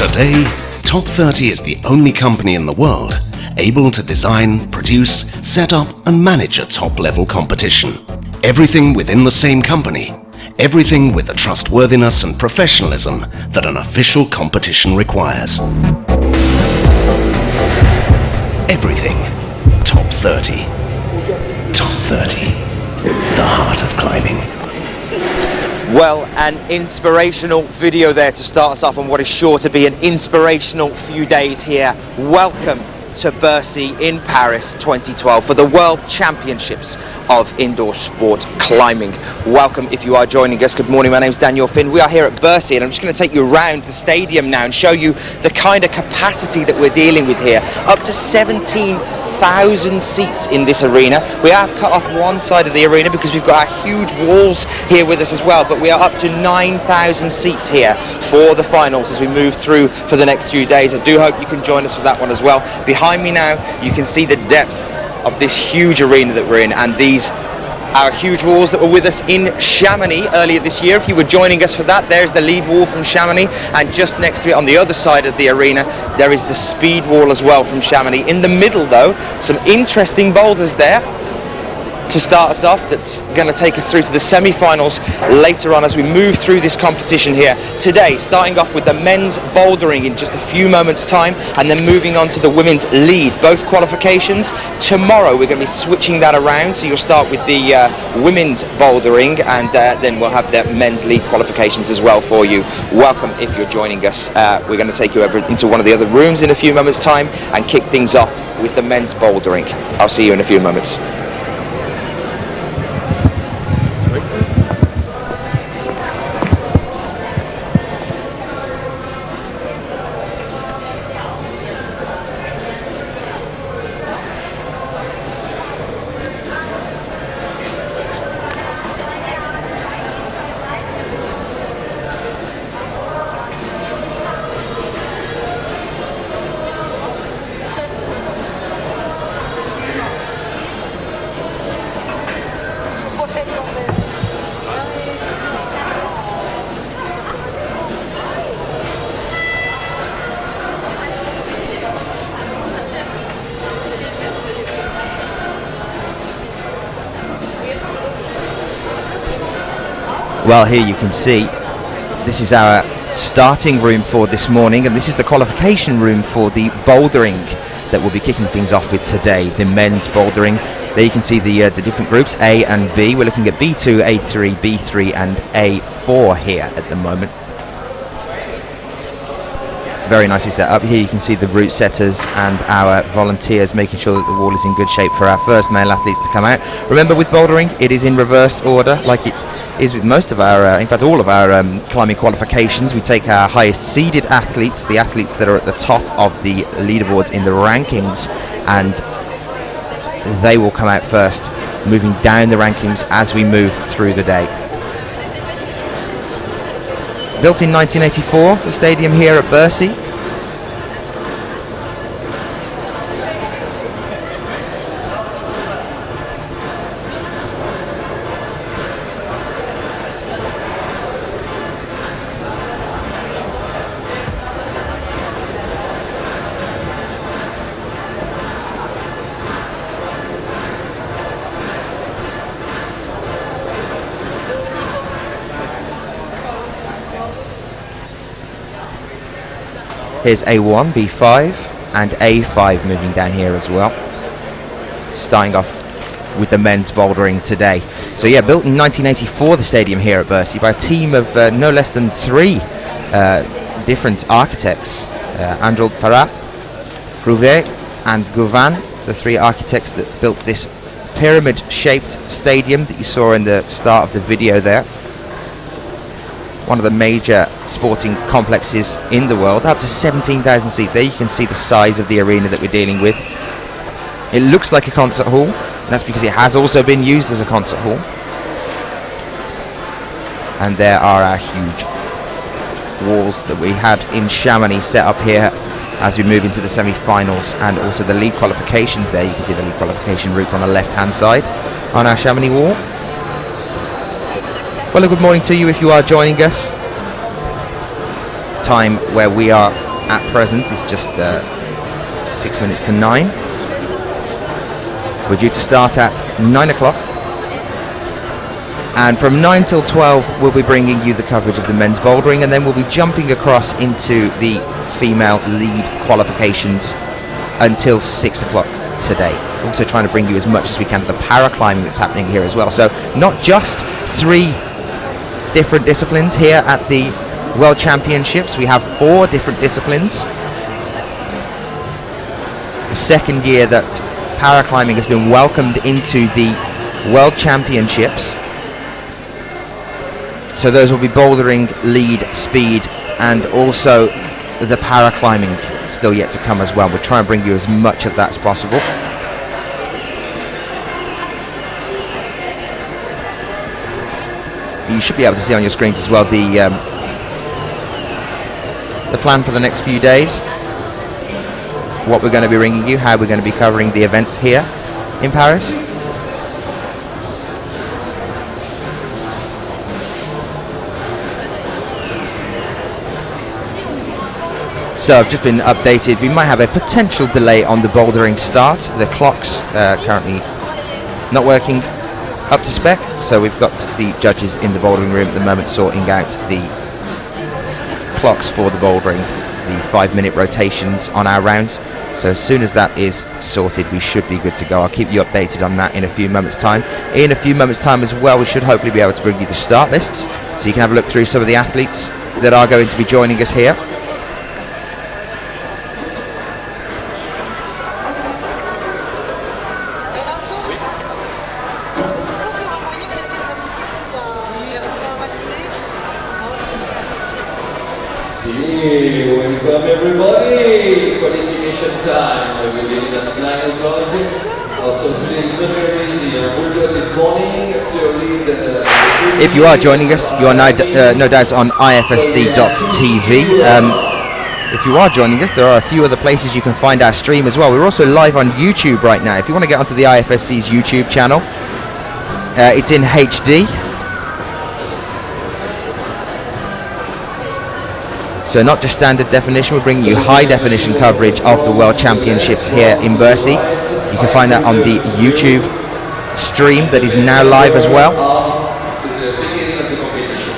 Today, Top 30 is the only company in the world able to design, produce, set up and manage a top-level competition. Everything within the same company. Everything with the trustworthiness and professionalism that an official competition requires. Everything Top 30. Top 30. The heart of climbing. Well, an inspirational video there to start us off on what is sure to be an inspirational few days here. Welcome to Bercy in Paris 2012 for the World Championships of Indoor Sport Climbing. Welcome if you are joining us. Good morning, my name is Daniel Finn. We are here at Bercy and I'm just going to take you around the stadium now and show you the kind of capacity that we're dealing with here. Up to 17,000 seats in this arena. We have cut off one side of the arena because we've got our huge walls here with us as well, but we are up to 9,000 seats here for the finals as we move through for the next few days. I do hope you can join us for that one as well. Behind me now, you can see the depth of this huge arena that we're in, and these are huge walls that were with us in Chamonix earlier this year. If you were joining us for that, there's the lead wall from Chamonix, and just next to it on the other side of the arena, there is the speed wall as well from Chamonix. In the middle though, some interesting boulders there to start us off that's going to take us through to the semi-finals later on as we move through this competition here today, starting off with the men's bouldering in just a few moments time and then moving on to the women's lead, both qualifications. Tomorrow we're going to be switching that around, so you'll start with the women's bouldering and then we'll have the men's lead qualifications as well for you. Welcome if you're joining us. We're going to take you over into one of the other rooms in a few moments time and kick things off with the men's bouldering. I'll see you in a few moments. Well, here you can see this is our starting room for this morning, and this is the qualification room for the bouldering that we'll be kicking things off with today, the men's bouldering. There you can see the different groups, A and B. We're looking at B2, A3, B3 and A4 here at the moment. Very nicely set up. Here you can see the route setters and our volunteers making sure that the wall is in good shape for our first male athletes to come out. Remember, with bouldering, it is in reversed order like it is with most of our, in fact all of our climbing qualifications. We take our highest seeded athletes, the athletes that are at the top of the leaderboards in the rankings, and they will come out first, moving down the rankings as we move through the day. Built in 1984, the stadium here at Bercy. Here's A1, B5 and A5 moving down here as well. Starting off with the men's bouldering today. So yeah, built in 1984, the stadium here at Bercy by a team of no less than 3 different architects. Untitled Chapter, Prouvé and Govan, the 3 architects that built this pyramid-shaped stadium that you saw in the start of the video there. One of the major sporting complexes in the world, up to 17,000 seats. There you can see the size of the arena that we're dealing with. It looks like a concert hall, and that's because it has also been used as a concert hall. And there are our huge walls that we had in Chamonix set up here as we move into the semi-finals, and also the league qualifications there. You can see the league qualification routes on the left-hand side on our Chamonix wall. Well, a good morning to you if you are joining us. Time where we are at present is just 6 minutes to 9. We're due to start at 9 o'clock. And from 9 till 12, we'll be bringing you the coverage of the men's bouldering, and then we'll be jumping across into the female lead qualifications until 6 o'clock today. Also trying to bring you as much as we can of the paraclimbing that's happening here as well. So not just 3 different disciplines here at the World Championships, we have 4 different disciplines. The second year that paraclimbing has been welcomed into the World Championships. So those will be bouldering, lead, speed, and also the paraclimbing still yet to come as well. We'll try and bring you as much of that as possible. You should be able to see on your screens as well the plan for the next few days, what we're going to be bringing you, how we're going to be covering the events here in Paris. So I've just been updated. We might have a potential delay on the bouldering start. The clocks currently not working up to spec, so we've got the judges in the bouldering room at the moment sorting out the clocks for the bouldering, the 5-minute rotations on our rounds. So as soon as that is sorted, we should be good to go. I'll keep you updated on that in a few moments' time. In a few moments' time as well, we should hopefully be able to bring you the start lists, so you can have a look through some of the athletes that are going to be joining us here. Welcome everybody! Qualification time. We begin at 9 o'clock. Also today is not very easy. I woke up this morning to read if you are joining us, you are no doubt on IFSC.tv. If you are joining us, there are a few other places you can find our stream as well. We're also live on YouTube right now. If you want to get onto the IFSC's YouTube channel, it's in HD. So not just standard definition, we're bringing you high definition coverage of the World Championships here in Bercy. You can find that on the YouTube stream that is now live as well.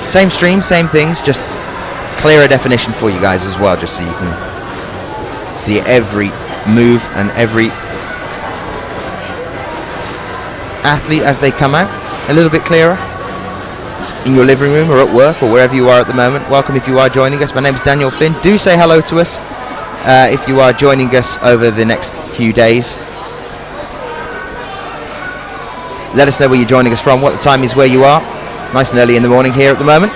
Same stream, same things, just clearer definition for you guys as well, just so you can see every move and every athlete as they come out a little bit clearer. In your living room or at work or wherever you are at the moment. Welcome if you are joining us. My name is Daniel Finn. Do say hello to us if you are joining us over the next few days. Let us know where you're joining us from, what the time is where you are. Nice and early in the morning here at the moment.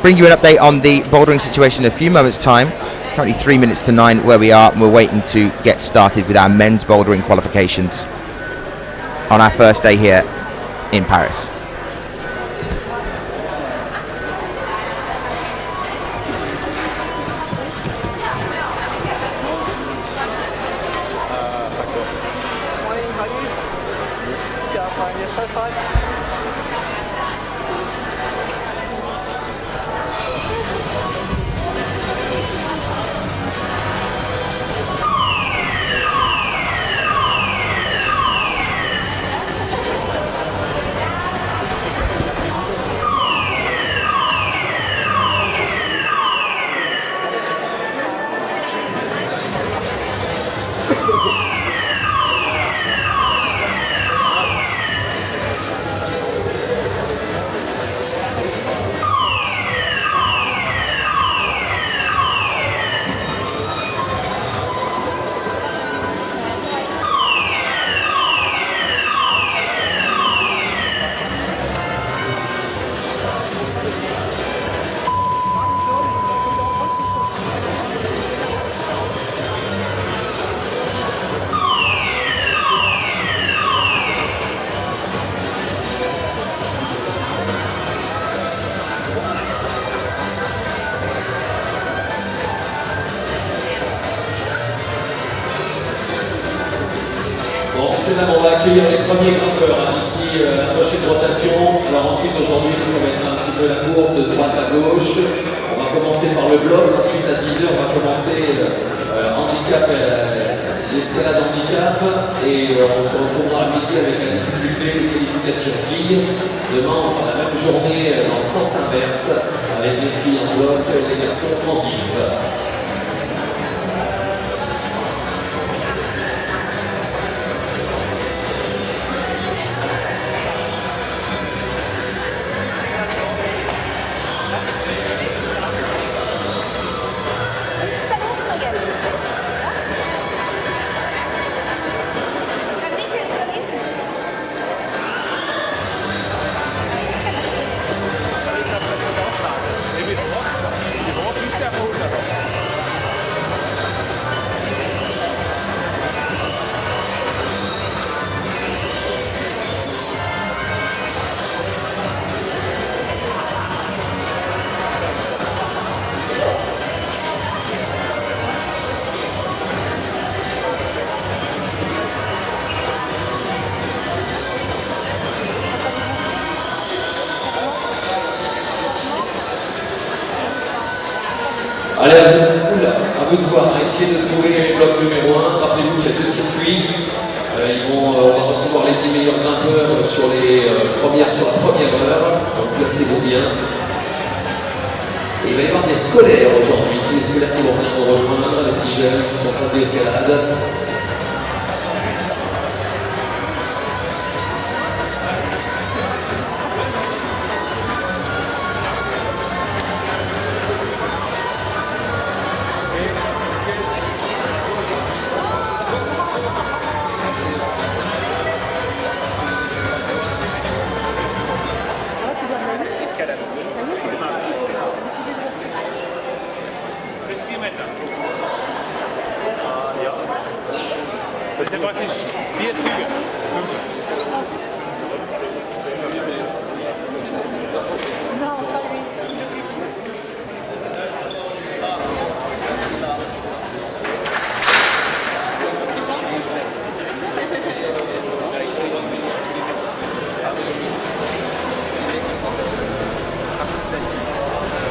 Bring you an update on the bouldering situation in a few moments' time. Currently 3 minutes to 9 where we are, and we're waiting to get started with our men's bouldering qualifications on our first day here in Paris. On va accueillir les premiers grimpeurs ici, la prochaine rotation. Alors ensuite aujourd'hui ça va être un petit peu la course de droite à gauche. On va va commencer par le bloc, ensuite à 10h on va commencer handicap, l'escalade handicap et on se retrouvera à midi avec la difficulté de qualification filles. Demain on fera la même journée dans le sens inverse avec les filles en bloc, les garçons en diff. Allez, à vous de voir, essayez de trouver le bloc numéro 1. Rappelez-vous qu'il y a 2 circuits. On va recevoir les 10 meilleurs grimpeurs sur la première heure. Donc placez-vous bien. Et il va y avoir des scolaires aujourd'hui. Tous les scolaires qui vont venir nous rejoindre, les petits jeunes qui sont fans d'escalade. Das sind praktisch 4 Züge.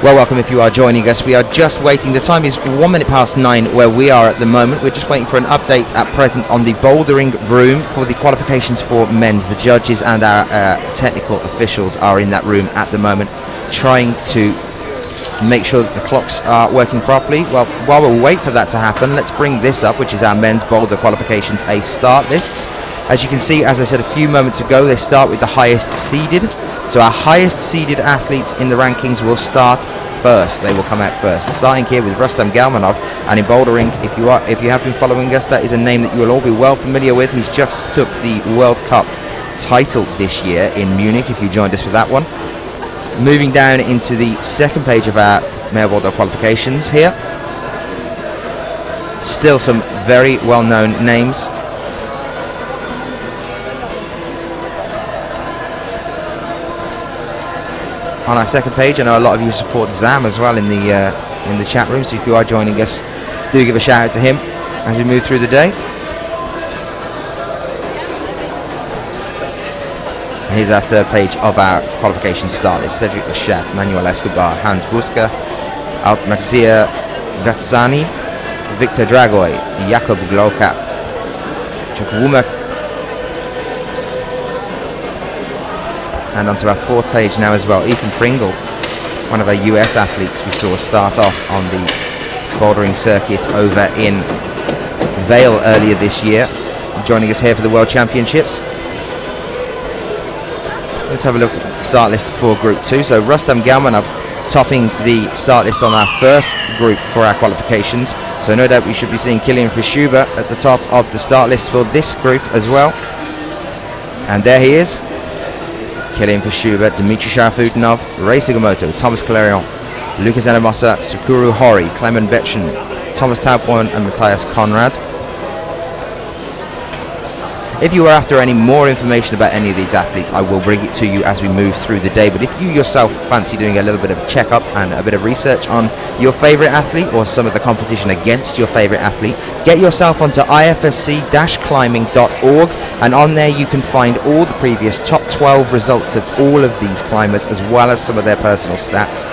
Well, welcome if you are joining us. We are just waiting. The time is 9:01 where we are at the moment. We're just waiting for an update at present on the bouldering room for the qualifications for men's. The judges and our technical officials are in that room at the moment, trying to make sure that the clocks are working properly. Well, while we wait for that to happen, let's bring this up, which is our men's boulder qualifications A start lists. As you can see, as I said a few moments ago, they start with the highest seeded. So our highest seeded athletes in the rankings will start first. They will come out first. Starting here with Rustam Galmanov, and in bouldering, if you have been following us, that is a name that you will all be well familiar with. He's just took the World Cup title this year in Munich, if you joined us for that one. Moving down into the second page of our male boulder qualifications here. Still some very well-known names. On our second page, I know a lot of you support Zam as well in the chat room, so if you are joining us, do give a shout out to him as we move through the day. Here's our third page of our qualification start list. Cedric Lachat, Manuel Escobar, Hans Buska, Altmazia Vatsani, Victor Dragoy, Jakub Glokap, Chukwuma. And onto our fourth page now as well, Ethan Pringle, one of our US athletes we saw start off on the bouldering circuit over in Vale earlier this year, joining us here for the World Championships. Let's have a look at the start list for Group 2. So Rustam Galmanov topping the start list on our first group for our qualifications. So no doubt we should be seeing Kilian Fischuber at the top of the start list for this group as well. And there he is. Kilian Fischuber, Dmitry Sharafutinov, Ray Sugimoto, Thomas Calerion, Lucas Anamosa, Sukuru Hori, Clement Betchen, Thomas Tauporn and Matthias Conrad. If you are after any more information about any of these athletes, I will bring it to you as we move through the day. But if you yourself fancy doing a little bit of a check-up and a bit of research on your favourite athlete or some of the competition against your favourite athlete, get yourself onto ifsc-climbing.org, and on there you can find all the previous top 12 results of all of these climbers, as well as some of their personal stats.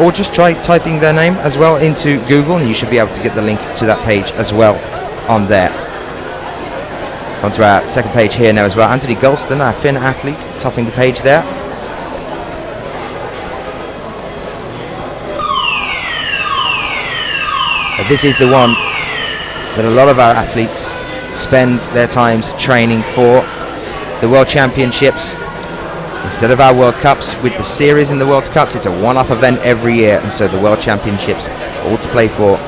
or just try typing their name as well into Google, and you should be able to get the link to that page as well on there. Onto our second page here now as well. Anthony Gulston, our Finn athlete, topping the page there. This is the one that a lot of our athletes spend their times training for. The World Championships, instead of our World Cups, with the series in the World Cups, it's a one-off event every year, and so the World Championships are all to play for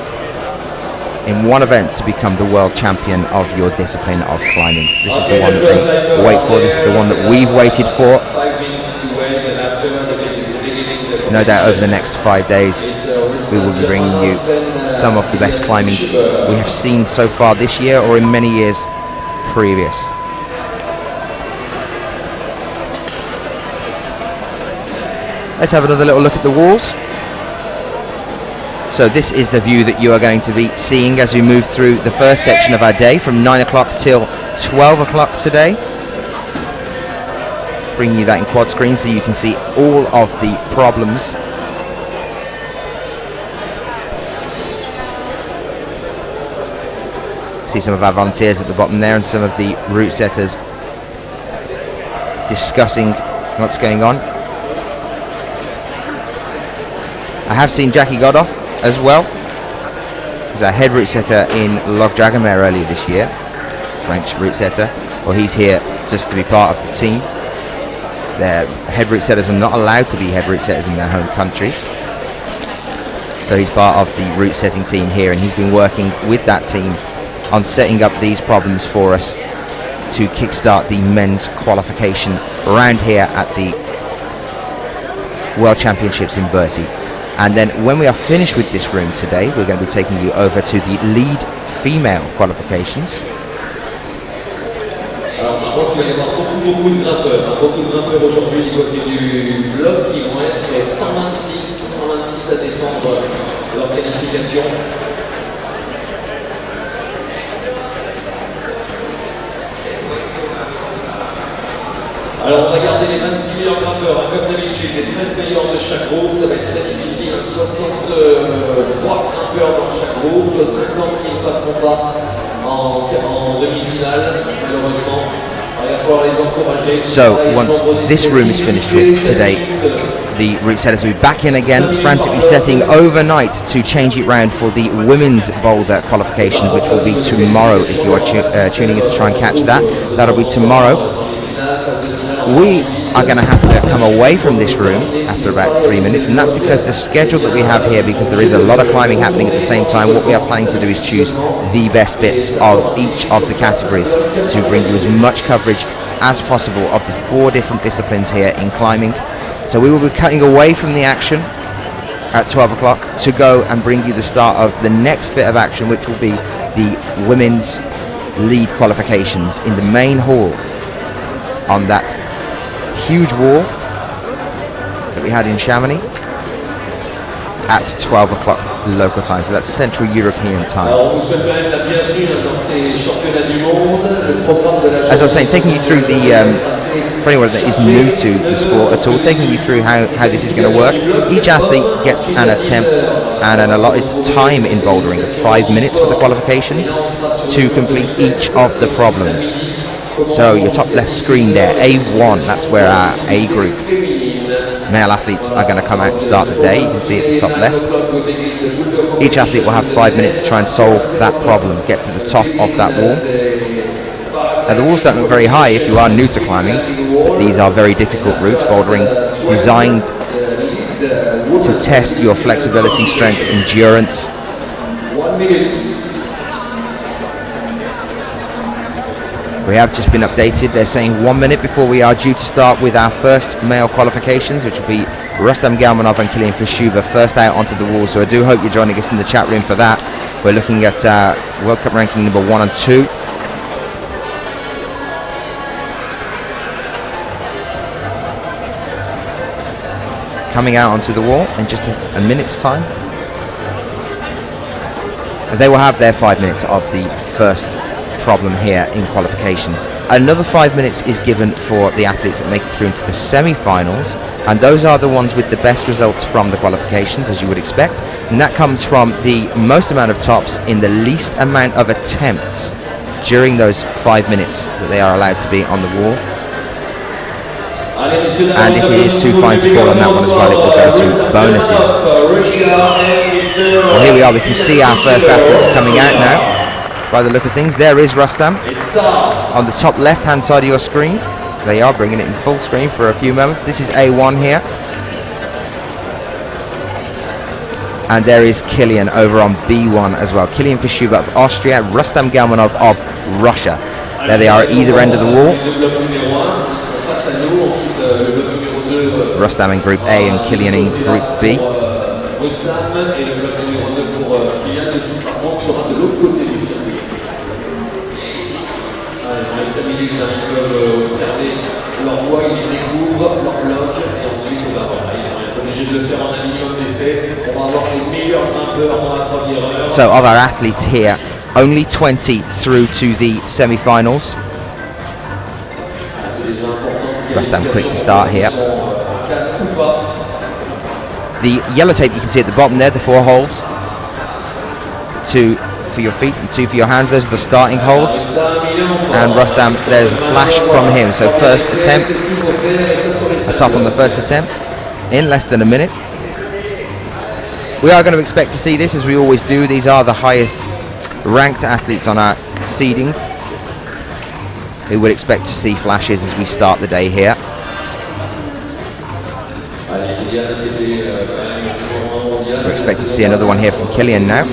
in one event to become the world champion of your discipline of climbing. This is the one that they wait for. This is the one that we've waited for. No doubt over the next 5 days we will be bringing you some of the best climbing we have seen so far this year or in many years previous. Let's have another little look at the walls. So this is the view that you are going to be seeing as we move through the first section of our day from 9 o'clock till 12 o'clock today. Bringing you that in quad screen so you can see all of the problems. See some of our volunteers at the bottom there and some of the route setters discussing what's going on. I have seen Jackie Godoff as well. He's our head route setter in Log Dragonmare earlier this year. French route setter. Well, he's here just to be part of the team. Their head route setters are not allowed to be head route setters in their home countries. So he's part of the route setting team here, and he's been working with that team on setting up these problems for us to kickstart the men's qualification around here at the World Championships in Bercy. And then when we are finished with this room today, we're going to be taking you over to the lead female qualifications. Alors par contre, il va y avoir beaucoup de grimpeurs aujourd'hui du côté du bloc qui vont être 126 à défendre leur qualification. Alors on va garder les 26 meilleurs grimpeurs, comme d'habitude, les 13 meilleurs de chaque groupe, ça va être très difficile, 63 grimpeurs dans chaque groupe, 50 qui ne passeront pas en demi-finale, malheureusement. Il va falloir les encourager. So once this room is finished with today, the route setters will be back in again, frantically setting overnight to change it round for the women's boulder qualification, which will be tomorrow. If you are tuning in to try and catch that, that'll be tomorrow. We are going to have to come away from this room after about 3 minutes, and that's because the schedule that we have here, because there is a lot of climbing happening at the same time, what we are planning to do is choose the best bits of each of the categories to bring you as much coverage as possible of the 4 different disciplines here in climbing. So we will be cutting away from the action at 12 o'clock to go and bring you the start of the next bit of action, which will be the women's lead qualifications in the main hall on that huge wall that we had in Chamonix at 12 o'clock local time, so that's Central European time. As I was saying, taking you through the, for anyone that is new to the sport at all, taking you through how this is going to work. Each athlete gets an attempt and an allotted time in bouldering, 5 minutes for the qualifications, to complete each of the problems. So your top left screen there, A1, that's where our A group male athletes are going to come out and start the day. You can see at the top left. Each athlete will have 5 minutes to try and solve that problem, get to the top of that wall. Now the walls don't look very high if you are new to climbing, but these are very difficult routes, bouldering designed to test your flexibility, strength, endurance. 1 minute. We have just been updated. They're saying 1 minute before we are due to start with our first male qualifications, which will be Rustam Galmanov and Kilian Fishuba first out onto the wall. So I do hope you're joining us in the chat room for that. We're looking at World Cup ranking number 1 and 2. Coming out onto the wall in just a minute's time. They will have their 5 minutes of the first problem here in qualifications. Another 5 minutes is given for the athletes that make it through into the semi-finals, And those are the ones with the best results from the qualifications, as you would expect. And that comes from the most amount of tops in the least amount of attempts during those 5 minutes that they are allowed to be on the wall. And if it is too fine to call on that one as well, it will go to bonuses. Well, here we are. We can see our first athletes coming out now. By the look of things, there is Rustam on the top left-hand side of your screen. They are bringing it in full screen for a few moments. This is A1 here. And there is Kilian over on B1 as well. Kilian Fischuber of Austria, Rustam Galmanov of Russia. There they are at either end of the wall. Rustam in Group A and Kilian in Group B. So of our athletes here, only 20 through to the semi-finals. Rustam quick to start here. The yellow tape you can see at the bottom there, the 4 holds. 2 for your feet and 2 for your hands, those are the starting holds. And Rustam, there's a flash from him. So first attempt, a top on the first attempt, in less than a minute. We are going to expect to see this, as we always do. These are the highest ranked athletes on our seeding. We would expect to see flashes as we start the day here. We're expecting to see another one here from Kilian now.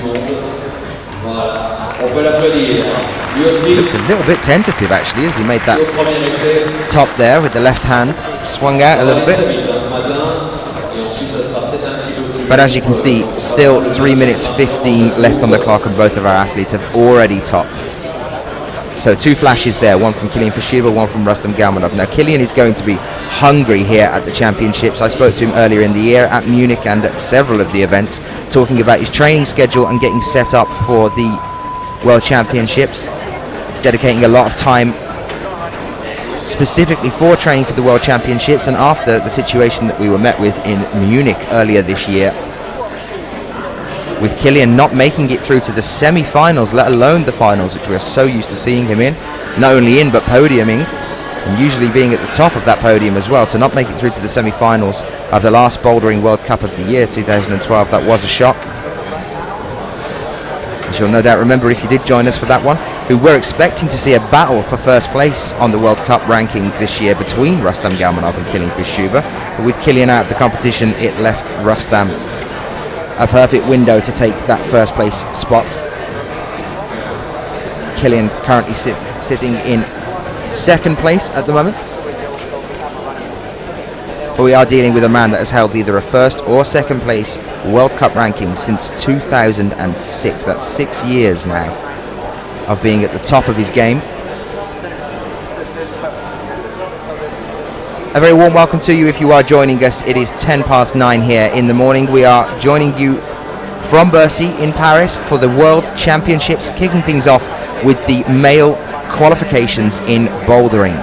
Looked a little bit tentative actually as he made that top there with the left hand. Swung out a little bit. But as you can see, still 3 minutes 15 left on the clock, and both of our athletes have already topped. So 2 flashes there, one from Kilian Fischuber, one from Rustam Galmanov. Now Kilian is going to be hungry here at the championships. I spoke to him earlier in the year at Munich and at several of the events, talking about his training schedule and getting set up for the World Championships, dedicating a lot of time specifically for training for the World Championships. And after the situation that we were met with in Munich earlier this year, with Kilian not making it through to the semi-finals, let alone the finals, which we're so used to seeing him in, not only in but podiuming, and usually being at the top of that podium as well, to not make it through to the semi-finals of the last Bouldering World Cup of the year 2012, that was a shock. As you'll no doubt remember if you did join us for that one, who were expecting to see a battle for first place on the World Cup ranking this year between Rustam Galmanov and Kilian Fischuber. But with Kilian out of the competition, it left Rustam a perfect window to take that first place spot. Kilian currently sitting in second place at the moment. But we are dealing with a man that has held either a first or second place World Cup ranking since 2006. That's 6 years now of being at the top of his game. A very warm welcome to you if you are joining us. It is 9:10 here in the morning. We are joining you from Bercy in Paris for the World Championships, kicking things off with the male qualifications in bouldering.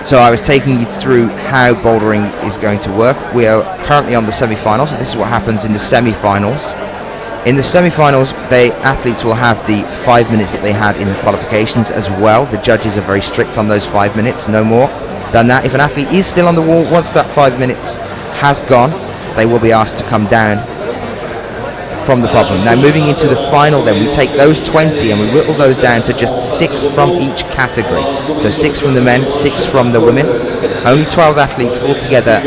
So I was taking you through how bouldering is going to work. We are currently on the semi-finals, so this is what happens in the semi-finals. In the semi-finals, the athletes will have the 5 minutes that they had in the qualifications as well. The judges are very strict on those 5 minutes, no more than that. If an athlete is still on the wall, once that 5 minutes has gone, they will be asked to come down from the problem. Now moving into the final then, we take those 20 and we whittle those down to just 6 from each category. So 6 from the men, 6 from the women. Only 12 athletes altogether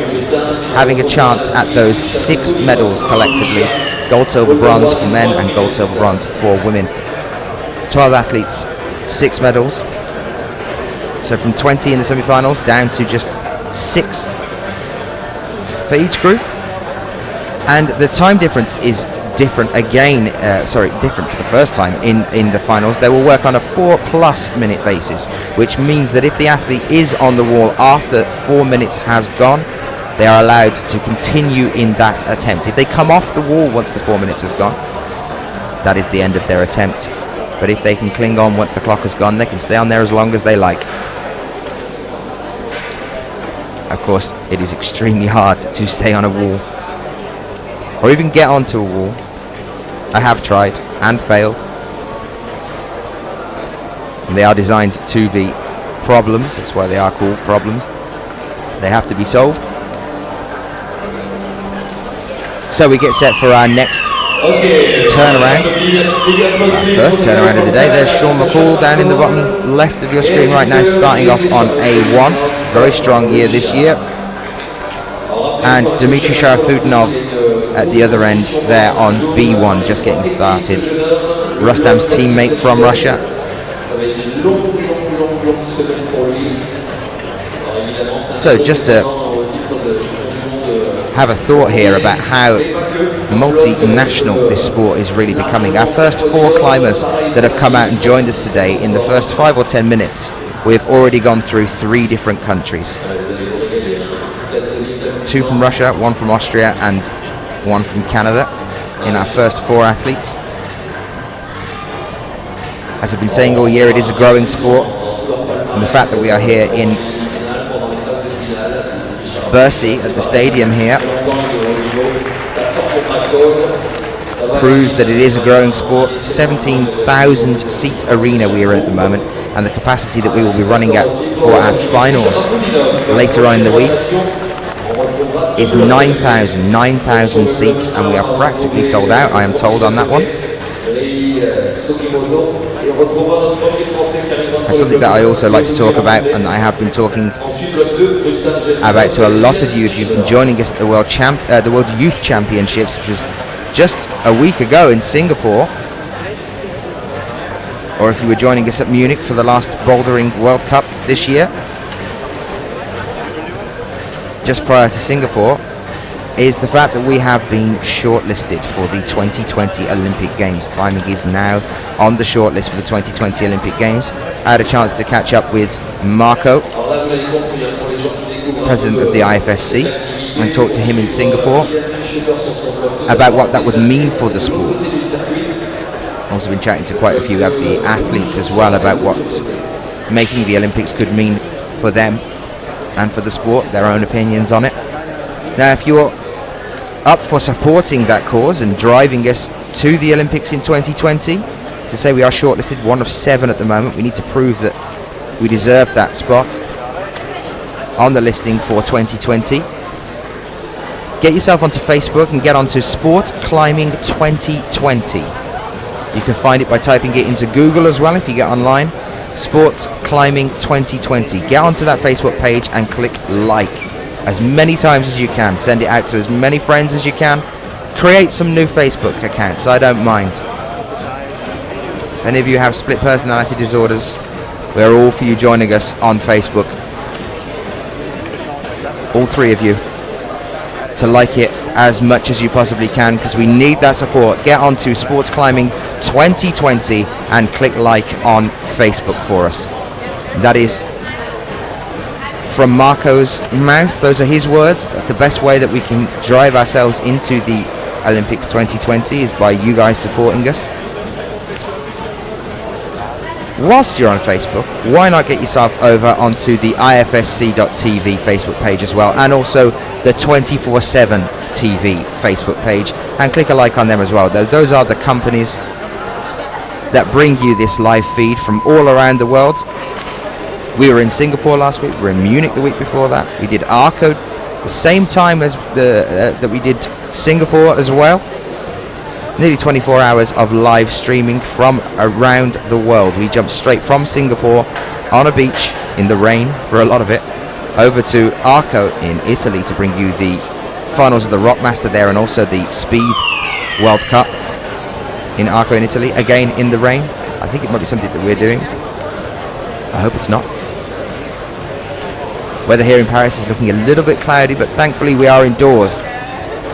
having a chance at those 6 medals collectively. Gold, silver, bronze for men and gold, silver, bronze for women. 12 athletes, 6 medals. So from 20 in the semi-finals down to just 6 for each group. And the time difference is different again, different for the first time in the finals. They will work on a 4+ minute basis, which means that if the athlete is on the wall after 4 minutes has gone, they are allowed to continue in that attempt. If they come off the wall once the 4 minutes has gone, that is the end of their attempt. But if they can cling on once the clock has gone, they can stay on there as long as they like. Of course, it is extremely hard to stay on a wall or even get onto a wall. I have tried and failed. And they are designed to be problems. That's why they are called problems. They have to be solved. So we get set for our next turnaround. First turnaround of the day. There's Sean McCall down in the bottom left of your screen right now, starting off on A1. Very strong year this year. And Dmitry Sharafudinov at the other end there on B1, just getting started. Rustam's teammate from Russia. So just to have a thought here about how multinational this sport is really becoming. Our first 4 climbers that have come out and joined us today, in the first 5 or 10 minutes, we've already gone through 3 different countries. 2 from Russia, 1 from Austria, and 1 from Canada in our first 4 athletes. As I've been saying all year, it is a growing sport, and the fact that we are here in Bercy at the stadium here proves that it is a growing sport. 17,000 seat arena we are in at the moment, and the capacity that we will be running at for our finals later on in the week is 9,000 seats, and we are practically sold out, I am told, on that one. That's something that I also like to talk about, and I have been talking about to a lot of you if you've been joining us at the World Youth Championships, which was just a week ago in Singapore, or if you were joining us at Munich for the last Bouldering World Cup this year, just prior to Singapore, is the fact that we have been shortlisted for the 2020 Olympic Games. Climbing is now on the shortlist for the 2020 Olympic Games. I had a chance to catch up with Marco, president of the IFSC, and talk to him in Singapore about what that would mean for the sport. I've also been chatting to quite a few of the athletes as well about what making the Olympics could mean for them and for the sport, their own opinions on it. Now, if you're up for supporting that cause and driving us to the Olympics in 2020, to say we are shortlisted, 1 of 7 at the moment, we need to prove that we deserve that spot on the listing for 2020. Get yourself onto Facebook and get onto Sport Climbing 2020. You can find it by typing it into Google as well if you get online. Sport Climbing 2020. Get onto that Facebook page and click like as many times as you can. Send it out to as many friends as you can. Create some new Facebook accounts, I don't mind. If any of you have split personality disorders, we're all for you joining us on Facebook. All 3 of you to like it as much as you possibly can, because we need that support. Get onto Sports Climbing 2020 and click like on Facebook for us. That is from Marco's mouth. Those are his words. That's the best way that we can drive ourselves into the Olympics 2020, is by you guys supporting us. Whilst you're on Facebook, why not get yourself over onto the IFSC.tv Facebook page as well, and also the 24/7 TV Facebook page, and click a like on them as well. Those are the companies that bring you this live feed from all around the world. We were in Singapore last week, we were in Munich the week before that, we did Arco the same time as that we did Singapore as well. Nearly 24 hours of live streaming from around the world. We jumped straight from Singapore on a beach in the rain for a lot of it, over to Arco in Italy to bring you the finals of the Rockmaster there, and also the Speed World Cup in Arco in Italy, again in the rain. I think it might be something that we're doing. I hope it's not. Weather here in Paris is looking a little bit cloudy, but thankfully we are indoors.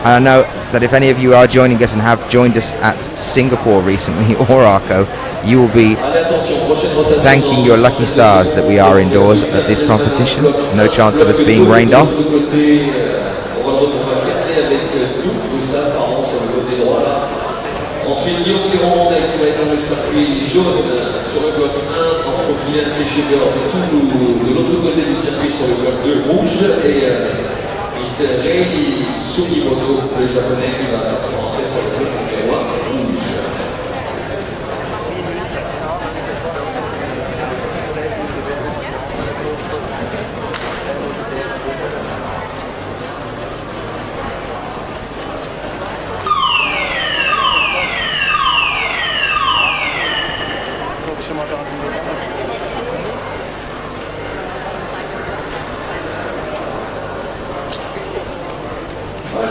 And I know that if any of you are joining us and have joined us at Singapore recently or Arco, you will be thanking your lucky stars that we are indoors at this competition. No chance of us being rained off. Ensuite, Guillaume Clément qui va être dans le circuit jaune sur le bloc 1 entre Kylian Fischer de l'autre côté du circuit sur le bloc 2 rouge et Mr. Rei Sugimoto, le japonais qui va faire son entrée sur le bloc numéro 1 rouge.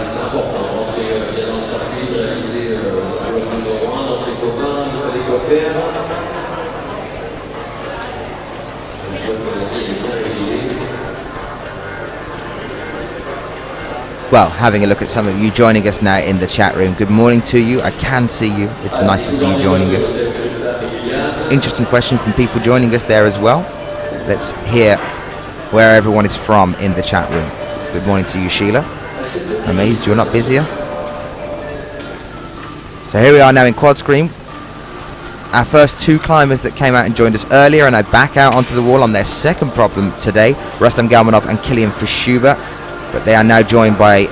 C'est important d'entrer bien dans le circuit, de réaliser ce bloc numéro 1, d'entrer copain, vous savez quoi faire. Je vois que la ligne est bien réglée. Well, having a look at some of you joining us now in the chat room. Good morning to you. I can see you. It's nice to see you joining us. Interesting question from people joining us there as well. Let's hear where everyone is from in the chat room. Good morning to you, Sheila. Amazed you're not busier. So here we are now in quad screen. Our first two climbers that came out and joined us earlier are now back out onto the wall on their second problem today, Rustam Galmanov and Kylian Fischuber, but they are now joined by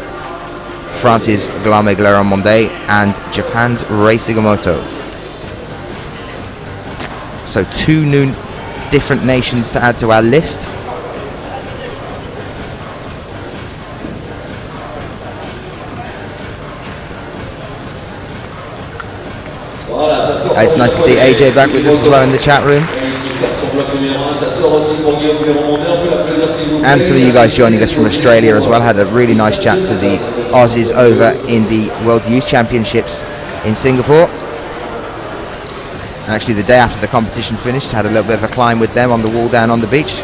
France's Guillaume Glaramonde and Japan's Rei Sugimoto. So two new different nations to add to our list. It's nice to see AJ back with us as well in the chat room. And some of you guys joining us from Australia as well. Had a really nice chat to the Aussies over in the World Youth Championships in Singapore. Actually, the day after the competition finished, had a little bit of a climb with them on the wall down on the beach.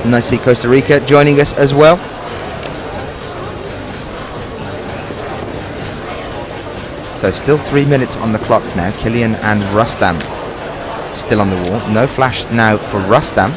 Nice to see Costa Rica joining us as well. So still 3 minutes on the clock now. Kylian and Rustam still on the wall. No flash now for Rustam.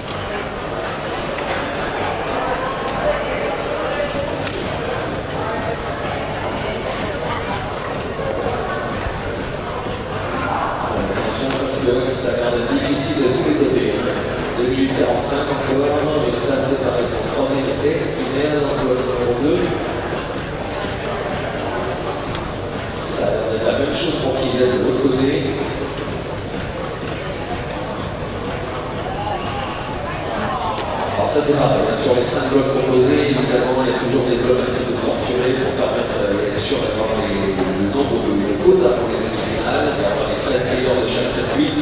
Sur les 5 blocs proposés, évidemment, il y a toujours des blocs un petit peu torturés pour permettre d'être sûr d'avoir le nombre de quotas pour les demi-finales, d'avoir les 13 meilleurs de chaque circuit.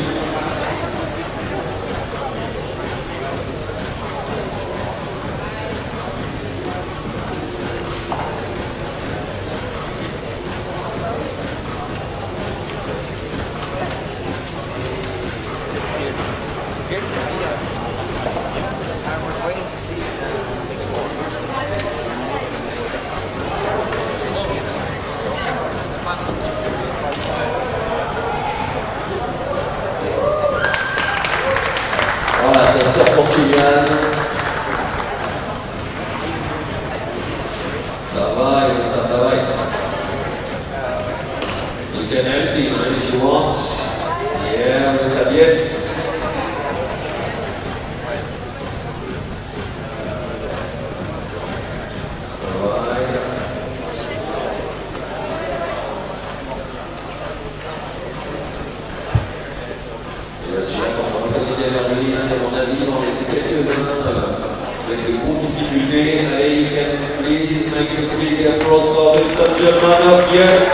Voilà, ça sort pour Kylian. Давай, Rustam, давай. You can help him if you want. Yeah, Rustam, yes. Yes.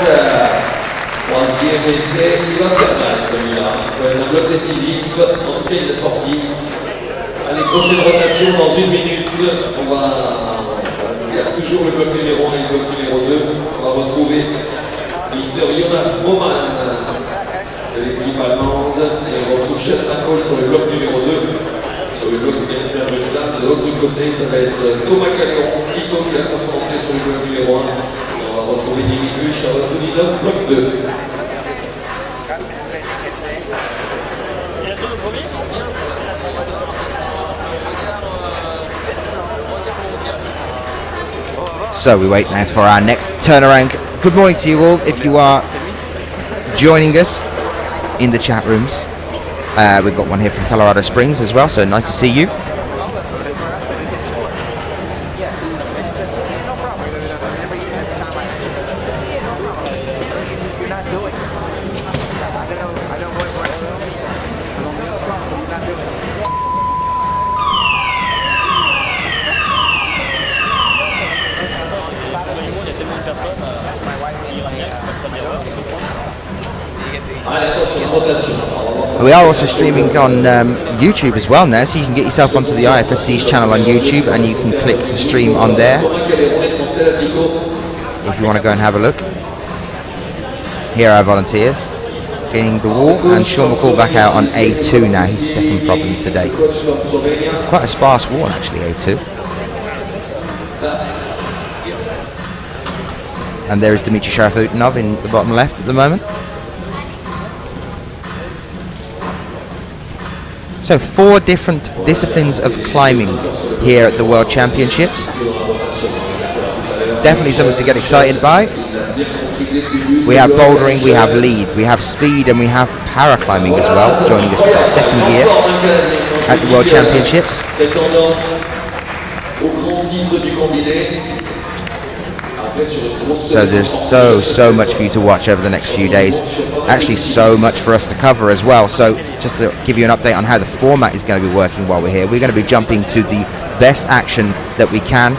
Troisième essai, il va faire mal celui-là. Ça va être un bloc décisif, ensuite il est sorti. Allez, prochaine rotation dans 1 minute. Il y a toujours le bloc numéro 1 et le bloc numéro 2. On va retrouver Mr. Jonas Boman de l'équipe allemande. Et on retrouve Chetnakol sur le bloc numéro 2. Sur le bloc qui vient de faire Rustam. De l'autre côté, ça va être Thomas Caléron, Tito qui a fait son entrée sur le bloc numéro 1. On va retrouver Dimitri Charofounidov, bloc 2. So we wait now for our next turnaround. Good morning to you all if you are joining us in the chat rooms. We've got one here from Colorado Springs as well, so nice to see you. We are also streaming on YouTube as well now, so you can get yourself onto the IFSC's channel on YouTube and you can click the stream on there if you want to go and have a look. Here are our volunteers gaining the wall, and Sean McCall back out on A2 now, his second problem today. Quite a sparse wall actually, A2. And there is Dmitry Sharafutinov in the bottom left at the moment. So 4 different disciplines of climbing here at the World Championships. Definitely something to get excited by. We have bouldering, we have lead, we have speed, and we have paraclimbing as well, joining us for the second year at the World Championships. So there's so much for you to watch over the next few days. Actually so much for us to cover as well. So just to give you an update on how the format is going to be working while we're here, we're going to be jumping to the best action that we can.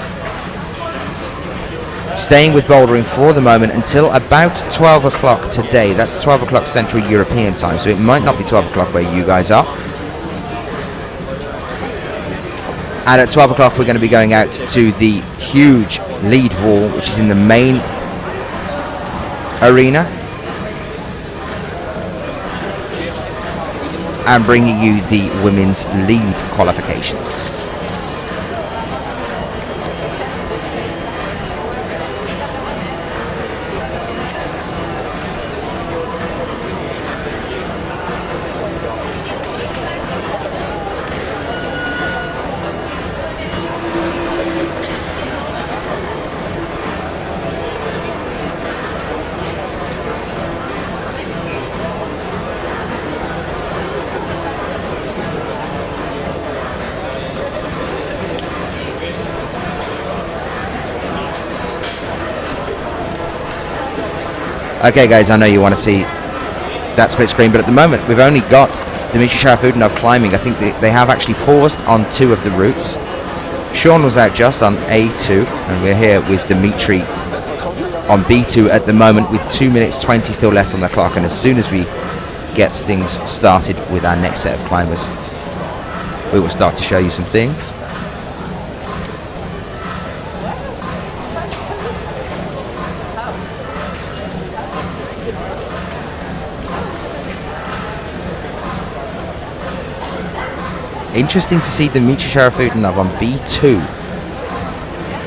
Staying with bouldering for the moment until about 12 o'clock today. That's 12 o'clock Central European time, so it might not be 12 o'clock where you guys are. And at 12 o'clock we're going to be going out to the huge lead wall, which is in the main arena, and bringing you the women's lead qualifications. Okay guys, I know you want to see that split screen, but at the moment we've only got Dmitry Sharafutinov climbing. I think they have actually paused on 2 of the routes. Sean was out just on A2, and we're here with Dmitry on B2 at the moment with 2 minutes 20 still left on the clock, and as soon as we get things started with our next set of climbers, we will start to show you some things. Interesting to see Dmitry Sharafutinov on B2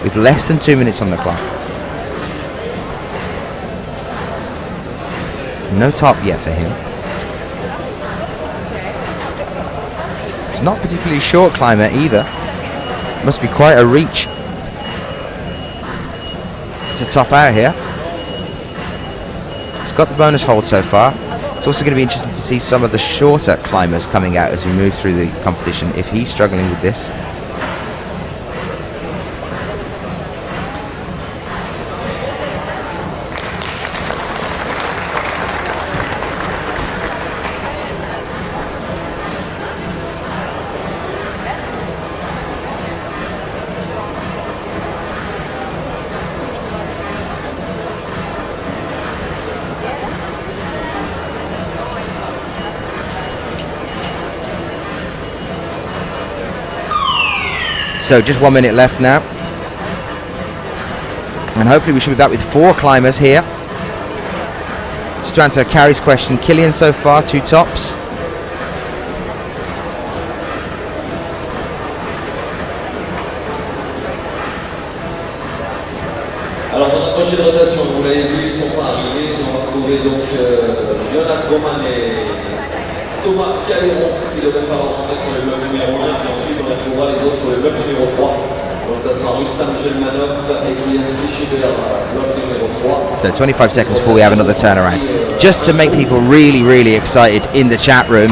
with less than 2 minutes on the clock. No top yet for him. He's not particularly short climber either. Must be quite a reach to top out here. He's got the bonus hold so far. It's also going to be interesting to see some of the shorter climbers coming out as we move through the competition, if he's struggling with this. So just 1 minute left now, and hopefully we should be back with 4 climbers here. Just to answer Carrie's question, Killian so far 2 tops. Alors dans la prochaine rotation, vous l'avez vu, ils ne sont pas arrivés. On va retrouver donc Jonas Roman et Thomas Caléron qui devrait falloir rentrer sur le bloc numéro 1, puis ensuite on retrouvera les autres sur le bloc numéro 3. So 25 seconds before we have another turnaround. Just to make people really, really excited in the chat room,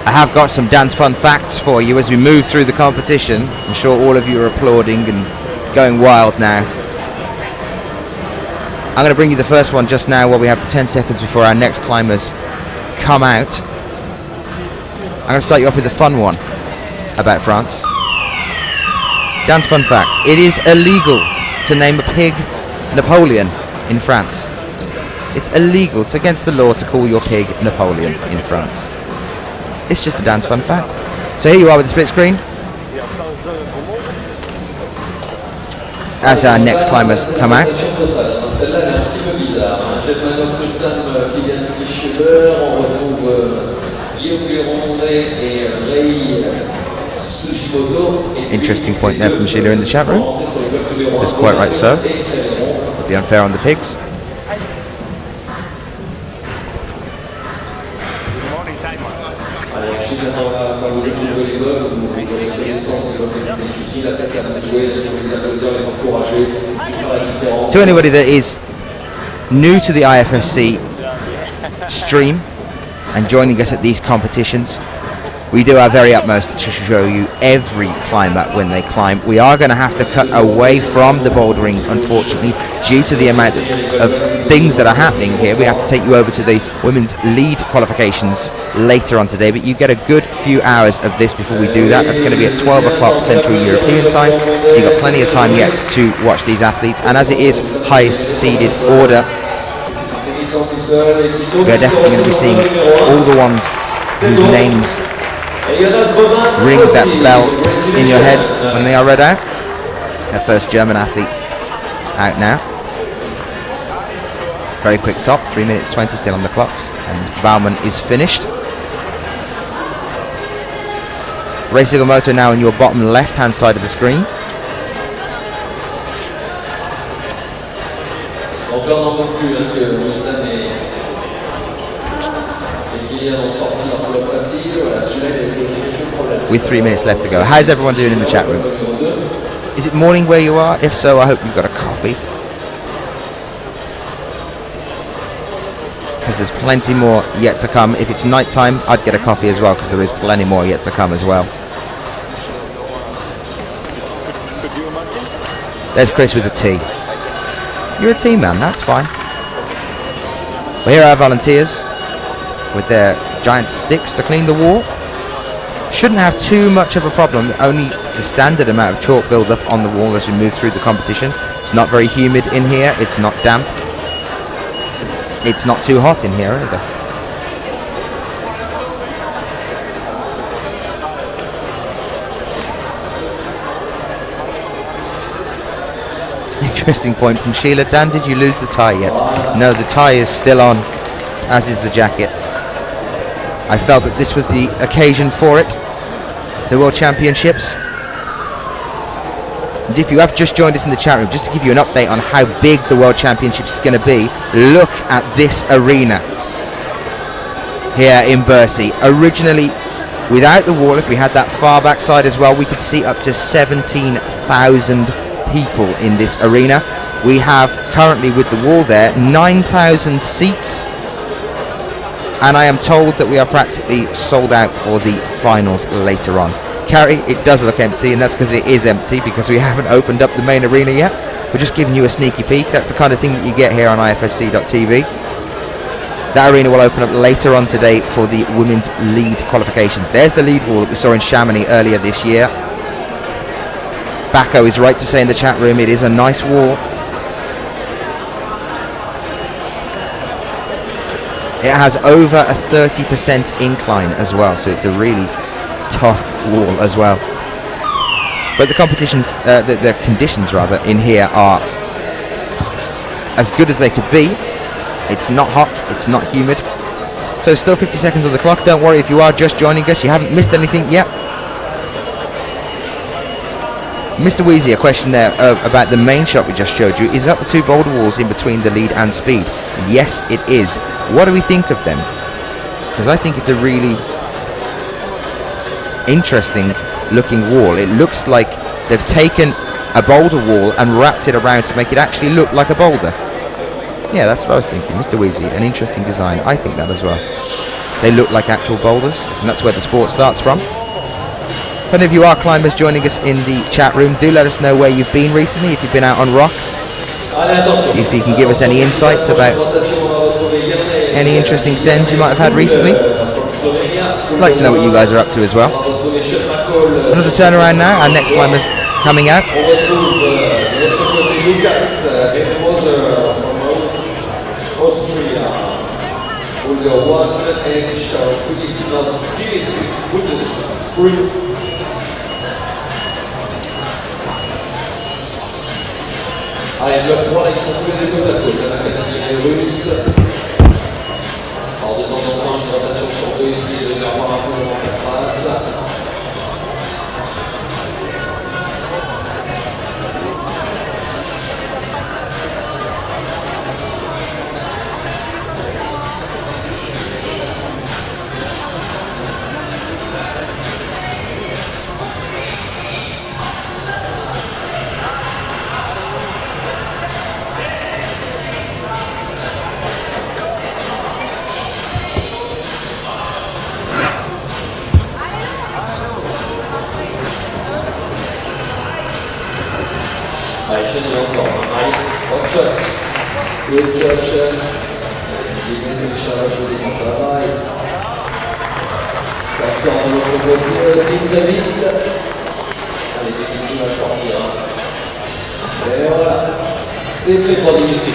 I have got some dance fun facts for you as we move through the competition. I'm sure all of you are applauding and going wild now. I'm going to bring you the first one just now while we have 10 seconds before our next climbers come out. I'm going to start you off with a fun one about France. Dance fun fact. It is illegal to name a pig Napoleon in France. It's illegal. It's against the law to call your pig Napoleon in France. It's just a dance fun fact. So here you are with the split screen. As our next climbers come out. Interesting point there from Sheila in the chat room. Says quite right so. Would be unfair on the pigs. To anybody that is new to the IFSC stream and joining us at these competitions, we do our very utmost to show you every climber when they climb. We are going to have to cut away from the bouldering, unfortunately, due to the amount of things that are happening here. We have to take you over to the women's lead qualifications later on today, but you get a good few hours of this before we do that. That's going to be at 12 o'clock Central European time, so you've got plenty of time yet to watch these athletes. And as it is highest seeded order, we're definitely going to be seeing all the ones whose names ring that bell in your head when they are read out. Our first German athlete out now. Very quick top, 3 minutes 20 still on the clocks, and Baumann is finished. Racing motor now on your bottom left hand side of the screen. With 3 minutes left to go. How's everyone doing in the chat room? Is it morning where you are? If so, I hope you've got a coffee, because there's plenty more yet to come. If it's night time, I'd get a coffee as well, because there is plenty more yet to come as well. There's Chris with a T. You're a T man, that's fine. Well, here are our volunteers with their giant sticks to clean the wall. Shouldn't have too much of a problem, only the standard amount of chalk build up on the wall as we move through the competition. It's not very humid in here, it's not damp. It's not too hot in here either. Interesting point from Sheila. Dan, did you lose the tie yet? No, the tie is still on, as is the jacket. I felt that this was the occasion for it, the World Championships. And if you have just joined us in the chat room, just to give you an update on how big the World Championships is going to be, look at this arena here in Bercy. Originally, without the wall, if we had that far back side as well, we could see up to 17,000 people in this arena. We have currently, with the wall there, 9,000 seats. And I am told that we are practically sold out for the finals later on. Carrie, it does look empty, and that's because it is empty, because we haven't opened up the main arena yet. We're just giving you a sneaky peek. That's the kind of thing that you get here on IFSC.tv. That arena will open up later on today for the women's lead qualifications. There's the lead wall that we saw in Chamonix earlier this year. Bacco is right to say in the chat room, it is a nice wall. It has over a 30% incline as well, so it's a really tough wall as well. But the competitions, the conditions rather, in here are as good as they could be. It's not hot, it's not humid. So still 50 seconds on the clock. Don't worry if you are just joining us, you haven't missed anything yet. Mr. Wheezy, a question there about the main shot we just showed you. Is that the two boulder walls in between the lead and speed? Yes, it is. What do we think of them? Because I think it's a really interesting looking wall. It looks like they've taken a boulder wall and wrapped it around to make it actually look like a boulder. Yeah, that's what I was thinking, Mr. Wheezy. An interesting design. I think that as well. They look like actual boulders, and that's where the sport starts from. If any of you are climbers joining us in the chat room, do let us know where you've been recently, if you've been out on rock. If you can give us any insights about any interesting sends you might have had recently. I'd like to know what you guys are up to as well. Another turnaround now, our next climber's coming out. Allez, le 3, ils sont tous les deux côte à côte. L'Académie russe. Alors de temps en temps, une rotation sur deux, essayer de voir un peu comment ça se passe. Shane est en forme. Mike, hot shots. Good job, Shane. Il est bien Charles pour le travail. Ça sort de l'autre côté aussi très vite. Allez, Dimitri va sortir. Et voilà. C'est fait pour Dimitri.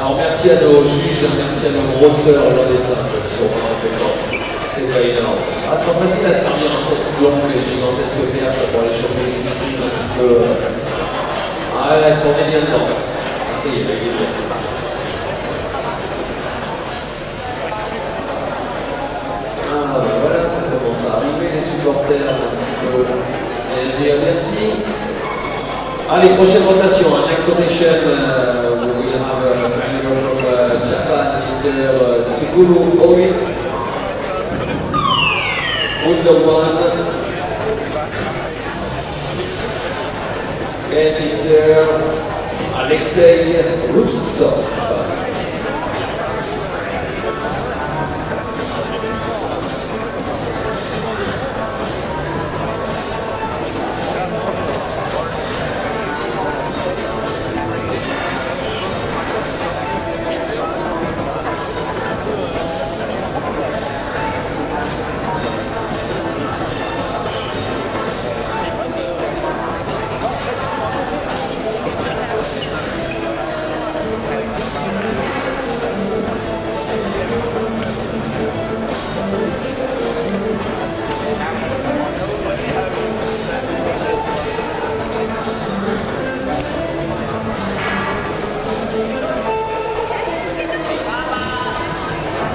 Alors merci à nos juges, merci à nos grosseurs lors des simples, qui sont vraiment compétents. C'est pas énorme. Ah, c'est pas facile à servir un set longue et gigantesque perche pour aller choper les surprises un petit peu. Ah ouais, ça en est bien dedans. Ah, ça y est, il est bien. Ah, ben voilà, ça commence à arriver, les supporters un petit peu. Et merci. Allez, prochaine rotation, next rotation, we will have a climber from Japan, Mr. Tsuguru Oi. Under one. And Mr. Alexei Rustov.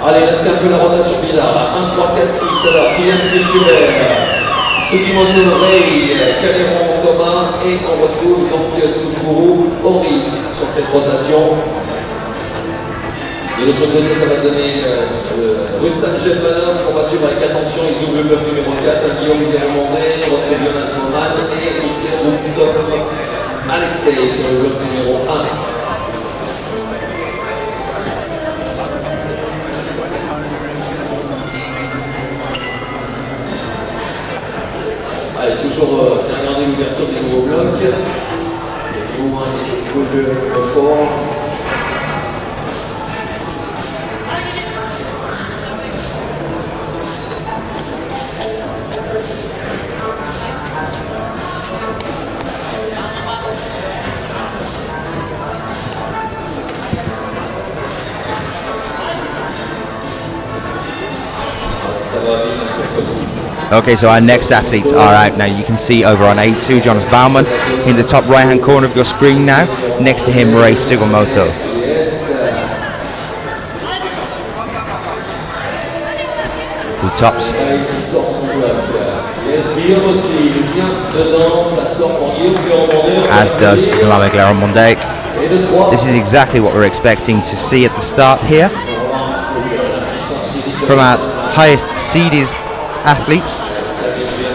Allez, là c'est un peu la rotation bizarre. 1, 3, 4, 6. Alors, Kylian Fischler, Sugimoto Rei, Cameron Thomas et on retrouve donc Tsukuru Ori sur cette rotation. De l'autre côté, ça va donner Rustan Gelmanov, on va suivre avec attention, ils ouvrent le bloc numéro 4, Guillaume Guermondé, on retrouve Jonas Norman et Mister Rutsov Alexei sur le bloc numéro 1. Allez, toujours regarder l'ouverture des nouveaux blocs. Les nouveaux jeux forts. Okay, so our next athletes are out now. You can see over on A2, Jonas Baumann in the top right-hand corner of your screen now. Next to him, Rei Sugimoto. Who tops? As does Guillaume Guermondé. This is exactly what we're expecting to see at the start here. From our highest seeded athletes.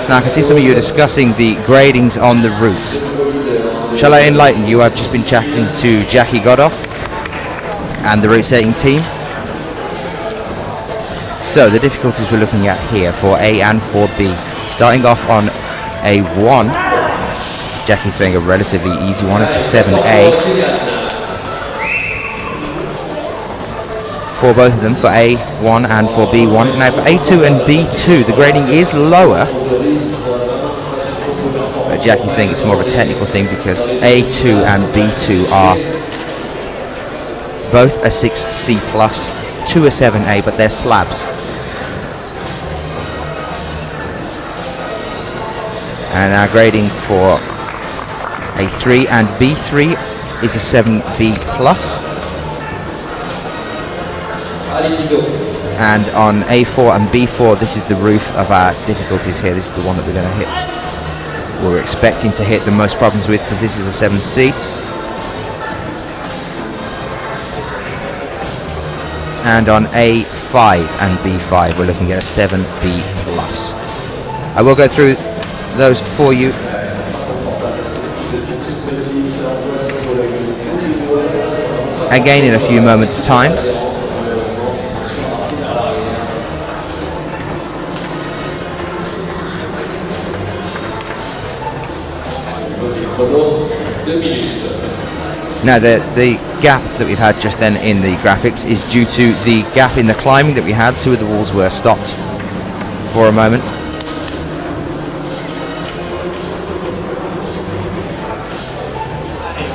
Now I can see some of you are discussing the gradings on the routes. Shall I enlighten you? I've just been chatting to Jackie Godoff and the route setting team. So the difficulties we're looking at here for A and for B. Starting off on A1, Jackie's saying a relatively easy one, it's a 7A. For both of them, for A1 and for B1. Now for A2 and B2, the grading is lower. But Jackie's saying it's more of a technical thing because A2 and B2 are both a 6C plus to a 7A, but they're slabs. And our grading for A3 and B3 is a 7B plus. And on A4 and B4, this is the roof of our difficulties here. This is the one that we're going to hit. We're expecting to hit the most problems with because this is a 7C. And on A5 and B5, we're looking at a 7B plus. I will go through those for you. Again in a few moments' time. Now the gap that we've had just then in the graphics is due to the gap in the climbing that we had. Two of the walls were stopped for a moment.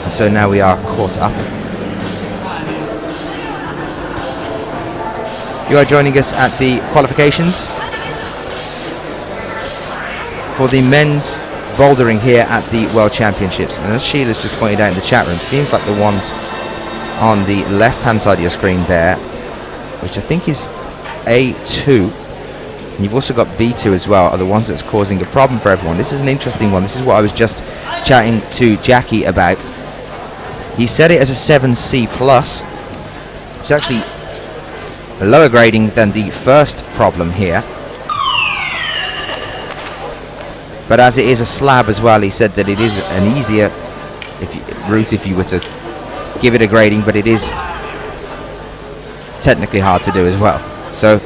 And so now we are caught up. You are joining us at the qualifications for the men's bouldering here at the World Championships. And as Sheila's just pointed out in the chat room, seems like the ones on the left hand side of your screen there, which I think is A2, and you've also got B2 as well, are the ones that's causing a problem for everyone. This is an interesting one. This is what I was just chatting to Jackie about. He said it as a 7C plus. It's actually a lower grading than the first problem here. But as it is a slab as well, he said that it is an easier route if you were to give it a grading, but it is technically hard to do as well. So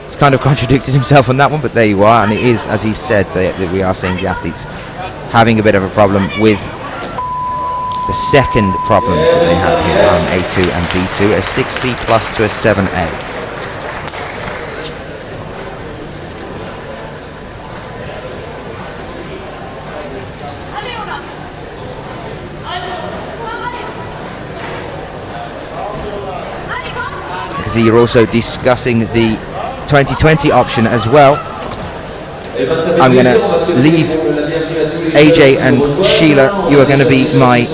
it's kind of contradicted himself on that one, but there you are. And it is, as he said, that we are seeing the athletes having a bit of a problem with the second problems that they have here on A2 and B2, a 6C plus to a 7A. You're also discussing the 2020 option as well. I'm going to leave AJ and Sheila. You are going to be my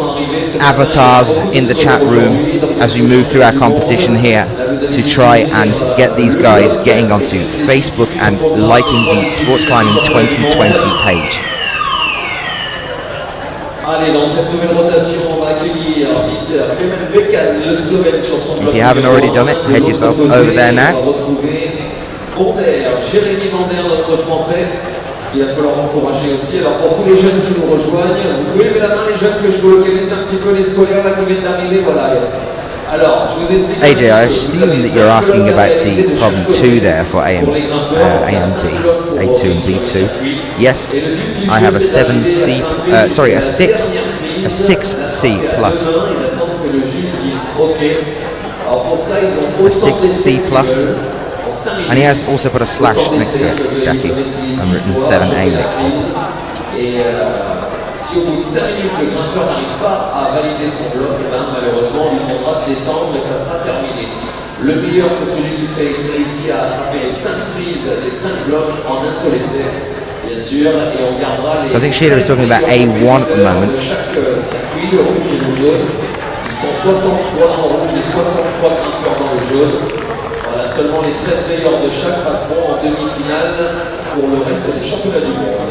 avatars in the chat room as we move through our competition here. to try and get these guys getting onto Facebook and liking the Sports Climbing 2020 page. Allez, dans cette nouvelle rotation, on va accueillir Mr. Klemen Bekan, le Slovène sur son bloc. If you haven't already done it, head yourself over there now. On va retrouver Boulder, Jérémy Boulder, notre Français. Il va falloir encourager aussi. Alors pour tous les jeunes qui nous rejoignent, vous pouvez lever la main les jeunes que je peux localiser un petit peu les scolaires là qui viennent d'arriver. Voilà. Alors, je vous explique. AJ, I assume that you're asking about the problem 2 there for A and B, A2 and B2. Yes, I have a 7C, sorry, a 6C plus. A 6C plus. And he has also put a slash next to it, Jackie, and written 7A next to it. Si au bout de 5 minutes le grimpeur n'arrive pas à valider son bloc, malheureusement on lui demandera de descendre et ça sera terminé. Le meilleur c'est celui qui réussit à attraper les 5 prises des 5 blocs en un seul essai, bien sûr, et on gardera les. So I think Sheila is talking about A1 at the moment. De chaque circuit, le rouge et le jaune. Ils sont 63 dans le rouge et 63 grimpeurs dans le jaune. Voilà, seulement les 13 meilleurs de chaque passeront en demi-finale pour le reste des championnats du monde.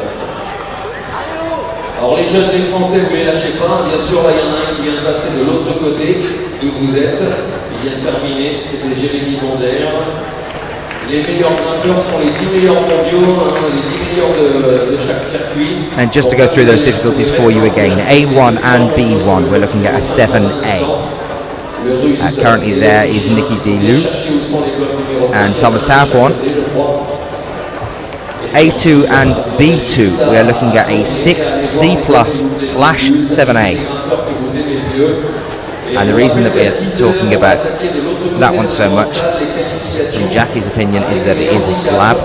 Alors les jeunes, les Français, vous ne les lâchez pas, bien sûr, là il y en a un qui vient de passer de l'autre côté, d'où vous êtes, il vient de terminer, c'était Jérémy Boulder. Les meilleurs grimpeurs sont les 10 meilleurs mondiaux, les 10 meilleurs de chaque circuit. And just to go through those difficulties for you again, A1 and B1, we're looking at a 7A. Currently there is Nicky Delou and Thomas Tauporn. A2 and B2, we are looking at a 6C plus slash 7A. And the reason that we're talking about that one so much, in Jackie's opinion, is that it is a slab.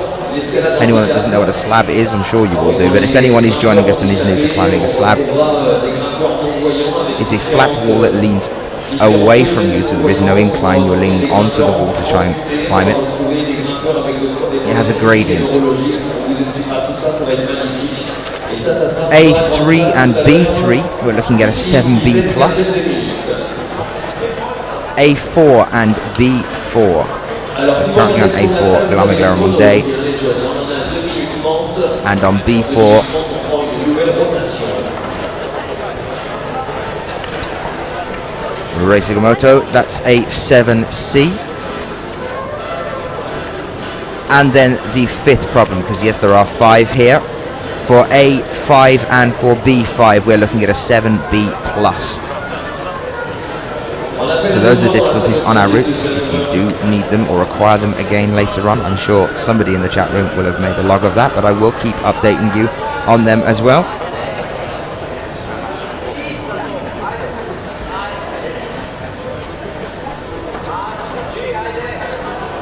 Anyone that doesn't know what a slab is, I'm sure you will do, but if anyone is joining us and is new to climbing, a slab is a flat wall that leans away from you, so there is no incline. You're leaning onto the wall to try and climb it. It has a gradient. A3 and B3, we're looking at a 7B plus. A4 and B4. Currently on A4, Guillaume Monday. And on B4, Racing Moto, that's a 7C. And then the 5th problem, because yes, there are 5 here. For A5 and for B5, we're looking at a 7B plus. So those are the difficulties on our routes. If you do need them or require them again later on, I'm sure somebody in the chat room will have made a log of that, but I will keep updating you on them as well.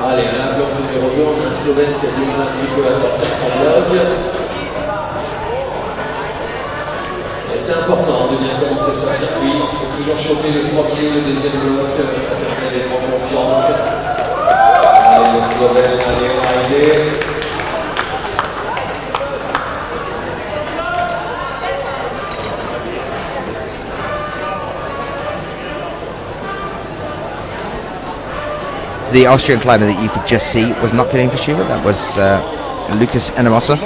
Allez, à la bloc numéro 2, on a un Slovène qui a du mal un petit peu à sortir son bloc. Et c'est important de bien commencer son circuit. Il faut toujours choper le premier ou le deuxième bloc, ça permet d'être en confiance. Allez, le Slovène, allez, arrivé. The Austrian climber that you could just see was not getting for Sheila. That was Lucas Enemosa.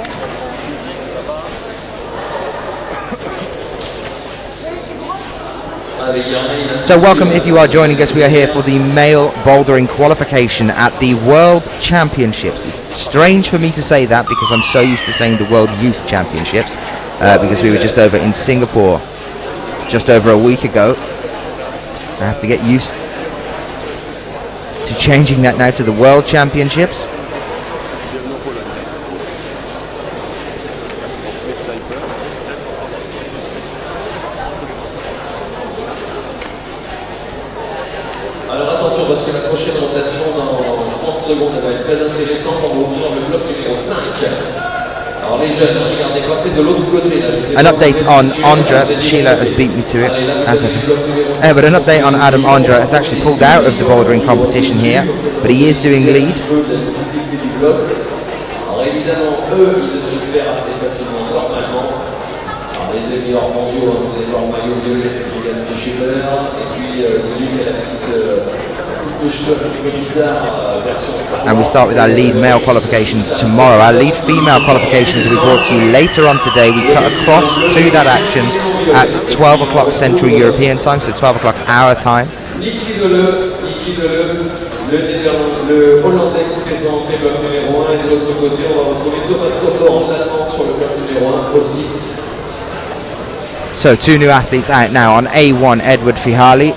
So welcome if you are joining us. We are here for the male bouldering qualification at the World Championships. It's strange for me to say that because I'm so used to saying the World Youth Championships because we were just over in Singapore just over a week ago. I have to get used to changing that now to the World Championships. Alors attention parce que la prochaine rotation dans 30 secondes elle va être très intéressante. On va ouvrir le bloc numéro 5. Alors les jeunes, regardez, passez de l'autre côté là. An update on Ondra. Sheila has beat me to it. But an update on Adam Ondra has actually pulled out of the bouldering competition here, but he is doing lead. Alors évidemment, eux, ils devraient le faire assez facilement normalement. Alors les deux meilleurs mondiaux, vous allez voir le maillot violet, c'est Kylian Fischer, et puis celui qui a la petite coupe And we start with our lead male qualifications tomorrow. Our lead female qualifications will be brought to you later on today. We cut across to that action at 12 o'clock Central European time, so 12 o'clock our time. Le Hollandais qui présente le bloc numéro 1 et de l'autre côté on va retrouver Thomas Cotor, l'Allemand sur le bloc numéro 1 aussi. So 2 new athletes out now. On A1 Edward Fihali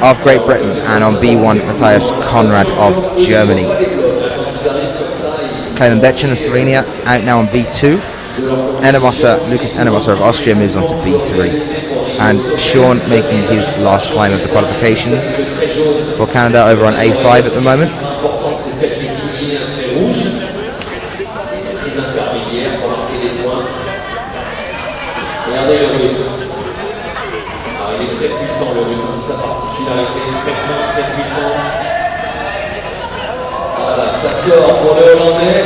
of Great Britain and on B1 Matthias Conrad of Germany. Clement Betchen of Slovenia out now on B2. Lucas Enemoser of Austria moves on to B3. And Sean making his last climb of the qualifications for Canada over on A5 at the moment. Regardez le russe. Il est très puissant le russe, c'est sa particularité, très fin, très puissant. Voilà, ça sort pour le Hollandais.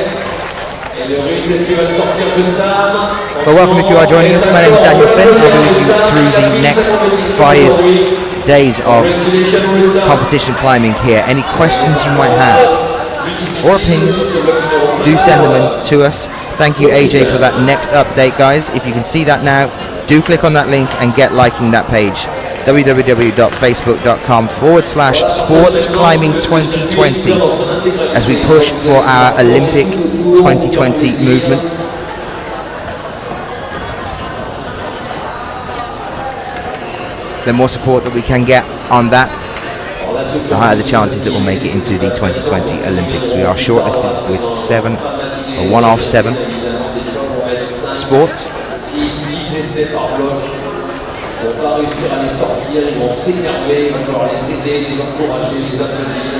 Et le russe, est-ce qu'il va sortir de star? Well, welcome if you are joining us. My name is Daniel Finn. I'll be with you through the next 5 days of competition climbing here. Any questions you might have or opinions, do send them in to us. Thank you, AJ, for that next update, guys. If you can see that now, do click on that link and get liking that page. www.facebook.com/sportsclimbing2020 as we push for our Olympic 2020 movement. The more support that we can get on that, the higher the chances that we'll make it into the 2020 Olympics. We are shortlisted with 1 of 7 sports. Ils vont pas réussir à les sortir, ils vont s'énerver, il va falloir les aider, les encourager, les applaudir.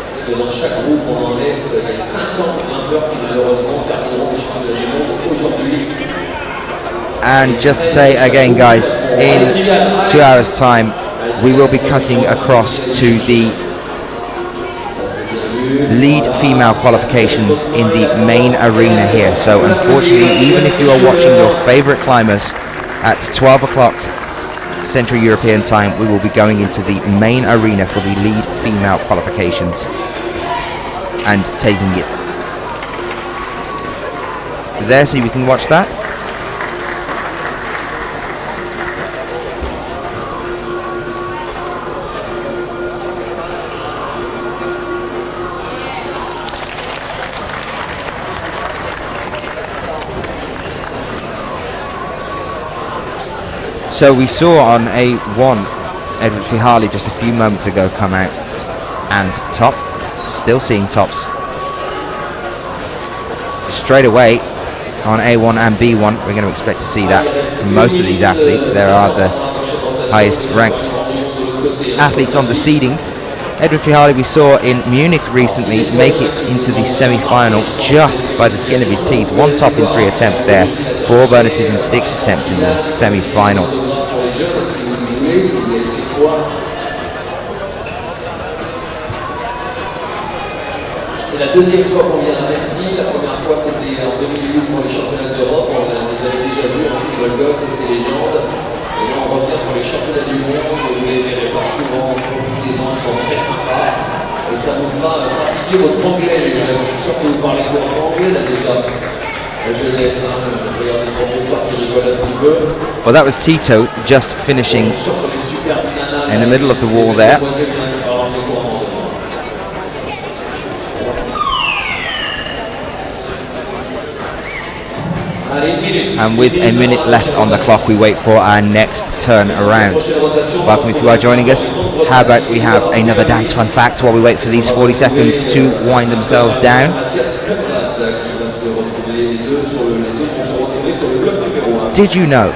Parce que dans chaque groupe, on en laisse, il y a 50 grimpeurs qui malheureusement termineront le championnat du monde aujourd'hui. And just to say again, guys, in 2 hours' time, we will be cutting across to the lead female qualifications in the main arena here. So unfortunately, even if you are watching your favorite climbers at 12 o'clock Central European time, we will be going into the main arena for the lead female qualifications and taking it there so we can watch that. So we saw on A1 Edward Fihali just a few moments ago come out and top. Still seeing tops straight away on A1 and B1. We're going to expect to see that from most of these athletes. There are the highest ranked athletes on the seeding. Edward Fihali we saw in Munich recently make it into the semi-final just by the skin of his teeth. 1 top in 3 attempts there, 4 bonuses in 6 attempts in the semi-final. C'est la deuxième fois qu'on vient à Bercy. La première fois c'était en 2008 pour les championnats d'Europe. On les avait déjà vus, c'est Golgoth et ses légendes. Et là on revient pour les championnats du monde. Vous ne les verrez pas souvent, profitez-en, ils sont très sympas. Et ça vous fera pratiquer votre anglais, les jeunes. Je suis sûr que vous parlez couramment anglais là déjà. Je laisse, je regarde les professeurs qui rigolent un petit peu. Well, that was Tito just finishing in the middle of the wall there. And with a minute left on the clock, we wait for our next turn around. Welcome if you are joining us. How about we have another dance fun fact while we wait for these 40 seconds to wind themselves down. Did you know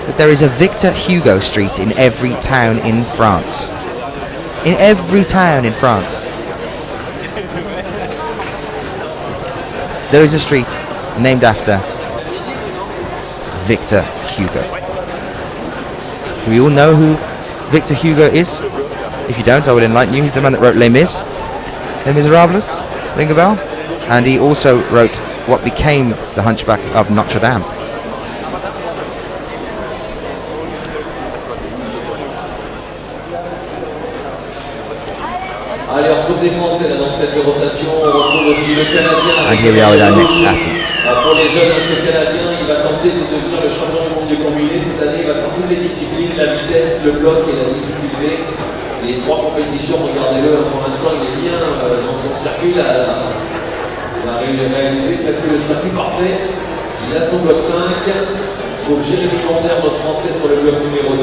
that there is a Victor Hugo Street in every town in France? In every town in France. There is a street named after Victor Hugo. Do we all know who Victor Hugo is? If you don't, I will enlighten you. He's the man that wrote Les Mis, Les Miserables, ring a bell? And he also wrote what became The Hunchback of Notre Dame. retrouve des Français là, dans cette rotation. On retrouve aussi le Canadien. And here we are with our next athlete. Pour les jeunes, ce Canadien, il va tenter de devenir le champion du monde du combiné. Cette année, il va faire toutes les disciplines, la vitesse, le bloc et la difficulté. Les 3 compétitions, regardez-le, pour l'instant, il est bien dans son circuit. Il a réalisé presque le circuit parfait. Il a son bloc 5. Il trouve Jérémy Lander, notre français, sur le bloc numéro 2.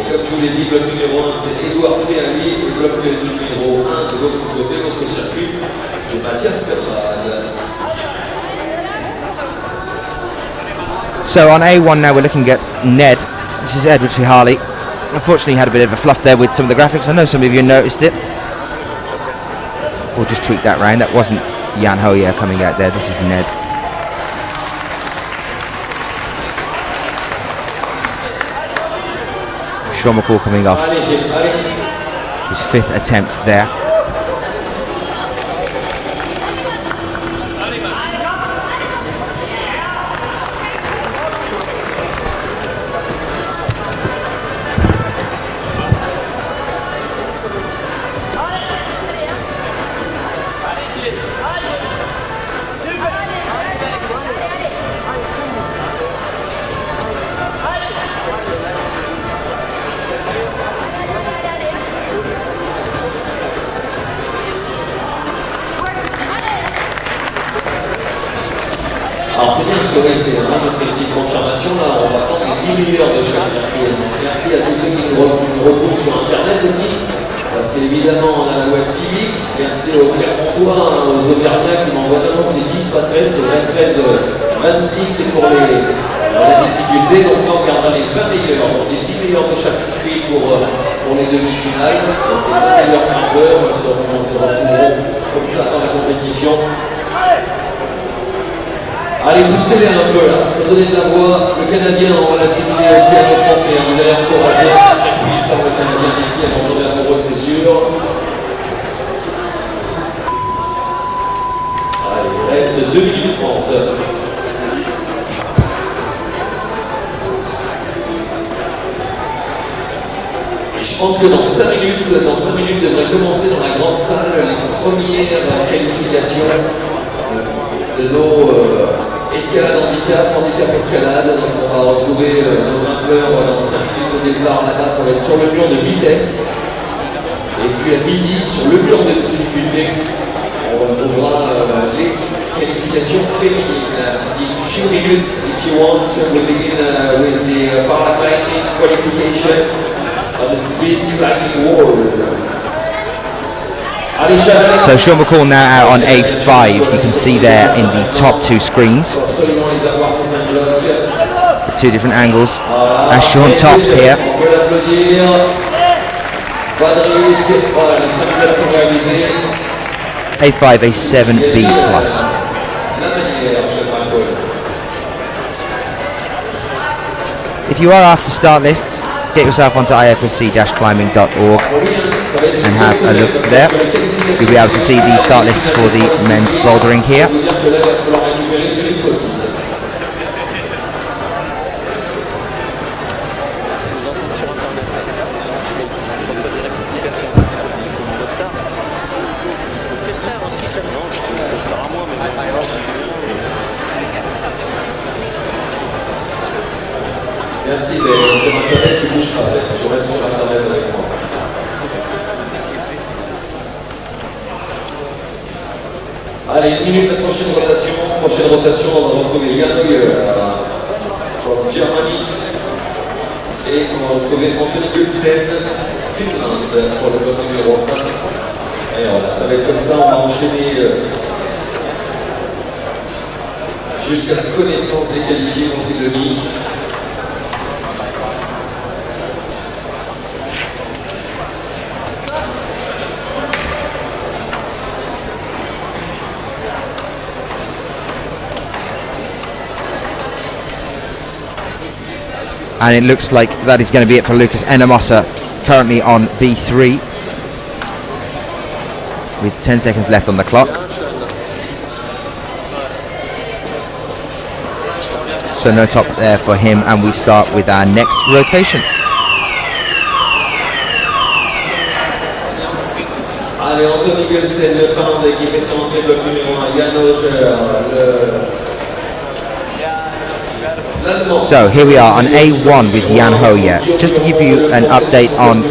Comme je vous l'ai dit, bloc numéro 1, c'est Edouard Féali, et bloc numéro 1 de l'autre côté, notre circuit, c'est Mathias Cabrade. So on A1 now we're looking at Ned. This is Edward Fihali. Unfortunately had a bit of a fluff there with some of the graphics. I know some of you noticed it. We'll just tweak that round. That wasn't Jan Hoyer coming out there, this is Ned. Sean McCall coming off his 5th attempt there. Alors c'est bien parce que c'est vraiment une petite confirmation. Là, on va prendre les 10 meilleurs de chaque circuit. Merci à tous ceux qui nous retrouvent sur Internet aussi. Parce qu'évidemment, on a la web TV. Merci aux Clermontois, aux Auvergnats qui m'envoient maintenant c'est 10, pas 13, c'est 23, 26, c'est pour la difficulté. Donc là, on gardera les 20 meilleurs. Donc les 10 meilleurs de chaque circuit pour les demi-finales. Donc les 20 meilleurs grimpeurs, on se retrouveront comme ça dans la compétition. Allez, poussez-les un peu là, il faut donner de la voix. Le Canadien, on va l'assimiler aussi à nos Français. Vous allez encourager, très puissant le Canadien, les filles, elles vont tomber amoureux, c'est sûr. Allez, il reste 2 minutes 30. Et je pense que dans 5 minutes devrait commencer dans la grande salle les premières qualifications de nos escalade handicap escalade. Donc on va retrouver nos grimpeurs dans 5 minutes au départ. Là-bas, ça va être sur le mur de vitesse. Et puis à midi, sur le mur de difficulté, on retrouvera les qualifications féminines. In few minutes, if you want, we begin with the paraclimbing qualification of the speed climbing world. So Sean McCall now out on A5, you can see there in the top 2 screens, the 2 different angles, as Sean tops here. A5, A7, B+. If you are after start lists, get yourself onto ifsc-climbing.org and have a look there. You'll be able to see the start lists for the men's bouldering here. Merci, sur Internet, tu bouges pas, je reste sur Internet avec moi. Allez, 1 minute, la prochaine rotation, on va retrouver Jan Hoyer from Germany et on va retrouver Anthony Gulsten, Finlande, pour le bloc numéro 1. Et voilà, ça va être comme ça, on va enchaîner jusqu'à la connaissance des qualifiés pour ces demi. And it looks like that is going to be it for Lucas Enamosa, currently on B3 with 10 seconds left on the clock. So no top there for him, and we start with our next rotation. Allez, Anthony Gelsen, le Finlandais qui fait son entrée bloc numéro 1, Jan Hoger, l'Allemand. So here we are on A1 with Jan Hoyer. Just to give you an update on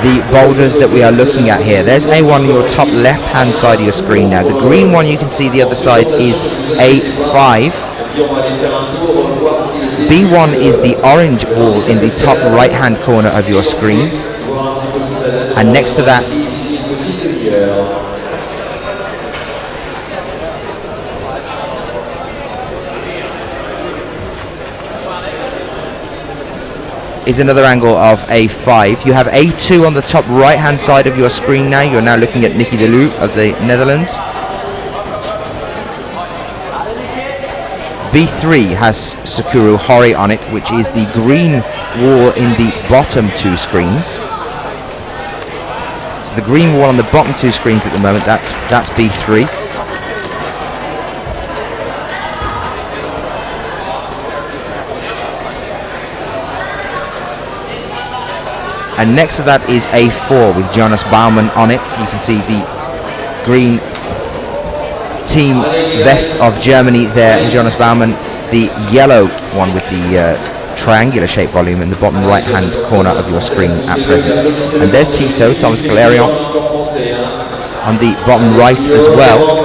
the boulders that we are looking at here. There's A1 on your top left hand side of your screen now. The green one you can see the other side is A5. B1 is the orange wall in the top right hand corner of your screen. And next to that is another angle of A5. You have A2 on the top right hand side of your screen now. You're now looking at Nicky de Loo of the Netherlands. B3 has Sakuru Hori on it, which is the green wall in the bottom two screens. So the green wall on the bottom two screens at the moment, that's B3. And next to that is A4 with Jonas Baumann on it. You can see the green team vest of Germany there, Jonas Baumann. The yellow one with the triangular shaped volume in the bottom right hand corner of your screen at present. And there's Tito, Thomas Calerion, on the bottom right as well.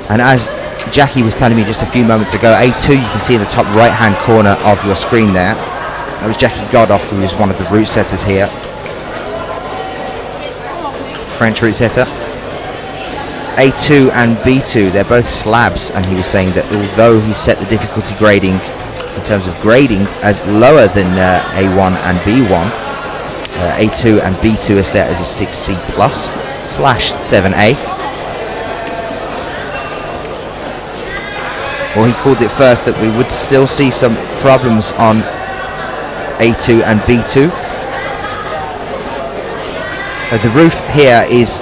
And as Jackie was telling me just a few moments ago, A2 you can see in the top right hand corner of your screen there. That was Jackie Godoff, who is one of the route setters here. French route setter. A2 and B2, they're both slabs, and he was saying that although he set the difficulty grading in terms of grading as lower than A1 and B1, A2 and B2 are set as a 6C plus / 7A. Well, he called it first that we would still see some problems on A2 and B2. The roof here is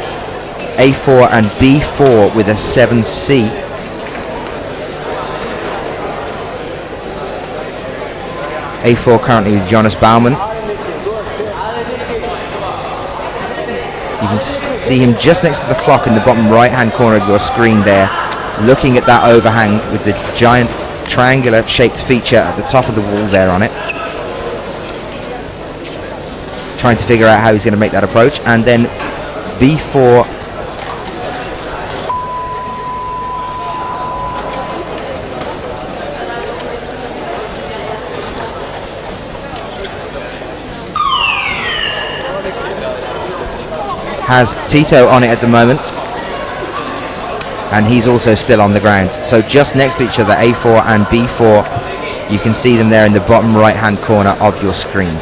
A4 and B4 with a 7C. A4 currently with Jonas Baumann. You can see him just next to the clock in the bottom right hand corner of your screen there, looking at that overhang with the giant triangular shaped feature at the top of the wall there on it, trying to figure out how he's going to make that approach. And then B4 has Tito on it at the moment, and he's also still on the ground. So just next to each other, A4 and B4, you can see them there in the bottom right hand corner of your screen.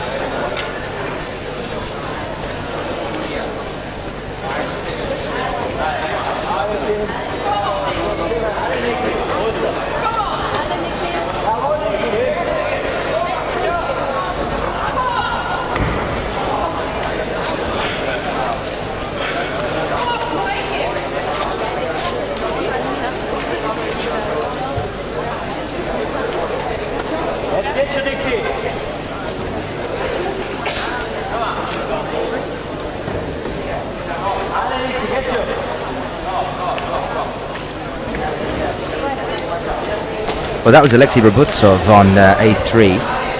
Well, that was Alexei Rabutsov on A3.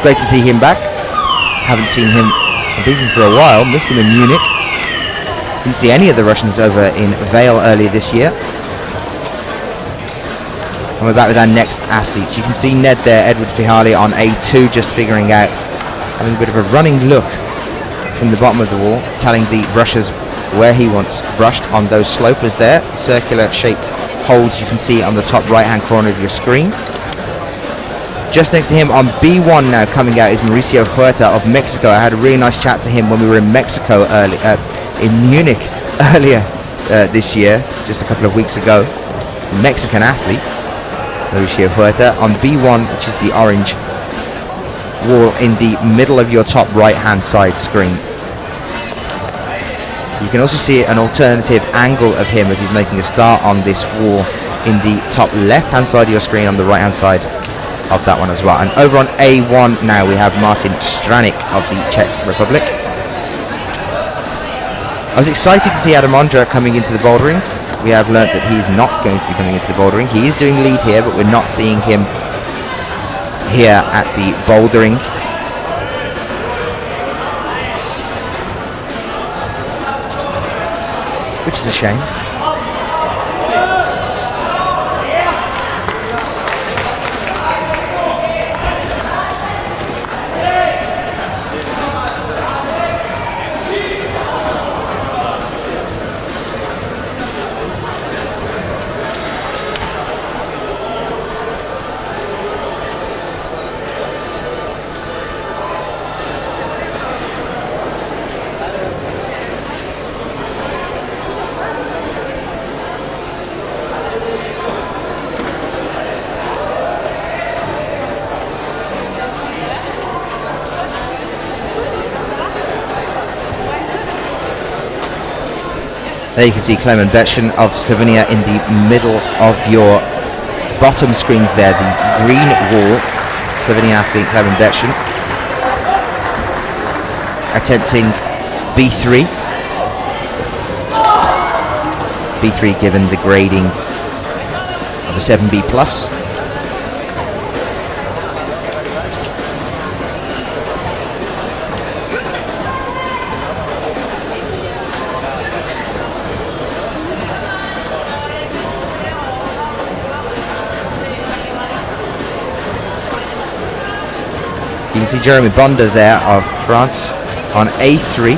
great to see him back. Haven't seen him beaten for a while. Missed him in Munich. Didn't see any of the Russians over in Vale earlier this year. And we're back with our next athletes. You can see Ned there, Edward Fihali on A2, just figuring out, having a bit of a running look from the bottom of the wall, telling the brushers where he wants brushed on those slopers there, circular shaped holes you can see on the top right hand corner of your screen. Just next to him on B1 now coming out is Mauricio Huerta of Mexico. I had a really nice chat to him when we were in Mexico in Munich earlier this year, just a couple of weeks ago. Mexican athlete, Mauricio Huerta on B1, which is the orange wall in the middle of your top right hand side screen. You can also see an alternative angle of him as he's making a start on this wall in the top left hand side of your screen, on the right hand side of that one as well. And over on A1 now we have Martin Stranik of the Czech Republic. I was excited to see Adam Ondra coming into the bouldering. We have learnt that he's not going to be coming into the bouldering. He is doing lead here, but we're not seeing him here at the bouldering. Which is a shame. There you can see Klemen Betschen of Slovenia in the middle of your bottom screens there, the green wall. Slovenian athlete Klemen Betschen attempting B3. B3 given the grading of a 7B+. You can see Jeremy Bonder there of France on A3.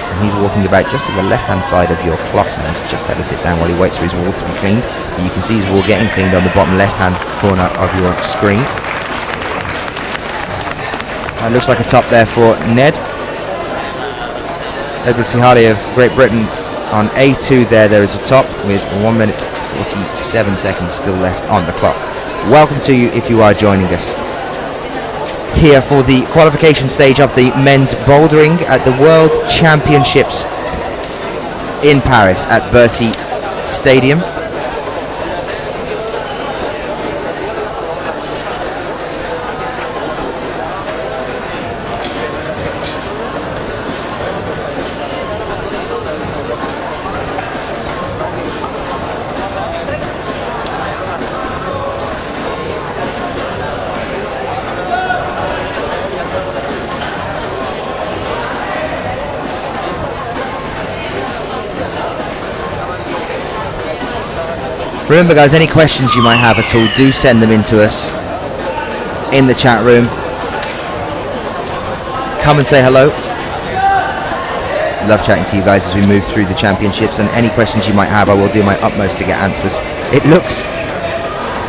And he's walking about just to the left-hand side of your clock now. He's just had to sit down while he waits for his wall to be cleaned. And you can see his wall getting cleaned on the bottom left-hand corner of your screen. That looks like a top there for Ned. Edward Fihali of Great Britain on A2 there. There is a top with 1 minute 47 seconds still left on the clock. Welcome to you if you are joining us here for the qualification stage of the men's bouldering at the World Championships in Paris at Bercy Stadium. Remember guys, any questions you might have at all, do send them in to us in the chat room. Come and say hello. Love chatting to you guys as we move through the championships, and any questions you might have, I will do my utmost to get answers. It looks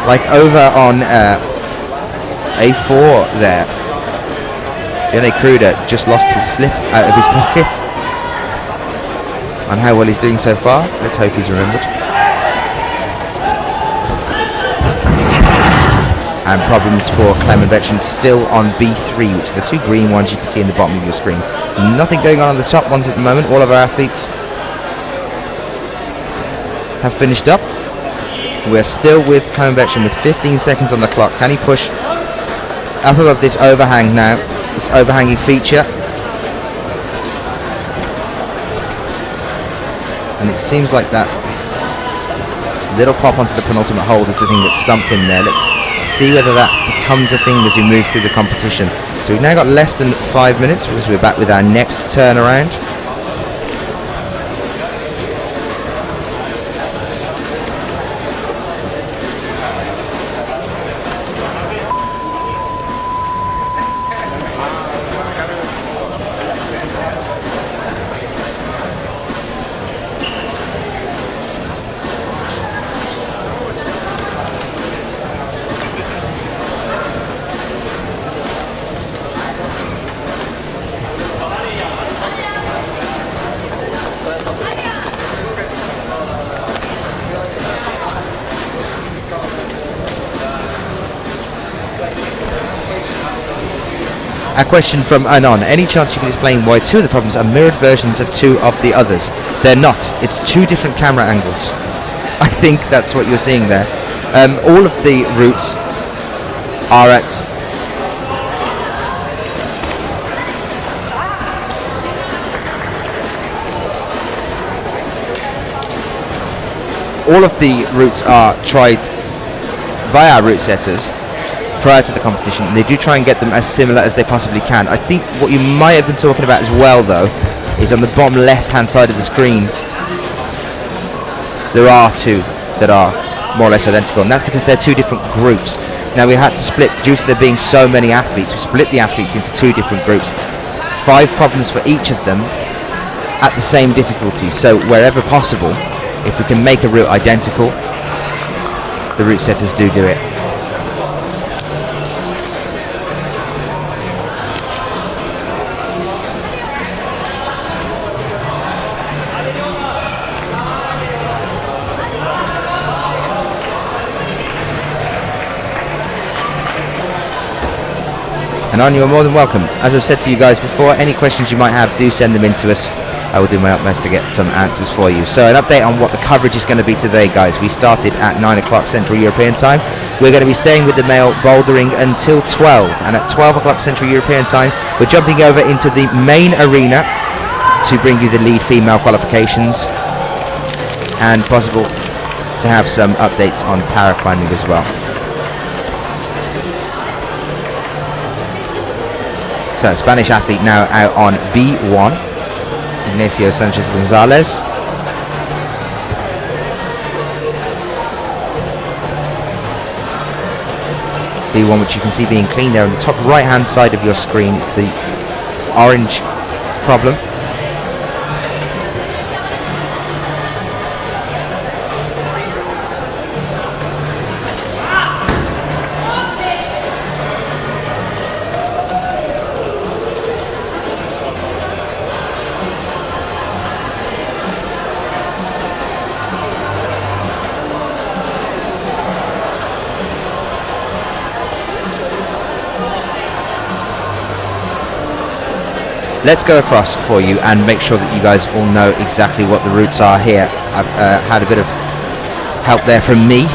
like over on A4 there, Jene Kruder just lost his slip out of his pocket. On how well he's doing so far, let's hope he's remembered. And problems for Klemen Betschen still on B3, which are the two green ones you can see in the bottom of your screen. Nothing going on the top ones at the moment. All of our athletes have finished up. We're still with Klemen Betschen with 15 seconds on the clock. Can he push up above this overhang now, this overhanging feature? And it seems like that Little pop onto the penultimate hold is the thing that stumped him there. Let's see whether that becomes a thing as we move through the competition. So we've now got less than 5 minutes because we're back with our next turnaround. A question from Anon. Any chance you can explain why two of the problems are mirrored versions of two of the others? They're not. It's two different camera angles. I think that's what you're seeing there. All of the routes are at... All of the routes are tried via route setters prior to the competition, and they do try and get them as similar as they possibly can. I think what you might have been talking about as well, though, is on the bottom left-hand side of the screen, there are two that are more or less identical, and that's because they're two different groups. Now, we had to split, due to there being so many athletes, we split the athletes into two different groups. 5 problems for each of them at the same difficulty, so wherever possible, if we can make a route identical, the route setters do it. And on, you're more than welcome. As I've said to you guys before, any questions you might have, do send them in to us. I will do my utmost to get some answers for you. So an update on what the coverage is going to be today, guys. We started at 9 o'clock Central European time. We're going to be staying with the male bouldering until 12. And at 12 o'clock Central European time, we're jumping over into the main arena to bring you the lead female qualifications and possible to have some updates on paraclimbing as well. So, Spanish athlete now out on B1, Ignacio Sanchez Gonzalez. B1, which you can see being clean there on the top right hand side of your screen. It's the orange problem. Let's go across for you and make sure that you guys all know exactly what the routes are here. I've had a bit of help there from me,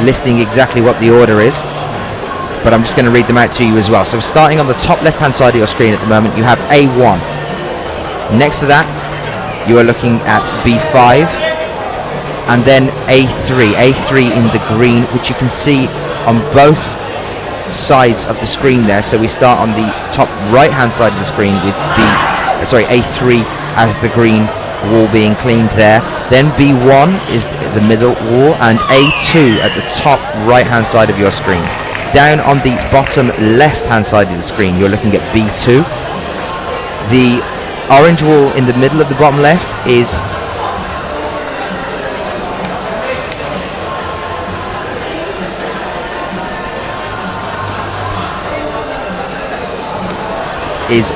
listing exactly what the order is, but I'm just going to read them out to you as well. So starting on the top left hand side of your screen at the moment, you have A1. Next to that, you are looking at B5, and then A3 in the green, which you can see on both sides of the screen there. So we start on the top right hand side of the screen with A3 as the green wall being cleaned there. Then B1 is the middle wall, and A2 at the top right hand side of your screen. Down on the bottom left hand side of the screen, you're looking at B2. The orange wall in the middle of the bottom left is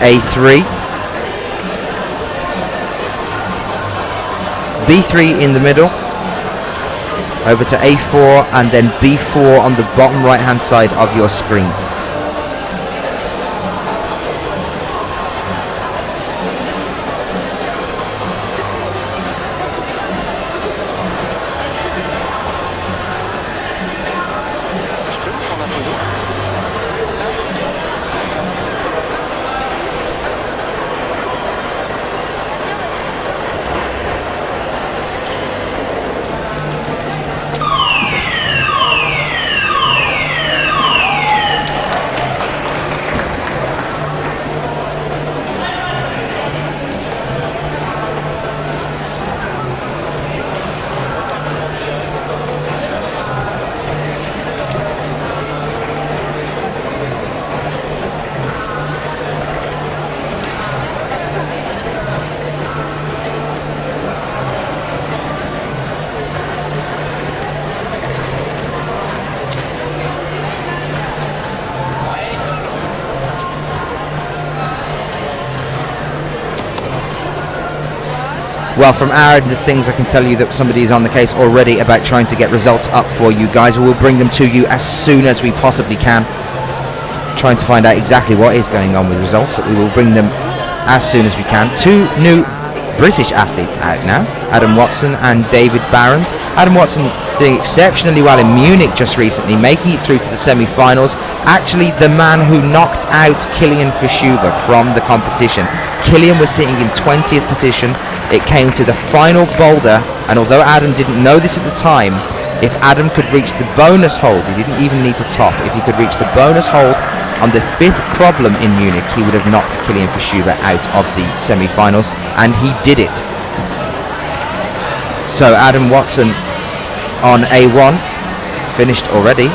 A3, B3 in the middle, over to A4, and then B4 on the bottom right hand side of your screen. Well, from our end of things, I can tell you that somebody is on the case already about trying to get results up for you guys. We will bring them to you as soon as we possibly can. Trying to find out exactly what is going on with results, but we will bring them as soon as we can. Two new British athletes out now, Adam Watson and David Barons. Adam Watson doing exceptionally well in Munich just recently, making it through to the semi-finals. Actually, the man who knocked out Kilian Fischuber from the competition. Kilian was sitting in 20th position. It came to the final boulder, and although Adam didn't know this at the time, if Adam could reach the bonus hold, he didn't even need to top, if he could reach the bonus hold on the 5th problem in Munich, he would have knocked Kilian Fischuber out of the semi-finals, and he did it. So Adam Watson on A1, finished already.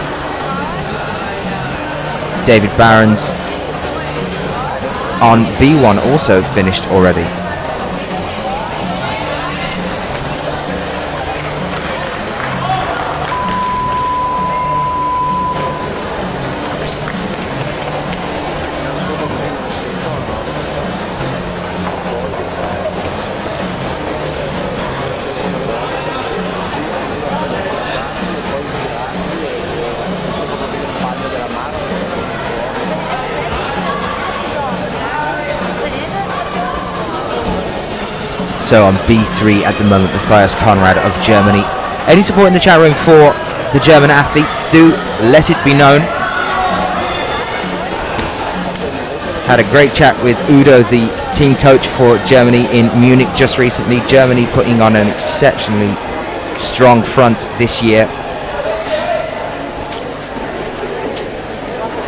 David Barons on B1, also finished already. So on B3 at the moment, Matthias Conrad of Germany. Any support in the chat room for the German athletes, do let it be known. Had a great chat with Udo, the team coach for Germany in Munich just recently. Germany putting on an exceptionally strong front this year.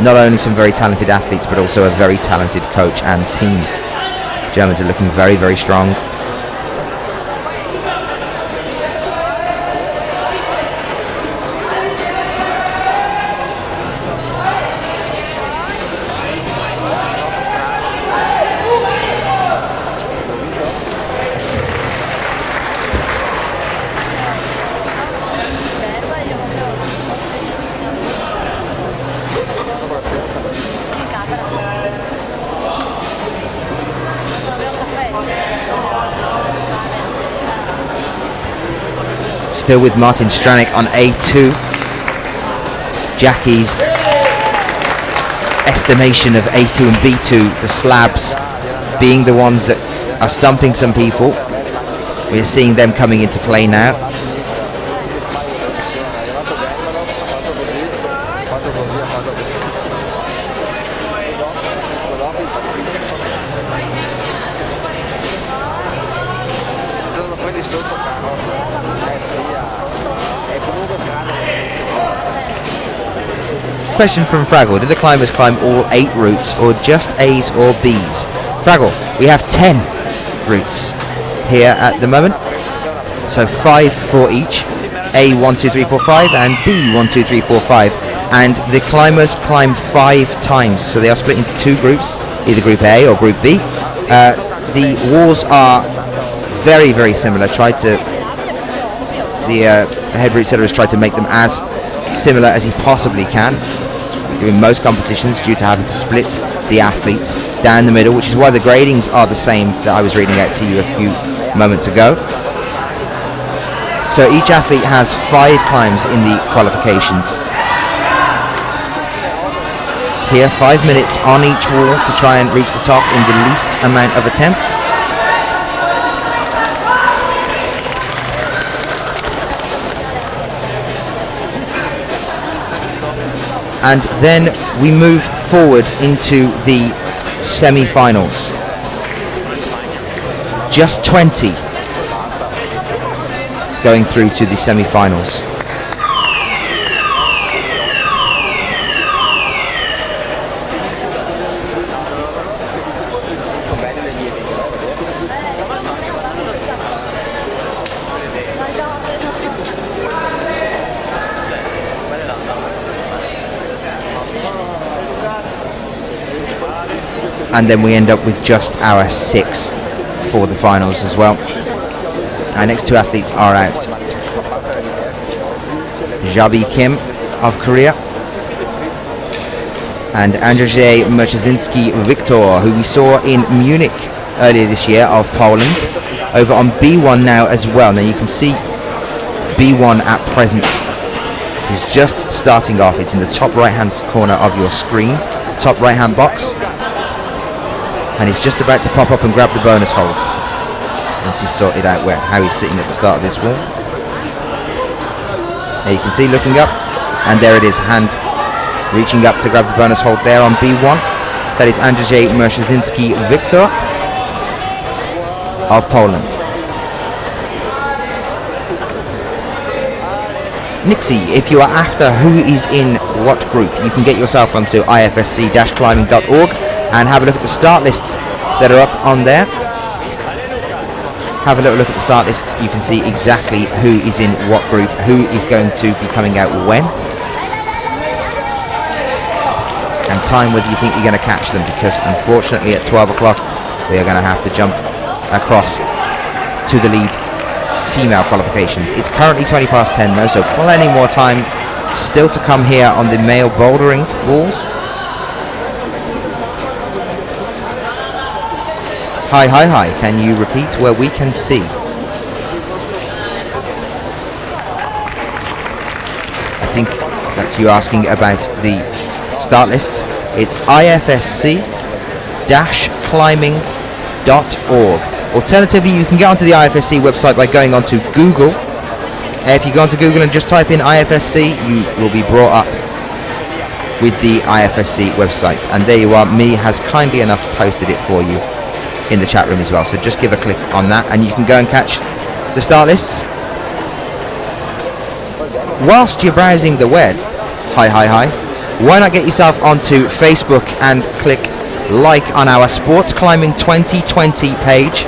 Not only some very talented athletes, but also a very talented coach and team. Germans are looking very, very strong. Still with Martin Stranek on A2. Jackie's estimation of A2 and B2, the slabs being the ones that are stumping some people. We're seeing them coming into play now. Question from Fraggle: did the climbers climb all 8 routes or just A's or B's? Fraggle, we have 10 routes here at the moment, so 5 for each. A 1, 2, 3, 4, 5 and B 1, 2, 3, 4, 5, and the climbers climb 5 times, so they are split into 2 groups, either group A or group B. The walls are very, very similar. The head route setter has tried to make them as similar as he possibly can in most competitions, due to having to split the athletes down the middle, which is why the gradings are the same that I was reading out to you a few moments ago. So each athlete has 5 climbs in the qualifications. Here, 5 minutes on each wall to try and reach the top in the least amount of attempts. And then we move forward into the semi-finals. Just 20 going through to the semi-finals. And then we end up with just our 6 for the finals as well. Our next 2 athletes are out. Jabi Kim of Korea and Andrzej Merchazinski Victor, who we saw in Munich earlier this year of Poland. Over on B1 now as well. Now you can see B1 at present is just starting off. It's in the top right hand corner of your screen, top right hand box, and he's just about to pop up and grab the bonus hold once he's sorted out how he's sitting at the start of this wall. There you can see looking up, and there it is, hand reaching up to grab the bonus hold there on B1. That is Andrzej Merszyński Victor of Poland. Nixie, if you are after who is in what group, you can get yourself onto ifsc-climbing.org and have a look at the start lists that are up on there. Have a little look at the start lists. You can see exactly who is in what group, who is going to be coming out when, and time whether you think you're going to catch them, because unfortunately at 12 o'clock we are going to have to jump across to the lead female qualifications. It's currently 20 past 10 though, so plenty more time still to come here on the male bouldering walls. Hi, can you repeat where we can see? I think that's you asking about the start lists. It's ifsc-climbing.org. Alternatively, you can get onto the IFSC website by going onto Google. If you go onto Google and just type in IFSC, you will be brought up with the IFSC website. And there you are. Me has kindly enough posted it for you in the chat room as well. So just give a click on that and you can go and catch the start lists. Whilst you're browsing the web, why not get yourself onto Facebook and click like on our Sports Climbing 2020 page,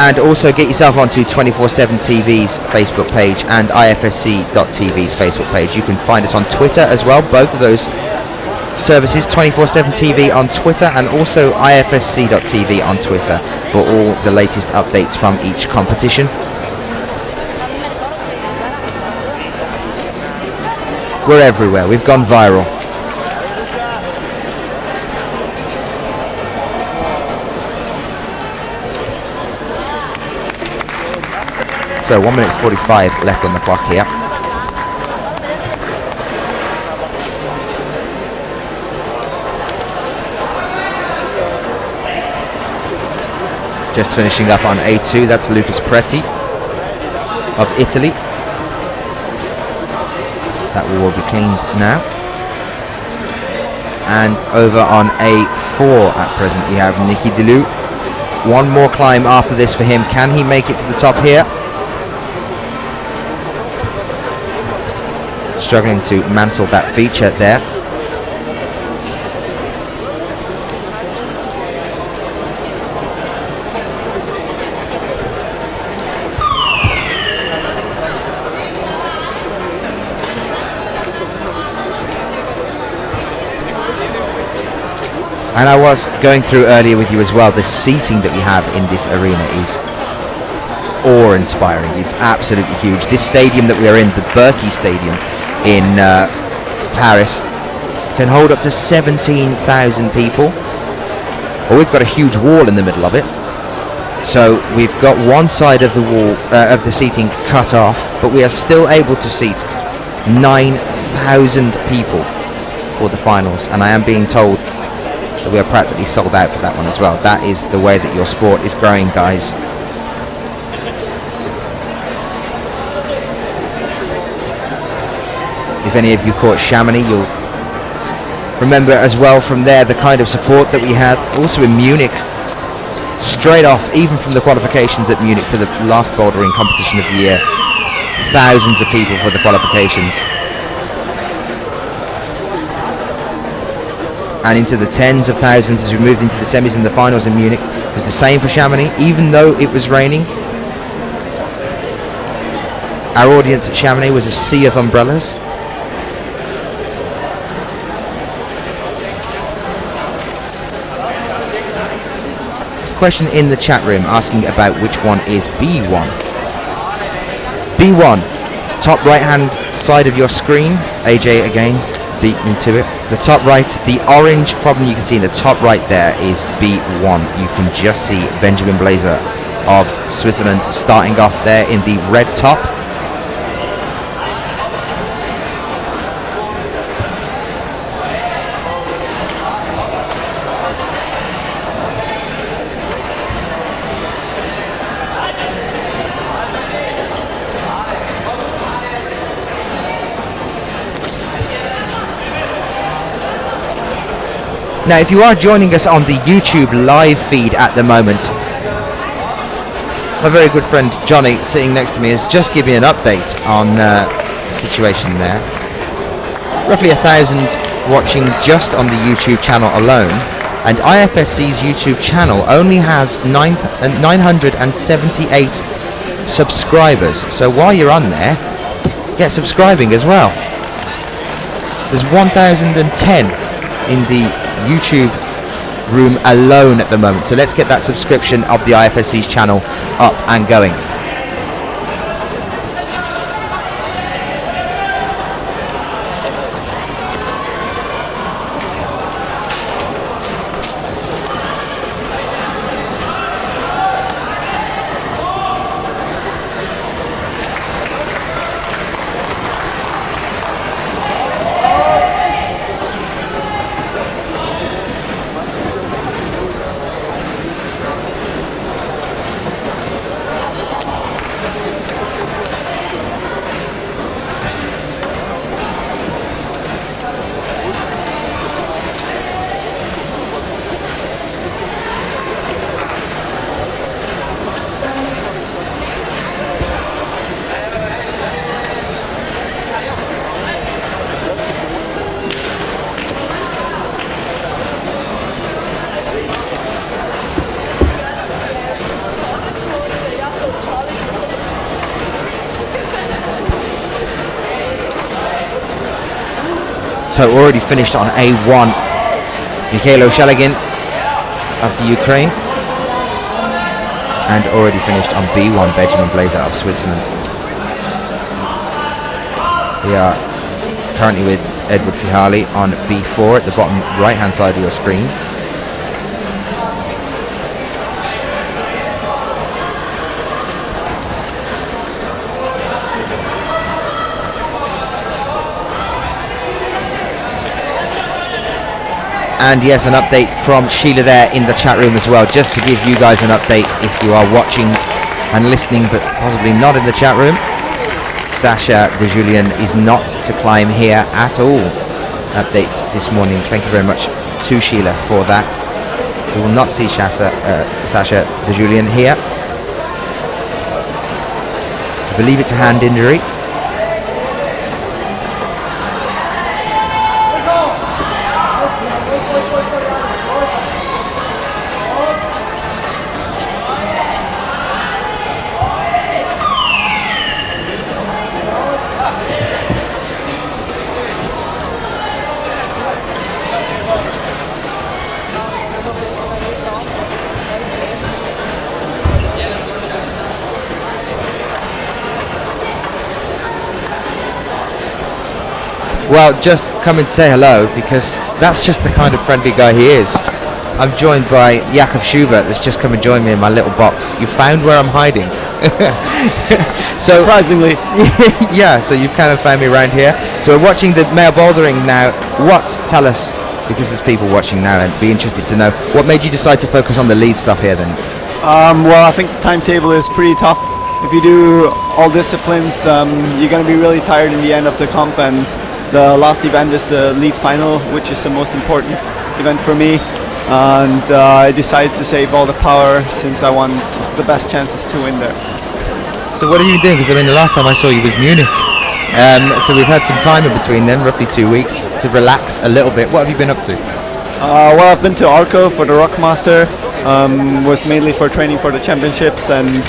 and also get yourself onto 24/7 TV's Facebook page and ifsc.tv's Facebook page. You can find us on Twitter as well, both of those services, 24/7 TV on Twitter and also ifsc.tv on Twitter for all the latest updates from each competition. We're everywhere. We've gone viral. So 1 minute 45 left on the clock here. Just finishing up on A2, that's Lucas Preti of Italy. That will be cleaned now. And over on A4 at present we have Nicky Delou. One more climb after this for him. Can he make it to the top here? Struggling to mantle that feature there. And I was going through earlier with you as well, the seating that we have in this arena is awe-inspiring. It's absolutely huge. This stadium that we are in, the Bercy Stadium in Paris, can hold up to 17,000 people. Well, we've got a huge wall in the middle of it. So we've got one side of the wall, of the seating cut off, but we are still able to seat 9,000 people for the finals. And I am being told that we are practically sold out for that one as well. That is the way that your sport is growing, guys. If any of you caught Chamonix, you'll remember as well from there the kind of support that we had also in Munich, straight off, even from the qualifications at Munich for the last bouldering competition of the year. Thousands of people for the qualifications. And into the tens of thousands as we moved into the semis and the finals in Munich. It was the same for Chamonix, even though it was raining. Our audience at Chamonix was a sea of umbrellas. Question in the chat room asking about which one is B1. B1, top right hand side of your screen. AJ again beat me to it. The top right, the orange problem you can see in the top right there is B1. You can just see Benjamin Blazer of Switzerland starting off there in the red top. Now, if you are joining us on the YouTube live feed at the moment, my very good friend Johnny, sitting next to me, has just given me an update on the situation there. Roughly 1,000 watching just on the YouTube channel alone, and IFSC's YouTube channel only has 978 subscribers. So while you're on there, get subscribing as well. There's 1,010 in the YouTube room alone at the moment, so let's get that subscription of the IFSC's channel up and going. So already finished on A1, Mikhailo Shalegin of the Ukraine, and already finished on B1, Benjamin Blazer of Switzerland. We are currently with Edward Fihali on B4 at the bottom right hand side of your screen. And yes, an update from Sheila there in the chat room as well, just to give you guys an update if you are watching and listening but possibly not in the chat room. Sasha de Julien is not to climb here at all. Update this morning. Thank you very much to Sheila for that. We will not see Sasha de Julien here. I believe it's a hand injury. Well, just come and say hello, because that's just the kind of friendly guy he is. I'm joined by Jakob Schubert that's just come and joined me in my little box. You found where I'm hiding. So surprisingly. Yeah, so you've kind of found me around here. So we're watching the male bouldering now. Tell us, because there's people watching now and be interested to know, what made you decide to focus on the lead stuff here then? Well, I think the timetable is pretty tough. If you do all disciplines, you're going to be really tired in the end of the comp, and the last event is the league final, which is the most important event for me. And I decided to save all the power since I want the best chances to win there. So what are you doing? Because I mean, the last time I saw you was Munich. So we've had some time in between then, roughly 2 weeks, to relax a little bit. What have you been up to? Well, I've been to Arco for the Rockmaster. Was mainly for training for the championships, and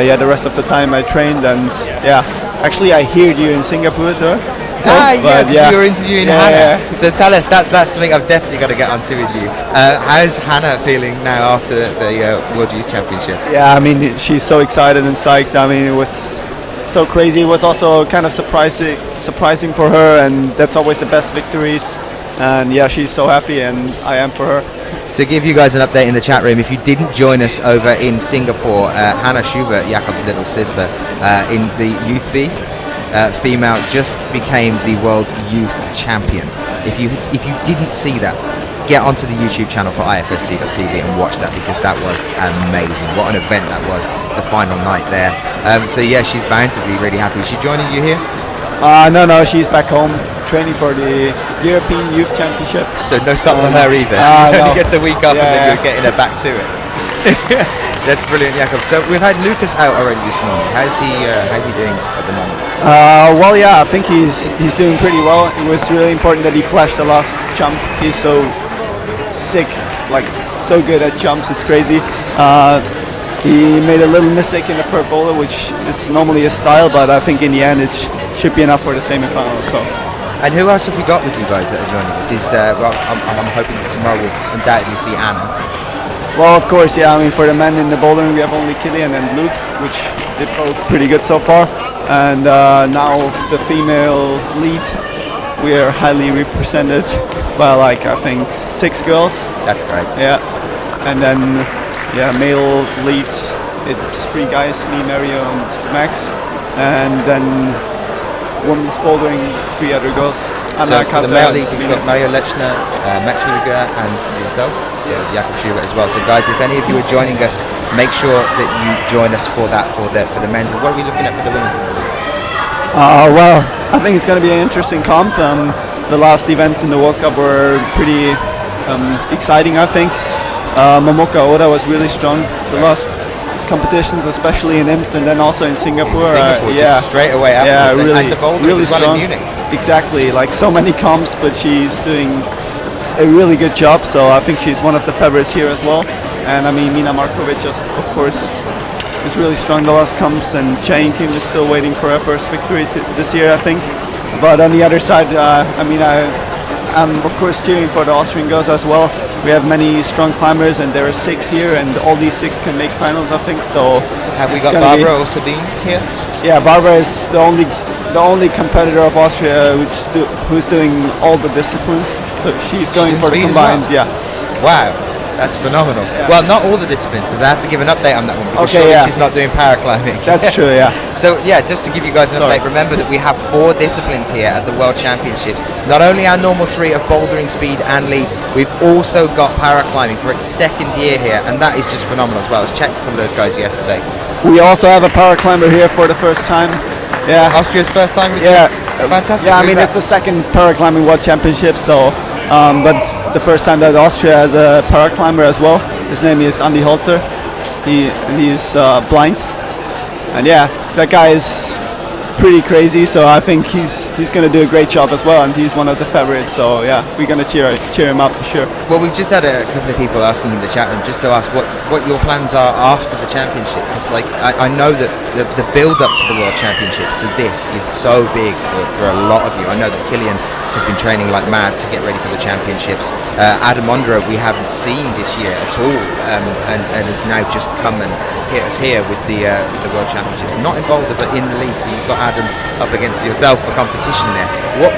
yeah, the rest of the time I trained. And yeah, actually I heard you in Singapore too. Yeah, you were interviewing Hannah. Yeah. So tell us, that's something I've definitely got to get onto with you. How's Hannah feeling now after the World Youth Championships? Yeah, I mean, she's so excited and psyched. I mean, it was so crazy. It was also kind of surprising for her, and that's always the best victories. and yeah, she's so happy, and I am for her. To give you guys an update in the chat room, if you didn't join us over in Singapore, Hannah Schubert, Jakob's little sister, in the Youth B, female, just became the world youth champion. If you didn't see that, get onto the YouTube channel for IFSC.tv and watch that, because that was amazing. What an event that was, the final night there. So yeah, she's bound to be really happy. Is she joining you here? No, she's back home training for the European Youth Championship. So no stop for her either. She only gets a week off, and then you're getting her back to it. That's brilliant, Jakob. So we've had Lucas out already this morning. How's he doing at the moment? Well, yeah, I think he's doing pretty well. It was really important that he flashed the last jump. He's so sick, like so good at jumps. It's crazy. He made a little mistake in the per boulder, which is normally his style, but I think in the end it should be enough for the semi-finals. So. And who else have we got with you guys that are joining us? Well, I'm hoping that tomorrow we'll undoubtedly see Anna. Well, of course, yeah. I mean, for the men in the bouldering, we have only Killian and Luke, which did both pretty good so far. And now the female lead, we are highly represented by like I think 6 girls. That's great. Yeah. And then male lead, it's 3 guys, me, Mario, and Max. And then women's bouldering, 3 other girls. So for the male league, you've got Mario Lechner, Max Rudiger, and yourself, so Jakob Schubert as well. So guys, if any of you are joining us, make sure that you join us for that, for the men's. And what are we looking at for the women's in the league? Well, I think it's going to be an interesting comp. The last events in the World Cup were pretty exciting, I think. Momoka Oda was really strong. The last competitions, especially in IMSS and then also in Singapore. Just straight away afterwards. Really, and the boulder really as well strong. in Munich. Exactly, like so many comps, but she's doing a really good job. So I think she's one of the favorites here as well. And I mean, Mina Markovic, just of course, is really strong the last comps, and Jane Kim is still waiting for her first victory this year, I think. But on the other side, I mean, I'm of course cheering for the Austrian girls as well. We have many strong climbers, and there are 6 here, and all these 6 can make finals, I think. So have we got Barbara or Sabine here? Yeah, Barbara is the only competitor of Austria who's doing all the disciplines. So she's going for the combined. Well. Yeah. Wow. That's phenomenal. Yeah. Well, not all the disciplines, because I have to give an update on that one, because she's not doing paraclimbing. That's true, yeah. So, yeah, just to give you guys an update, remember that we have 4 disciplines here at the World Championships. Not only our normal 3 of bouldering, speed and lead, we've also got paraclimbing for its 2nd year here, and that is just phenomenal as well. I checked some of those guys yesterday. We also have a paraclimber here for the first time. Yeah. Austria's first time with you? Fantastic. Yeah, I mean, it's the 2nd paraclimbing World Championship, so, but the first time that Austria has a paraclimber as well. His name is Andy Holzer. He's blind, and yeah, that guy is pretty crazy. So I think he's going to do a great job as well, and he's one of the favorites. So yeah, we're going to cheer him up for sure. Well, we've just had a couple of people asking in the chat room just to ask what your plans are after the championship. Because like I know that the build up to the World Championships to this is so big for a lot of you. I know that Killian has been training like mad to get ready for the championships. Adam Ondra we haven't seen this year at all, and has now just come and hit us here with the World Championships. Not in boulder, but in the lead. So you've got Adam up against yourself for competition there.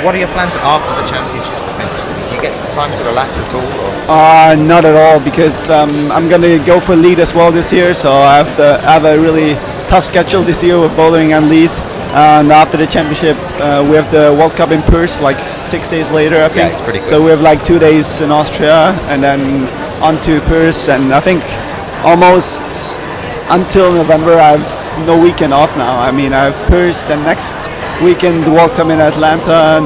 What are your plans after the championships eventually? Do you get some time to relax at all? Or? Not at all, because I'm going to go for lead as well this year. So I have a really tough schedule this year with bouldering and lead. And after the championship, we have the World Cup in Perth, like 6 days later, I think. Yeah, it's pretty good. So we have like 2 days in Austria, and then on to Perth. And I think almost until November, I have no weekend off now. I mean, I have Perth, then next weekend the World Cup in Atlanta,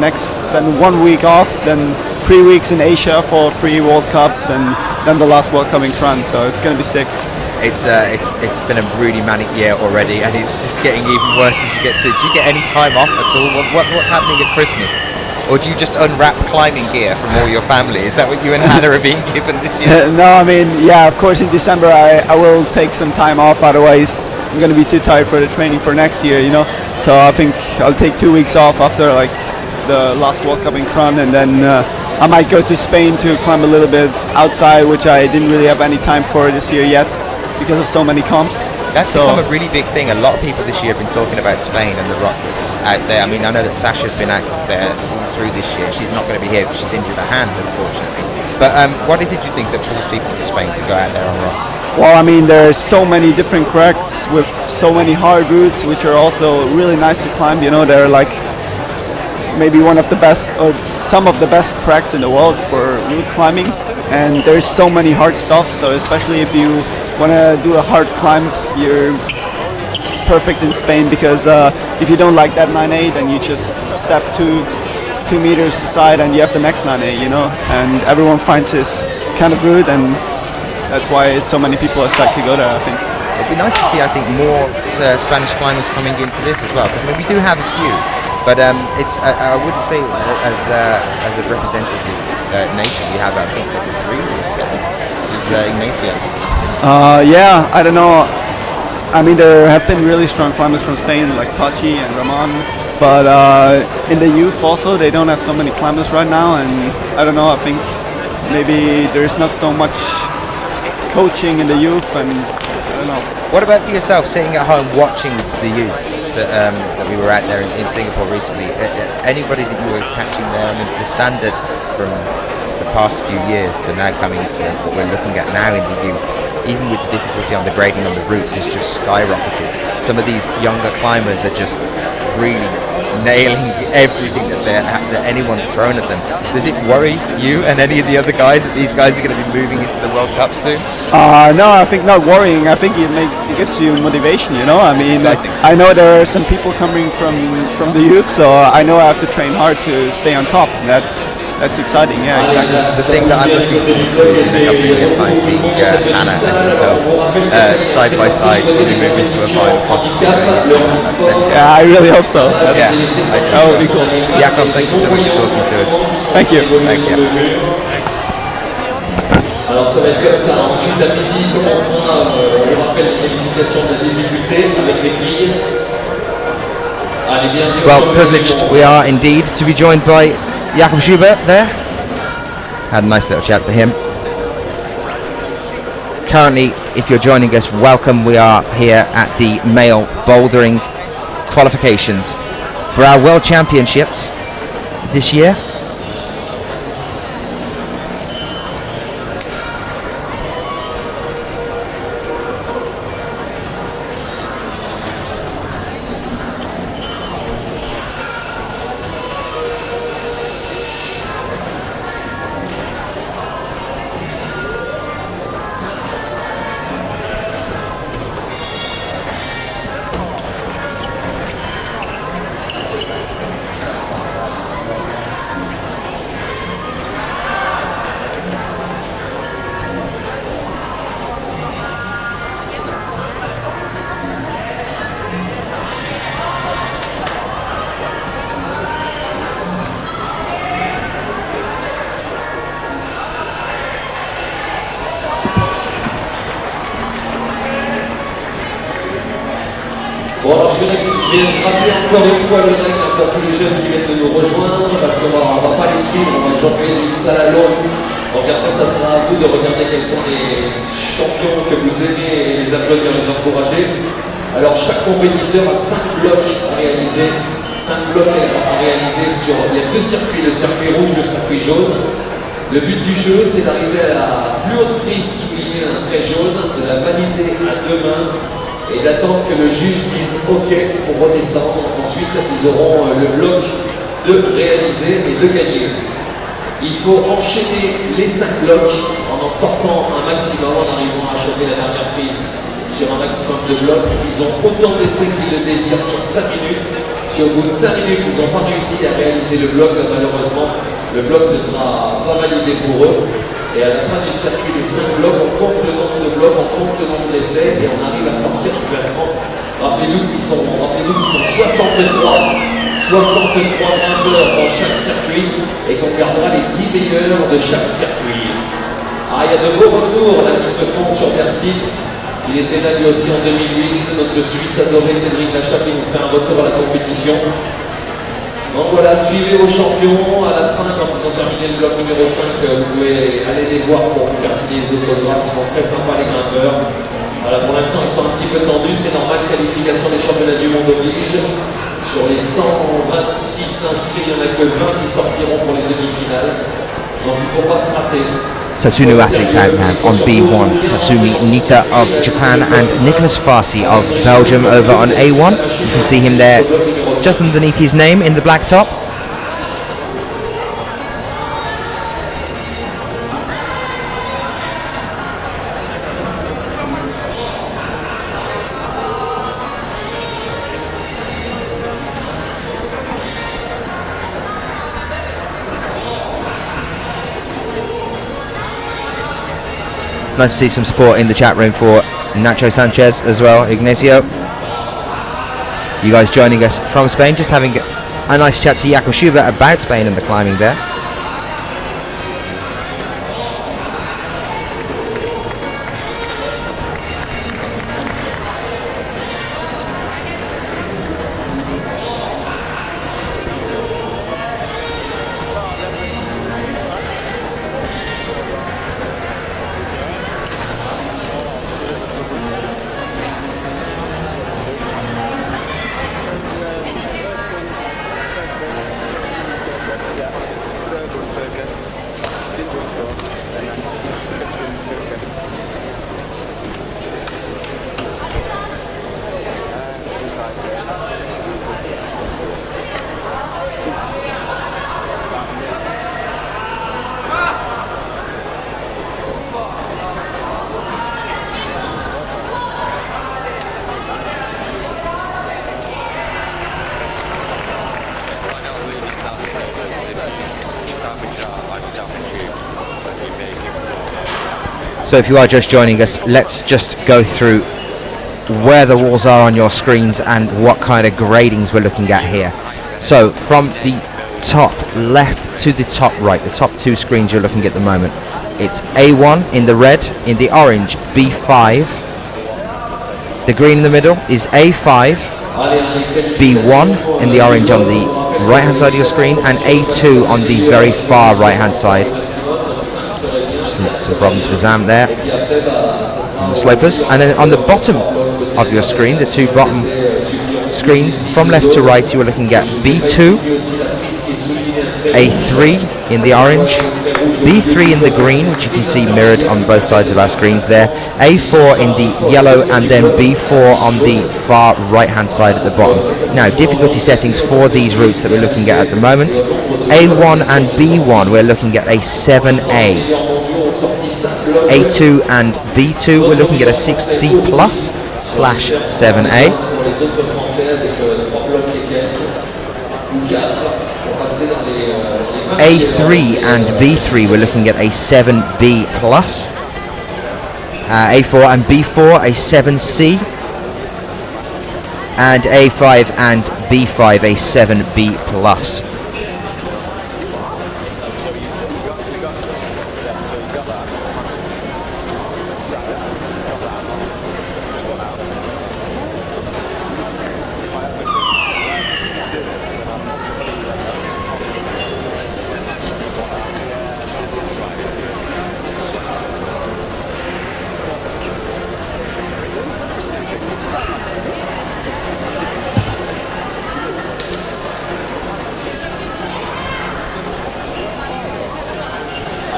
then 1 week off, then 3 weeks in Asia for 3 World Cups, and then the last World Cup in France. So it's going to be sick. It's been a really manic year already, and it's just getting even worse as you get through. Do you get any time off at all? What's happening at Christmas? Or do you just unwrap climbing gear from all your family? Is that what you and Hannah are being given this year? No, I mean, yeah, of course in December I will take some time off, otherwise I'm going to be too tired for the training for next year, you know. So I think I'll take 2 weeks off after like the last World Cup in Cron, and then I might go to Spain to climb a little bit outside, which I didn't really have any time for this year yet, because of so many comps. That's become a really big thing. A lot of people this year have been talking about Spain and the rock that's out there. I mean, I know that Sasha's been out there through this year. She's not going to be here because she's injured her hand, unfortunately. But what is it you think that pulls people to Spain to go out there on rock? Well, I mean, there's so many different cracks with so many hard routes, which are also really nice to climb. You know, they're like maybe one of the best or some of the best cracks in the world for route climbing. And there's so many hard stuff. So especially if you want to do a hard climb, you're perfect in Spain, because if you don't like that 9A, then you just step 2 meters aside and you have the next 9A, you know, and everyone finds this kind of route, and that's why so many people are starting to go there, I think. It'd be nice to see, I think, more Spanish climbers coming into this as well, because I mean, we do have a few, but it's I wouldn't say as a representative nation we have, I think, three together. This is Ignacio. Yeah, I don't know. I mean, there have been really strong climbers from Spain, like Pachi and Ramon, but in the youth also, they don't have so many climbers right now, and I don't know, I think maybe there's not so much coaching in the youth, and I don't know. What about for yourself, sitting at home watching the youths that we were out there in Singapore recently? Anybody that you were catching there? I mean, the standard from the past few years to now coming to what we're looking at now in the youth, even with the difficulty on the grading on the routes, is just skyrocketed. Some of these younger climbers are just really nailing everything that anyone's thrown at them. Does it worry you and any of the other guys that these guys are going to be moving into the World Cup soon? No, I think not worrying. I think it gives you motivation, you know. I mean, I know there are some people coming from the youth, so I know I have to train hard to stay on top. That's exciting, yeah, exactly. The thing that I'm looking forward to is in a couple of years' time seeing Anna and yourself side by side when we move into a final, possibly. Yeah, I really hope so. Yeah, that would be cool. Jakob, thank you so much for talking to us. Thank you. Thank you. Alors ça va être comme ça. Ensuite à midi commencera, on rappelle, les qualifications de difficulté avec les filles. Allez bien. Well, privileged we are indeed to be joined by Jakob Schubert there. Had a nice little chat to him. Currently, if you're joining us, welcome. We are here at the male bouldering qualifications for our World Championships this year. Bon alors je vais rappeler encore une fois les règles pour tous les jeunes qui viennent de nous rejoindre, parce qu'on va pas les suivre, on va jongler d'une salle à l'autre. Donc après ça sera à vous de regarder quels sont les champions que vous aimez et les applaudir, les encourager. Alors chaque compétiteur a 5 blocs à réaliser. 5 blocs à réaliser sur les 2 circuits, le circuit rouge, le circuit jaune. Le but du jeu, c'est d'arriver à la plus haute prise soulignée d'un trait jaune, de la valider à 2 mains et d'attendre que le juge dise OK pour redescendre. Ensuite, ils auront le bloc de réaliser et de gagner. Il faut enchaîner les 5 blocs en sortant un maximum, en arrivant à choper la dernière prise sur un maximum de blocs. Ils ont autant d'essais qu'ils le désirent sur 5 minutes. Si au bout de 5 minutes, ils n'ont pas réussi à réaliser le bloc, malheureusement, le bloc ne sera pas validé pour eux. Et à la fin du circuit des 5 blocs, on compte le nombre de blocs, on compte le nombre d'essais et on arrive à sortir un classement. Rappelez-nous qu'ils sont 63 grimpeurs dans chaque circuit et qu'on gardera les 10 meilleurs de chaque circuit. Ah, il y a de beaux retours là qui se font sur Bercy. Il était là lui aussi en 2008, notre Suisse adoré Cédric Lachat qui nous fait un retour à la compétition. Donc voilà, suivez vos champions. À la fin, quand ils ont terminé le bloc numéro 5, vous pouvez aller les voir pour vous faire signer les autographes. Ils sont très sympas les grimpeurs. Voilà, pour l'instant, ils sont un petit peu tendus, c'est normal, qualification des championnats du monde oblige. Sur les 126 inscrits, il n'y en a que 20 qui sortiront pour les demi-finales. Donc il ne faut pas se rater. So two new athletes out now on B1, Sasumi Nita of Japan and Nicholas Farsi of Belgium over on A1. You can see him there just underneath his name in the black top. Nice to see some support in the chat room for Nacho Sanchez as well, Ignacio. You guys joining us from Spain, just having a nice chat to Jakob Schubert about Spain and the climbing there. So if you are just joining us, let's just go through where the walls are on your screens and what kind of gradings we're looking at here. So from the top left to the top right, the top two screens you're looking at the moment, it's A1 in the red, in the orange B5, the green in the middle is A5, B1 in the orange on the right hand side of your screen, and A2 on the very far right hand side. Some problems for Zam there on the slopers. And then on the bottom of your screen, the two bottom screens from left to right, you are looking at B2, A3 in the orange, B3 in the green, which you can see mirrored on both sides of our screens there, A4 in the yellow, and then B4 on the far right hand side at the bottom. Now difficulty settings for these routes that we're looking at the moment, A1 and B1 we're looking at a 7A, A2 and B2 we're looking at a 6C plus slash 7A, A3 and B3 we're looking at a 7B plus, A4 and B4 a 7C, and A5 and B5 a 7B plus.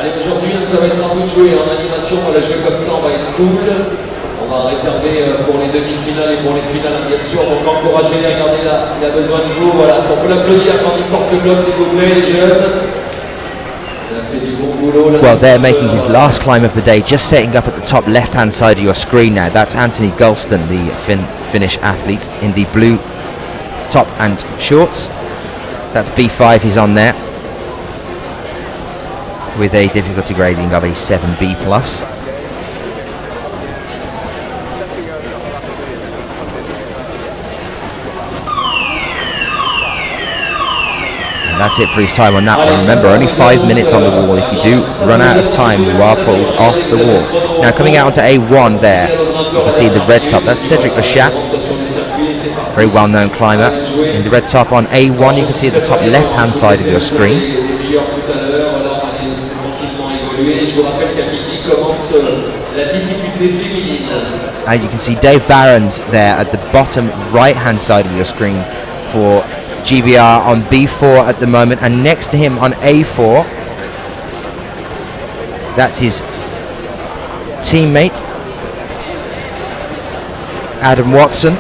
Aujourd'hui, ça va être un peu de jouer en animation. On va la jouer comme ça, on va être cool. On va réserver pour les demi-finales et pour les finales, bien sûr. Donc, encouragez les, regardez là, il a besoin de vous. Voilà, si on peut l'applaudir quand il sort le bloc, s'il vous plaît, les jeunes. Il a fait du bon boulot là. Well, they're making his last climb of the day, just setting up at the top left-hand side of your screen now. That's Anthony Gulston, the Finnish athlete, in the blue top and shorts. That's B5, he's on there, with a difficulty grading of a 7B plus. And that's it for his time on that one. Remember, only 5 minutes on the wall. If you do run out of time, you are pulled off the wall. Now coming out onto A1 there, you can see the red top, that's Cedric Bachat, very well-known climber. In the red top on A1, you can see at the top left-hand side of your screen. And you can see Dave Barron's there at the bottom right hand side of your screen, for GBR on B4 at the moment, and next to him on A4, that's his teammate Adam Watson.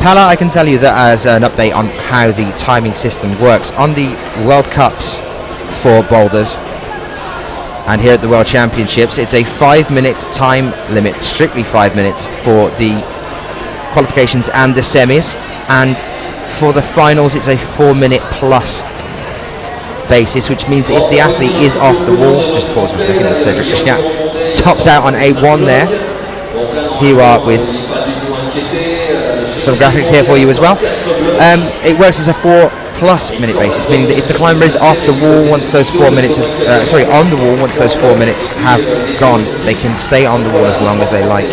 Pala, I can tell you that as an update on how the timing system works on the World Cups for boulders and here at the World Championships, it's a 5-minute time limit, strictly 5 minutes for the qualifications and the semis, and for the finals it's a 4-minute plus basis, which means that if the athlete is off the wall, just pause for a second, as Cedric Bischat tops out on A1 there. Here you are with some graphics here for you as well. It works as a 4+ minute basis, meaning that if the climber is off the wall once those 4 minutes, on the wall once those 4 minutes have gone, they can stay on the wall as long as they like.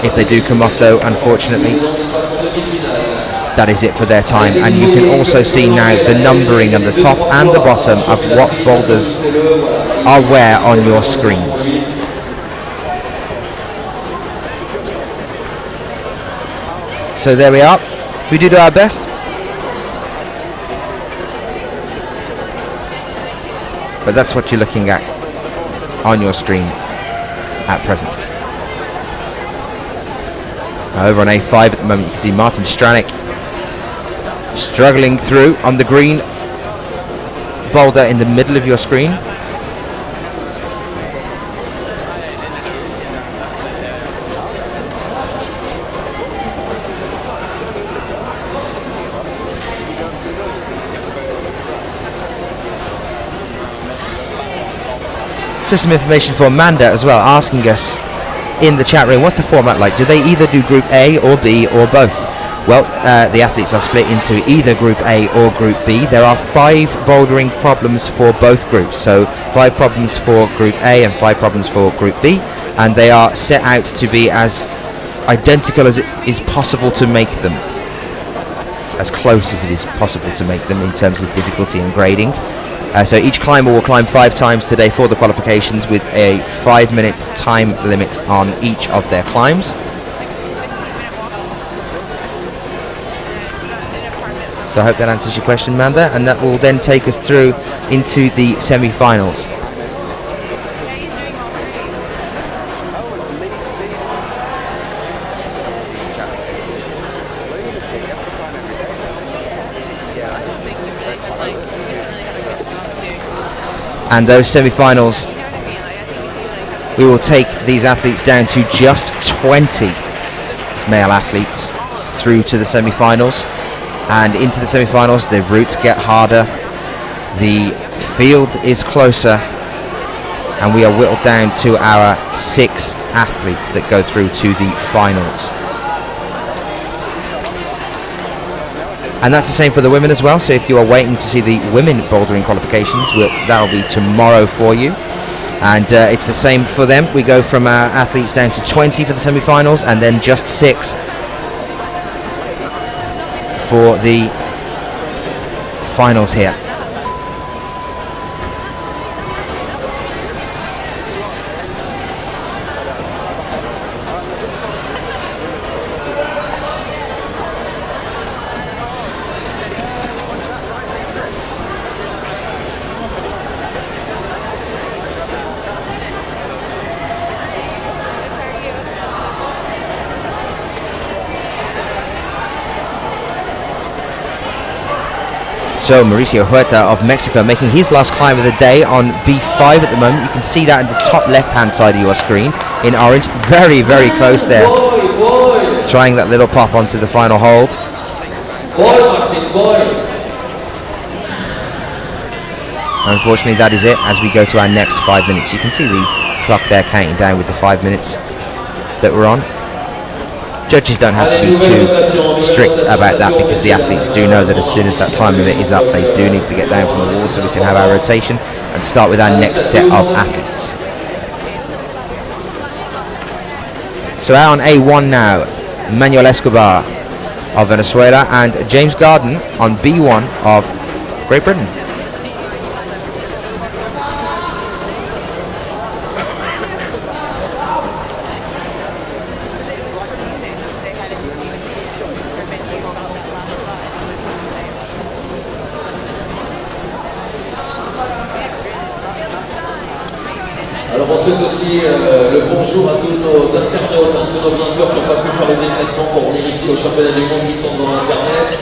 If they do come off though, unfortunately, that is it for their time. And you can also see now the numbering on the top and the bottom of what boulders are where on your screens. So there we are. We did our best. But that's what you're looking at on your screen at present. Over on A5 at the moment, you can see Martin Stranick struggling through on the green boulder in the middle of your screen. Just some information for Amanda as well, asking us in the chat room, what's the format like? Do they either do Group A or B or both? Well, the athletes are split into either Group A or Group B. There are 5 bouldering problems for both groups, so 5 problems for Group A and 5 problems for Group B, and they are set out to be as identical as it is possible to make them, as close as it is possible to make them in terms of difficulty and grading. So each climber will climb 5 times today for the qualifications, with a 5-minute time limit on each of their climbs. So I hope that answers your question, Amanda, and that will then take us through into the semi-finals. And those semi-finals, we will take these athletes down to just 20 male athletes through to the semi-finals. And into the semi-finals, the routes get harder, the field is closer, and we are whittled down to our 6 athletes that go through to the finals. And that's the same for the women as well, so if you are waiting to see the women bouldering qualifications, that will be tomorrow for you. And it's the same for them. We go from our athletes down to 20 for the semi-finals, and then just 6 for the finals here. So Mauricio Huerta of Mexico making his last climb of the day on B5 at the moment. You can see that in the top left-hand side of your screen in orange. Very, very close there. Trying that little pop onto the final hold. Unfortunately, that is it as we go to our next 5 minutes. You can see the clock there counting down with the 5 minutes that we're on. Judges don't have to be too strict about that, because the athletes do know that as soon as that time limit is up, they do need to get down from the wall so we can have our rotation and start with our next set of athletes. So out on A1 now, Manuel Escobar of Venezuela and James Garden on B1 of Great Britain. on souhaite aussi le bonjour à tous nos internautes, à tous nos grimpeurs qui n'ont pas pu faire le déplacement pour venir ici au championnat du monde qui sont devant Internet.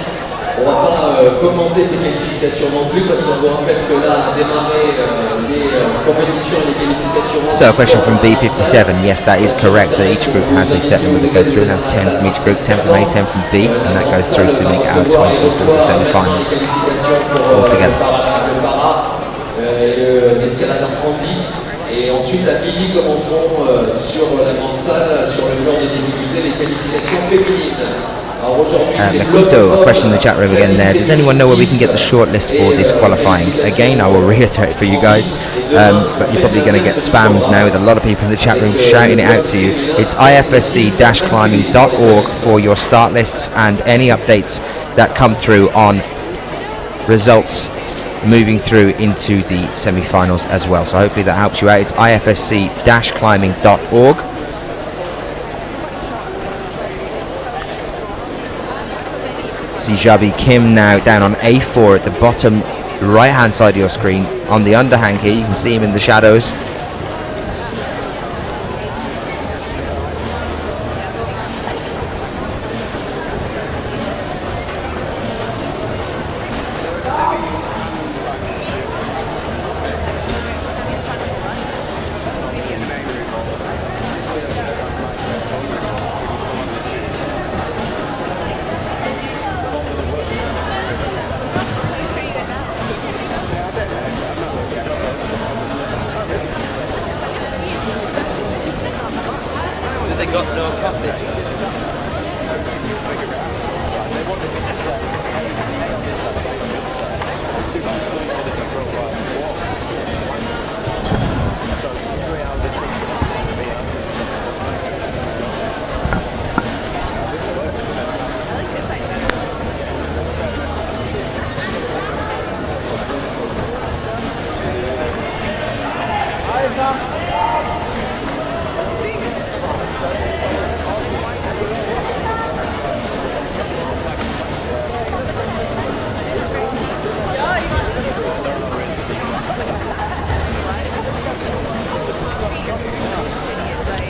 On ne va pas commenter ces qualifications non plus parce qu'on vous rappelle que là a démarré les compétitions et les qualifications. So a question from B57, yes that is correct, so each group has a set number to go through, and that's 10 from each group, 10 from A, 10 from B, and that goes through to make out 20 for the semi-finals altogether. L'escalade apprendie. Et ensuite à midi commenceront sur la grande salle, sur le plan de difficulté, les qualifications féminines. Makuto, a question in the chat room again there. Does anyone know where we can get the shortlist for this qualifying? Again, I will reiterate for you guys, but you're probably going to get spammed now with a lot of people in the chat room shouting it out to you. It's ifsc-climbing.org for your start lists and any updates that come through on results moving through into the semi-finals as well. So hopefully that helps you out. It's ifsc-climbing.org. See Jabi Kim now down on A4 at the bottom right hand side of your screen on the underhang here. You can see him in the shadows.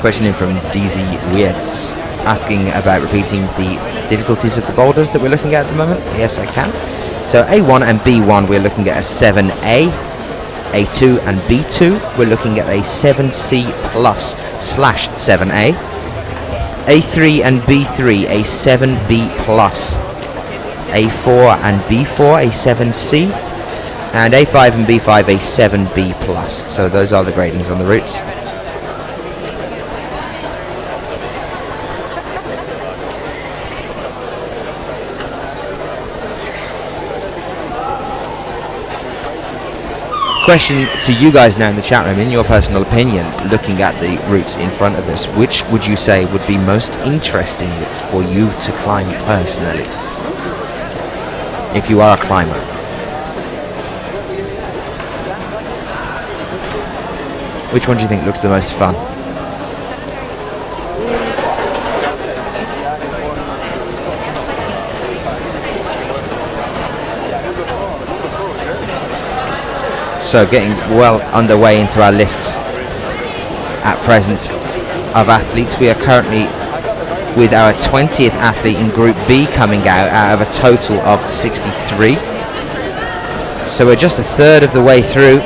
Questioning from DZ Wietz, asking about repeating the difficulties of the boulders that we're looking at the moment. Yes, I can. So A1 and B1 we're looking at a 7A, A2 and B2 we're looking at a 7C plus / 7A, A3 and B3 a 7B plus, A4 and B4 a 7C, and A5 and B5 a 7B plus. So those are the gradings on the routes. Question to you guys now in the chat room, in your personal opinion, looking at the routes in front of us, which would you say would be most interesting for you to climb personally, if you are a climber? Which one do you think looks the most fun? So getting well underway into our lists at present of athletes. We are currently with our 20th athlete in Group B coming out of a total of 63. So we're just a third of the way through.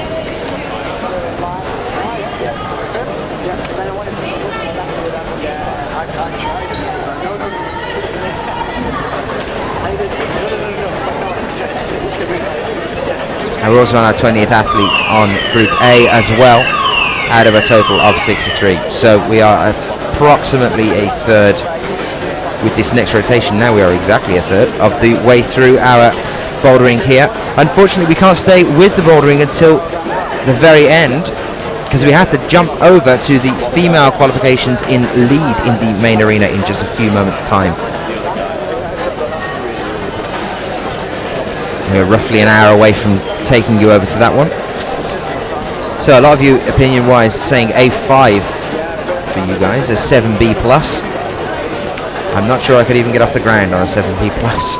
And we're also on our 20th athlete on Group A as well, out of a total of 63. So we are approximately a third with this next rotation. Now we are exactly a third of the way through our bouldering here. Unfortunately, we can't stay with the bouldering until the very end, because we have to jump over to the female qualifications in lead in the main arena in just a few moments' time. We're roughly an hour away from taking you over to that one. So a lot of you, opinion-wise, saying A5 for you guys, a 7B plus. I'm not sure I could even get off the ground on a 7B plus.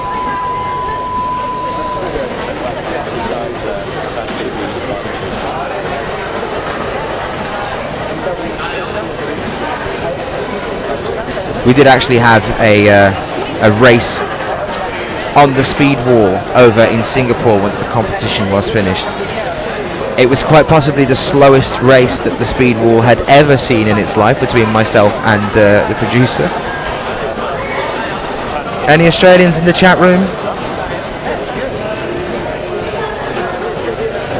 we did actually have a race on the speed wall over in Singapore once the competition was finished. It was quite possibly the slowest race that the speed wall had ever seen in its life between myself and the producer. Any Australians in the chat room?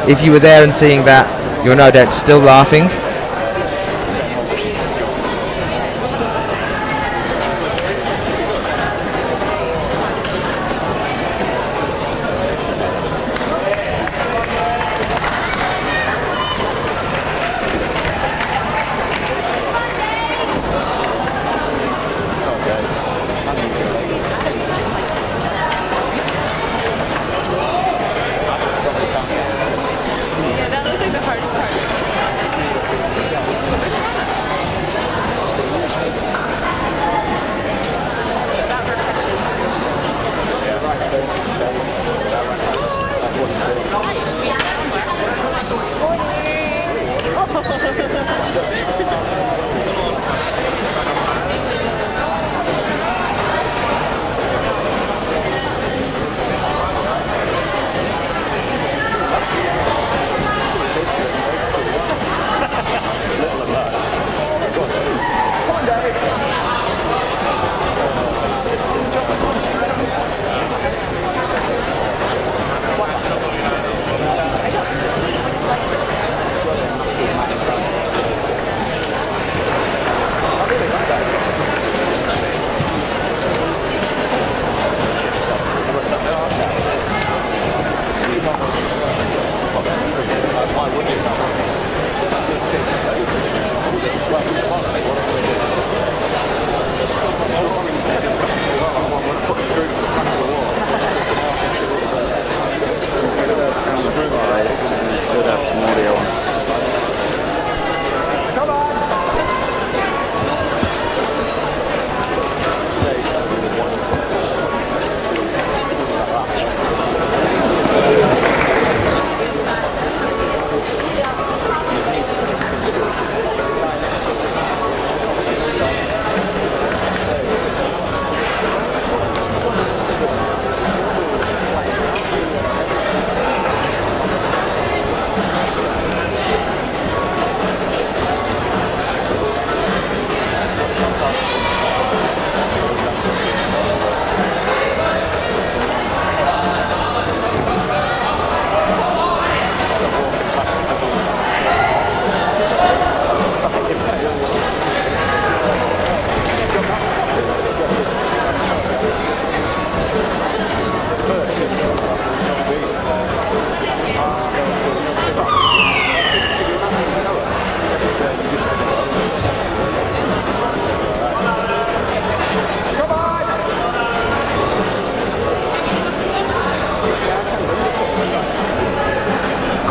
If you were there and seeing that, you're no doubt still laughing.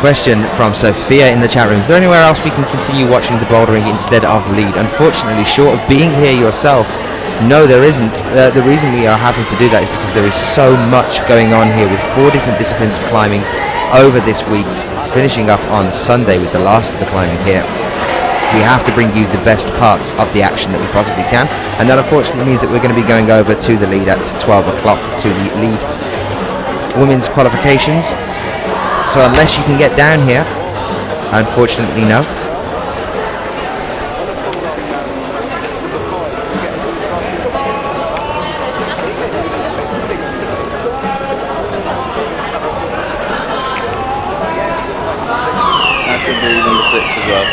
Question from Sophia in the chat room. Is there anywhere else we can continue watching the bouldering instead of lead? Unfortunately, short of being here yourself, no, there isn't. The reason we are having to do that is because there is so much going on here with 4 different disciplines of climbing over this week, finishing up on Sunday with the last of the climbing here. We have to bring you the best parts of the action that we possibly can, and that unfortunately means that we're going to be going over to the lead at 12 o'clock to the lead women's qualifications. So unless you can get down here, unfortunately no. That could be number 6 as well.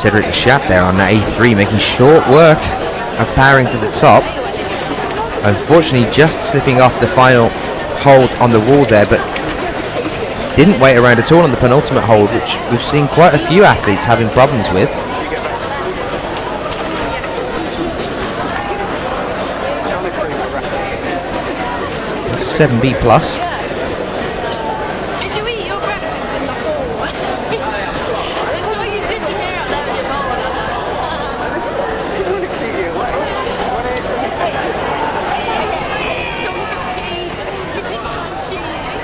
Cedric Chat there on that A3, making short work of powering to the top. Unfortunately, just slipping off the final hold on the wall there, but didn't wait around at all on the penultimate hold, which we've seen quite a few athletes having problems with. 7B plus. Did you eat your breakfast in the hall? I saw you disappear out there with your bowl and I was like, it's still cheese. It's just on cheese.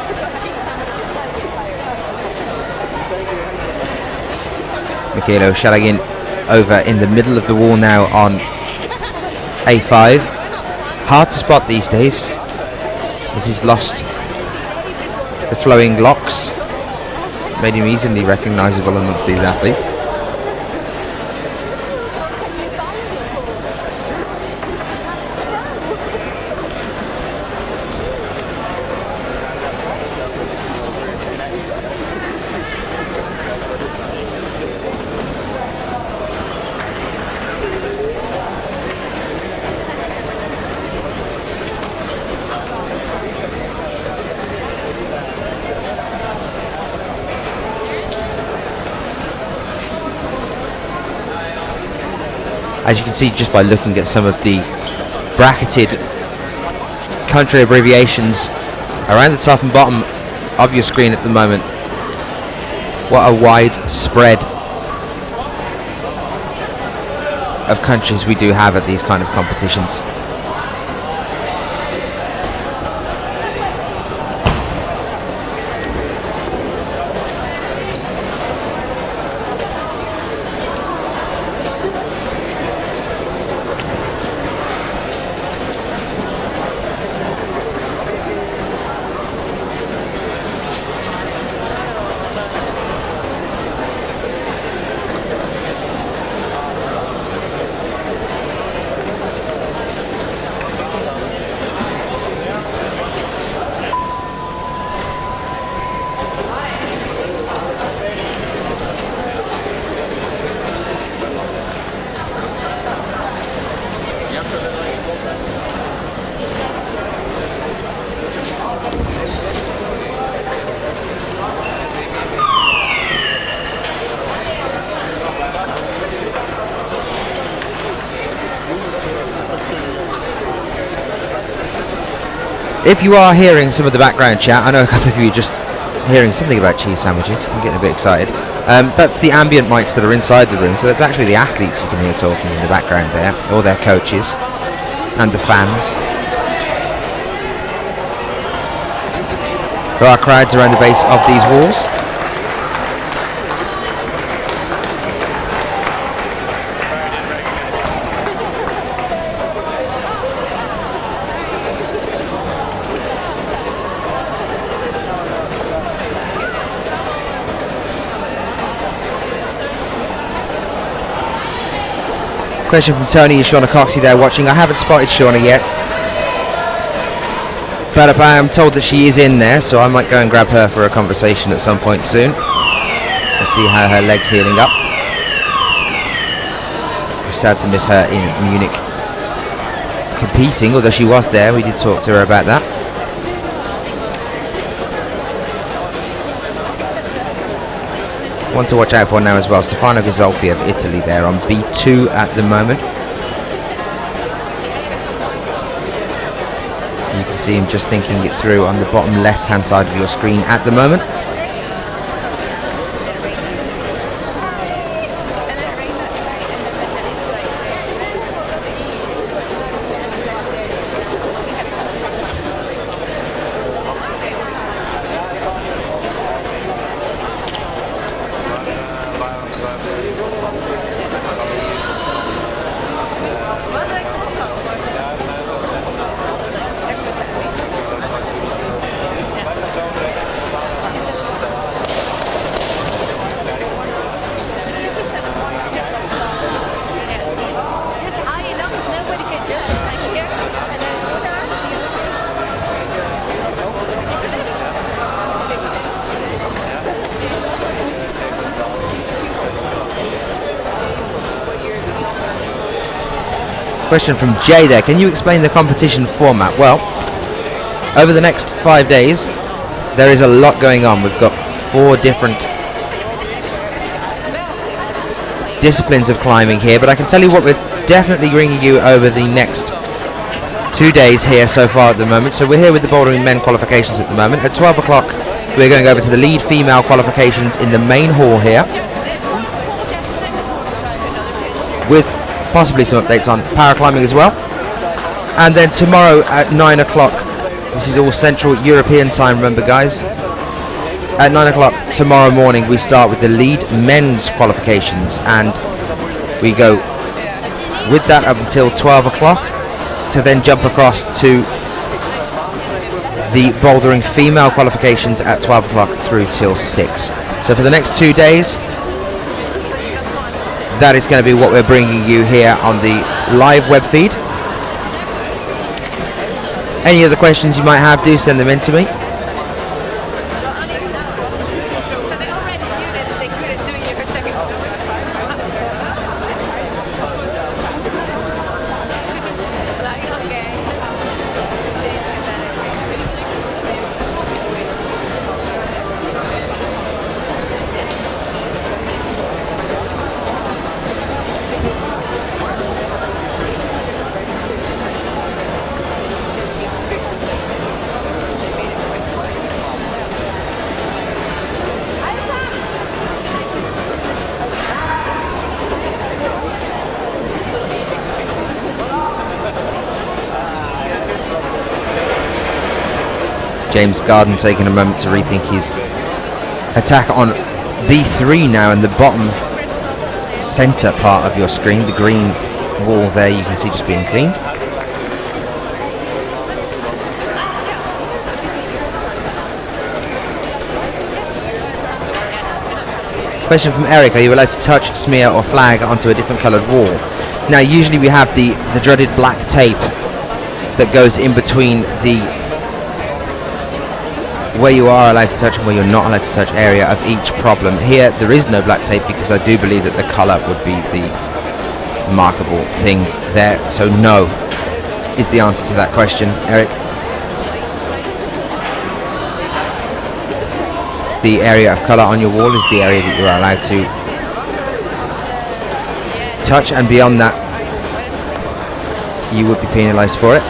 We've got cheese sandwiches. Michaelo Shalagin over in the middle of the wall now on A5. Hard to spot these days as he's lost the flowing locks. Made him easily recognisable amongst these athletes. As you can see just by looking at some of the bracketed country abbreviations around the top and bottom of your screen at the moment, what a wide spread of countries we do have at these kind of competitions. If you are hearing some of the background chat, I know a couple of you are just hearing something about cheese sandwiches. I'm getting a bit excited. That's the ambient mics that are inside the room, so that's actually the athletes you can hear talking in the background there, or their coaches, and the fans. There are crowds around the base of these walls. Question from Tony, is Shauna Coxey there watching? I haven't spotted Shauna yet, but I am told that she is in there, so I might go and grab her for a conversation at some point soon. We'll see how her leg's healing up. We're sad to miss her in Munich competing, although she was there. We did talk to her about that. One to watch out for now as well, Stefano Ghisolfi of Italy there on B2 at the moment. You can see him just thinking it through on the bottom left hand side of your screen at the moment. Question from Jay there. Can you explain the competition format? Well, over the next 5 days, there is a lot going on. We've got 4 different disciplines of climbing here, but I can tell you what we're definitely bringing you over the next 2 days here so far at the moment. So we're here with the bouldering men qualifications at the moment. At 12 o'clock, we're going over to the lead female qualifications in the main hall here, with possibly some updates on paraclimbing as well. And then tomorrow at 9 o'clock, this is all Central European time, remember guys, at 9 o'clock tomorrow morning we start with the lead men's qualifications, and we go with that up until 12 o'clock to then jump across to the bouldering female qualifications at 12 o'clock through till 6. So for the next 2 days, that is going to be what we're bringing you here on the live web feed. Any other questions you might have, do send them in to me. James Garden taking a moment to rethink his attack on B3 now in the bottom center part of your screen. The green wall there you can see just being cleaned. Question from Eric: are you allowed to touch, smear or flag onto a different coloured wall? Now usually we have the dreaded black tape that goes in between the where you are allowed to touch and where you're not allowed to touch area of each problem. Here there is no black tape because I do believe that the colour would be the markable thing there. So no is the answer to that question, Eric. The area of colour on your wall is the area that you are allowed to touch, and beyond that you would be penalised for it.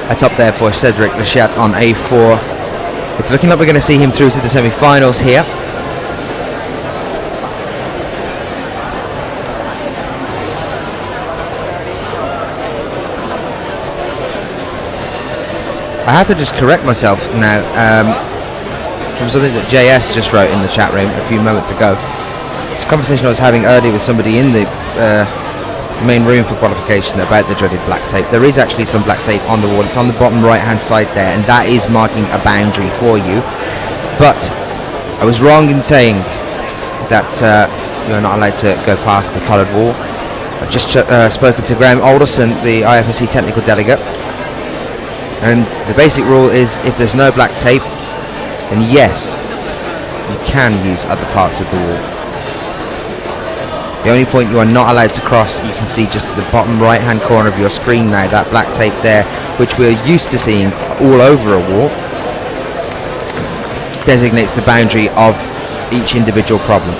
a top there for Cedric Lechat on A4. It's looking like we're going to see him through to the semi-finals here. I have to just correct myself now from something that JS just wrote in the chat room a few moments ago. It's a conversation I was having earlier with somebody in the main room for qualification about the dreaded black tape. There is actually some black tape on the wall. It's on the bottom right hand side there, and that is marking a boundary for you. But I was wrong in saying that you're not allowed to go past the coloured wall. I've just spoken to Graham Alderson, the IFSC technical delegate, and the basic rule is if there's no black tape, then yes, you can use other parts of the wall. The only point you are not allowed to cross, you can see just at the bottom right hand corner of your screen now, that black tape there, which we're used to seeing all over a wall, designates the boundary of each individual problem.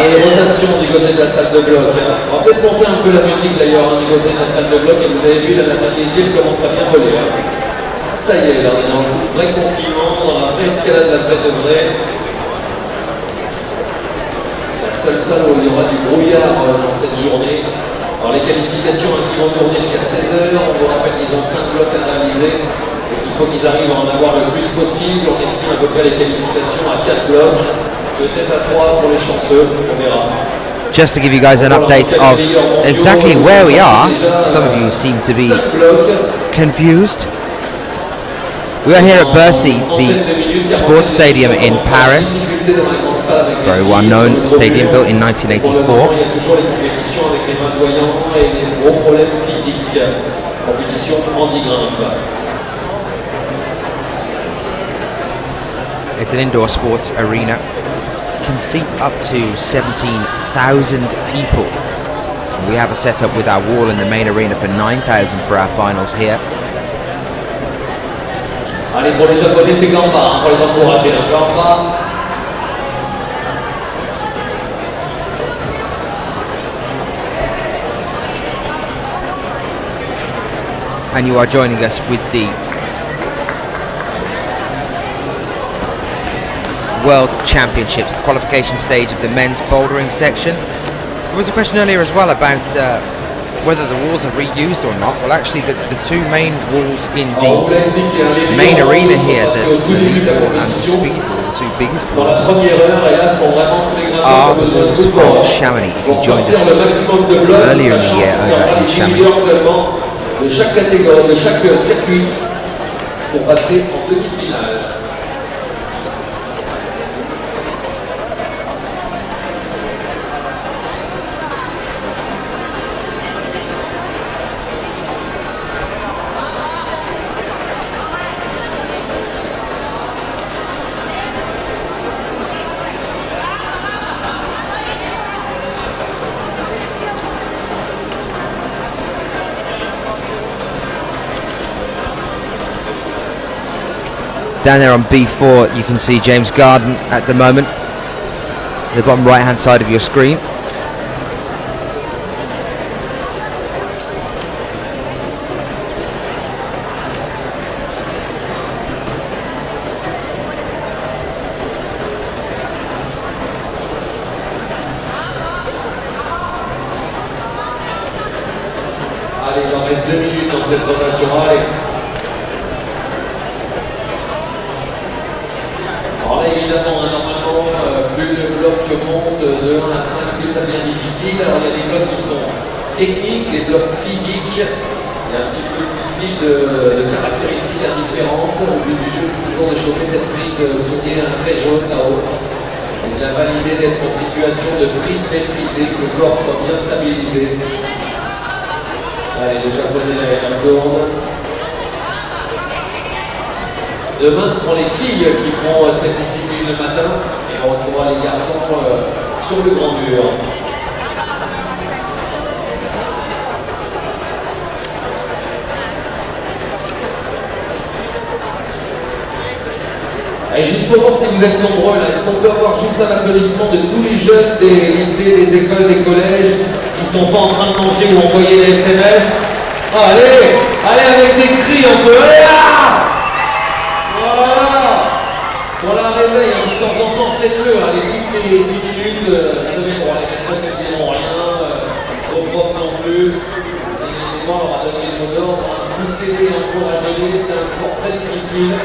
Rotation du côté de la salle de bloc. On va peut-être monter un peu la musique d'ailleurs du côté de la salle de bloc, et vous avez vu la magnésienne commence à bien voler. Ça y est, là on est dans le vrai confinement, dans la vraie escalade, la vraie de vraie. La seule salle où il y aura du brouillard dans cette journée. Alors les qualifications qui vont tourner jusqu'à 16h, on vous rappelle qu'ils ont 5 blocs à analyser. Il faut qu'ils arrivent à en avoir le plus possible. On estime à peu près les qualifications à 4 blocs. Peut-être à 3 pour les chanceux, on verra. Just to give you guys an update of exactly where we are, some of you seem to be confused. We are here at Bercy, the sports stadium in Paris. Very well known stadium, built in 1984. It's an indoor sports arena. Can seat up to 17,000 people. We have a setup with our wall in the main arena for 9,000 for our finals here. Allez, pour les Japonais, c'est Gamba, pour les encourager. Gamba. And you are joining us with the World Championships, the qualification stage of the men's bouldering section. There was a question earlier as well about whether the walls are reused or not. Well, actually, the two main walls in Alors, on vous the l'explique, hein, les main meilleurs arena sont here, passés au tout the début de lead la wall and the compétition. speed wall, the two biggest Dans la walls, première heure, et là sont vraiment tous les grimpeurs are qui ont besoin de walls coup from pour Chamonix. If you pour joined sortir us le maximum de blocs, earlier in the sachant year qu'il y over aura in les 10 Chamonix. meilleurs seulement de chaque catégorie, de chaque circuit pour passer en demi-finale. Down there on B4 you can see James Garden at the moment, the bottom right hand side of your screen. Allez, il en reste 2 minutes dans cette rotation. Allez. Alors là, évidemment, hein, normalement, plus le bloc monte de 1 à 5, plus ça devient difficile. Alors il y a des blocs qui sont techniques, des blocs physiques. Il y a un petit peu plus de caractéristiques différentes. Le but du jeu, c'est toujours de choper cette prise soulignée très jaune là-haut. C'est bien validé d'être en situation de prise maîtrisée, que le corps soit bien stabilisé. Allez, le japonais la tourne. Demain, ce seront les filles qui feront cette discipline le matin et on retrouvera les garçons sur le grand mur. Et juste pour voir si vous êtes nombreux là, est-ce qu'on peut avoir juste un applaudissement de tous les jeunes des lycées, des écoles, des collèges qui ne sont pas en train de manger ou envoyer des SMS? Allez, allez avec des cris, on peut. Allez là! Voilà! Pour la réveil, de temps en temps, faites-le. Allez, toutes les 10 minutes, vous avez le droit. Les maîtresses ne diront rien, vos profs non plus. On leur a donné les mots d'ordre. Poussez-les, encouragez-les, c'est un sport très difficile.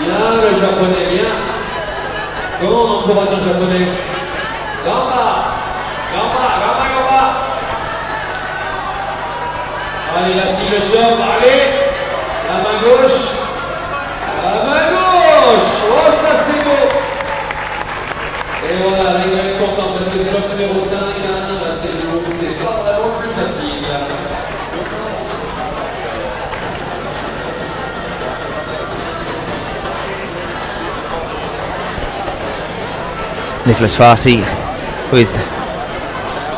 Bien, le japonais, bien. Comment on encourage un japonais? Gamba! Gamba, gamba, gamba! Allez, la cible chope, allez! La main gauche! La main gauche! Oh, ça c'est beau! Et voilà, là, il va être content parce que ce bloc numéro 5, hein, c'est pas vraiment plus facile. Nicholas Farsi, with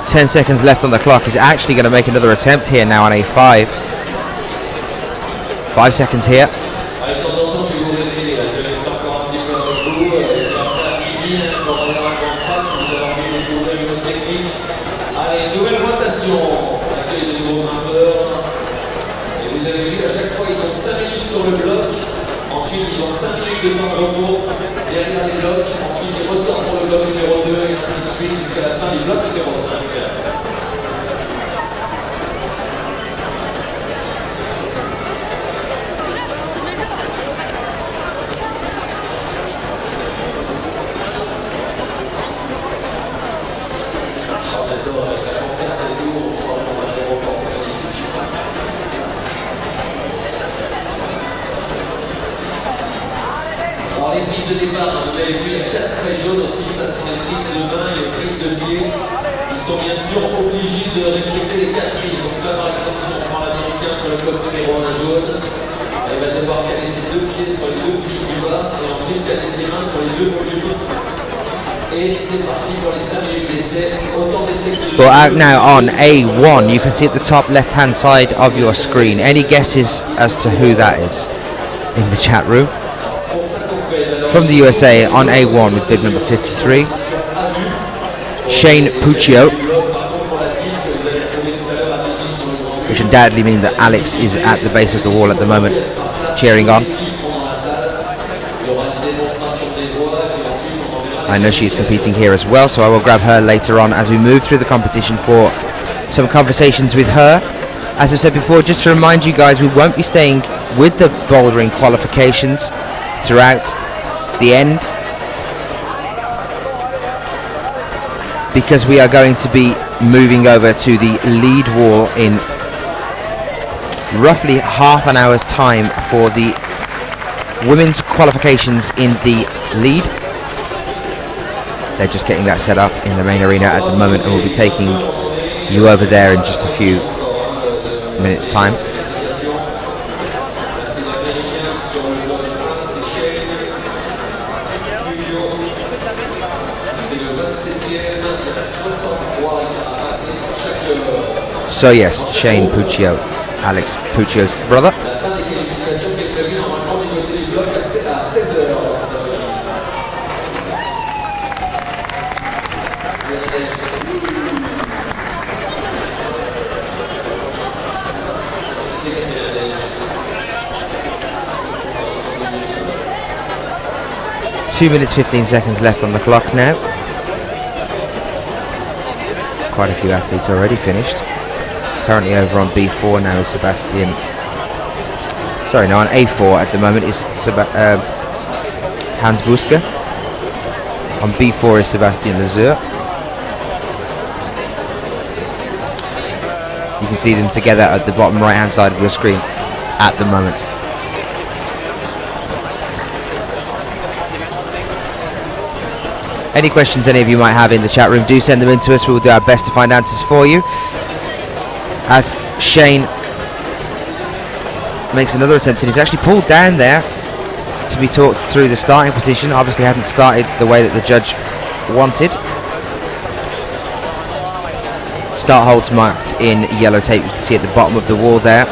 10 seconds left on the clock, is actually going to make another attempt here now on A5. 5 seconds here. Allez, de temps en temps, je vais vous révéler, je vais rester encore un petit peu avec vous. Et après à midi, il faut revenir comme ça si vous avez envie de découvrir une autre technique. Allez, nouvelle rotation. On accueille de nouveaux grimpeurs. Et vous avez vu, à chaque fois, ils ont 5 minutes sur le bloc. Ensuite, ils ont 5 minutes de temps de repos derrière les blocs. Ensuite, ils ressortent pour le bloc numéro 2 et ainsi de suite jusqu'à la fin du bloc numéro 5. Alors les prises de départ, hein, vous avez vu, il y a 4 traits jaunes aussi, ça sont les prises de main et les prises de pied. Ils sont bien sûr obligés de respecter les 4 prises. Donc là par exemple, si on prend l'américain sur le code numéro 1 jaune, il va devoir caler ses 2 pieds sur les 2 prises du bas et ensuite caler ses mains sur les 2 volumes. Et c'est parti pour les 5 minutes d'essai. Autant d'essais que Well, out now on A1, you can see at the top left hand side of your screen. Any guesses as to who that is in the chat room? From the USA on A1 with bib number 53, Shane Puccio, which undoubtedly means that Alex is at the base of the wall at the moment, cheering on. I know she's competing here as well, so I will grab her later on as we move through the competition for some conversations with her. As I've said before, just to remind you guys, we won't be staying with the bouldering qualifications throughout the end, because we are going to be moving over to the lead wall in roughly half an hour's time for the women's qualifications in the lead. They're just getting that set up in the main arena at the moment, and we'll be taking you over there in just a few minutes time. So yes, Shane Puccio, Alex Puccio's brother. Two minutes 15 seconds left on the clock now. Quite a few athletes already finished. Currently over on B4 now is Sebastian. Sorry, no, on A4 at the moment is Hans Busker. On B4 is Sebastian Lazur. You can see them together at the bottom right hand side of your screen at the moment. Any questions any of you might have in the chat room, do send them in to us. We will do our best to find answers for you. As Shane makes another attempt, and he's actually pulled down there to be talked through the starting position. Obviously hadn't started the way that the judge wanted. Start holds marked in yellow tape, you can see at the bottom of the wall there.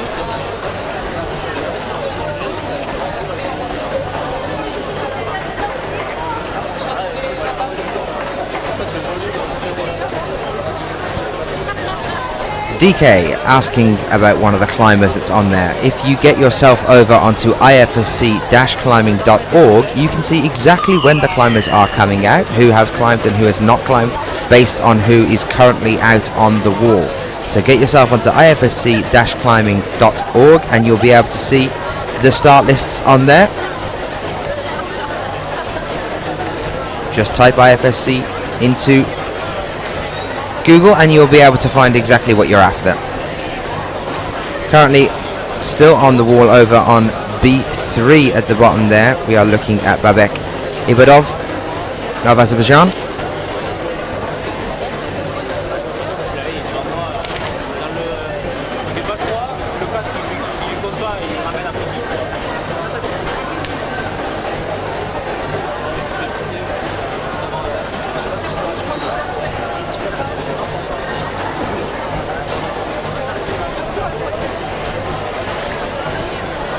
DK asking about one of the climbers that's on there. If you get yourself over onto IFSC-climbing.org, you can see exactly when the climbers are coming out, who has climbed and who has not climbed, based on who is currently out on the wall. So get yourself onto IFSC-climbing.org and you'll be able to see the start lists on there. Just type IFSC into Google and you'll be able to find exactly what you're after. Currently still on the wall over on B3 at the bottom there, we are looking at Babek Ibadov of Azerbaijan.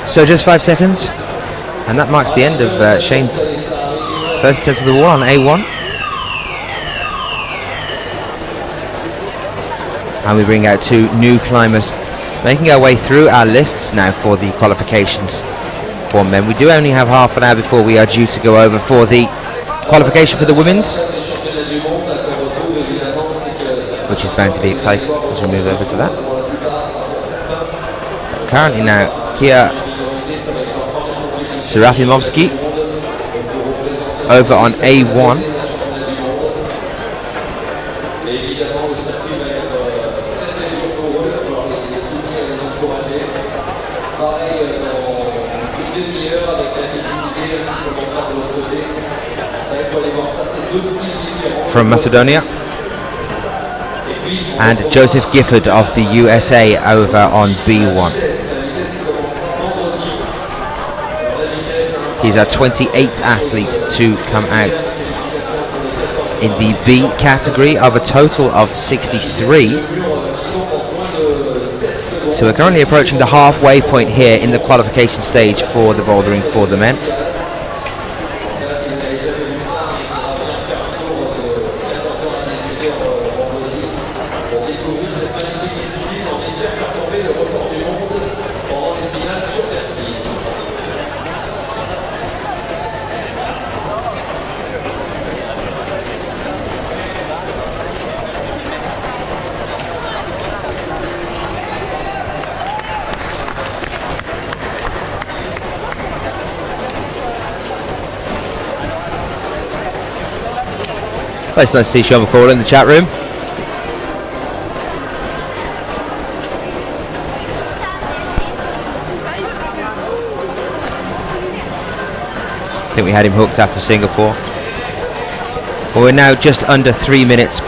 So just 5 seconds, and that marks the end of Shane's first attempt to the wall on A1. And we bring out two new climbers, making our way through our lists now for the qualifications for men. We do only have half an hour before we are due to go over for the qualification for the women's, which is bound to be exciting as we move over to that. Currently now, Kia Serafimovsky over on A1. From Macedonia. And Joseph Gifford of the USA over on B1. He's our 28th athlete to come out in the B category of a total of 63. So we're currently approaching the halfway point here in the qualification stage for the bouldering for the men. It's nice to see Sean McCall in the chat room. I think we had him hooked after Singapore. Well, we're now just under 3 minutes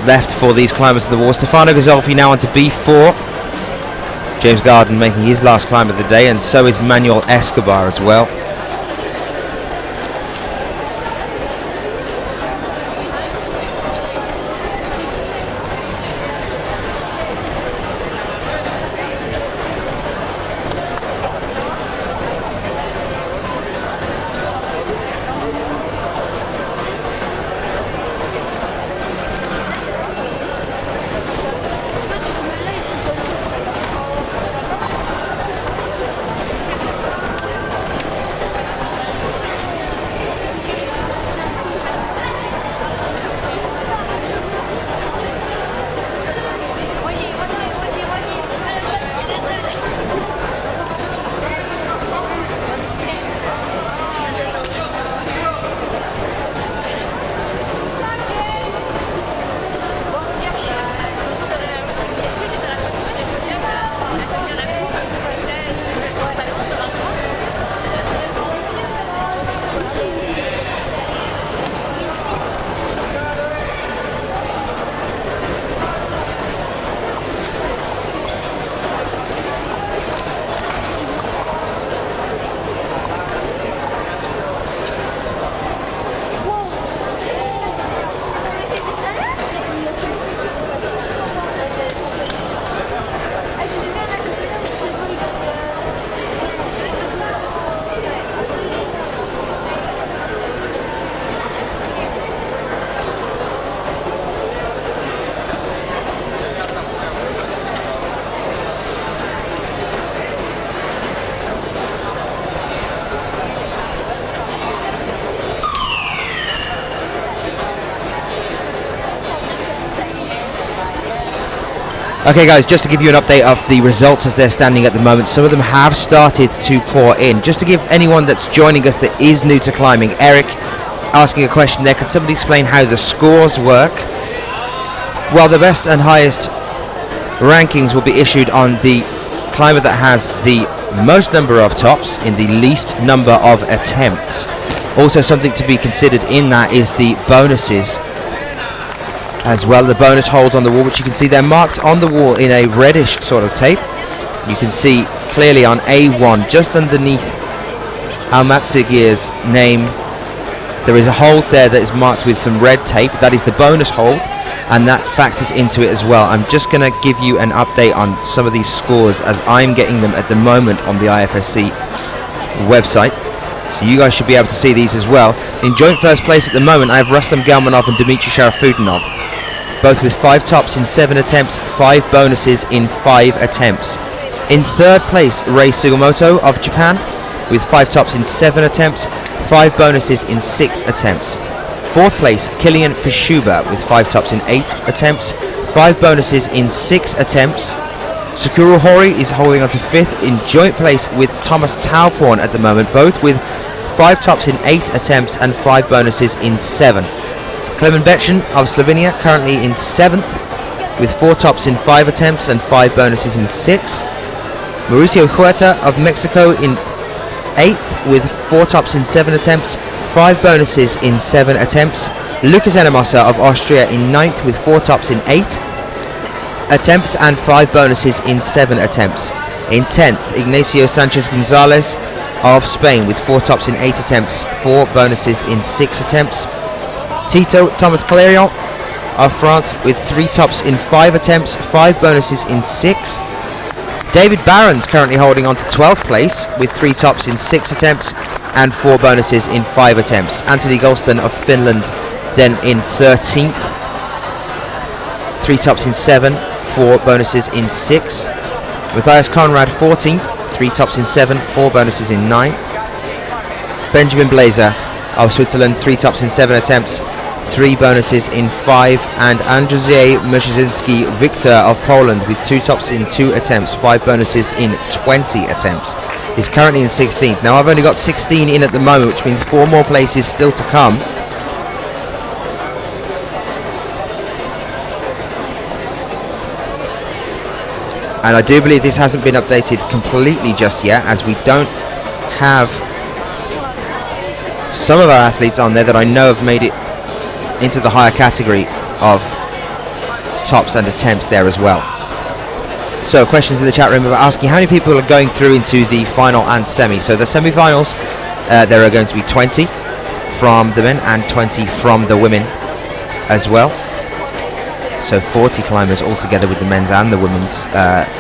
left for these climbers of the wall. Stefano Gazolfi now onto B4. James Garden making his last climb of the day, and so is Manuel Escobar as well. Okay guys, just to give you an update of the results as they're standing at the moment, some of them have started to pour in. Just to give anyone that's joining us that is new to climbing, Eric asking a question there, can somebody explain how the scores work? Well, the best and highest rankings will be issued on the climber that has the most number of tops in the least number of attempts. Also, something to be considered in that is the bonuses as well. The bonus holds on the wall, which you can see they're marked on the wall in a reddish sort of tape. You can see clearly on A1 just underneath Almatsegir's name there is a hold there that is marked with some red tape. That is the bonus hold, and that factors into it as well. I'm just going to give you an update on some of these scores as I'm getting them at the moment on the IFSC website, so you guys should be able to see these as well. In joint first place at the moment I have Rustam Gelmanov and Dmitry Sharafutinov, both with 5 tops in 7 attempts, 5 bonuses in 5 attempts. In third place, Rei Sugimoto of Japan with 5 tops in 7 attempts, 5 bonuses in 6 attempts. Fourth place, Kilian Fischuber with 5 tops in 8 attempts, 5 bonuses in 6 attempts. Sakura Hori is holding on to 5th in joint place with Thomas Tauporn at the moment, both with 5 tops in 8 attempts and 5 bonuses in 7. Klemen Bechin of Slovenia currently in 7th with 4 tops in 5 attempts and 5 bonuses in 6. Mauricio Huerta of Mexico in 8th with 4 tops in 7 attempts, 5 bonuses in 7 attempts. Lucas Enemosa of Austria in 9th with 4 tops in 8 attempts and 5 bonuses in 7 attempts. In 10th, Ignacio Sanchez Gonzalez of Spain with 4 tops in 8 attempts, 4 bonuses in 6 attempts. Tito Thomas Calerion of France with 3 tops in 5 attempts, 5 bonuses in 6. David Barron's currently holding on to 12th place with 3 tops in 6 attempts and 4 bonuses in 5 attempts. Anthony Golston of Finland then in 13th, 3 tops in 7, 4 bonuses in 6. Matthias Conrad 14th, 3 tops in 7, 4 bonuses in 9. Benjamin Blazer of Switzerland, 3 tops in 7 attempts, 3 bonuses in 5, and Andrzej Mrzyzinski Victor of Poland with 2 tops in 2 attempts, 5 bonuses in 20 attempts. He's currently in 16th. Now I've only got 16 in at the moment, which means 4 more places still to come. And I do believe this hasn't been updated completely just yet, as we don't have some of our athletes on there that I know have made it into the higher category of tops and attempts there as well. So questions in the chat room about asking how many people are going through into the final and semi. So the semi-finals, there are going to be 20 from the men and 20 from the women as well. So 40 climbers altogether with the men's and the women's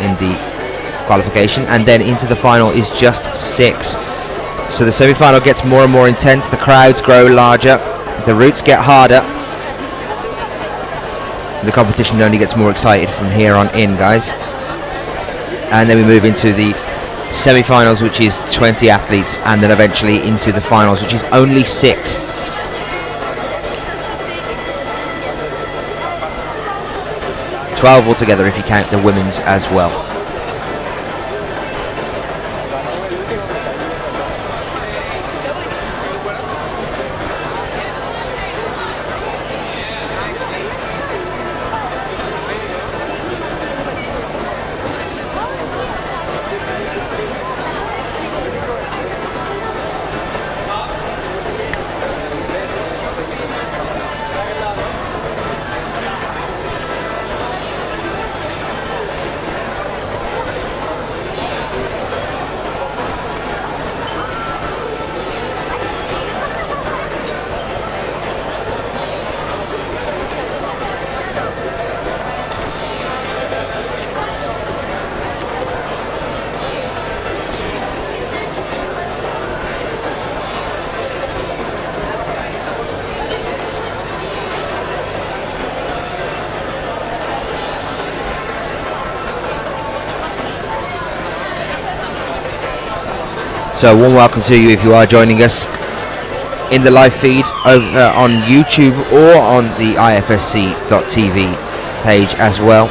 in the qualification, and then into the final is just 6. So the semi-final gets more and more intense, the crowds grow larger, the routes get harder. The competition only gets more excited from here on in, guys. And then we move into the semi-finals, which is 20 athletes, and then eventually into the finals, which is only 6. $12 altogether if you count the women's as well. So warm welcome to you if you are joining us in the live feed over on YouTube or on the IFSC.tv page as well.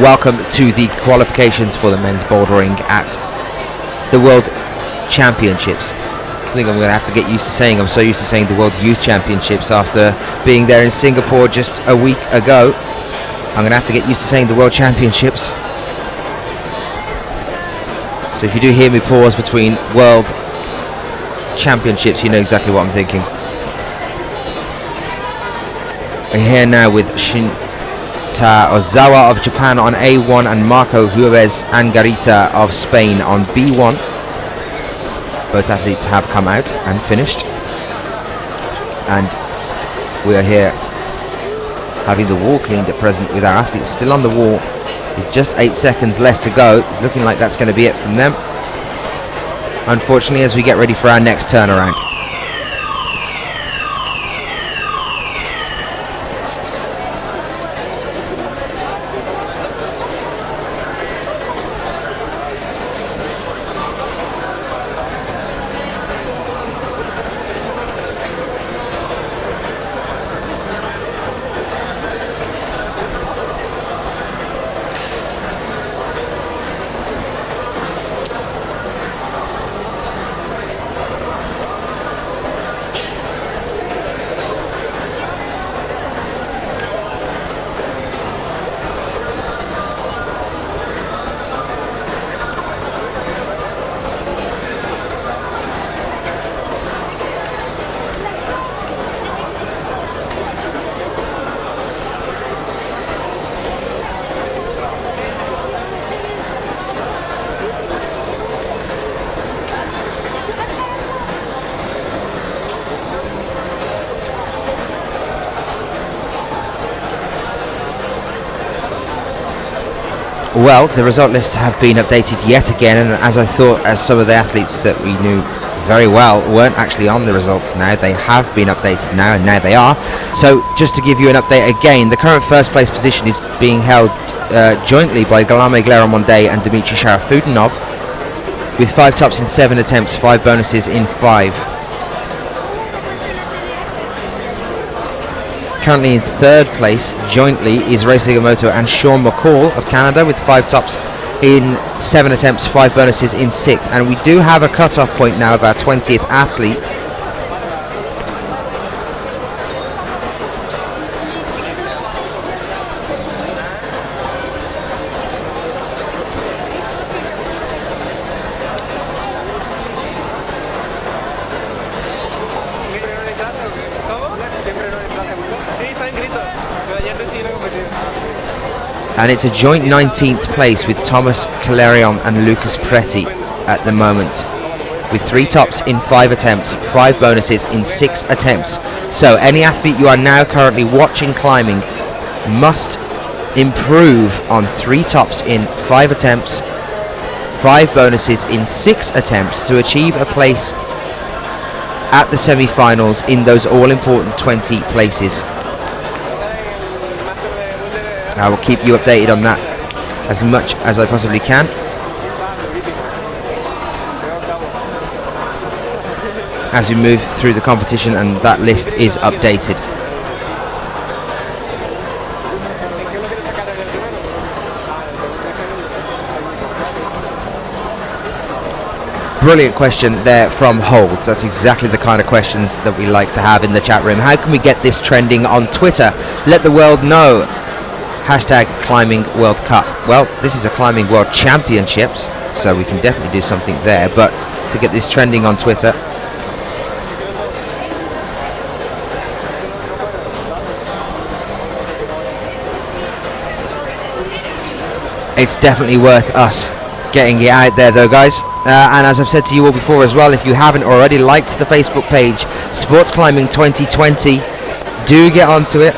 Welcome to the qualifications for the men's bouldering at the World Championships. I think I'm going to have to get used to saying, I'm so used to saying the World Youth Championships after being there in Singapore just a week ago. I'm going to have to get used to saying the World Championships. So if you do hear me pause between World Championships, you know exactly what I'm thinking. We're here now with Shinta Ozawa of Japan on A1 and Marco Juarez Angarita of Spain on B1. Both athletes have come out and finished. And we are here having the wall cleaned at present with our athletes still on the wall. With just 8 seconds left to go, it's looking like that's going to be it from them. Unfortunately, as we get ready for our next turnaround. Well, the result lists have been updated yet again, and as I thought, as some of the athletes that we knew very well weren't actually on the results now, they have been updated now, and now they are. So just to give you an update again, the current first place position is being held jointly by Galame Gleramonde and Dmitry Sharafudinov, with 5 tops in 7 attempts, 5 bonuses in 5. Currently in third place jointly is Ray Sugimoto and Sean McCall of Canada with 5 tops in 7 attempts, 5 bonuses in 6. And we do have a cut-off point now of our 20th athlete. And it's a joint 19th place with Thomas Calerion and Lucas Preti at the moment, with 3 tops in 5 attempts, 5 bonuses in 6 attempts. So any athlete you are now currently watching climbing must improve on 3 tops in 5 attempts, 5 bonuses in 6 attempts to achieve a place at the semi-finals in those all-important 20 places. I will keep you updated on that as much as I possibly can. As we move through the competition and that list is updated. Brilliant question there from Holds. That's exactly the kind of questions that we like to have in the chat room. How can we get this trending on Twitter? Let the world know. Hashtag Climbing World Cup. Well, this is a Climbing World Championships, so we can definitely do something there, but to get this trending on Twitter, it's definitely worth us getting it out there though, guys. And as I've said to you all before as well, if you haven't already liked the Facebook page, Sports Climbing 2020, do get onto it.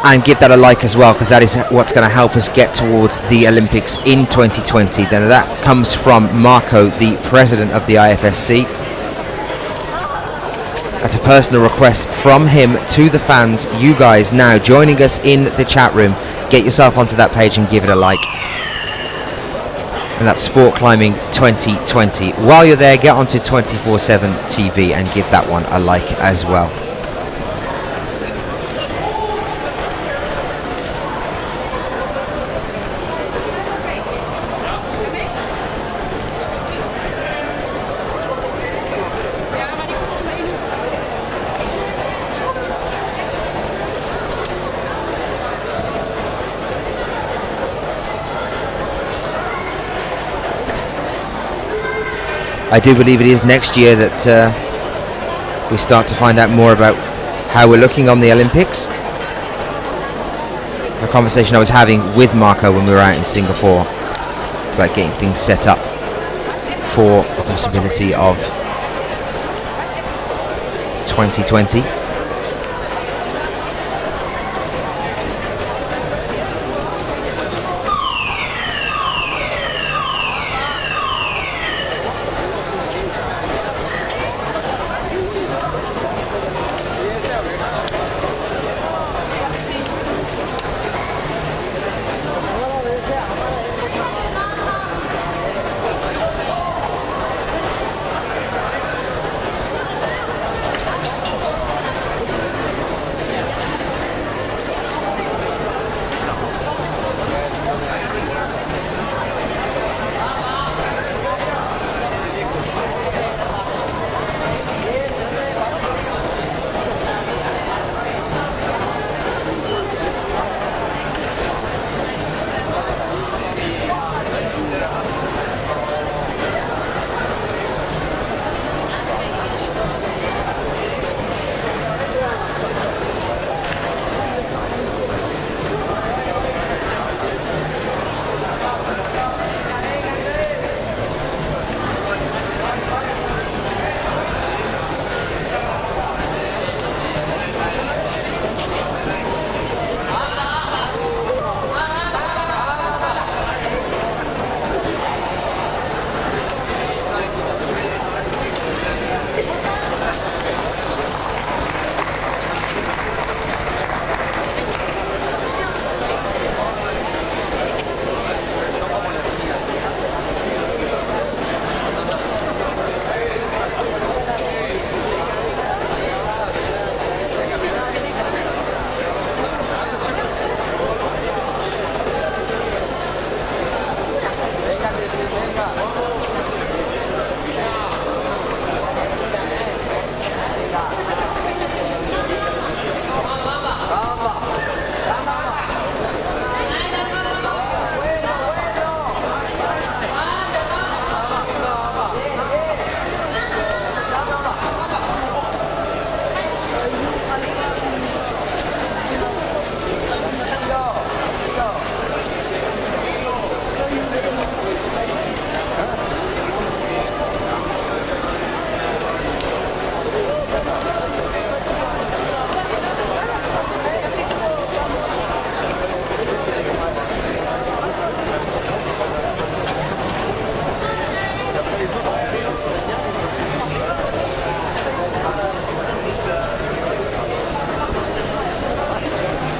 And give that a like as well, because that is what's going to help us get towards the Olympics in 2020. Then that comes from Marco, the president of the IFSC. That's a personal request from him to the fans. You guys now joining us in the chat room, get yourself onto that page and give it a like. And that's Sport Climbing 2020. While you're there, get onto 24/7 TV and give that one a like as well. I do believe it is next year that we start to find out more about how we're looking on the Olympics. A conversation I was having with Marco when we were out in Singapore about getting things set up for the possibility of 2020.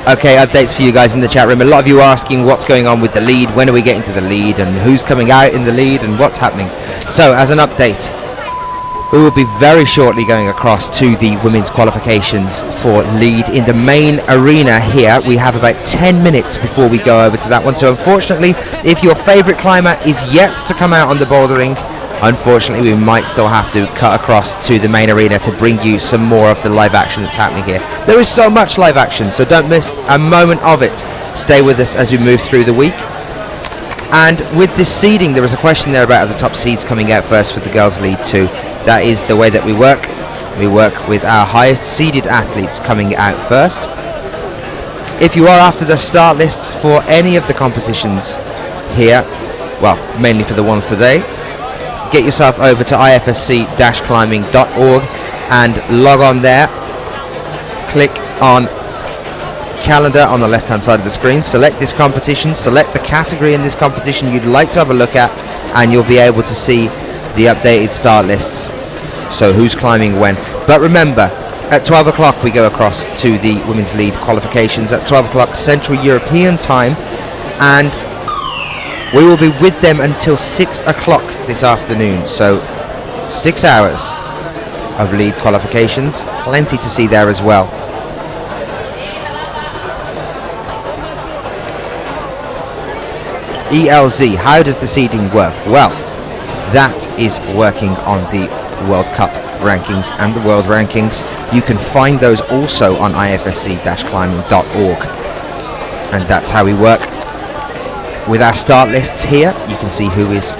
Okay, updates for you guys in the chat room. A lot of you are asking what's going on with the lead, when are we getting to the lead, and who's coming out in the lead, and what's happening. So, as an update, we will be very shortly going across to the women's qualifications for lead in the main arena here. We have about 10 minutes before we go over to that one. So, unfortunately, if your favourite climber is yet to come out on the bouldering, unfortunately, we might still have to cut across to the main arena to bring you some more of the live action that's happening here. There is so much live action, so don't miss a moment of it. Stay with us as we move through the week. And with this seeding, there was a question there about the top seeds coming out first for the girls' lead too. That is the way that we work. We work with our highest seeded athletes coming out first. If you are after the start lists for any of the competitions here, well, mainly for the ones today, get yourself over to ifsc-climbing.org and log on there. Click on calendar on the left hand side of the screen, select this competition, select the category in this competition you'd like to have a look at, and you'll be able to see the updated start lists, so who's climbing when. But remember, at 12 o'clock we go across to the women's lead qualifications. That's 12 o'clock Central European time, and we will be with them until 6 o'clock this afternoon, so 6 hours of lead qualifications. Plenty to see there as well. ELZ, how does the seeding work? Well, that is working on the World Cup rankings and the world rankings. You can find those also on ifsc-climbing.org, and that's how we work. With our start lists here, you can see who is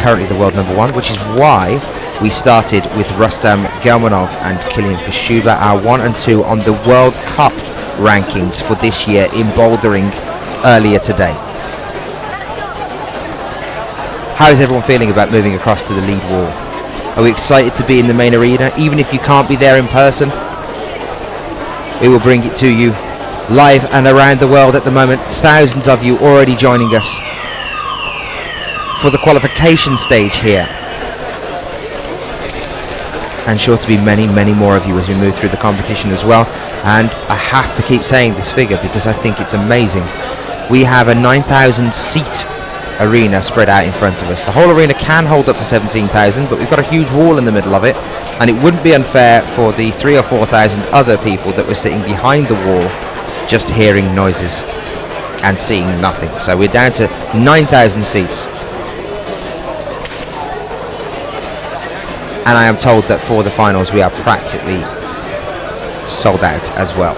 currently the world number one, which is why we started with Rustam Gelmanov and Kilian Fischuba, our 1 and 2 on the World Cup rankings for this year in bouldering earlier today. How is everyone feeling about moving across to the lead wall? Are we excited to be in the main arena? Even if you can't be there in person, we will bring it to you live and around the world at the moment. Thousands of you already joining us for the qualification stage here. And sure to be many, many more of you as we move through the competition as well. And I have to keep saying this figure because I think it's amazing. We have a 9,000 seat arena spread out in front of us. The whole arena can hold up to 17,000, but we've got a huge wall in the middle of it, and it wouldn't be unfair for the 3,000 or 4,000 other people that were sitting behind the wall just hearing noises and seeing nothing. So we're down to 9,000 seats, and I am told that for the finals we are practically sold out as well.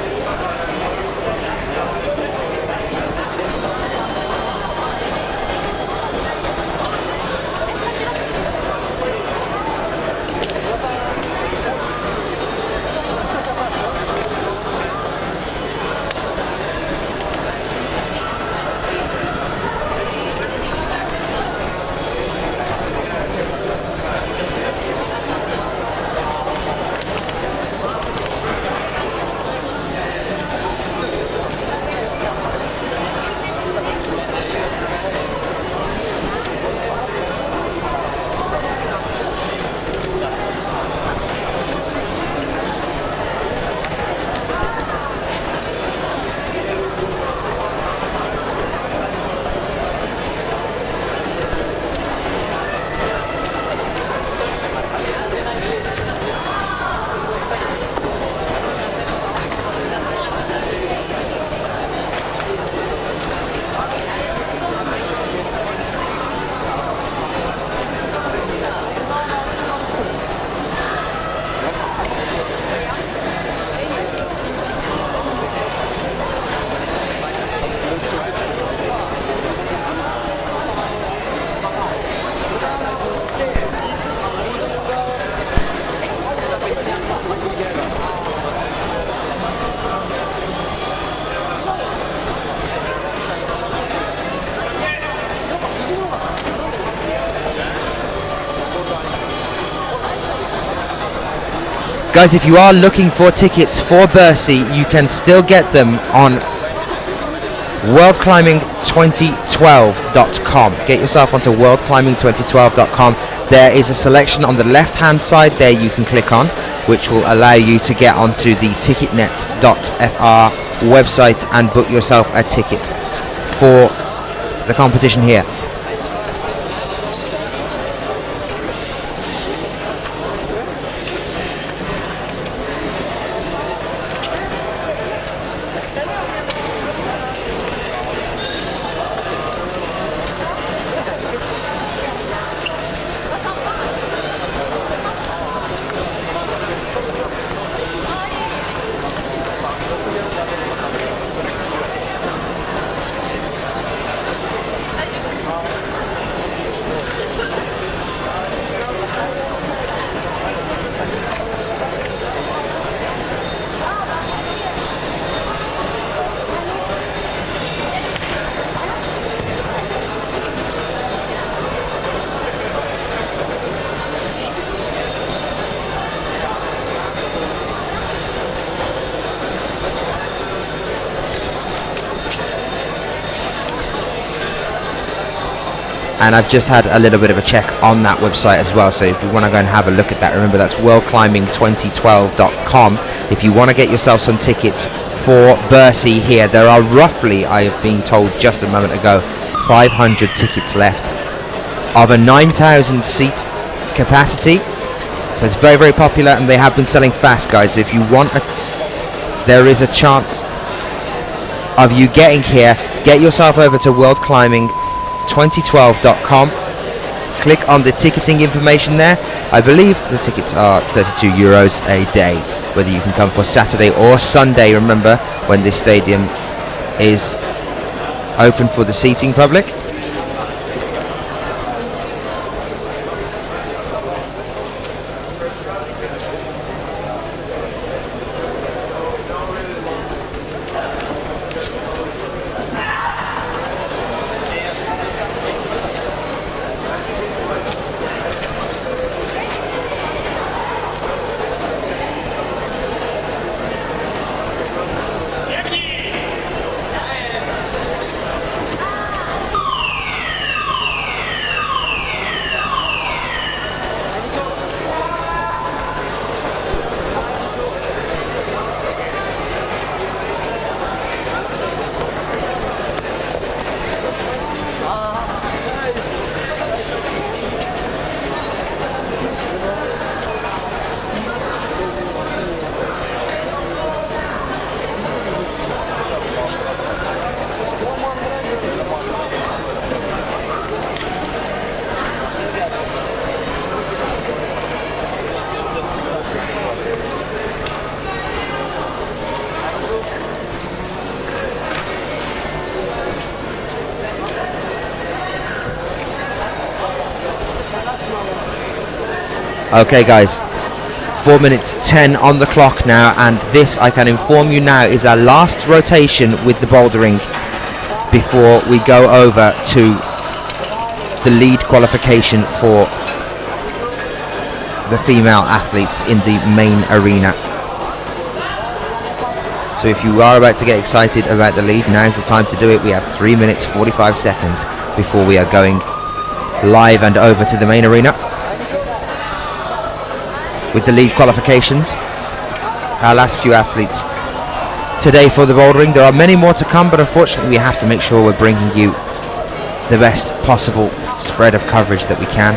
Guys, if you are looking for tickets for Bercy, you can still get them on worldclimbing2012.com. Get yourself onto worldclimbing2012.com. There is a selection on the left hand side there you can click on, which will allow you to get onto the ticketnet.fr website and book yourself a ticket for the competition here. And I've just had a little bit of a check on that website as well, so if you want to go and have a look at that, remember that's worldclimbing2012.com. If you want to get yourself some tickets for Bercy here, there are roughly, I have been told just a moment ago, 500 tickets left of a 9,000 seat capacity, so it's very, very popular, and they have been selling fast, guys. If you want there is a chance of you getting here. Get yourself over to worldclimbing2012.com, click on the ticketing information there. I believe the tickets are €32 a day, whether you can come for Saturday or Sunday, remember, when this stadium is open for the seating public. Okay guys, 4 minutes 10 on the clock now, and this, I can inform you now, is our last rotation with the bouldering before we go over to the lead qualification for the female athletes in the main arena. So if you are about to get excited about the lead, now's the time to do it. We have 3 minutes 45 seconds before we are going live and over to the main arena with the lead qualifications. Our last few athletes today for the bouldering. There are many more to come, but unfortunately we have to make sure we're bringing you the best possible spread of coverage that we can.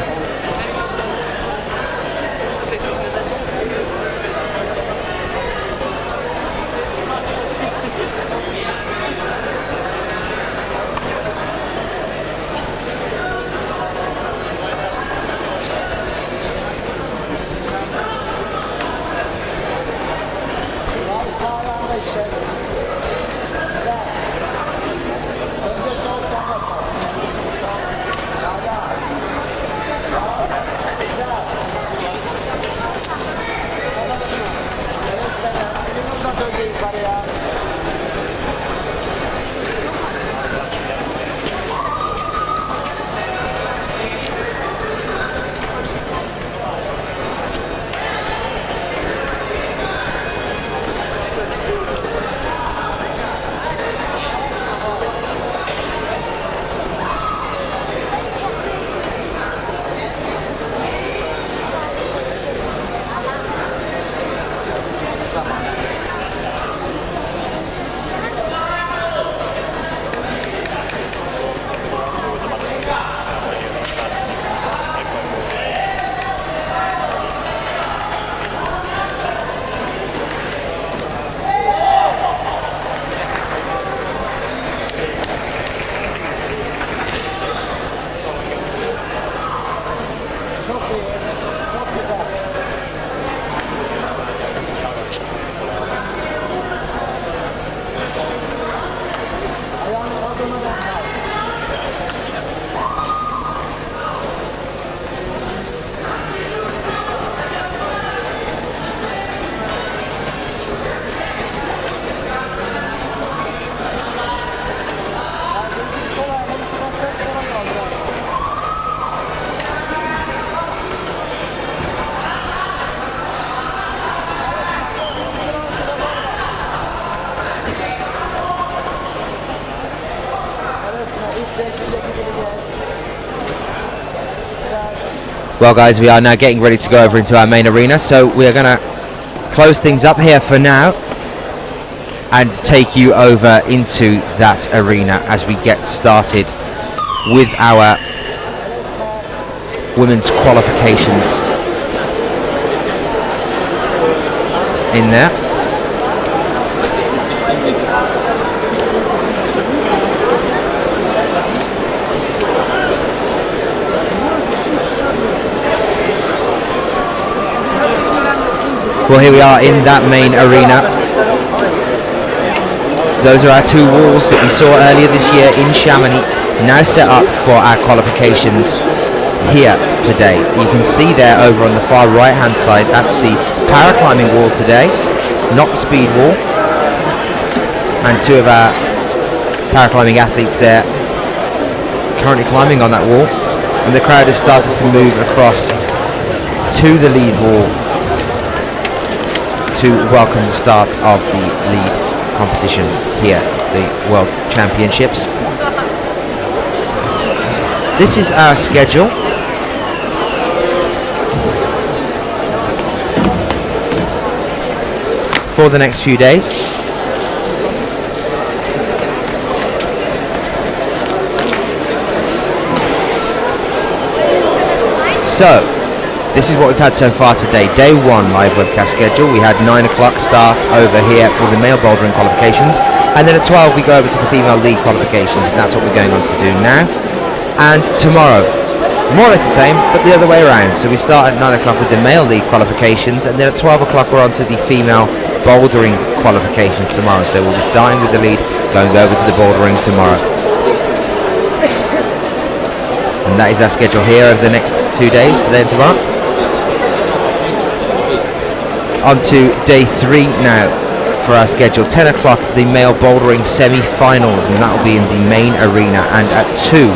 Well guys, we are now getting ready to go over into our main arena, so we are going to close things up here for now and take you over into that arena as we get started with our women's qualifications in there. Well, here we are in that main arena. Those are our two walls that we saw earlier this year in Chamonix, now set up for our qualifications here today. You can see there over on the far right hand side, that's the paraclimbing wall today, not the speed wall. And two of our paraclimbing athletes there currently climbing on that wall. And the crowd has started to move across to the lead wall to welcome the start of the lead competition here, the World Championships. This is our schedule. For the next few days. So, this is what we've had so far today. Day 1 live webcast schedule. We had 9 o'clock start over here for the male bouldering qualifications, and then at 12 we go over to the female league qualifications, and that's what we're going on to do now. And tomorrow, more or less the same, but the other way around. So we start at 9 o'clock with the male league qualifications, and then at 12 o'clock we're on to the female bouldering qualifications tomorrow. So we'll be starting with the lead, going over to the bouldering tomorrow. And that is our schedule here over the next 2 days, today and tomorrow. On to day 3 now for our schedule. 10 o'clock the male bouldering semi-finals, and that will be in the main arena, and at 2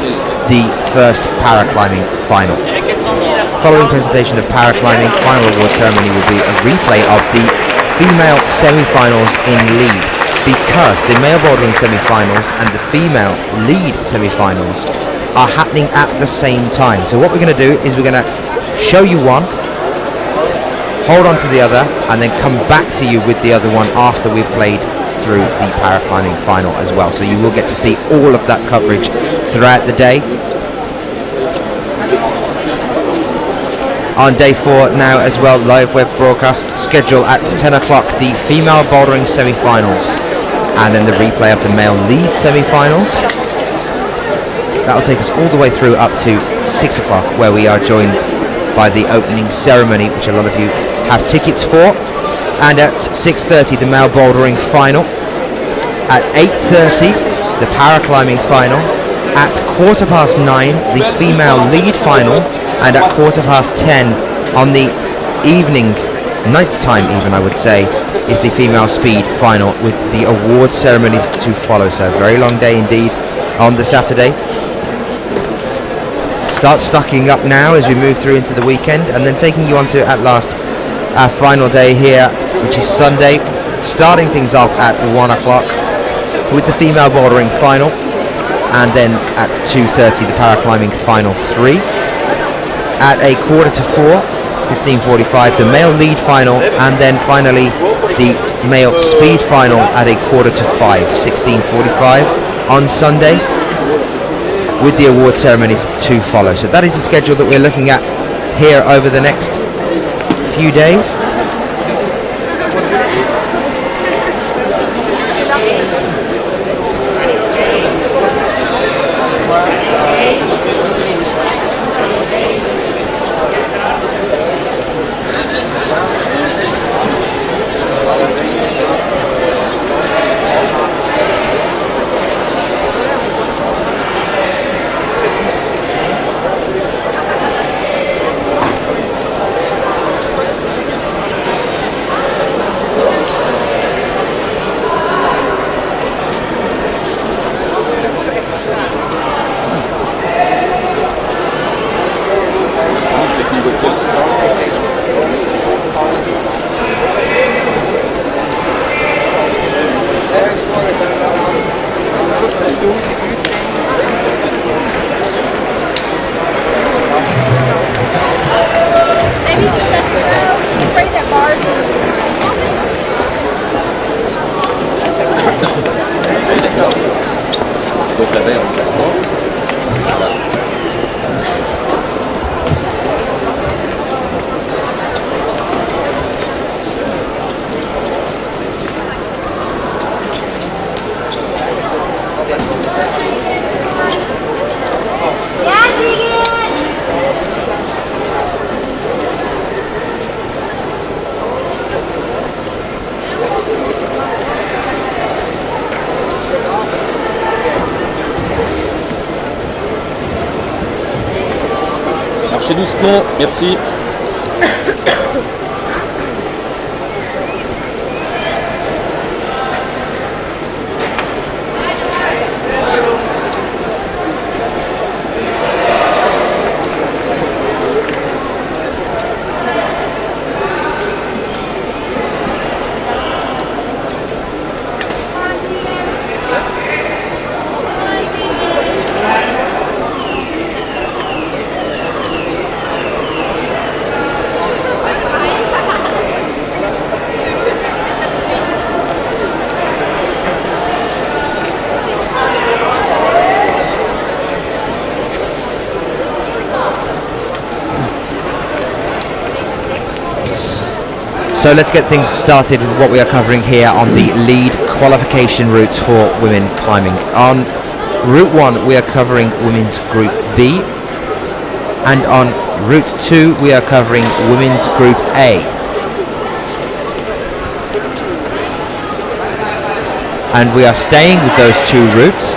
the first paraclimbing final. Following presentation of paraclimbing, final award ceremony will be a replay of the female semi-finals in lead, because the male bouldering semi-finals and the female lead semi-finals are happening at the same time. So what we're going to do is we're going to show you one, hold on to the other, and then come back to you with the other one after we've played through the paraclimbing final as well. So you will get to see all of that coverage throughout the day. On day 4 now as well, live web broadcast schedule at 10 o'clock the female bouldering semi-finals, and then the replay of the male lead semi-finals. That'll take us all the way through up to 6 o'clock, where we are joined by the opening ceremony, which a lot of you have tickets for. And at 6:30 the male bouldering final. At 8:30 the paraclimbing final. At 9:15 the female lead final, and at 10:15 on the evening, night time even I would say, is the female speed final, with the award ceremonies to follow. So a very long day indeed on the Saturday. Start stocking up now as we move through into the weekend, and then taking you on to at last our final day here, which is Sunday, starting things off at 1 o'clock with the female bouldering final, and then at 2:30 the paraclimbing final 3. At 4:45, 15:45 the male lead final, and then finally the male speed final at 4:45, 16:45 on Sunday, with the award ceremonies to follow. So that is the schedule that we're looking at here over the next few days. marchez doucement, merci. So let's get things started with what we are covering here on the lead qualification routes for women climbing. On Route 1 we are covering women's Group B, and on Route 2 we are covering women's Group A. And we are staying with those two routes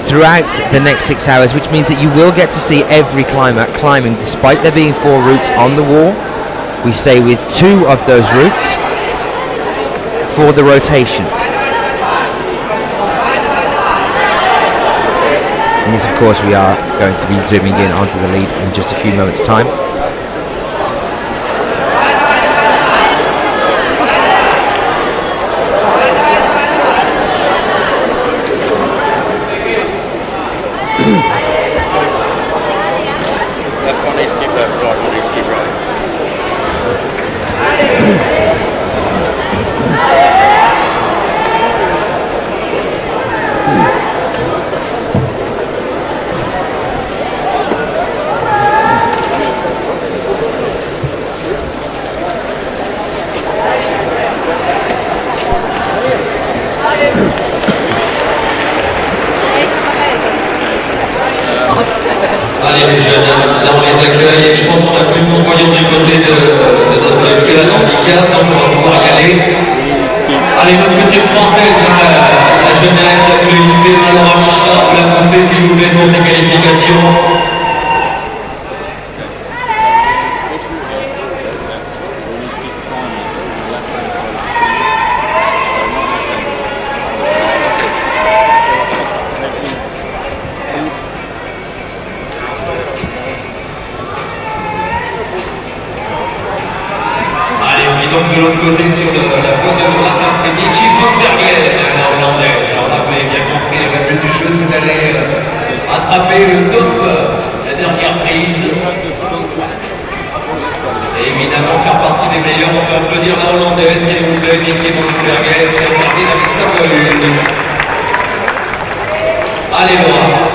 throughout the next 6 hours, which means that you will get to see every climber climbing despite there being 4 routes on the wall. We stay with 2 of those routes for the rotation. And yes, of course, we are going to be zooming in onto the lead in just a few moments' time. Left one is keep left, right one is keep right. Allez les jeunes, là on les accueille et je pense qu'on a plus de monde voyant du côté de notre escalade handicap, donc on va pouvoir y aller. Allez, notre petite française, la jeunesse, là, tous les lycéens, Laura Michelin, vous la poussez s'il vous plaît sur ces qualifications. Donc de l'autre côté sur la voie de droite, c'est Niki Van Bergen, la hollandaise. Alors là, vous avez bien compris, le but du jeu, c'est d'aller attraper le top, la dernière prise. Et évidemment, faire partie des meilleurs. On peut applaudir la hollandaise, s'il vous plaît, Niki Van Bergen, qui termine avec sa voilure. Allez, Laura.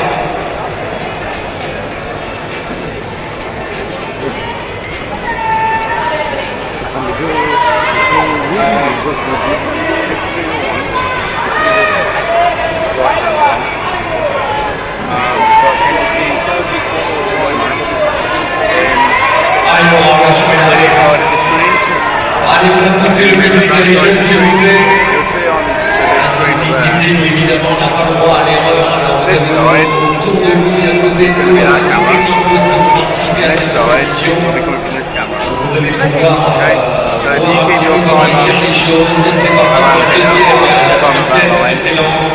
Allez, vous la poussez le public et les jeunes, s'il vous plaît. Ainsi que discipline, évidemment, on n'a pas le droit à l'erreur. Alors, vous avez autour de vous et à côté de vous, la technique qui participer à cette compétition. Vous allez pouvoir corriger les choses. C'est parti pour le deuxième, la Suissesse, l'excellence.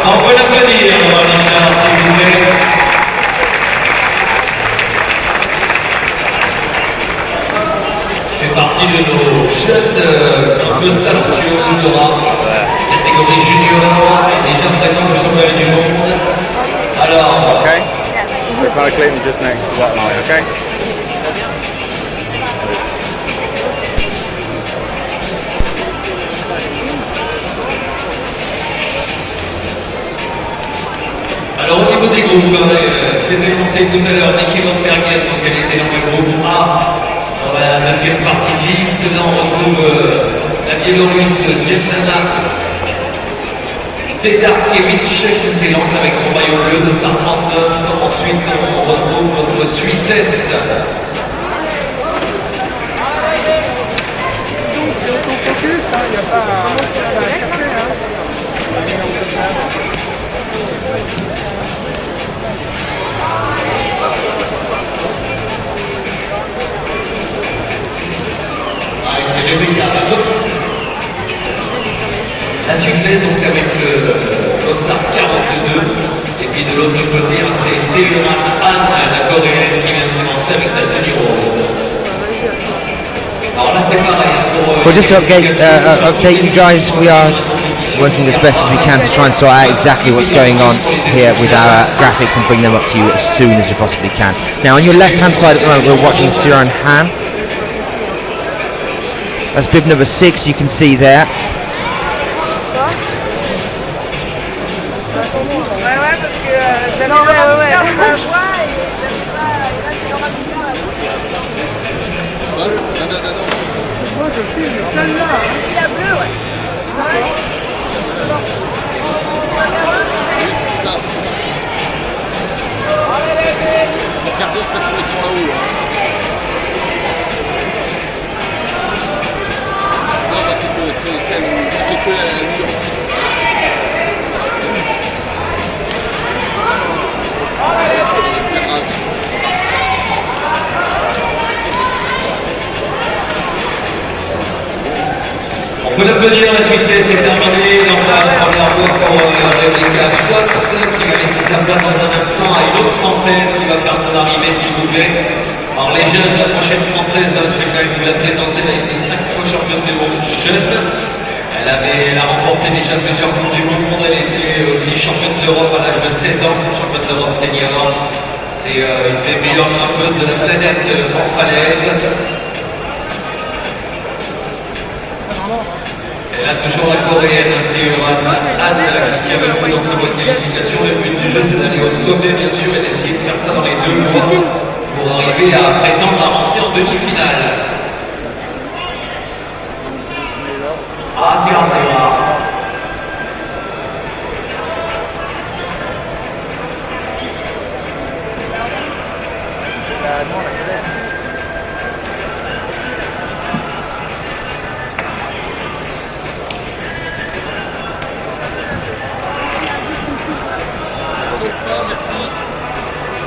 On peut l'applaudir, Richard, s'il vous plaît. C'est parti de nos jeunes un peu talentueuses, Laura. Catégorie junior, déjà présent au championnat du monde. Alors. Okay. We're Paraclimbing just next to that line, okay? Alors au niveau des groupes, c'était annoncé tout à l'heure, Niki Van Bergen, donc elle était dans le groupe A, dans la deuxième partie de liste. Là on retrouve la Biélorusse Svetlana Fedarkevich qui s'élance avec son maillot bleu de 139. Ensuite, on retrouve notre Suissesse. Allez, c'est Rebecca Stutz. La Suissesse, donc avec le Ossar 42. Et puis de l'autre côté, c'est Seoran Han, la Coréenne, qui vient de s'élancer avec sa tenue rose. Alors là, c'est pareil. Well, just to update you guys, we are working as best as we can to try and sort out exactly what's going on here with our graphics and bring them up to you as soon as we possibly can. Now, on your left-hand side at the moment, we're watching Suran Han. That's bib number 6, you can see there. Regardez en fait sur l'écran là-haut. Non, bah c'est que la numéro 6. On peut l'applaudir, la Suissesse est terminée dans sa première fois pour Rebecca Stutz, qui va laisser sa place dans un instant à une autre Française qui va faire son arrivée, s'il vous plaît. Alors les jeunes, la prochaine Française, je vais quand même vous la présenter, elle a été 5 fois championne du monde jeune. Elle a remporté déjà plusieurs coupes du monde, elle était aussi championne d'Europe à l'âge de 16 ans, championne d'Europe senior. C'est une des meilleures grimpeuses de la planète en falaise. Elle a toujours la coréenne, c'est Anne qui tient le coup dans sa bonne qualification. Le but du jeu, c'est d'aller au sommet, bien sûr, et d'essayer de faire ça dans les 2 mois pour arriver à prétendre à rentrer en demi-finale. Ah, c'est grave, c'est grave.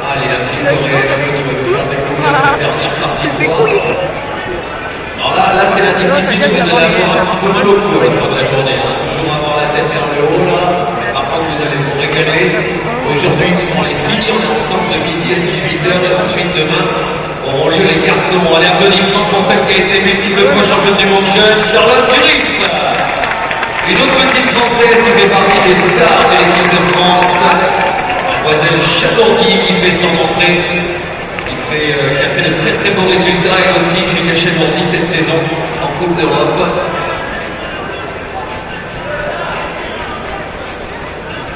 Allez, la petite coréenne qui va nous faire découvrir cette dernière partie de voie. Alors là c'est la discipline que vous allez avoir un petit peu mal au cou à la fin de la journée. Hein. Toujours avoir la tête vers le haut là. Mais par contre, vous allez vous régaler. Aujourd'hui, ce sont les filles. On est ensemble de midi à 18h et ensuite demain auront lieu les garçons. Allez, applaudissements pour celle qui a été multiple fois championne du monde jeune, Charlotte Griff. Une autre petite Française qui fait partie des stars de l'équipe de France. Mademoiselle Chabourdi qui fait son entrée, qui a fait de très très bons résultats, et aussi Julia Chabourdi cette saison en Coupe d'Europe.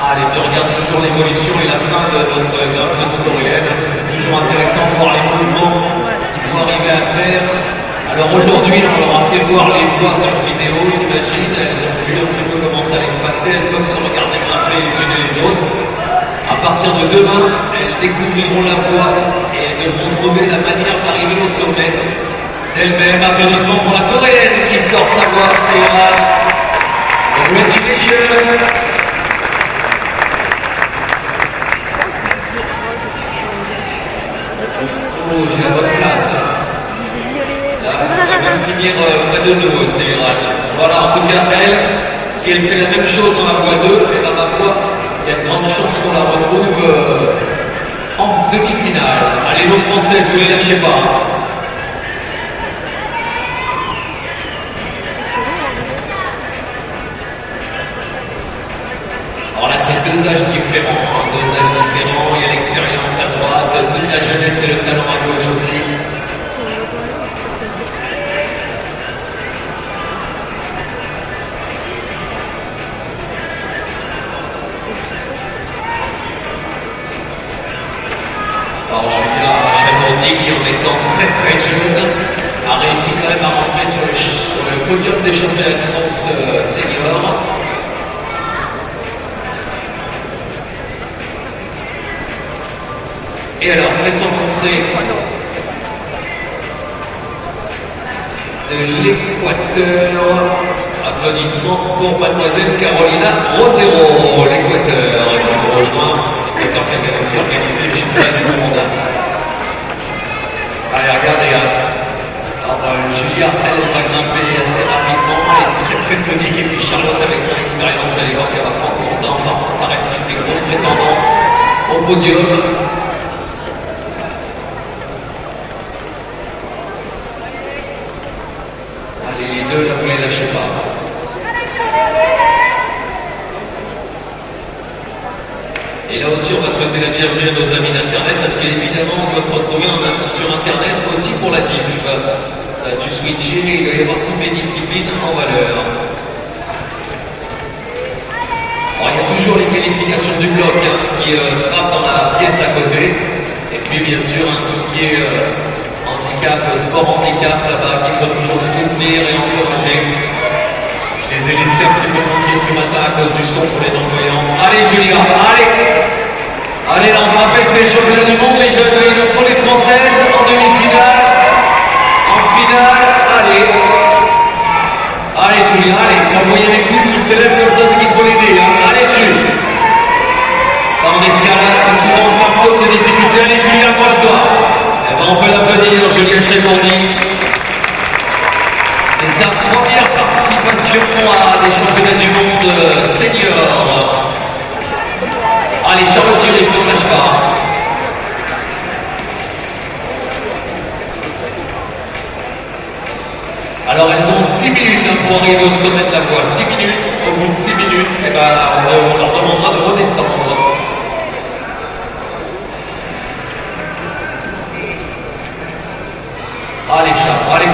Allez, puis on regarde toujours l'évolution et la fin de notre grimpeuse coréenne, parce que c'est toujours intéressant de voir les mouvements qu'il faut arriver à faire. Alors aujourd'hui, on leur a fait voir les voies sur vidéo, j'imagine. Elles ont vu un petit peu comment ça allait se passer, elles peuvent se regarder grimper les unes et les autres. À partir de demain, elles découvriront la voie et elles devront trouver la manière d'arriver au sommet. D'elle-même, applaudissements pour la coréenne qui sort sa voie, c'est Yoran. Congratulations! Oh, j'ai la bonne place. Là, elle va finir près de nous, c'est Yoran. Voilà, en tout cas, elle, si elle fait la même chose dans la voie 2, et bien ma foi, il y a de grandes chances qu'on la retrouve en demi-finale. Allez, nos Françaises, vous ne les lâchez pas. Alors là, c'est 2 âges différents. Hein, 2 âges différents. Il y a l'expérience à droite, toute la jeunesse et le talent à gauche aussi. Alors Julia Chabourdi qui en étant très très jeune a réussi quand même à rentrer sur le podium des championnats de France seniors. Et alors, fait son entrée de l'Équateur. Applaudissements pour mademoiselle Carolina Rosero, l'Équateur, qui nous rejoint, étant qu'elle vient aussi organiser le championnat du monde. Allez, regardez, alors, Julia, elle va grimper assez rapidement, elle est très tonique, et puis Charlotte, avec son expérience, elle est voir qu'elle va prendre son temps. Par contre, ça reste une des grosses prétendantes au podium. Allez, les deux, là, vous les lâchez pas. Et là aussi, on va souhaiter la bienvenue à nos amis d'Internet, parce qu'évidemment, on doit se retrouver sur Internet aussi pour la diff. Ça a dû switcher, il doit y avoir toutes les disciplines en valeur. Alors, il y a toujours les qualifications du bloc qui frappent dans la pièce à côté. Et puis, bien sûr, tout ce qui est handicap, sport handicap, là-bas, qu'il faut toujours soutenir et encourager. Je les ai laissés un petit peu tranquilles ce matin à cause du son pour les non-voyants. Allez Julia, allez! Allez, là on se rappelle, c'est les championnats du monde, les jeunes, il nous faut les Françaises en demi-finale. En finale, allez! Allez Julia, allez, quand vous voyez les coups qui se lèvent comme ça, c'est qu'il faut l'aider. Allez Julia! Ça en escalade, c'est souvent sa faute de difficulté. Allez Julia, accroche-toi! Eh ben on peut l'applaudir, Julia Chemourni. C'est sa première participation à des championnats du monde senior. Allez, Charlotte Dury, ne lâche pas. Alors, elles ont 6 minutes pour arriver au sommet de la voie. 6 minutes. Au bout de 6 minutes, eh ben, on leur demandera de redescendre. Allez, Charles, allez.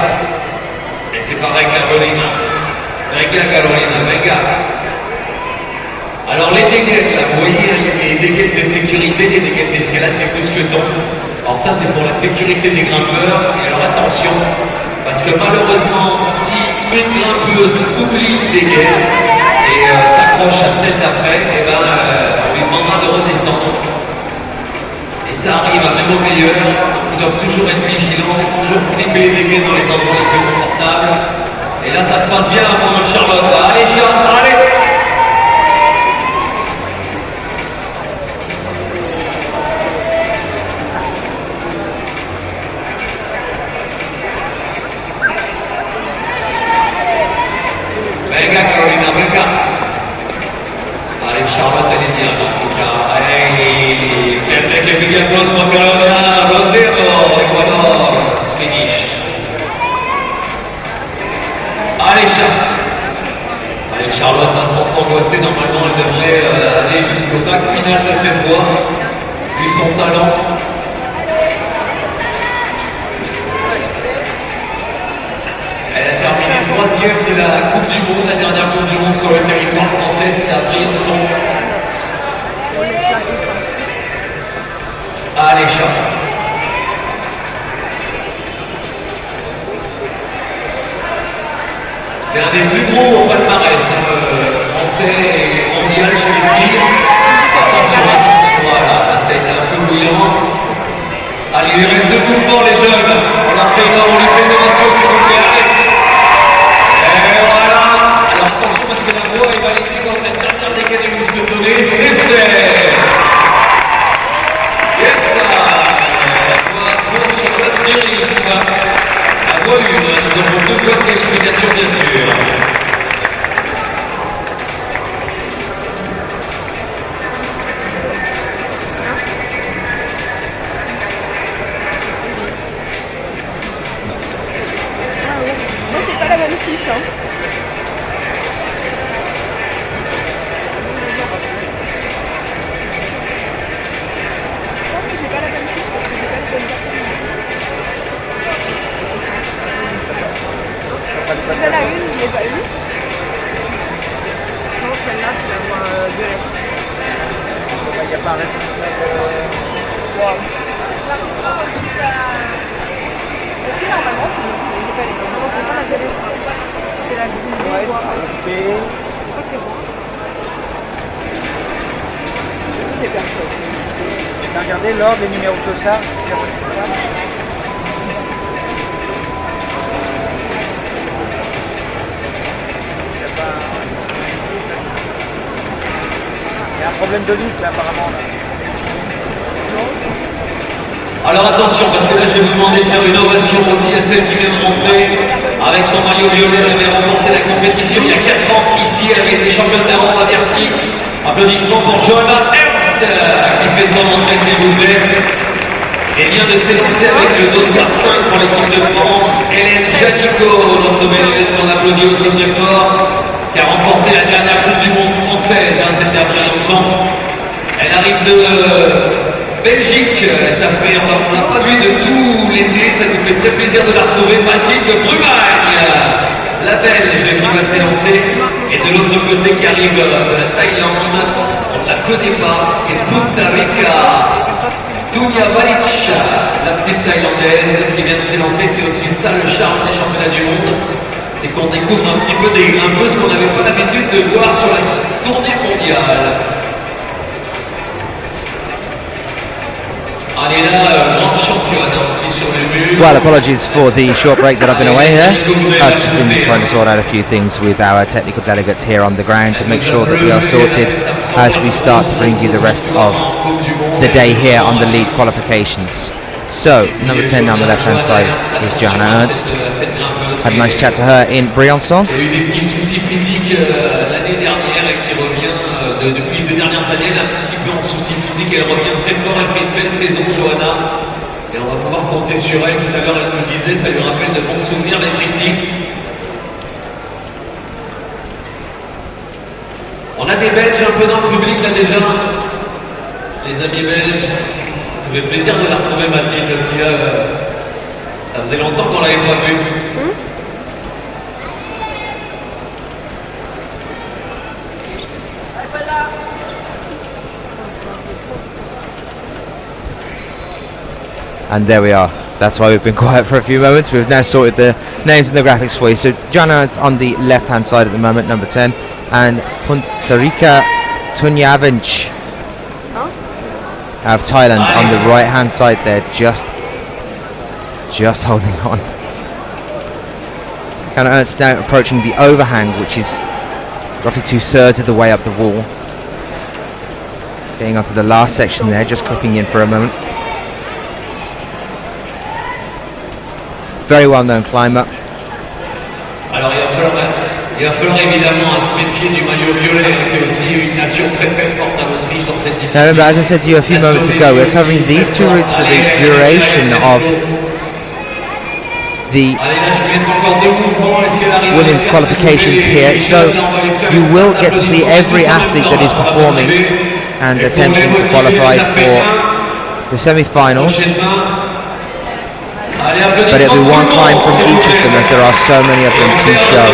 Et c'est pareil, Carolina. Venga, Carolina, venga. Alors, les dégaines, là, vous voyez, il y a les dégaines de sécurité, les dégaines d'escalade, les mousquetons. Alors, ça, c'est pour la sécurité des grimpeurs. Et alors, attention, parce que malheureusement, si une grimpeuse oublie une dégaine et s'accroche à celle d'après, eh ben, on lui demandera de redescendre. Et ça arrive à même aux meilleurs. Ils doivent toujours être vigilants, toujours clipper les dégaines dans les endroits les plus confortables. Et là, ça se passe bien pour notre Charlotte. Allez, Charlotte, allez! Venga, Carolina, venga! Allez, Charlotte, elle est bien, en tout cas. Allez, quelques big applause pour Carolina Rosero, Ecuador, finish. Allez, Charlotte, sans s'angoisser, normalement, elle devrait aller jusqu'au bac final de cette voie, vu son talent. Elle a terminé 3e de la Coupe du Monde, la dernière Coupe du Monde sur le territoire français, c'était à Briançon. Allez, Charlotte. C'est un des plus gros palmarès français et mondial chez les filles. Attention, voilà, ça a été un peu bouillant. Allez, il reste debout pour les jeunes. On leur fait une ovation, s'il vous plaît. Allez. Et voilà. Alors attention parce que la voie est validée dans la dernière dégaine des mousquetonnés. C'est fait. Yes, ça. La voie pour Charlotte Dury. La voie 1, nous avons 2 points de qualification bien sûr. Déjà la une, je l'ai pas eu. Non, celle-là, tu la vois violet. Il n'y a pas un responsable. Wow. Si, normalement, c'est bon. J'ai pas les deux. Non, c'est pas la violet. C'est regardez l'ordre, les numéros de ça. Il y a un problème de liste là apparemment. Là. Alors attention, parce que là je vais vous demander de faire une ovation aussi à celle qui vient de rentrer avec son maillot violet. Elle avait remporté la compétition il y a 4 ans ici à la Ligue des Champions d'Europe à Bercy. Applaudissements pour Johanna Ernst qui fait son entrée s'il vous plaît. Et vient de s'élancer avec le dossard 5 pour l'équipe de France. Hélène Janico, notre belle Hélène qu'on applaudit aussi très fort, qui a remporté la dernière Coupe du Monde française, c'était à Briançon. Elle arrive de Belgique, ça fait, on n'a pas vu de tout l'été, ça nous fait très plaisir de la retrouver. Mathilde Brumagne, la Belge qui va s'élancer. Et de l'autre côté qui arrive de la Thaïlande, on ne la connaît pas, c'est Punta Rica. Tunya Valic, la petite Thaïlandaise qui vient de s'élancer, c'est aussi ça le charme des championnats du monde. C'est qu'on découvre un petit peu, un peu ce qu'on n'avait pas l'habitude de voir sur la tournée mondiale. Allez là, grande championne aussi sur le mur. Well, apologies for the short break that I've been away here. I've just been trying to sort out a few things with our technical delegates here on the ground to make sure that we are sorted as we start to bring you the rest of the day here on the lead qualifications. So, number 10 on the left hand side is Johanna Ernst. Had a nice chat to her in Briançon. Il y a eu des petits soucis physiques l'année dernière et qui revient depuis 2 dernières années, elle est un petit peu en soucis physiques, elle revient très fort, elle fait une belle saison Johanna. Et on va pouvoir compter sur elle, tout à l'heure elle nous disait, ça lui rappelle de bons souvenirs d'être ici. On a des Belges un peu dans le public là déjà, les amis belges. Ça fait plaisir de la retrouver Mathilde aussi là. Ça faisait longtemps qu'on l'avait pas vue. And there we are. That's why we've been quiet for a few moments. We've now sorted the names and the graphics for you. So Johanna is on the left hand side at the moment, number 10, and Punta Rica Tunyavinch out of Thailand on the right hand side there, just holding on. Johanna Ernst now approaching the overhang, which is roughly 2/3 of the way up the wall. Getting onto the last section there, just clipping in for a moment. Very well known climber. Alors il va falloir évidemment se méfier du maillot violet, qui est aussi une nation très très forte en Autriche dans cette discipline. Now remember, as I said to you a few moments ago, we're covering these two routes for the duration of the women's qualifications here, so you will get to see every athlete that is performing and attempting to qualify for the semi-finals. But it'll be one climb from each of them, as there are so many of them to show.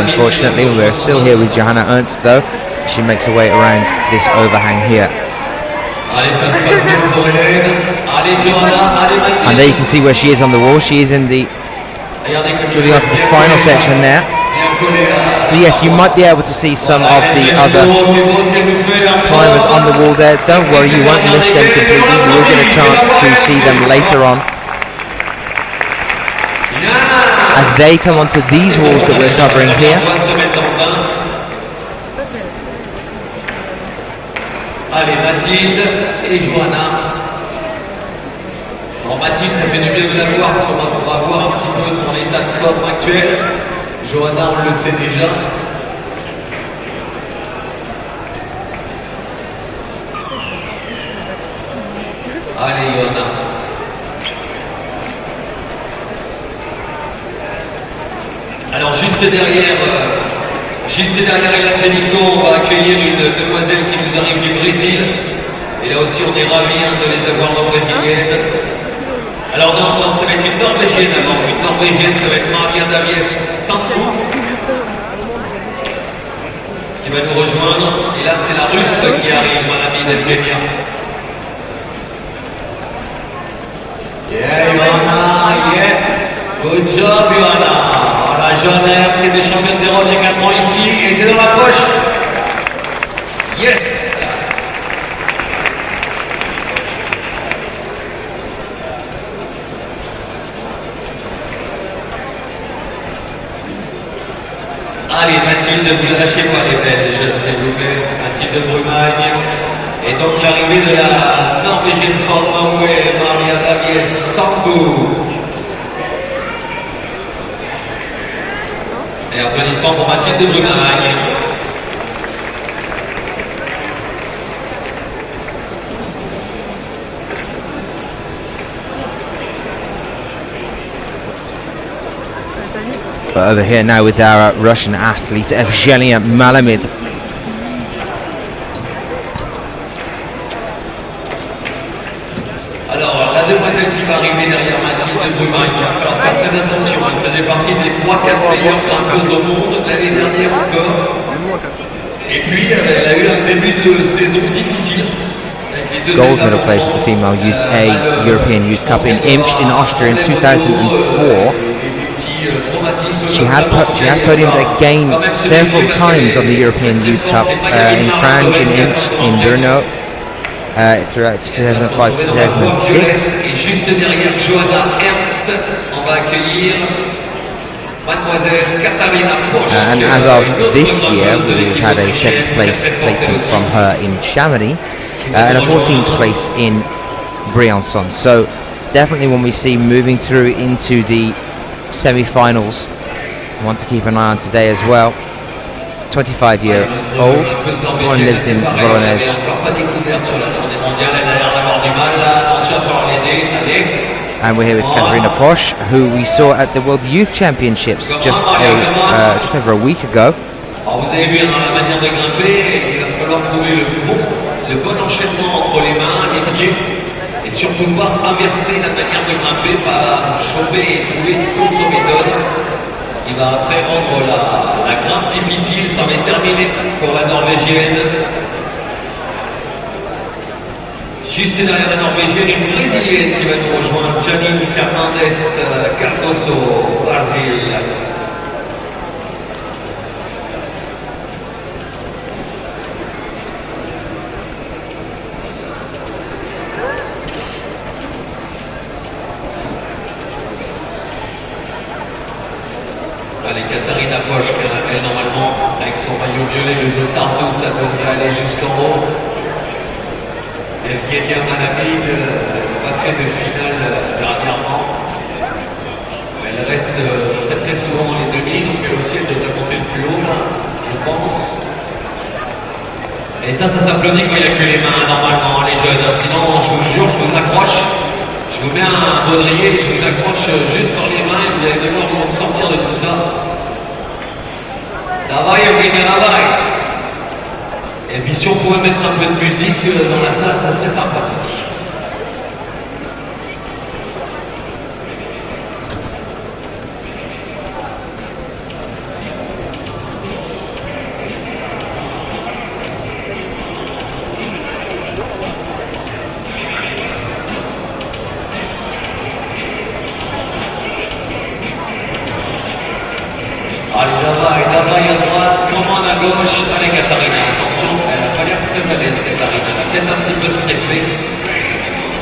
Unfortunately, we're still here with Johanna Ernst though. She makes her way around this overhang here. And there you can see where she is on the wall. She is in the, moving on to the final section there. So yes, you might be able to see some of the other climbers on the wall there. Don't worry, you won't miss them completely. You will get a chance to see them later on as they come onto these walls that we're covering here. Allez, Mathilde et Johanna. Alors Mathilde, ça fait du bien de la voir, parce qu'on va voir un petit peu son état de forme actuel. Johanna, on le sait déjà. Allez, Johanna. Alors juste derrière Hélène Janico, on va accueillir une demoiselle qui nous arrive du Brésil. Et là aussi on est ravis de les avoir en brésilienne. Alors non, ça va être une Norvégienne avant. Une Norvégienne, ça va être Maria Davies Sanko qui va nous rejoindre. Et là c'est la Russe qui arrive, mon ami d'Elvenia. Yeah, Johanna, yeah. Good job, Johanna. Voilà, Johanna titre de championne d'Europe il y a 4 ans ici, et c'est dans la poche. Yes. Allez, Mathilde, vous ne lâchez pas les Belges, s'il vous plaît. Mathilde Brumagne. Et donc l'arrivée de la Norvégienne Formawe, Maria Davies Sambou. Et applaudissements pour Mathilde Brumagne. But over here now with our Russian athlete Evgenia Malamid. Alors, la demoiselle qui va arriver derrière Mathilde Brumagne, il va falloir faire très attention. Elle faisait partie des 3-4 meilleures grimpeuses au monde l'année dernière encore. Et puis, elle a eu un début de saison difficile. Gold medal place at the Female Youth A European Youth Cup in Imst in Austria in 2004. She has podiumed again several times on the European Youth Cups in Cranj, in Imst, in Brno, throughout 2005-2006. Et juste derrière Johanna Ernst, on va accueillir Mademoiselle Katarina Posch. And as of this year, we've had a 7th place placement from her in Chamonix and a 14th place in Briançon. So definitely when we see moving through into the semi-finals, I want to keep an eye on today as well. 25 years old, one lives in Voronezh. And we're here with Katarina Posch, who we saw at the World Youth Championships just over a week ago. Vous avez vu dans la manière de grimper, il va falloir trouver le bon enchaînement entre les mains, les pieds, et surtout pas inverser la manière de grimper, pas chauffer et trouver d'autres méthodes, ce qui va après rendre la grimpe difficile. Ça va être terminé pour la Norvégienne. Juste derrière la Norvégienne, une Brésilienne qui va nous rejoindre, Janine Fernandez Cardoso, Brésil. Allez, Katarina Posch, elle normalement, avec son maillot violet, le dossard 12, ça devrait aller jusqu'en haut. Evgenia Malamid n'a pas fait de finale dernièrement. Elle reste très souvent dans les demi, donc elle aussi elle devrait monter le plus haut là, je pense. Et ça s'applaudit quand il n'y a que les mains normalement, les jeunes. Sinon, je vous jure, je vous accroche. Je vous mets un baudrier, je vous accroche juste par les mains et vous allez devoir vous sortir de tout ça. Davai, Evgenia, davai. Et puis si on pouvait mettre un peu de musique dans la salle, ça serait sympathique. Allez, davai à droite, commande à gauche. Allez, Katarina, attention, elle n'a pas l'air très à l'aise, Katarina. Elle est peut-être un petit peu stressée.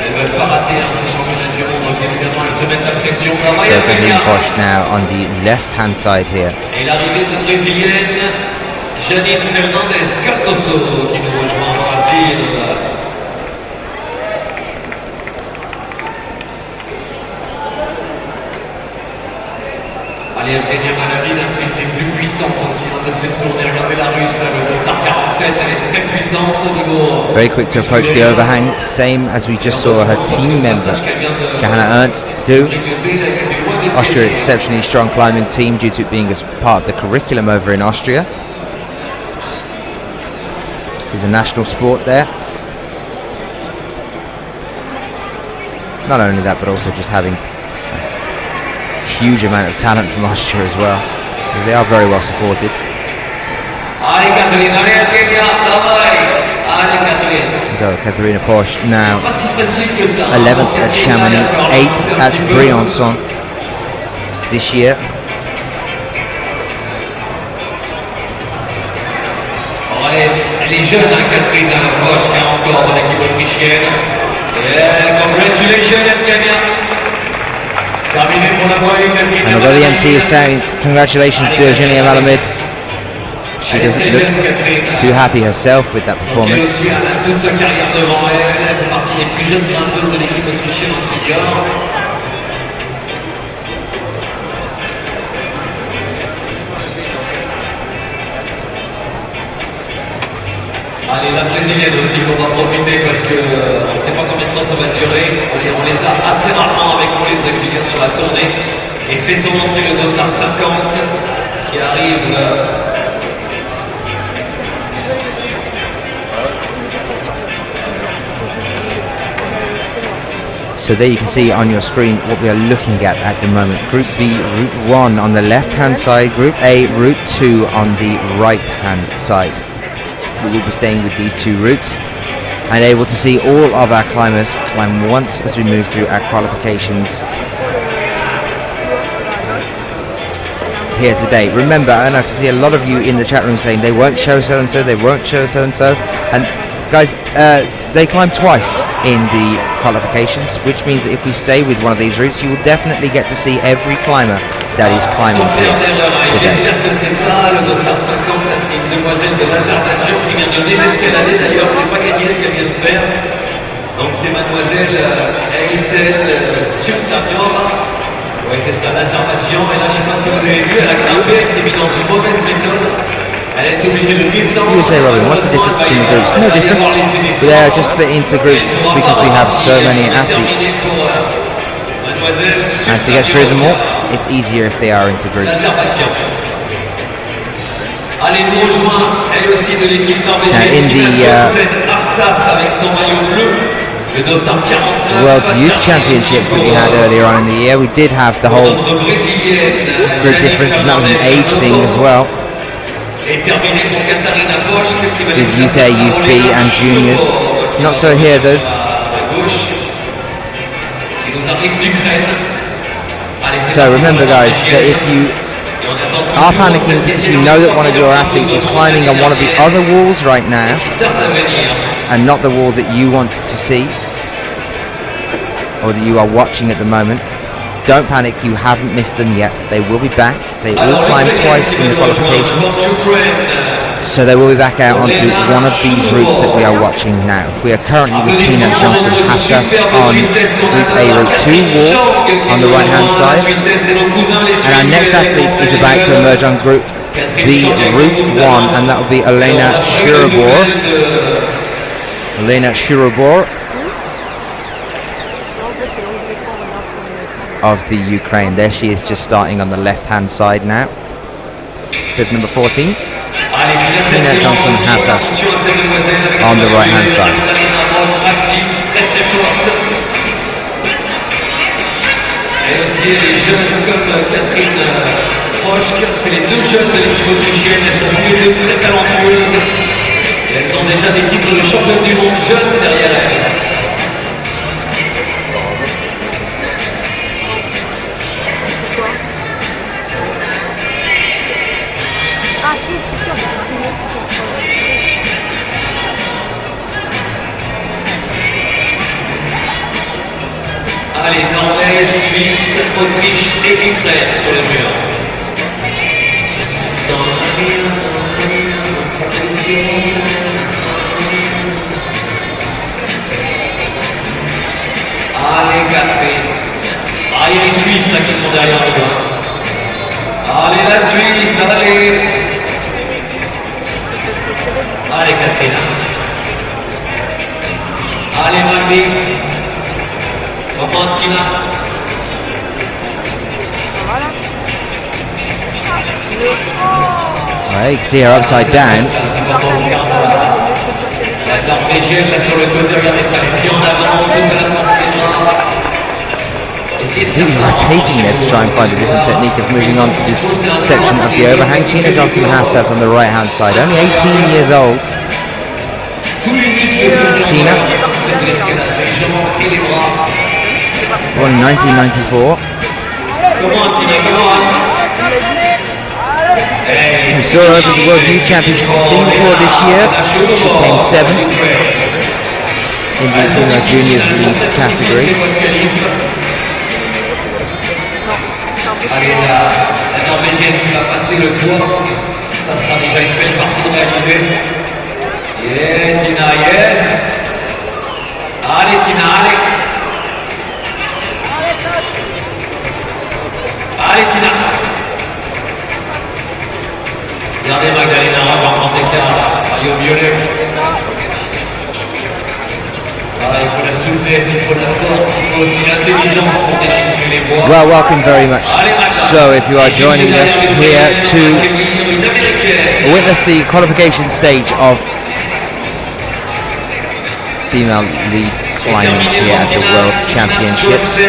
Elle ne veut pas rater ces championnats du monde, donc évidemment, elle se met la pression. So Katarina Posch now on the left-hand side here. Et l'arrivée de la Brésilienne, Janine Fernandez Cardoso, qui nous rejoint au Brésil. Allez, Evgenia Malamid, c'est une plus puissante aussi de cette tournée. Regardez la russe, là, le dossard 47, elle est très puissante au niveau. Very quick to approach the overhang, same as we just saw her team member Johanna Ernst do. Austria, exceptionally strong climbing team due to it being as part of the curriculum over in Austria. It is a national sport there. Not only that, but also just having huge amount of talent from Austria as well. They are very well supported. So Katarina Posch now 11th at Chamonix, 8th at Briançon this year. Elle est jeune, hein, Catherine Roche, qui est encore dans l'équipe autrichienne. Et congratulations, Kenya. Terminé pour la moyenne. And although the MC is saying congratulations to Eugenia Malamud, she doesn't look too happy herself with that Elle a performance. aussi toute sa carrière devant elle. Elle fait partie des plus jeunes grimpeuses de l'équipe autrichienne en senior. Allez, la brésilienne aussi, qu'on va profiter parce que on ne sait pas combien de temps ça va durer. Allez, on les a assez rarement avec nous, les brésiliens, sur la tournée. Et fait son entrée le dossard 50 qui arrive. So there you can see on your screen what we are looking at the moment. Group B, Route 1 on the left hand side, Group A, Route 2 on the right hand side. We will be staying with these two routes and able to see all of our climbers climb once as we move through our qualifications here today. Remember, and I can see a lot of you in the chat room saying they won't show so and so, they won't show so and so, and guys, they climb twice in the qualifications, which means that if we stay with one of these routes, you will definitely get to see every climber that is climbing here today. J'espère que c'est ça, le dossard 50, c'est une demoiselle de l'Azerbaïdjan qui vient de désescalader d'ailleurs, c'est pas gagné ce qu'elle vient de faire. Donc c'est mademoiselle Aysel Sultanova. Oui, c'est ça, l'Azerbaïdjan. Et là, je sais pas si vous avez vu, elle a grimpé, elle s'est mise dans une mauvaise méthode. Elle a été obligée de descendre. You say, Robin, what's the difference between the groups? No difference. We are just split into groups because we have so many athletes. And to get through them all, it's easier if they are into groups. Allez nous rejoindre, elle aussi de l'équipe norvégienne qui vient de Afsas avec son maillot bleu. Le dossard 49. World Youth Championships that we had earlier on in the year, we did have the whole group difference, and that was an age thing as well. With Youth A, Youth B and Juniors. Not so here though. So remember guys, that if you are panicking because you know that one of your athletes is climbing on one of the other walls right now and not the wall that you wanted to see or that you are watching at the moment, don't panic, you haven't missed them yet. They will be back. They all climbed twice in the qualifications, so they will be back out onto one of these routes that we are watching now. We are currently with Tina Johnson Hassas on Group A Route 2 wall on the right hand side, and our next athlete is about to emerge on Group B Route 1, and that will be Elena Shurobor of the Ukraine. There she is, just starting on the left hand side now. Bib number 14. Tina Johnson Hassas on the right hand side. Et aussi les jeunes comme Catherine Roche, c'est les deux jeunes de l'équipe autrichienne, elles sont toutes les deux très talentueuses. Et elles ont déjà des titres de championne du monde jeunes derrière elles. Allez, Norvège, Suisse, Autriche et Ukraine sur le mur. Allez, Catherine. Ah, il y a les Suisses là qui sont derrière nous. Allez, la Suisse, allez. Allez, Catherine. Allez, Magdi. Right, you can see her upside down. Completely rotating there to try and find a different technique of moving on to this section of the overhang. Tina Johnson Hassas on the right hand side, only 18 years old. Tina, born in 1994. Come on, Tina, come on. We saw her at the World Youth Championship in Singapore this year. She came 7th in the female juniors lead category. Allez, la Norvégienne qui va passer le tour. Ça sera déjà une belle partie de réalisée. Yeah, Tina, yes. Allez, Tina, allez. Allez, Tina. Regardez Magdalena Rock en grand écart. Maillot violet. Voilà, il faut la souplesse, il faut la force, il faut aussi l'intelligence pour déchiffrer les voies. Well, welcome very much. So, if you are joining us here to witness the qualification stage of female lead climbing here at the World Championships.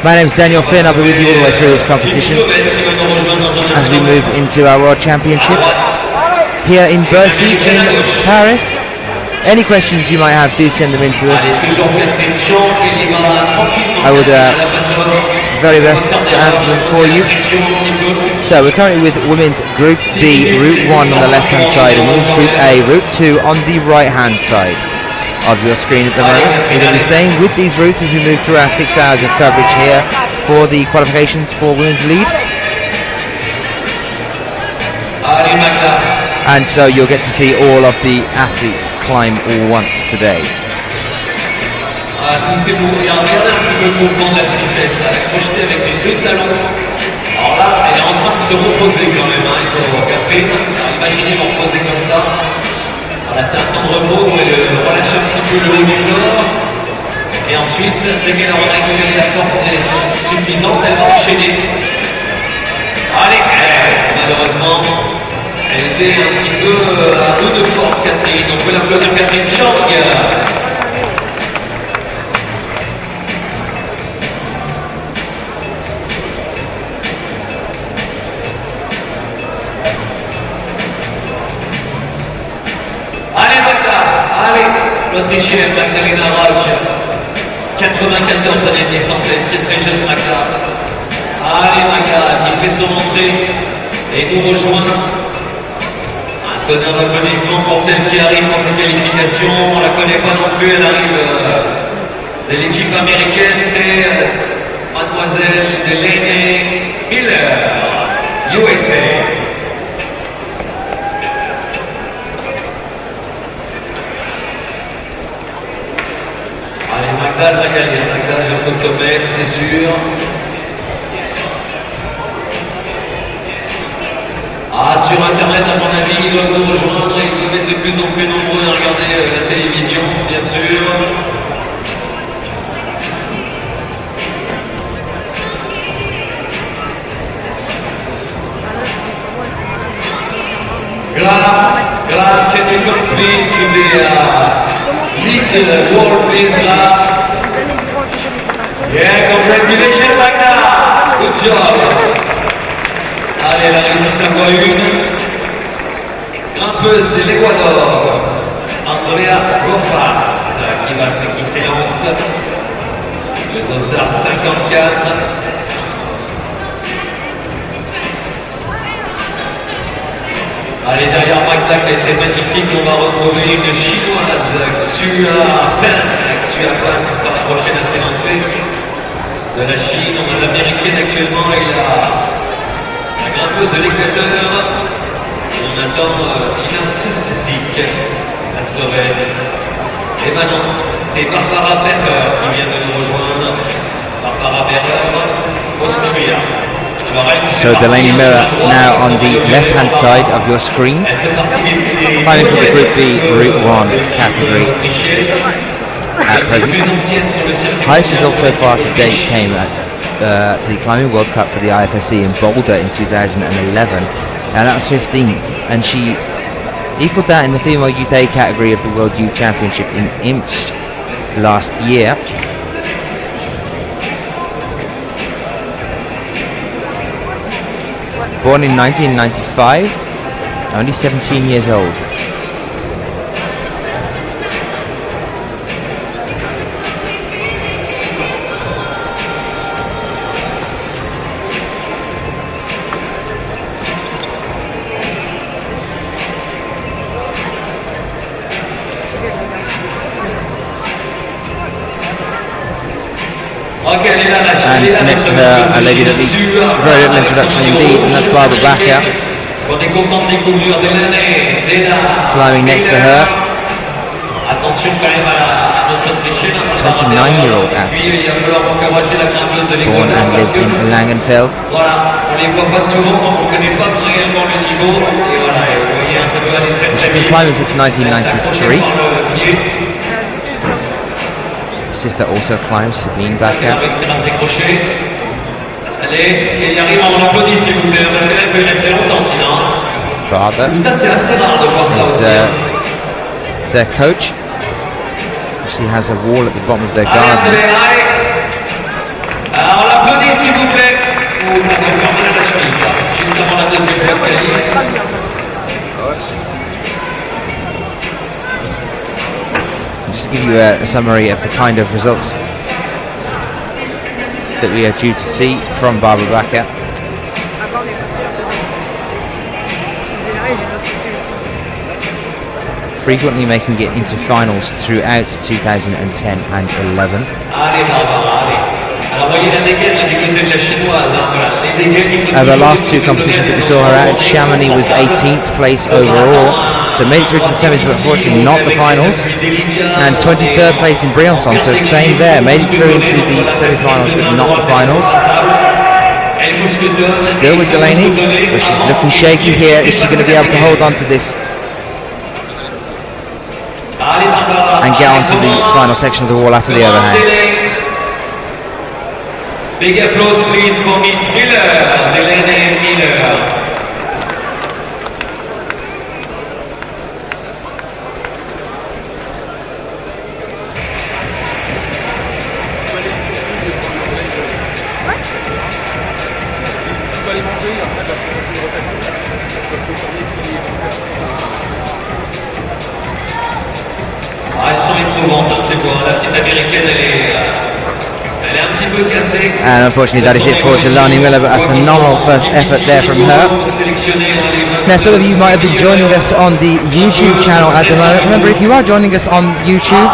My name is Daniel Finn. I'll be with you all the way through this competition as we move into our World Championships here in Bercy in Paris. Any questions you might have, do send them in to us. I would very best to answer them for you. So we're currently with Women's Group B, Route 1 on the left hand side, and Women's Group A, Route 2 on the right hand side of your screen at the moment. We're going to be staying with these routes as we move through our 6 hours of coverage here for the qualifications for Women's Lead. And so you'll get to see all of the athletes climb all once today. Tous ces mouvements, regardez un petit peu le mouvement de la Suissesse, là, elle est projetée avec les 2 talons. Alors là, elle est en train de se reposer quand même, hein, il faut Catherine. Alors imaginez vous reposer comme ça. Voilà, c'est un temps de repos où elle relâche un petit peu le haut du corps. Et ensuite, dès qu'elle aura récupéré la force suffisante, elle va enchaîner. Allez, malheureusement, elle était un petit peu à bout de force, Catherine. On peut l'applaudir, Catherine Chang. Allez, Magda, allez, l'Autrichienne Magdalena Rock, 94 années de naissance, elle est très jeune, Magda. Allez, Magda, qui fait son entrée et nous rejoint. Un tonnerre d'applaudissements pour celle qui arrive dans ses qualifications. On ne la connaît pas non plus, elle arrive de l'équipe américaine, c'est Mademoiselle Delaney Miller, USA. Allez, Magda va gagner, Magda jusqu'au sommet, c'est sûr. Ah, sur internet, à mon avis, ils doivent nous rejoindre, ils doivent être de plus en plus nombreux à regarder la télévision, bien sûr. Graham, can you come please to the lead wall, please, Graham? Yeah, congratulations, Magda! Good job! Allez, elle a réussi sa voie 1. Grimpeuse de l'Équateur, Andrea Rojas, qui s'élance. Le dossard 54. Allez, derrière Magda qui a été magnifique, on va retrouver une chinoise, Xua Pan, qui sera la prochaine à s'élancer. De la Chine, on a l'américaine actuellement et la grimpeuse de l'Équateur. On attend Tina Sustic, la Slovène. Et maintenant, c'est Barbara Berger qui vient de nous rejoindre. Barbara Berger, Austria. So Delaney Miller now on the left hand side of your screen, climbing for the Group B, Route 1 category at present. Height is also far to date came at the Climbing World Cup for the IFSC in Boulder in 2011, and that was 15th, and she equalled that in the female youth A category of the World Youth Championship in Imst last year. Born in 1995, only 17 years old. And next to her, a lady that needs very little introduction indeed, and that's Barbara Backer. Climbing next to her, 29-year-old athlete, born and lives in Langenfeld. She's been climbing since 1993. Sister also climbs, Sabine Backer. Father is their coach. Actually has a wall at the bottom of their garden. Just to give you a summary of the kind of results that we are due to see from Barbara Backer. Frequently making it into finals throughout 2010 and 11. The last two competitions that we saw her at, Chamonix was 18th place overall, so made it through to the semis, but unfortunately not the finals. And 23rd place in Briançon, so same there, made it through into the semi-finals, but not the finals. Still with Delaney, but she's looking shaky here. Is she going to be able to hold on to this and get onto the final section of the wall after the overhang? Big applause please for Miss Miller, Delaney Miller. Elles sont éprouvantes, ces voix. La petite américaine, elle est un petit peu cassée. And unfortunately that is it for Delaney Miller, but a phenomenal first effort there from her. Now some of you might have been joining us on the YouTube channel at the moment. Remember, if you are joining us on YouTube,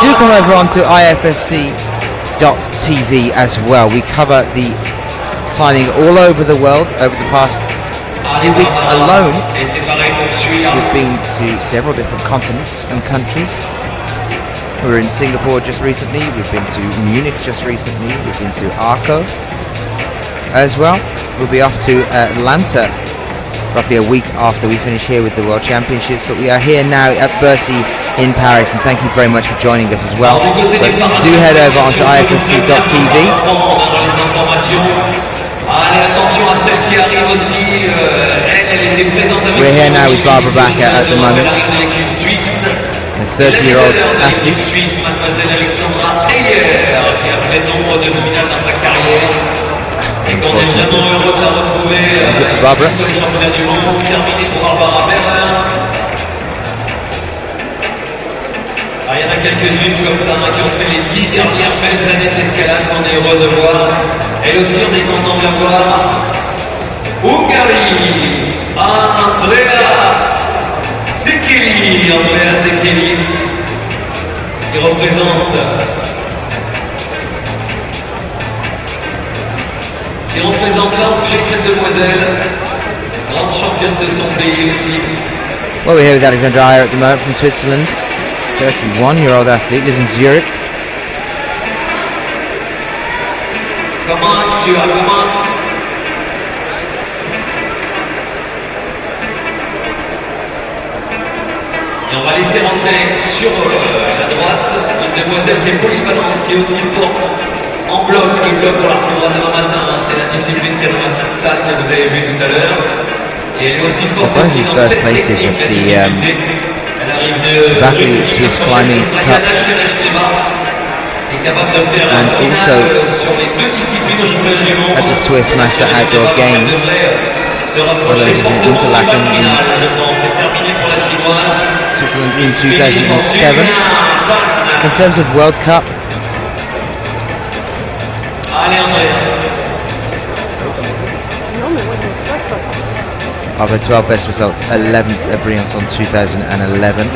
do come over onto IFSC.tv as well. We cover the climbing all over the world over the past few weeks alone. We've been to several different continents and countries. We were in Singapore just recently, we've been to Munich just recently, we've been to Arco as well. We'll be off to Atlanta roughly a week after we finish here with the World Championships, but we are here now at Bercy in Paris, and thank you very much for joining us as well. But do head over onto IFSC.tv. We're here now with Barbara Backer at the moment, a 30-year-old athlete. Is it Barbara? Il y en a quelques-unes comme ça qui ont fait les 10 dernières belles années d'escalade qu'on est heureux de voir. Elle aussi, on est content de la voir. Hongrie, Andrea Zekeli, qui représente l'Hongrie, cette demoiselle, grande championne de son pays aussi. Well, we're here with Alexandra Ayer at the moment from Switzerland. 31-year-old athlete, lives in Zurich. Come on, Shua, come on. Et on va laisser rentrer sur la droite une demoiselle qui est polyvalente, qui est aussi forte en bloc. Le bloc, on la retrouvera demain matin, hein. C'est la discipline qu'elle va faire ça que vous avez vu tout à l'heure. Et elle est aussi forte aussi dans cette technique de difficulté. Baku Swiss Climbing Cups, and also at the Swiss Master Outdoor Games, where those in Interlaken in Switzerland in 2007. In terms of World Cup, of the 12 best results, 11th at Briançon 2011.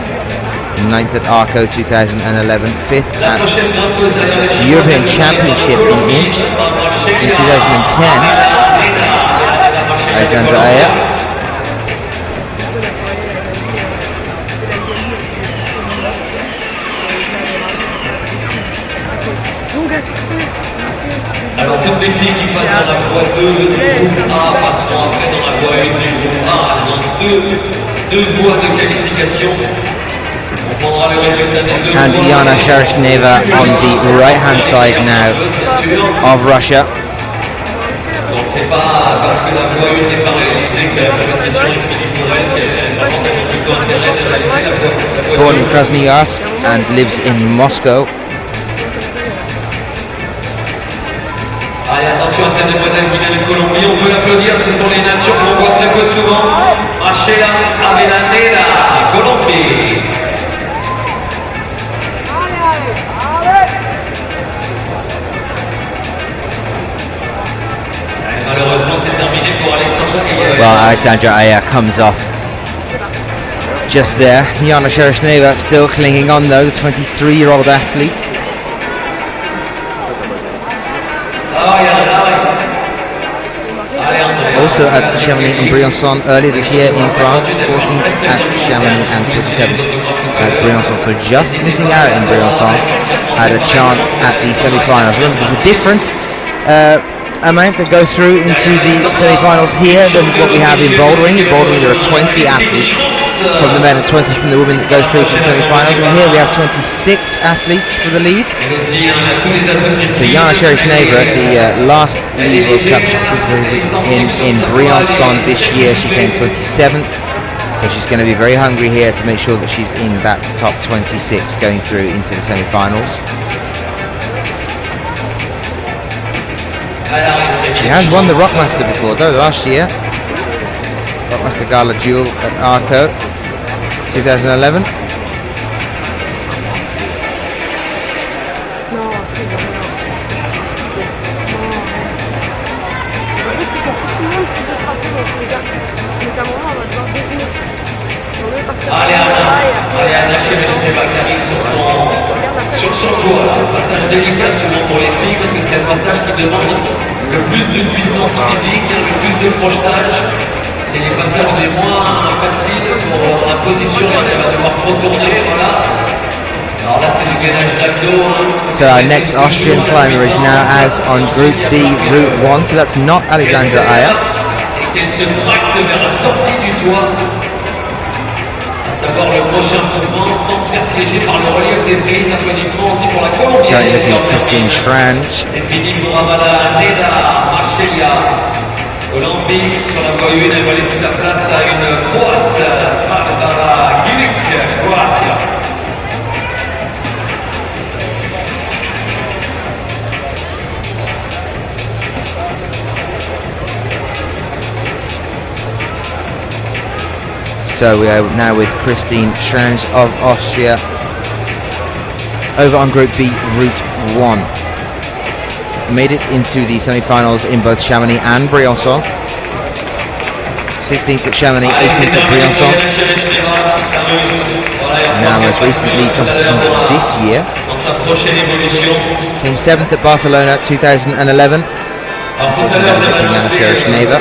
9th at Arco 2011, 5th at the European Championship in Imps in 2010. Alexandra Aya. Alors toutes les filles qui passent dans la voie 2 du groupe A passeront après dans la voie 1 du groupe A. Elles ont deux voies de qualification. On prendra le résultat des deux And voies. Yana Sharishneva on the right hand side now of Russia. Donc c'est pas parce que la voie 1 n'est pas réalisée que la compétition est finie pour elle. Si elle a vraiment plutôt intérêt de réaliser la voie Born 2. in Krasnoyarsk and lives in Moscow. Allez, attention à cette demoiselle qui vient de Colombie, on peut l'applaudir, ce sont les nations qu'on voit très peu souvent. Rachela Avellaneda, Colombie. Et malheureusement, c'est terminé pour Alexandra. Well, Alexandra Aya comes off just there. Yana Sharishneva still clinging on though, the 23-year-old athlete. Also at Chamonix and Briançon earlier this year in France, 14th at Chamonix and 27th at Briançon. So just missing out in Briançon, had a chance at the semi-finals. Remember, there's a different amount that go through into the semi-finals here than what we have in bouldering. In bouldering there are 20 athletes from the men and 20 from the women that go through to the semi-finals. Well, here we have 26 athletes for the lead. So Yana Sharishneva at the last Lead World Cup she participated in Briançon this year. She came 27th. So she's going to be very hungry here to make sure that she's in that top 26 going through into the semi-finals. She has won the Rockmaster before though, last year. Rockmaster Gala Jewel at Arco 2011. Allez, Anna Sharishneva qui arrive sur son toit. Un passage délicat souvent pour les filles parce que c'est un passage qui demande le plus de puissance physique, le plus de projetage. C'est les passages les moins faciles pour la position. Elle va devoir se retourner, voilà. Alors là, c'est du gainage d'abdos. So our next Austrian climber is now out on Group B, Route 1. So that's not Alexandra Aya. Et qu'elle se tracte vers la sortie du toit. Savoir le prochain mouvement sans se faire piéger par le relief des prises. Applaudissements aussi pour la Colombie. Currently looking at Christine Schrange. C'est fini pour Avellaneda, Marchelia. Colombie sur la voie 1, elle va laisser sa place à une Croate, Barbara Gilic, Croatia. So we are now with Christine Schrange of Austria over on Group B, Route 1. Made it into the semi-finals in both Chamonix and Briançon. 16th at Chamonix, 18th at Briançon. Now most recently competitions this year. Came 7th at Barcelona 2011. Yana Sharishneva.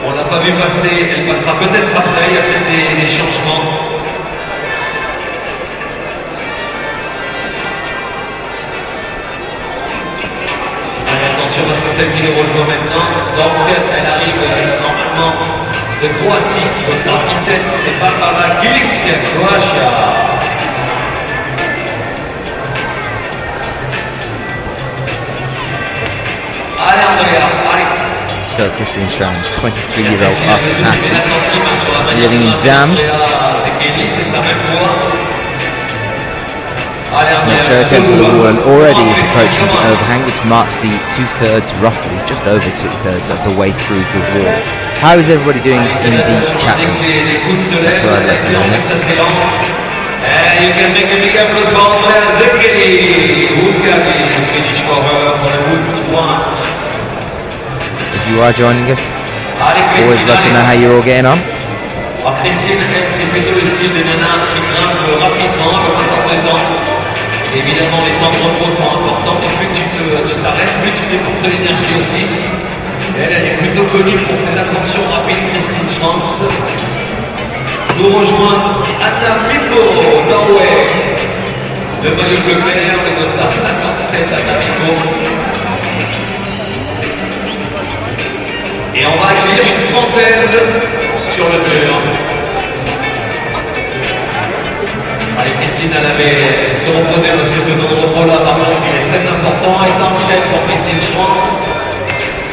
On l'a pas vu passer, elle passera peut-être après, il y a peut-être des changements. Allez, attention parce que celle qui nous rejoint maintenant, donc elle arrive normalement de Croatie, au 117, c'est Barbara Gilic, Croatia. Allez Andrea, allez. So Christine Schrange, 23-year-old athlete, living in Zams. Makes her attempt on the wall and already is approaching the overhang, which marks the roughly, just over two-thirds of the way through the wall. How is everybody doing in the chat room? That's what I'd like to know next. And you can make a big applause for Andrea Zekeli, Swedish for her for the Woods 1. If you are joining us, always love to know how you're all getting on. Alors Christine, elle, c'est plutôt le style des nanas qui grimpent rapidement, le moins de temps. Évidemment, les temps de repos sont importants, et plus tu t'arrêtes, plus tu dépenses de l'énergie aussi. Et elle est plutôt connue pour ses ascensions rapides, Christine Schranks. Nous rejoint Anna Mimbo, Norway. Le maillot bleu clair, le dossard 57 Anna Mimbo. Et on va accueillir une Française sur le mur. Allez, Christine, elle avait se reposer parce que ce temps de repos-là, par contre, il est très important. Et ça enchaîne pour Christine Schranks.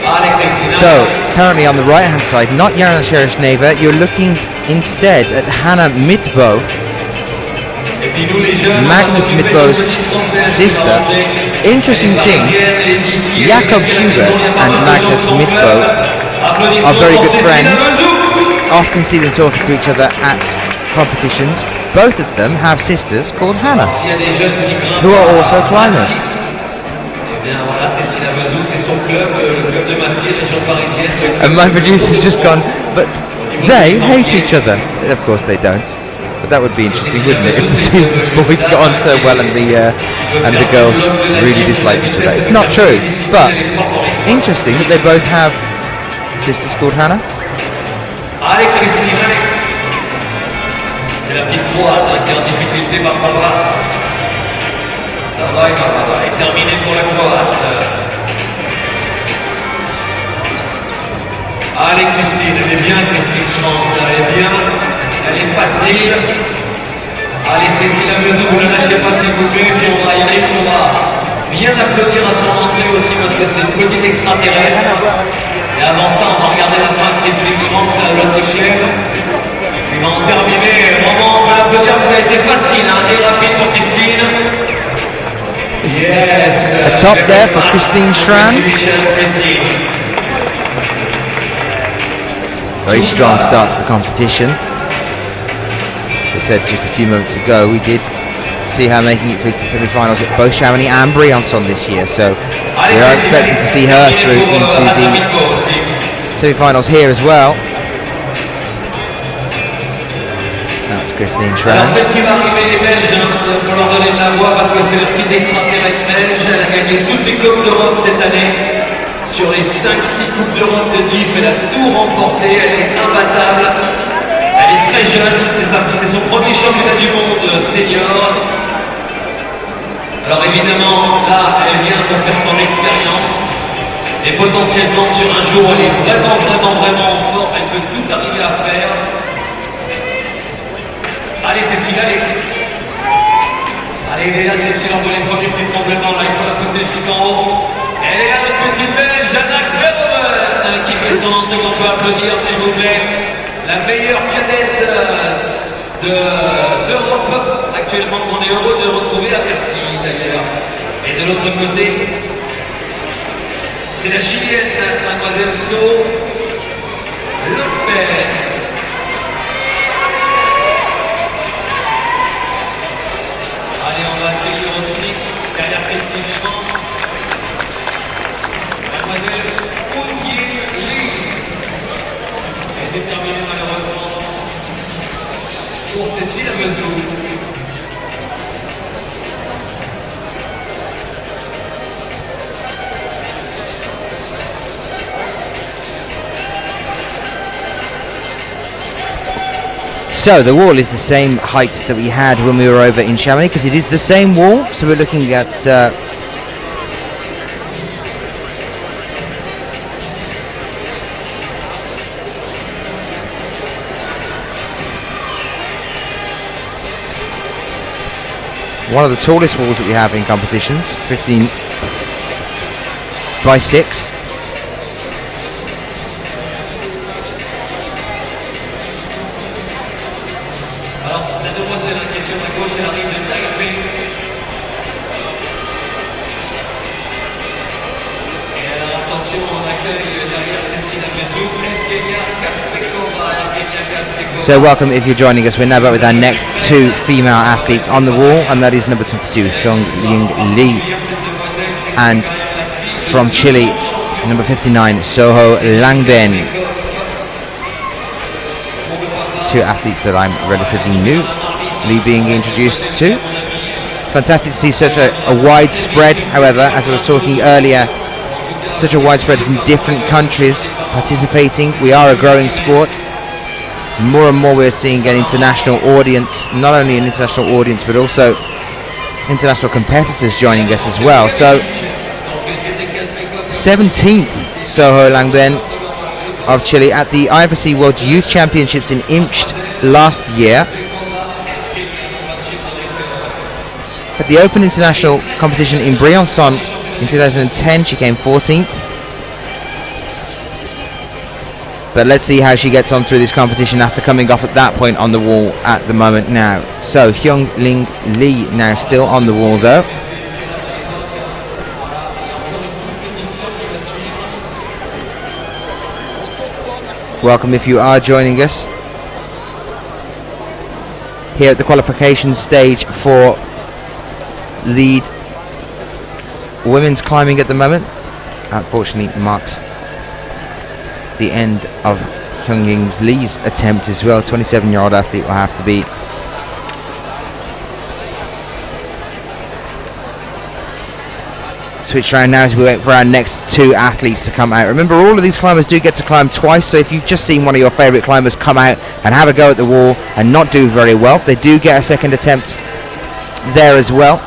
Allez, Christine. So, currently on the right-hand side, not Jana Shereshneva, you're looking instead at Hannah Midbo, Magnus Midbo's sister. Interesting thing, Jakob Schubert and Magnus Midbo are very good friends. Often see them talking to each other at competitions. Both of them have sisters called Hannah, who are also climbers. And my producer's just gone, but they hate each other. Of course they don't. But that would be interesting, wouldn't it, if the two boys got on so well and the girls really dislike each other. It's not true, but interesting that they both have sisters called Hannah. Allez Christine, allez. C'est la petite croate qui est en difficulté, Barbara. Barbara est terminée pour la croate. Allez Christine, elle est bien Christine Schranks, elle est bien, elle est facile. Allez Cécile Ameuzou, vous ne lâchez pas s'il vous plaît, puis on va y aller, on va bien applaudir à son entrée aussi parce que c'est une petite extraterrestre. Et avant ça, on va regarder la fin de Christine Schranks, l'Autrichienne. Puis on va en terminer. Vraiment, on va l'applaudir parce que ça a été facile et rapide pour Christine. Yes. A top there for Christine Schranks. Very strong start to the competition. As I said just a few moments ago, we did see her making it through to the semi-finals at both Chamonix and Briançon this year, so we are expecting to see her through into the semi-finals here as well. That's Christine Alors Schranks. celle qui va arriver les Belges, il va falloir donner de la voix parce que c'est le petit extraterrestre belge. Elle a gagné toutes les Coupes d'Europe cette année. Sur les 5-6 Coupes d'Europe de diff, elle a tout remporté, elle est imbattable. Elle est très jeune, c'est son premier championnat du monde senior. Alors évidemment, là, elle vient pour faire son expérience. Et potentiellement, sur un jour, elle est vraiment forte, elle peut tout arriver à faire. Allez Cécile, allez. Allez, elle est là Cécile, on voit les premiers petits tremblements, là, il faut la pousser jusqu'en haut. Elle est là, notre petite belge, Anna Kleroven, qui fait son entrée, qu'on peut applaudir s'il vous plaît. La meilleure cadette d'Europe actuellement, qu'on est heureux de retrouver à Bercy d'ailleurs. Et de l'autre côté, c'est la Chilienne, mademoiselle So Lopez. Allez, on va accueillir aussi derrière Christine Schranks, mademoiselle Oungi Lee. Et c'est terminé malheureusement pour Cécile Ameuzou. So the wall is the same height that we had when we were over in Chamonix, because it is the same wall. So we're looking at one of the tallest walls that we have in competitions, 15 by 6. Alors, la demoiselle qui est sur la gauche, elle arrive de Taipei. Et alors, attention, on accueille derrière Cécile Ameuzou, Kenya Kaspekova. So welcome if you're joining us. We're now back with our next two female athletes on the wall, and that is number 22, Hyung-Ying Lee, and from Chile, number 59, Soho Langben. two athletes that I'm relatively newly being introduced to. It's fantastic to see such a widespread, however, as I was talking earlier, such a widespread from different countries participating. We are a growing sport. More and more we're seeing an international audience, not only an international audience, but also international competitors joining us as well. So 17th Soho Langben of Chile at the IFSC World Youth Championships in Imst last year. At the Open International competition in Briançon in 2010 she came 14th. But let's see how she gets on through this competition after coming off at that point on the wall at the moment now. So Hyung Ling Lee now still on the wall though. Welcome if you are joining us here at the qualification stage for lead women's climbing at the moment. Unfortunately marks the end of Hyung Ling Lee's attempt as well. 27-year-old athlete will have to be switch around now as we wait for our next two athletes to come out. Remember, all of these climbers do get to climb twice, so if you've just seen one of your favourite climbers come out and have a go at the wall and not do very well, they do get a second attempt there as well,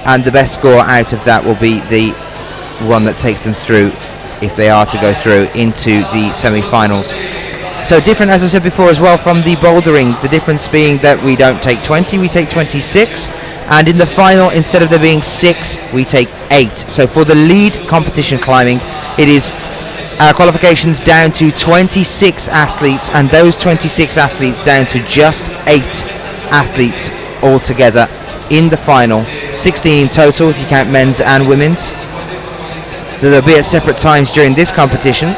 and the best score out of that will be the one that takes them through, if they are to go through, into the semi-finals. So different, as I said before as well, from the bouldering, the difference being that we don't take 20, we take 26, and in the final, instead of there being 6, we take 8. So for the lead competition climbing, it is qualifications down to 26 athletes, and those 26 athletes down to just 8 athletes altogether in the final. 16 in total if you count men's and women's. They'll be at separate times during this competition.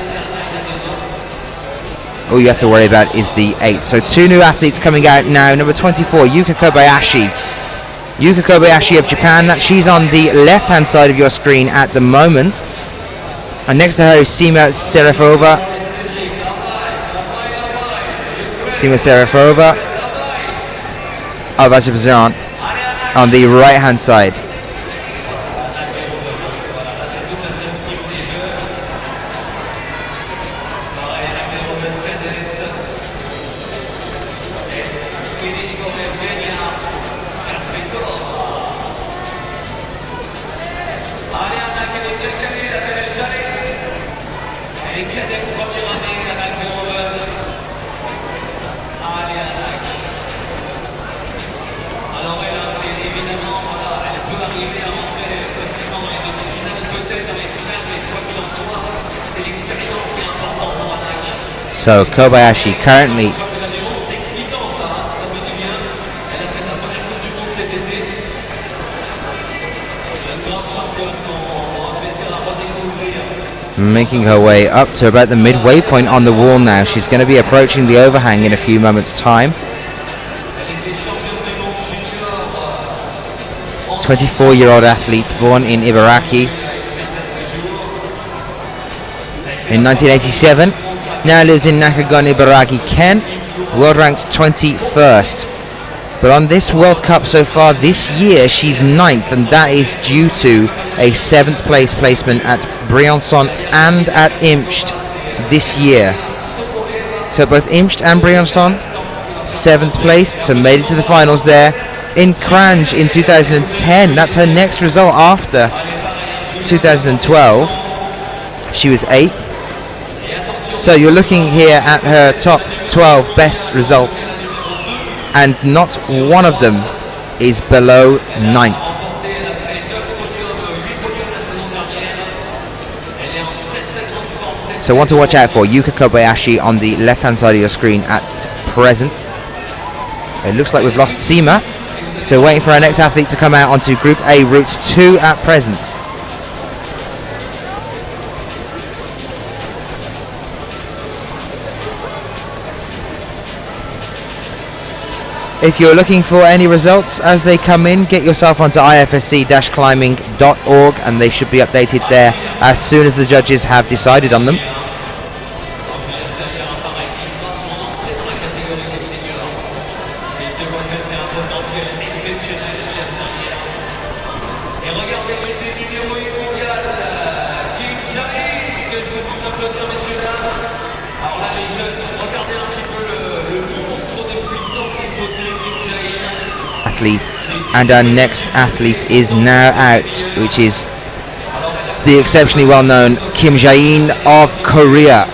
All you have to worry about is the 8. So 2 new athletes coming out now. Number 24, Yuka Kobayashi. Yuka Kobayashi of Japan. She's on the left-hand side of your screen at the moment. And next to her is Sima Serafova. Sima Serafova of Azerbaijan on the right-hand side. So Kobayashi currently making her way up to about the midway point on the wall now. She's going to be approaching the overhang in a few moments' time. 24-year-old athlete born in Ibaraki in 1987. Now lives in Nakagon, Ibaraki, Ken. World ranked 21st. But on this World Cup so far this year, she's 9th, and that is due to a 7th place placement at Briançon and at Imst this year. So both Imst and Briançon, 7th place, so made it to the finals there. In Cranj in 2010, that's her next result after 2012. She was 8th. So you're looking here at her top 12 best results, and not one of them is below 9th. So one to watch out for, Yuka Kobayashi on the left hand side of your screen at present. It looks like we've lost Sima, so waiting for our next athlete to come out onto Group A, Route 2 at present. If you're looking for any results as they come in, get yourself onto ifsc-climbing.org and they should be updated there as soon as the judges have decided on them. Athlete. And our next athlete is now out, which is the exceptionally well-known Kim Jae-in of Korea.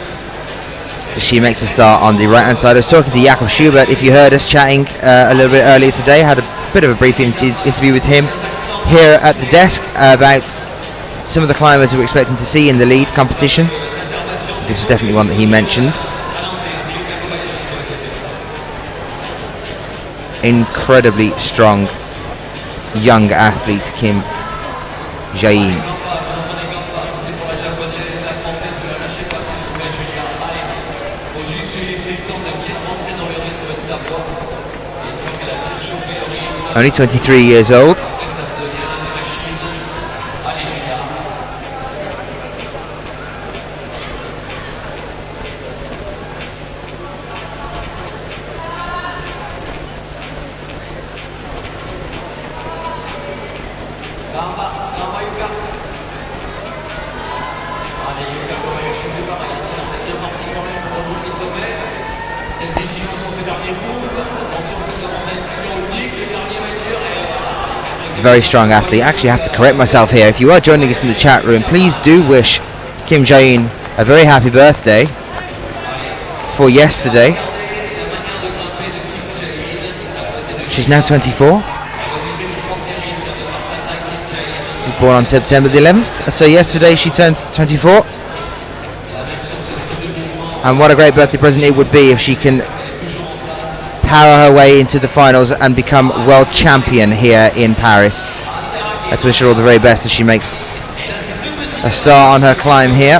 She makes a start on the right-hand side. I was talking to Jakob Schubert. If you heard us chatting a little bit earlier today, I had a bit of a brief interview with him here at the desk about some of the climbers we were expecting to see in the lead competition. This was definitely one that he mentioned. Incredibly strong young athlete Kim Jae-in. Only 23 years old. Very strong athlete. I actually have to correct myself here. If you are joining us in the chat room, please do wish Kim Jae-in a very happy birthday for yesterday. She's now 24. She was born on September the 11th. So yesterday she turned 24. And what a great birthday present it would be if she can power her way into the finals and become world champion here in Paris. Let's wish her all the very best as she makes a start on her climb here.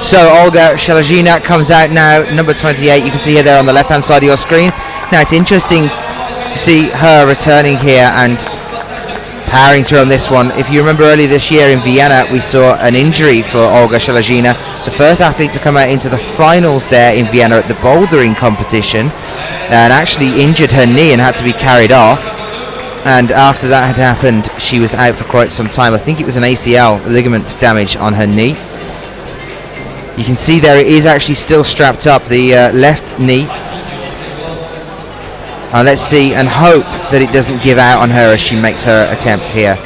So Olga Shelazhina comes out now, number 28. You can see her there on the left-hand side of your screen. Now it's interesting to see her returning here and powering through on this one. If you remember earlier this year in Vienna, we saw an injury for Olga Shelazhina, the first athlete to come out into the finals there in Vienna at the bouldering competition, and actually injured her knee and had to be carried off. And after that had happened, she was out for quite some time. I think it was an ACL ligament damage on her knee. You can see there it is actually still strapped up, the left knee. Let's see and hope that it doesn't give out on her as she makes her attempt here.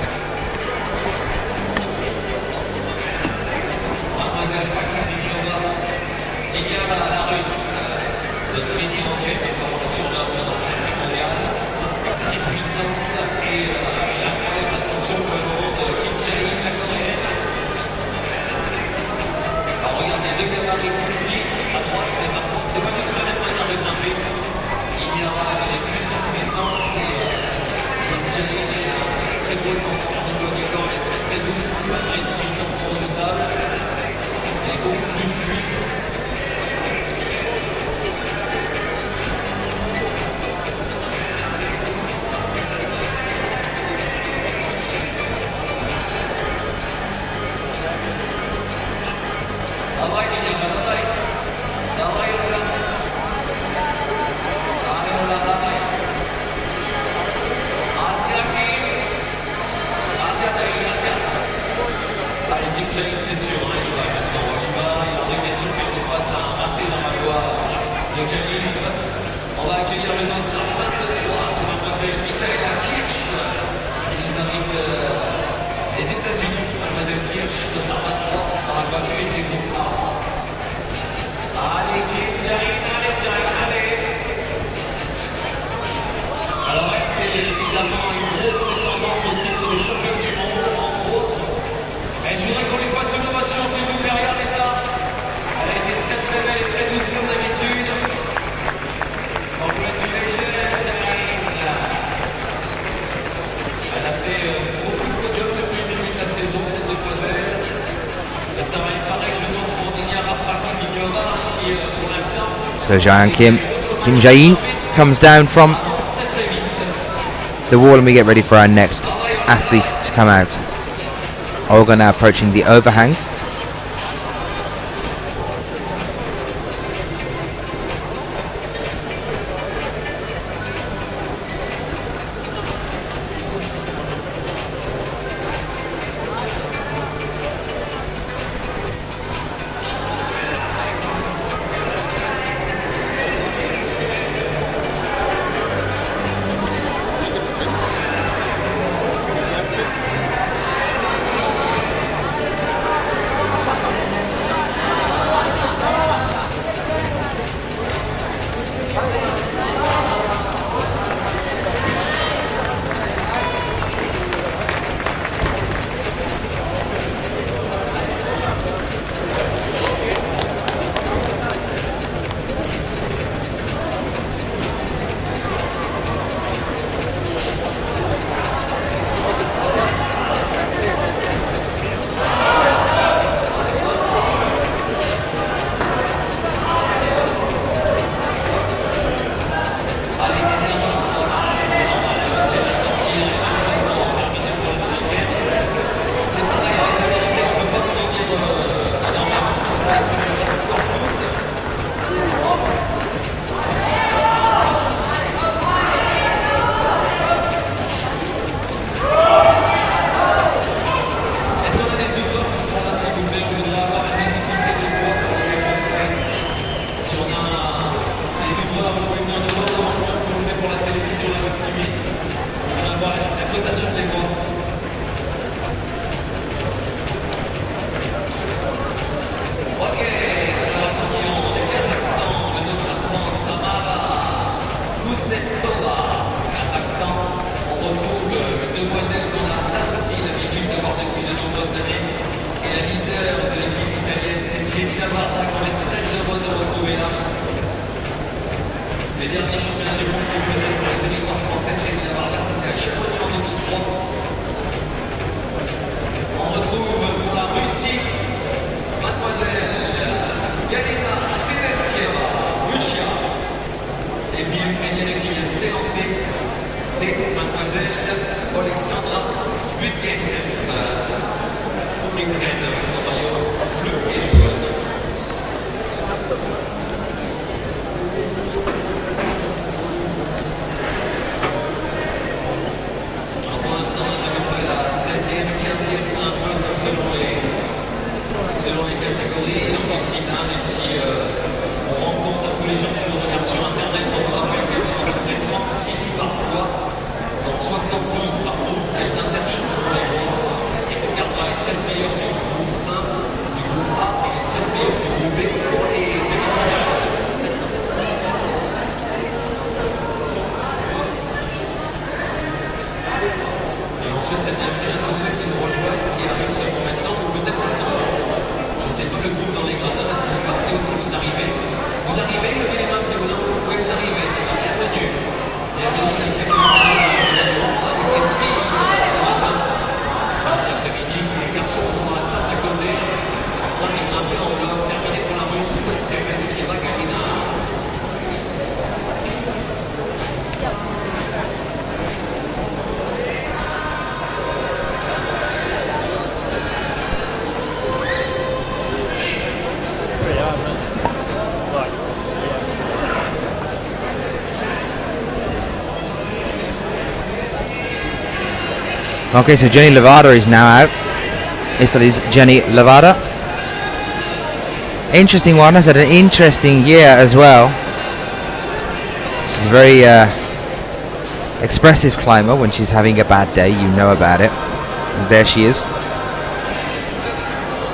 vraiment une grosse prétendante au titre de championne du monde, entre autres. Et je voudrais qu'on lui fasse une ovation, s'il vous plaît, regardez ça. Elle a été très très belle et très douce comme d'habitude. Congratulations, elle a fait beaucoup de podiums depuis le début de la saison, cette demoiselle. Et ça va être pareil, je pense, pour Dinia Rafrakikova, qui pour l'instant... So Jiayan Kim Jae-in comes down from the wall, and we get ready for our next athlete to come out. Olga now approaching the overhang. Les derniers championnats du monde qu'on faisait sur le territoire français, c'était à Chamonix en autosport. On retrouve pour la Russie, mademoiselle Galina Terentieva, Russia. Et puis l'Ukrainienne qui vient de s'élancer, c'est mademoiselle Alexandra Budgetsev. Pour l'Ukraine, avec son maillot bleu et jaune. Selon les catégories, donc en petit 1, on rencontre tous les gens qui nous regardent sur internet, on vous rappelle qu'elles sont à peu près 36 par fois, donc 72 par groupe, elles interchangent les groupes, et on regardera les 13 meilleurs du groupe 1, du groupe A, et les 13 meilleurs du groupe B pour les demi-finales. Et on souhaite la bienvenue à tous ceux qui nous rejoignent, qui arrivent seulement maintenant, ou peut-être qui sont c'est pas le groupe dans les gradins, si vous partez ou si vous arrivez. Vous arrivez, levez les mains si vous pouvez vous arriver. Bienvenue. Bienvenue à la qualification du championnat du monde avec les filles ce matin. Cet après-midi, les garçons sont dans la salle d'à côté. En train de grimper en bloc. Terminé pour la Russe, Terentieva Galina. Okay, so Jenny Levada is now out. Italy's Jenny Levada. Interesting one, has had an interesting year as well. She's a very expressive climber. When she's having a bad day, you know about it. And there she is,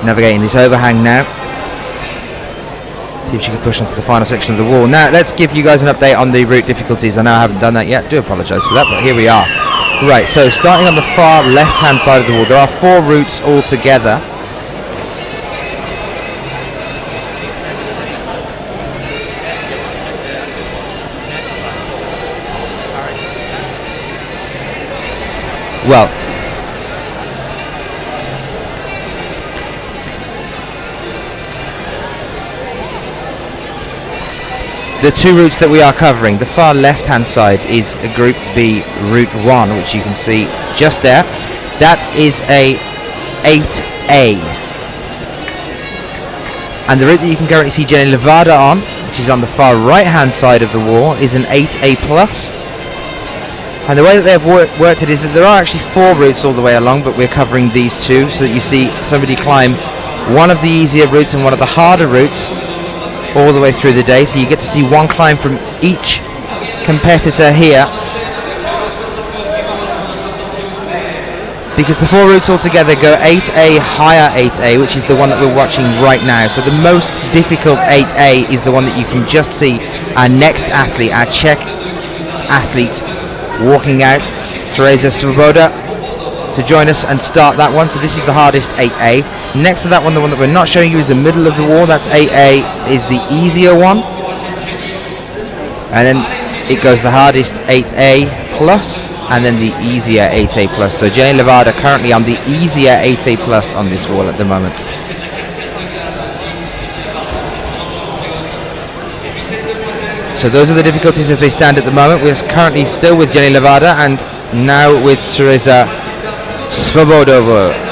navigating this overhang now. See if she can push onto the final section of the wall. Now, let's give you guys an update on the route difficulties. I know I haven't done that yet. Do apologise for that, but here we are. Right, so starting on the far left-hand side of the wall, there are 4 routes altogether. Well, the 2 routes that we are covering, the far left-hand side is a Group B Route 1, which you can see just there. That is a 8A. And the route that you can currently see Jenny Levada on, which is on the far right-hand side of the wall, is an 8A+. And the way that they have worked it is that there are actually 4 routes all the way along, but we're covering these 2, so that you see somebody climb one of the easier routes and one of the harder routes all the way through the day. So you get to see one climb from each competitor here, because the 4 routes altogether go 8A, higher 8A, which is the one that we're watching right now. So the most difficult 8A is the one that you can just see our next athlete, our Czech athlete, walking out, Teresa Svoboda, to join us and start that one. So this is the hardest 8A. Next to that one, the one that we're not showing you, is the middle of the wall. That's 8A, is the easier one. And then it goes the hardest 8A plus, and then the easier 8A plus. So Jenny Levada currently on the easier 8A plus on this wall at the moment. So those are the difficulties as they stand at the moment. We're currently still with Jenny Levada and now with Teresa Svobodova.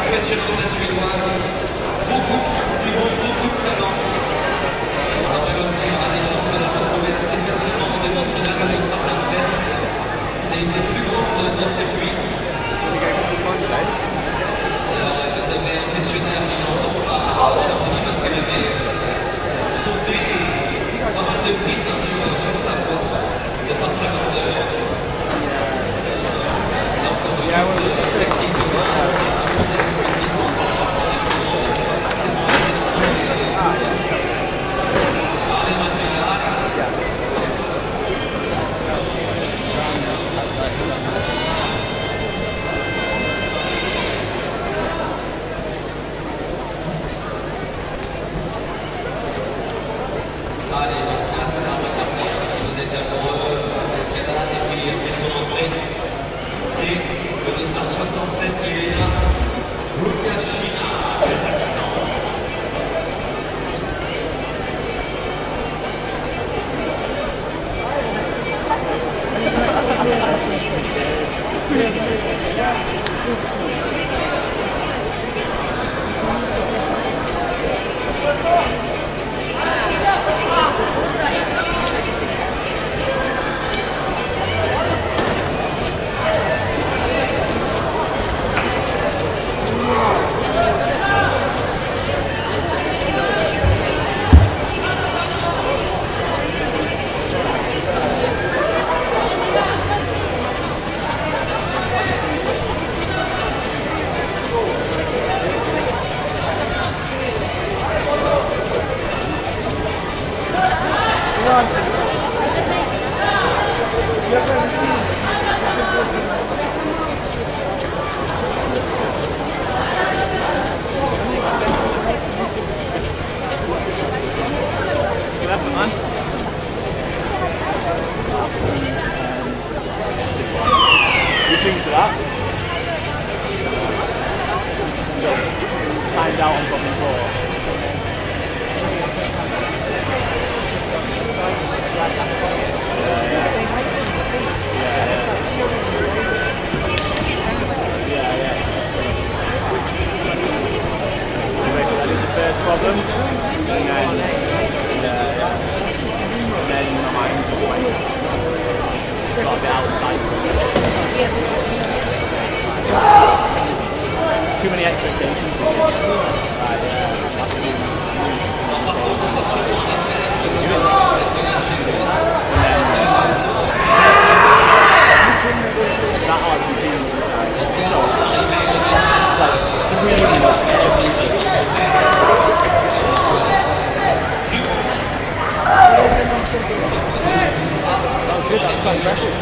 Too many expectations. That was good, that was quite impressive.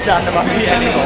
understand about me anymore.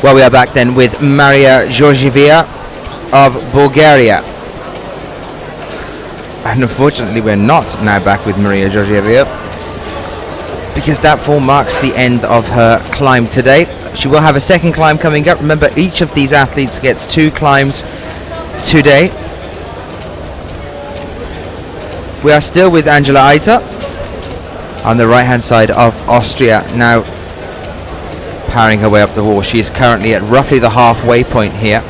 Well, we are back then with Maria Georgieva of Bulgaria. And unfortunately we're not now back with Maria Georgieva, because that fall marks the end of her climb today. She will have a second climb coming up. Remember, each of these athletes gets 2 climbs today. We are still with Angela Eiter on the right hand side of Austria, now powering her way up the wall. She is currently at roughly the halfway point here.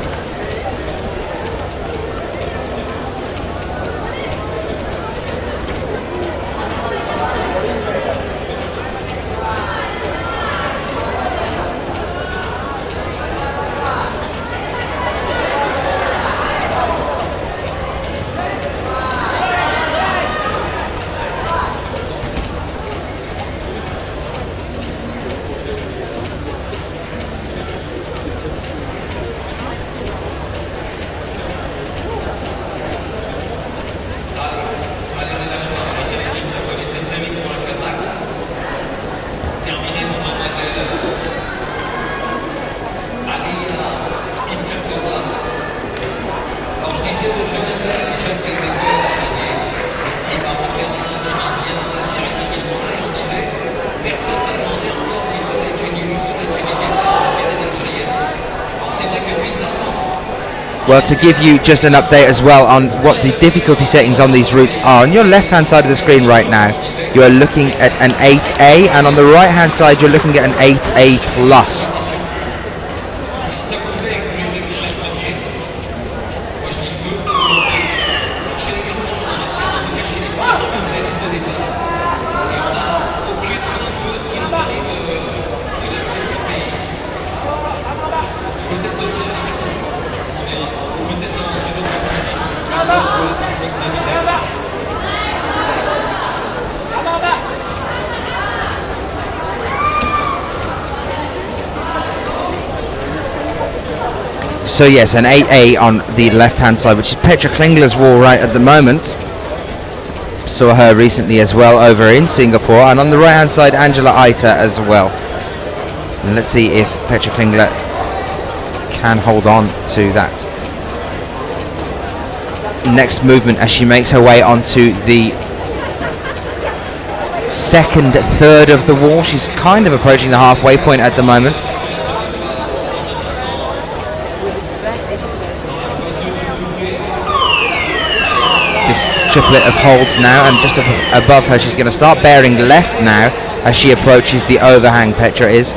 Well, to give you just an update as well on what the difficulty settings on these routes are, on your left hand side of the screen right now you are looking at an 8A, and on the right hand side you're looking at an 8A plus. So yes, an 8A on the left-hand side, which is Petra Klingler's wall right at the moment. Saw her recently as well over in Singapore. And on the right-hand side, Angela Eiter as well. And let's see if Petra Klingler can hold on to that next movement as she makes her way onto the second third of the wall. She's kind of approaching the halfway point at the moment. Triplet of holds now, and just above her she's going to start bearing left now as she approaches the overhang. Petra is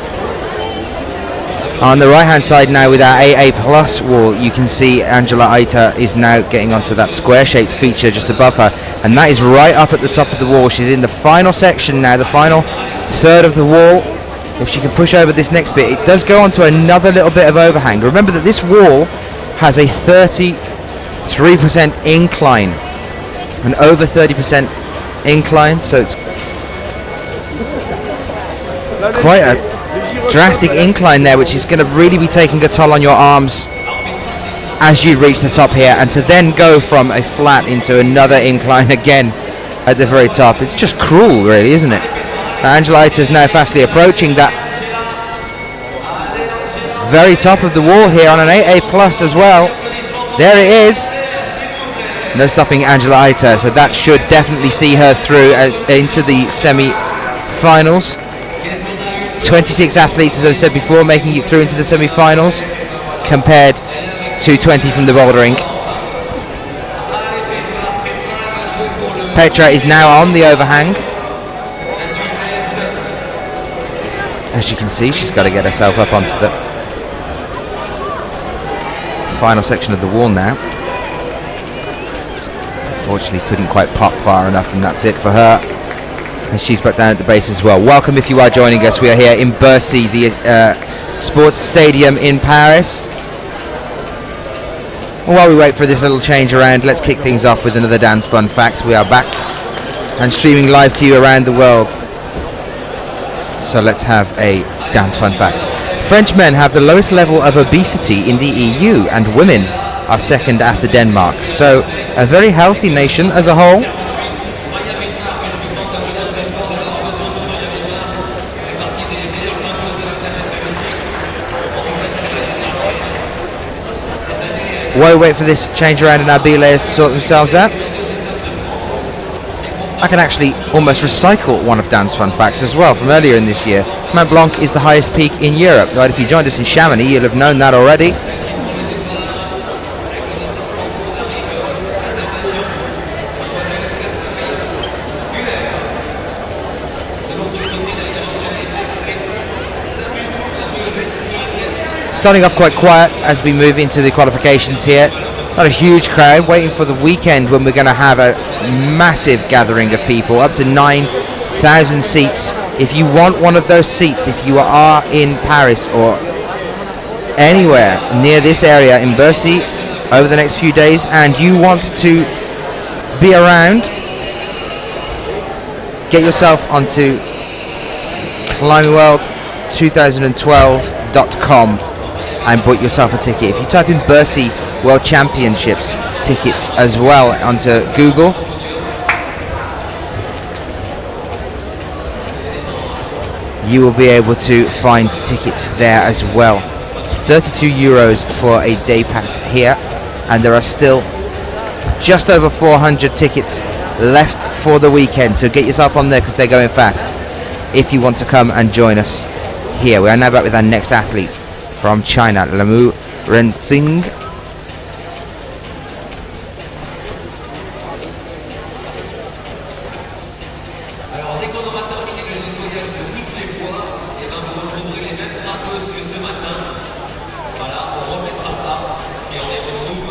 on the right hand side now with our AA plus wall. You can see Angela Eiter is now getting onto that square shaped feature just above her, and that is right up at the top of the wall. She's in the final section now, the final third of the wall. If she can push over this next bit, it does go onto another little bit of overhang. Remember that this wall has a 33% incline, an over 30% incline, so it's quite a drastic incline there, which is going to really be taking a toll on your arms as you reach the top here, and to then go from a flat into another incline again at the very top. It's just cruel, really, isn't it? Angela Eiter is now fastly approaching that very top of the wall here on an 8A plus as well. There it is. No stopping Angela Aita, so that should definitely see her through into the semi-finals. 26 athletes, as I've said before, making it through into the semi-finals, compared to 20 from the bouldering. Petra is now on the overhang. As you can see, she's got to get herself up onto the final section of the wall now. Unfortunately couldn't quite pop far enough, and that's it for her, and she's back down at the base as well. Welcome if you are joining us. We are here in Bercy, the sports stadium in Paris. And while we wait for this little change around, let's kick things off with another dance fun fact. We are back and streaming live to you around the world, so let's have a dance fun fact. French men have the lowest level of obesity in the EU, and women are second after Denmark. So a very healthy nation as a whole. While we wait for this change around and our B-layers to sort themselves out, I can actually almost recycle one of Dan's fun facts as well from earlier in this year. Mont Blanc is the highest peak in Europe. Right, if you joined us in Chamonix, you'll have known that already. Starting off quite quiet as we move into the qualifications here. Not a huge crowd, waiting for the weekend when we're going to have a massive gathering of people, up to 9,000 seats. If you want one of those seats, if you are in Paris or anywhere near this area in Bercy over the next few days, and you want to be around, get yourself onto climbingworld2012.com and book yourself a ticket. If you type in Bercy World Championships tickets as well onto Google, you will be able to find tickets there as well. It's 32 euros for a day pass here, and there are still just over 400 tickets left for the weekend, so get yourself on there because they're going fast if you want to come and join us here. We are now back with our next athlete from China, Lamu Renxing.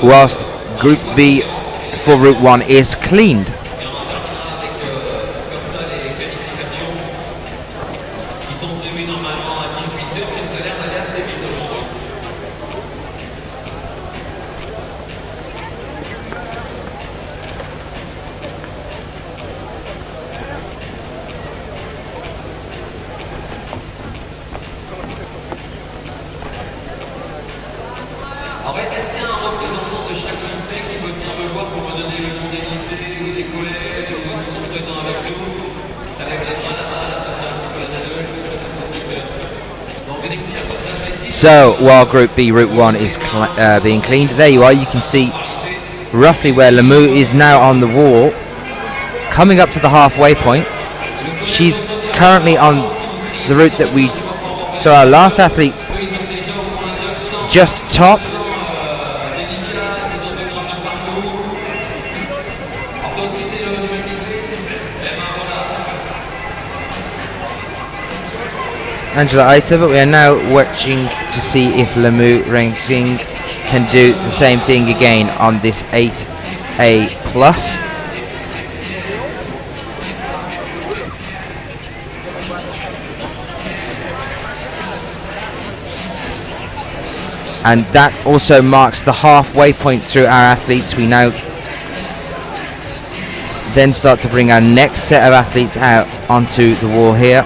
Whilst Group B for Route 1 is cleaned. So while Group B Route 1 is being cleaned, there you are, you can see roughly where Lamu is now on the wall, coming up to the halfway point. She's currently on the route that we saw our last athlete just top. Angela Aita, but we are now watching to see if Lamu Renxing can do the same thing again on this 8A plus. And that also marks the halfway point through our athletes. We now then start to bring our next set of athletes out onto the wall here.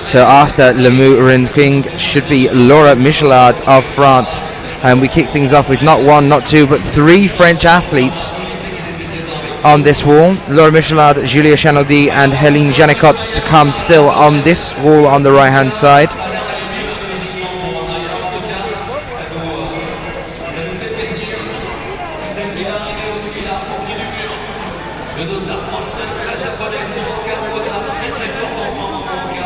So after Lamu Renxing should be Laura Michelard of France, and we kick things off with not one, not two, but three French athletes on this wall. Laura Michelard, Julia Chanaudy and Helene Janicot to come still on this wall on the right hand side. celle qui va arriver aussi là, au pied du mur. Le dossard 35, c'est la japonaise Moka, très très forte en ce moment, Moka.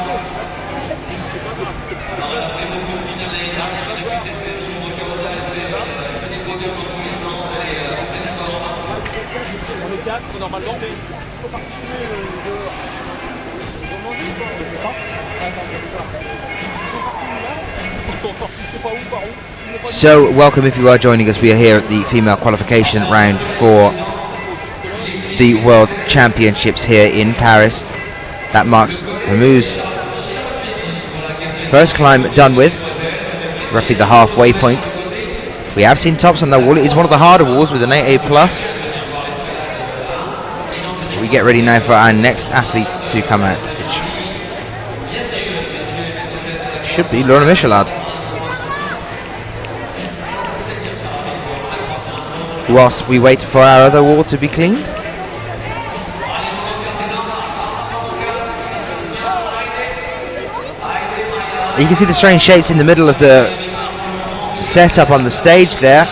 Alors elle a fait beaucoup de finales l'année dernière depuis cette saison. Moka, elle fait des podiums en tous les sens, elle est en pleine forme. On est 4 normalement, mais il faut participer de manger ou pas? Je sais pas. Ils sont partis, je sais pas où, par où. So, welcome if you are joining us. We are here at the female qualification round for the World Championships here in Paris. That marks Ramou's first climb done with, roughly the halfway point. We have seen tops on that wall. It is one of the harder walls with an 8A+. We get ready now for our next athlete to come out, which should be Laura Michelard. Whilst we wait for our other wall to be cleaned. You can see the strange shapes in the middle of the setup on the stage there.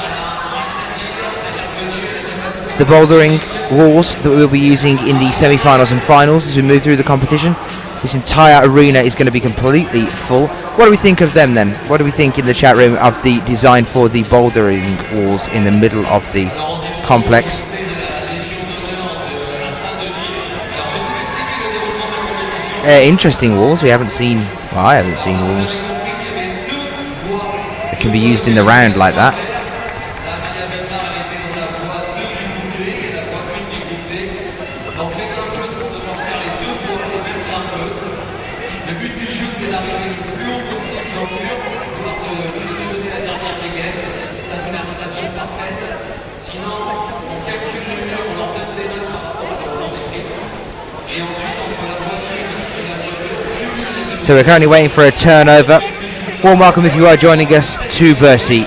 The bouldering walls that we'll be using in the semi-finals and finals as we move through the competition. This entire arena is going to be completely full. What do we think of them then? What do we think in the chat room of the design for the bouldering walls in the middle of the complex? Interesting walls. We haven't seen, well, I haven't seen walls that can be used in the round like that. So we're currently waiting for a turnover. Warm welcome if you are joining us to Bercy.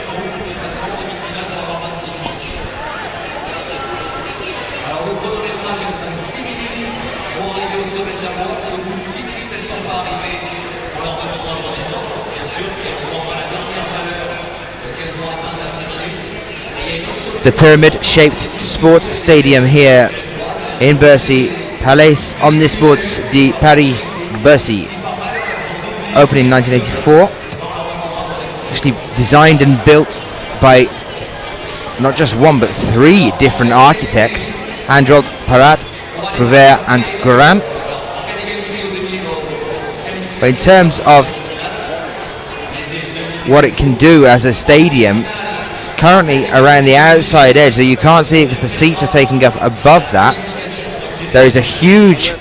The pyramid-shaped sports stadium here in Bercy, Palais Omnisports de Paris, Bercy. Opened in 1984. Actually designed and built by not just one but three different architects, Androld, Parat, Prouvaire and Goran. But in terms of what it can do as a stadium, currently around the outside edge, though you can't see it because the seats are taking up above that, there is a huge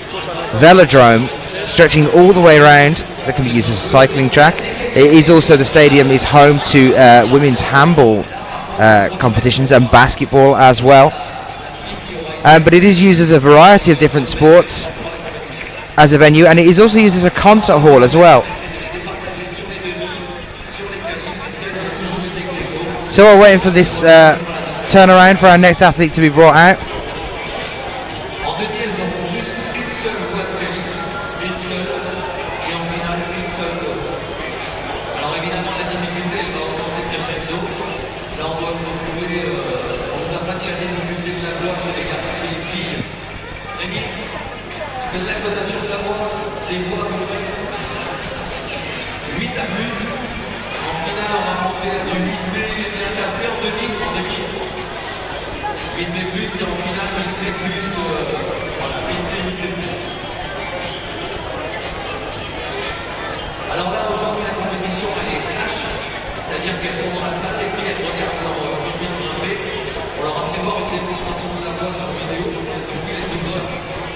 velodrome stretching all the way around that can be used as a cycling track. It is also, the stadium is home to women's handball competitions and basketball as well. But it is used as a variety of different sports as a venue, and it is also used as a concert hall as well. So we're waiting for this turnaround for our next athlete to be brought out. Alors là, aujourd'hui, la compétition, elle est flash, c'est-à-dire qu'elles sont dans la salle des filles, elles regardent leur bien grimper. On leur a fait voir une démonstration de la voix sur vidéo, donc elles ont vu les secondes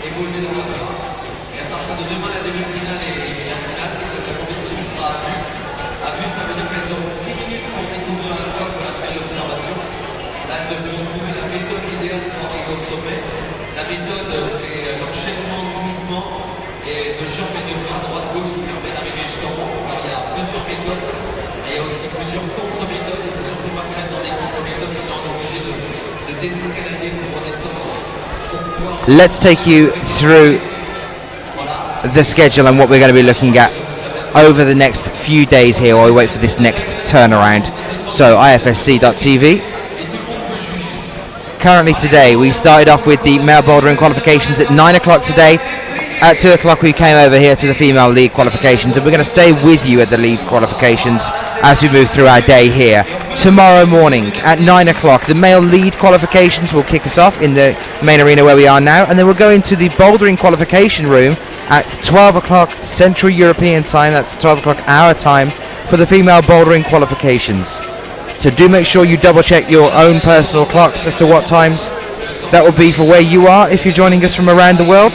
évoluer dans le pas. Et à partir de demain, la demi-finale et la finale, la compétition sera à vue. À vue, ça veut dire qu'elles auront 6 minutes pour découvrir la voix, ce qu'on appelle l'observation. Là, elles devront trouver la méthode idéale pour arriver au sommet. La méthode, c'est l'enchaînement de mouvements et de jambes et de bras droite-gauche qui permet d'arriver jusqu'en haut. Alors, il y a plusieurs méthodes, mais il y a aussi plusieurs contre-méthodes. Il ne faut surtout pas se mettre dans des contre-méthodes, sinon on est obligé de désescalader pour redescendre. Let's take you through the schedule and what we're going to be looking at over the next few days here while we wait for this next turnaround. So IFSC.tv. currently today. We started off with the male bouldering qualifications at 9 o'clock today. At 2 o'clock we came over here to the female league qualifications, and we're going to stay with you at the league qualifications as we move through our day here. Tomorrow morning at 9 o'clock the male lead qualifications will kick us off in the main arena where we are now, and then we'll go into the bouldering qualification room at 12 o'clock Central European time. That's 12 o'clock our time for the female bouldering qualifications. So do make sure you double check your own personal clocks as to what times that will be for where you are if you're joining us from around the world.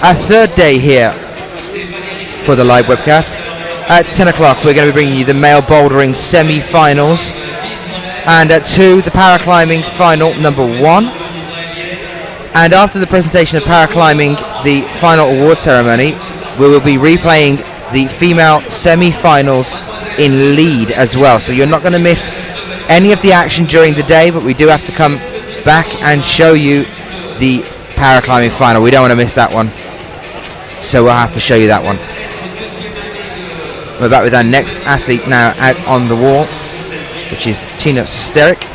Our third day here for the live webcast. At 10 o'clock we're going to be bringing you the male bouldering semi-finals, and at 2 the paraclimbing final number 1, and after the presentation of paraclimbing, the final award ceremony, we will be replaying the female semi-finals in lead as well. So you're not going to miss any of the action during the day, but we do have to come back and show you the paraclimbing final. We don't want to miss that one, so we'll have to show you that one. We're back with our next athlete now out on the wall, which is Tina Sosteric.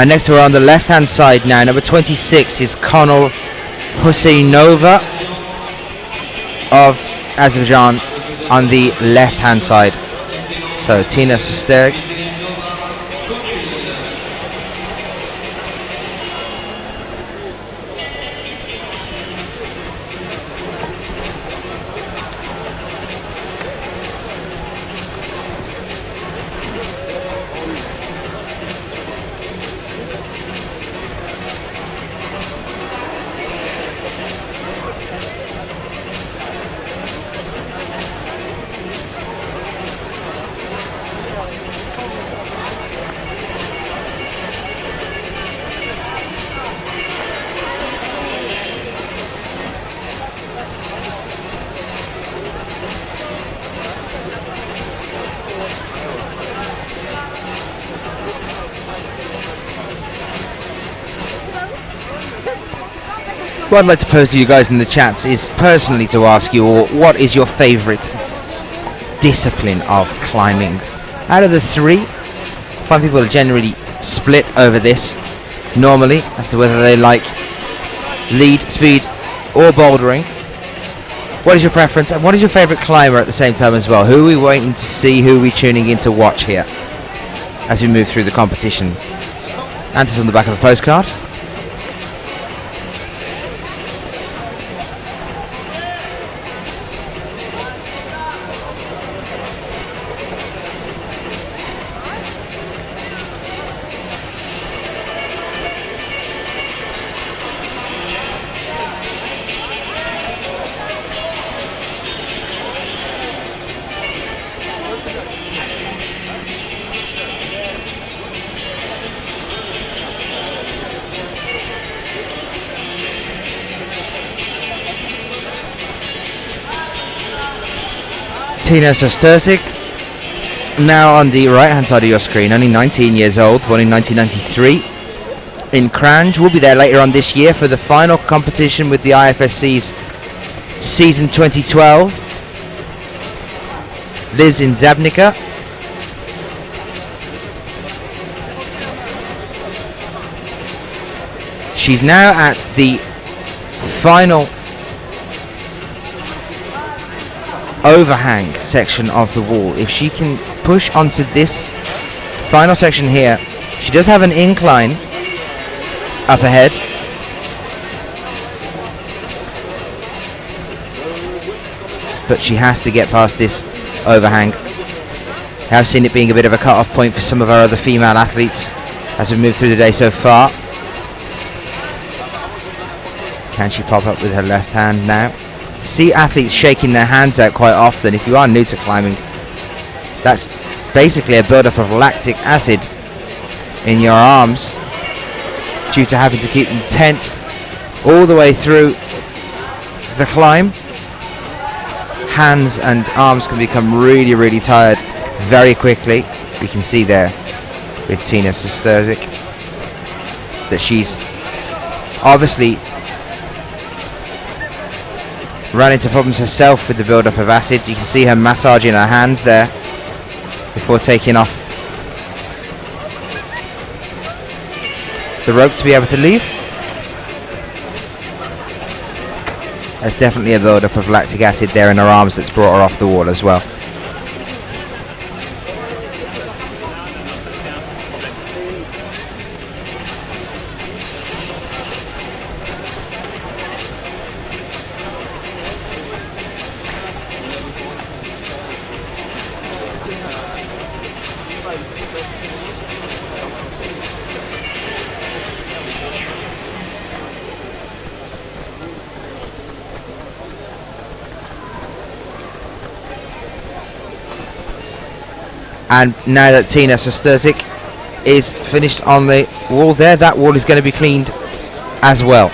Next we're on the left hand side now. Number 26 is Konal Husseinova of Azerbaijan on the left hand side. So Tina Sosteric. What I'd like to pose to you guys in the chats is personally to ask you all, what is your favourite discipline of climbing? Out of the three, I find people are generally split over this normally as to whether they like lead, speed or bouldering. What is your preference, and what is your favourite climber at the same time as well? Who are we waiting to see, who are we tuning in to watch here as we move through the competition? Answers on the back of a postcard. Tina Sosteric, now on the right hand side of your screen, only 19 years old, born in 1993 in Cranj. Will be there later on this year for the final competition with the IFSC's season 2012. Lives in Zabnica. She's now at the final overhang section of the wall. If she can push onto this final section here, she does have an incline up ahead. But she has to get past this overhang. I have seen it being a bit of a cut-off point for some of our other female athletes as we move through the day so far. Can she pop up with her left hand now? See athletes shaking their hands out quite often. If you are new to climbing, that's basically a build-up of lactic acid in your arms due to having to keep them tensed all the way through the climb. Hands and arms can become really, really tired very quickly. We can see there with Tina Sesterzik that she's obviously run into problems herself with the build-up of acid. You can see her massaging her hands there before taking off the rope to be able to leave. There's definitely a build-up of lactic acid there in her arms that's brought her off the wall as well. And now that Tina Sesterzik is finished on the wall there, that wall is going to be cleaned as well.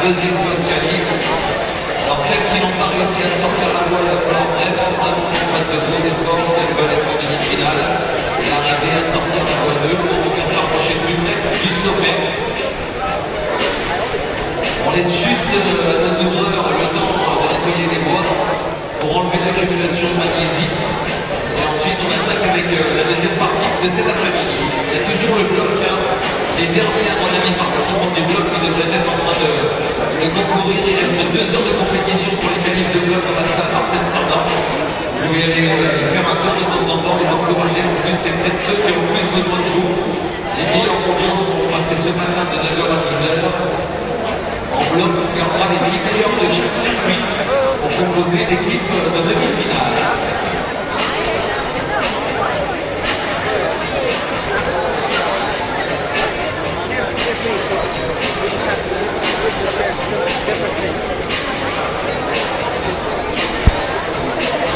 deuxième voie de qualif. Alors celles qui n'ont pas réussi à sortir la voie, il va falloir vraiment qu'elles fassent de gros efforts si elles veulent être en demi-finale et arriver à sortir la voie 2 ou en tout cas se rapprocher plus près du sommet. On laisse juste à nos ouvreurs le temps de nettoyer les voies pour enlever l'accumulation de magnésie. Et ensuite on attaque avec la deuxième partie de cet après-midi. Il y a toujours le bloc, les derniers à mon avis participants du bloc qui devraient être en train de concourir. Il reste 2 heures de compétition pour les qualifs de bloc à Marseille Sardin. Vous pouvez aller faire un tour de temps en temps, les encourager. En plus, c'est peut-être ceux qui ont le plus besoin de vous. Les meilleures conditions seront passées ce matin de 9h à 10h. En bloc, on regardera les 10 meilleurs de chaque circuit pour composer l'équipe de demi-finale.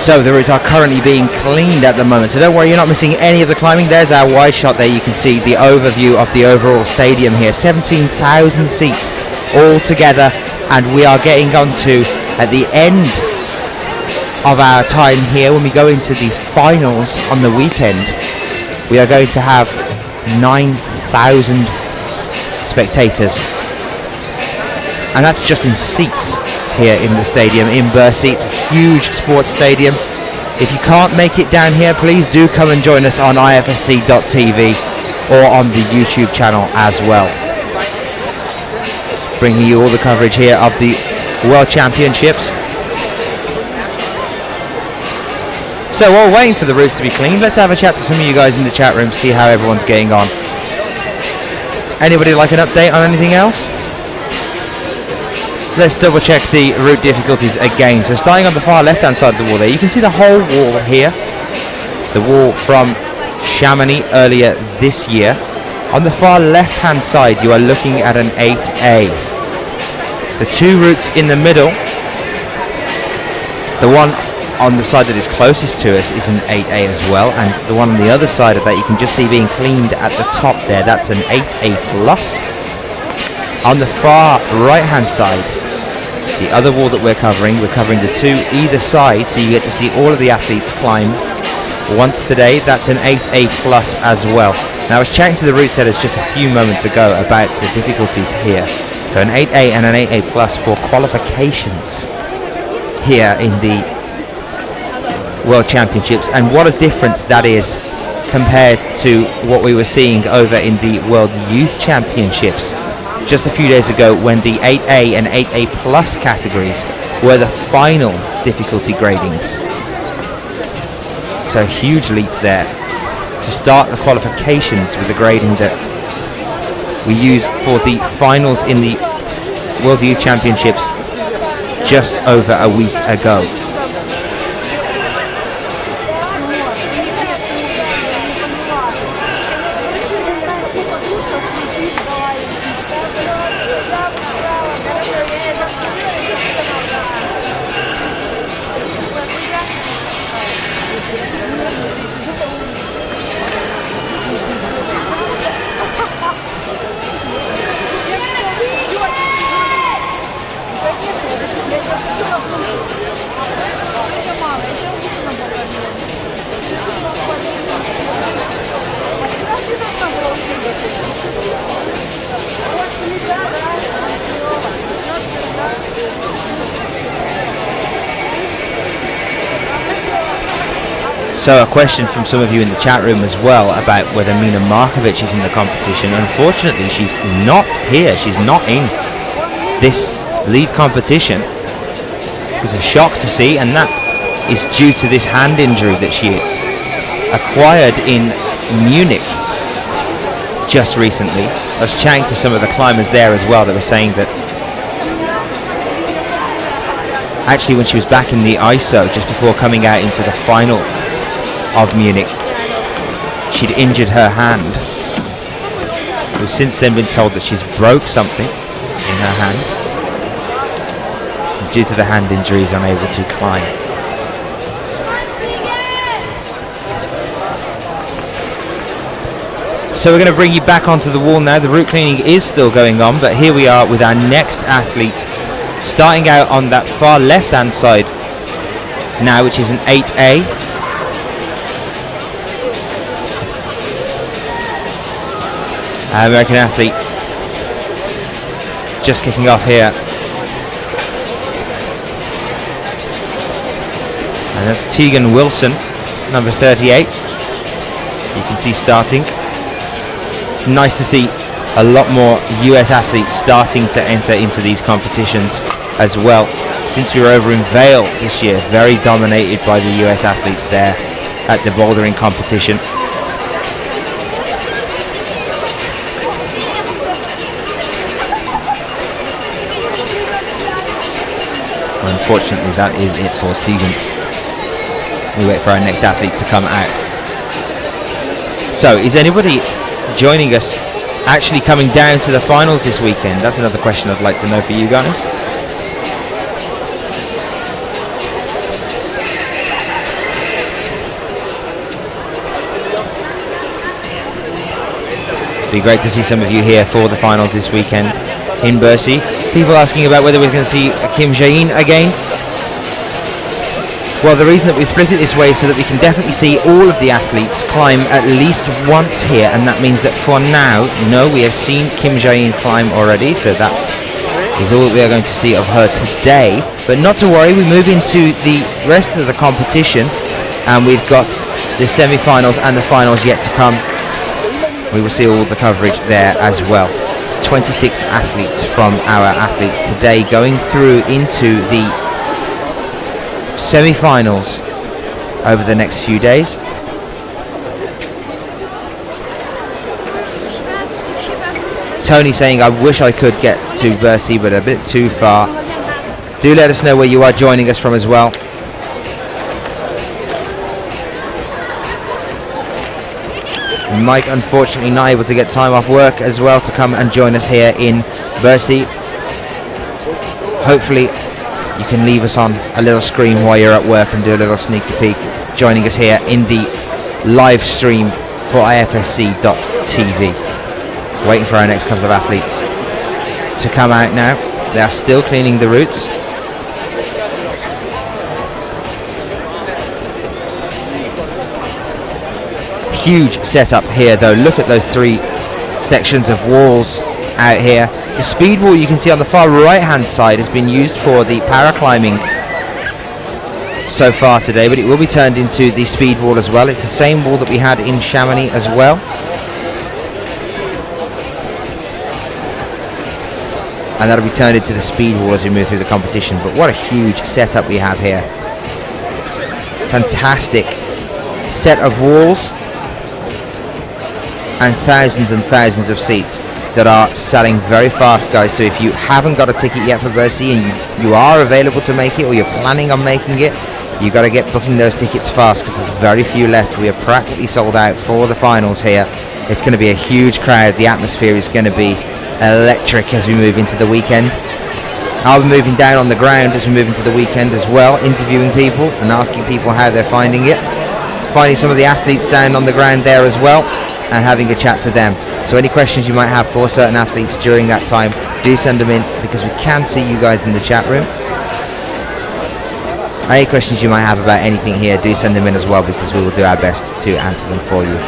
So the routes are currently being cleaned at the moment, so don't worry, you're not missing any of the climbing. There's our wide shot there. You can see the overview of the overall stadium here. 17,000 seats all together, and we are getting on to, at the end of our time here, when we go into the finals on the weekend, we are going to have 9,000 spectators, and that's just in seats here in the stadium in Bercy. It's a huge sports stadium. If you can't make it down here, please do come and join us on ifsc.tv or on the YouTube channel as well, bringing you all the coverage here of the World Championships. So while waiting for the routes to be cleaned, let's have a chat to some of you guys in the chat room, see how everyone's getting on. Anybody like an update on anything else? Let's double check the route difficulties again. So starting on the far left hand side of the wall there, you can see the whole wall here, the wall from Chamonix earlier this year. On the far left hand side you are looking at an 8A. The 2 routes in the middle, the one on the side that is closest to us is an 8A as well, and the one on the other side of that you can just see being cleaned at the top there, that's an 8A plus. On the far right hand side, the other wall that we're covering the 2 either side, so you get to see all of the athletes climb once today. That's an 8A plus as well. Now I was chatting to the route setters just a few moments ago about the difficulties here. So an 8A and an 8A plus for qualifications here in the World Championships, and what a difference that is compared to what we were seeing over in the World Youth Championships just a few days ago, when the 8A and 8A plus categories were the final difficulty gradings. So a huge leap there to start the qualifications with the grading that we use for the finals in the World Youth Championships just over a week ago. So a question from some of you in the chat room as well about whether Mina Markovic is in the competition. Unfortunately, she's not here. She's not in this lead competition. It's a shock to see, and that is due to this hand injury that she acquired in Munich just recently. I was chatting to some of the climbers there as well that were saying that actually when she was back in the ISO just before coming out into the final of Munich, she'd injured her hand. We've since then been told that she's broke something in her hand, and due to the hand injury is unable to climb. So we're going to bring you back onto the wall now. The route cleaning is still going on, but here we are with our next athlete, starting out on that far left-hand side now, which is an 8A. American athlete just kicking off here. And that's Tegan Wilson, number 38. You can see starting. Nice to see a lot more US athletes starting to enter into these competitions as well. Since we were over in Vail this year, very dominated by the US athletes there at the bouldering competition. Unfortunately, that is it for Tegan. We wait for our next athlete to come out. So, is anybody joining us actually coming down to the finals this weekend? That's another question I'd like to know for you guys. Be great to see some of you here for the finals this weekend in Bercy. People asking about whether we're going to see Kim Jae-in again. Well, the reason that we split it this way is so that we can definitely see all of the athletes climb at least once here, and that means that for now, no, we have seen Kim Jae-in climb already, so that is all that we are going to see of her today. But not to worry, we move into the rest of the competition, and we've got the semi-finals and the finals yet to come. We will see all the coverage there as well. 26 athletes from our athletes today going through into the semi-finals over the next few days. Tony saying, I wish I could get to Bercy, but a bit too far. Do let us know where you are joining us from as well. Mike, unfortunately, not able to get time off work as well to come and join us here in Bercy. Hopefully you can leave us on a little screen while you're at work and do a little sneaky peek, joining us here in the live stream for IFSC.tv. Waiting for our next couple of athletes to come out now. They are still cleaning the routes. Huge setup here though. Look at those 3 sections of walls out here. The speed wall you can see on the far right hand side has been used for the paraclimbing so far today, but it will be turned into the speed wall as well. It's the same wall that we had in Chamonix as well. And that'll be turned into the speed wall as we move through the competition. But what a huge setup we have here. Fantastic set of walls and thousands of seats that are selling very fast, guys. So if you haven't got a ticket yet for Bercy and you are available to make it, or you're planning on making it, you got to get booking those tickets fast, because there's very few left. We are practically sold out for the finals here. It's going to be a huge crowd. The atmosphere is going to be electric as we move into the weekend. I'll be moving down on the ground as we move into the weekend as well, interviewing people and asking people how they're finding it. Finding some of the athletes down on the ground there as well, and having a chat to them. So any questions you might have for certain athletes during that time, do send them in, because we can see you guys in the chat room. Any questions you might have about anything here, do send them in as well, because we will do our best to answer them for you.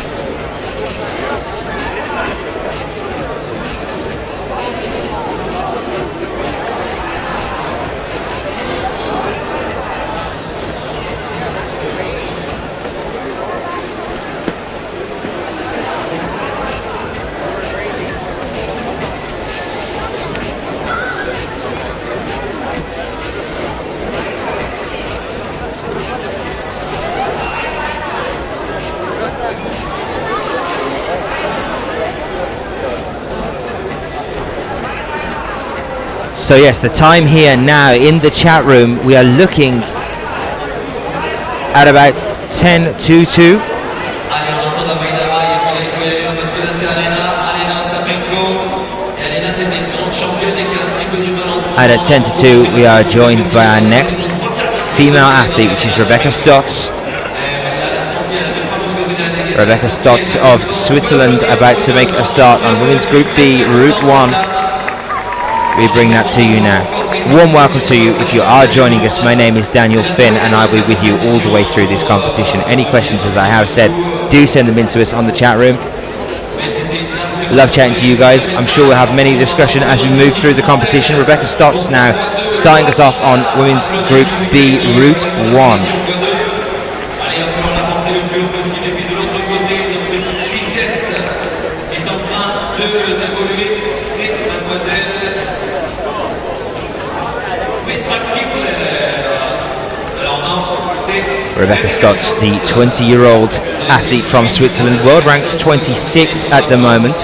So yes, the time here now in the chat room, we are looking at about 10:22. And at 10:02, we are joined by our next female athlete, which is Rebecca Stotts. Rebecca Stotz of Switzerland about to make a start on Women's Group B, Route 1. We bring that to you now. Warm welcome to you if you are joining us. My name is Daniel Finn and I'll be with you all the way through this competition. Any questions, as I have said, do send them in to us on the chat room. Love chatting to you guys. I'm sure we'll have many discussion as we move through the competition. Rebecca Stotz now starting us off on Women's Group B, Route 1. Rebecca Stotz, the 20-year-old athlete from Switzerland, world ranked 26th at the moment,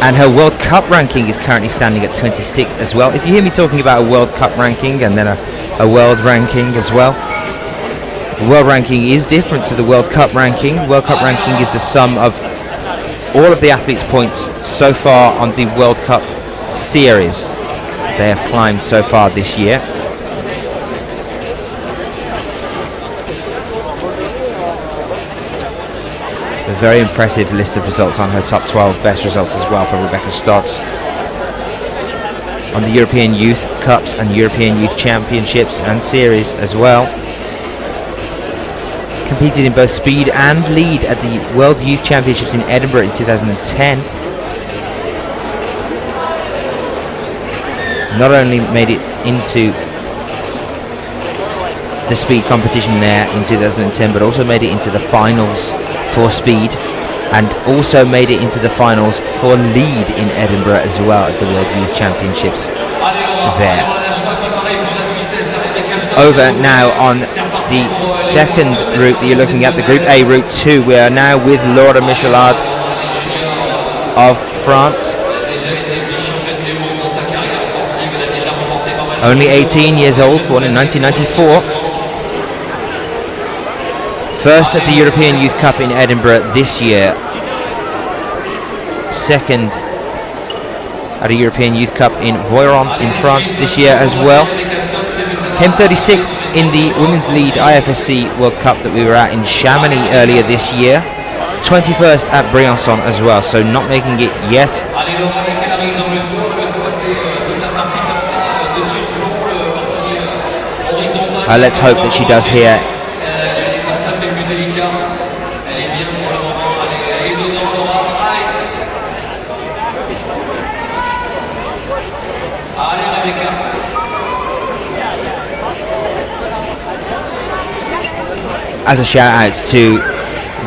and her World Cup ranking is currently standing at 26th as well. If you hear me talking about a World Cup ranking and then a world ranking as well, the world ranking is different to the World Cup ranking. The World Cup ranking is the sum of all of the athletes' points so far on the World Cup series they have climbed so far this year. A very impressive list of results on her top 12 best results as well for Rebecca Stotz. On the European Youth Cups and European Youth Championships and Series as well. Competed in both speed and lead at the World Youth Championships in Edinburgh in 2010. Not only made it into the speed competition there in 2010, but also made it into the finals for speed, and also made it into the finals for lead in Edinburgh as well at the World Youth Championships there. Over now on the second route that you're looking at, the Group A, Route 2. We are now with Laura Michelard of France. Only 18 years old, born in 1994. First at the European Youth Cup in Edinburgh this year. Second at a European Youth Cup in Voiron in France this year as well. Came 36th in the Women's Lead IFSC World Cup that we were at in Chamonix earlier this year. 21st at Briançon as well, so not making it yet. Let's hope that she does here. As a shout out to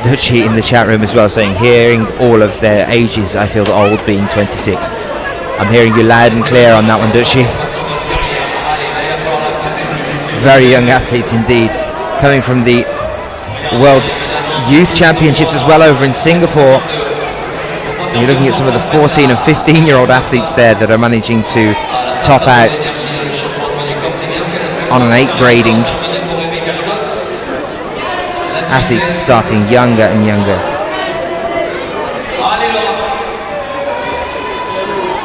Dutchie in the chat room as well, saying hearing all of their ages I feel old being 26. I'm hearing you loud and clear on that one, Dutchie. Very young athletes indeed, coming from the World Youth Championships as well over in Singapore. And you're looking at some of the 14 and 15-year-old athletes there that are managing to top out on an 8 grading. Athletes starting younger and younger.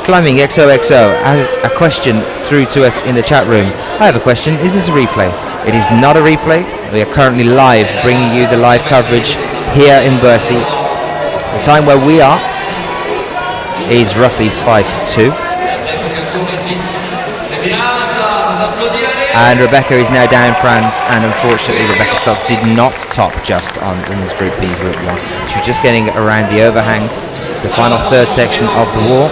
Climbing XOXO, a question through to us in the chat room. I have a question, is this a replay? It is not a replay. We are currently live, bringing you the live coverage here in Bercy. The time where we are is roughly 5 to 2. And Rebecca is now down France, and unfortunately Rebecca Stotz did not top just on Women's Group B, Route 1. She was just getting around the overhang, the final third section of the wall.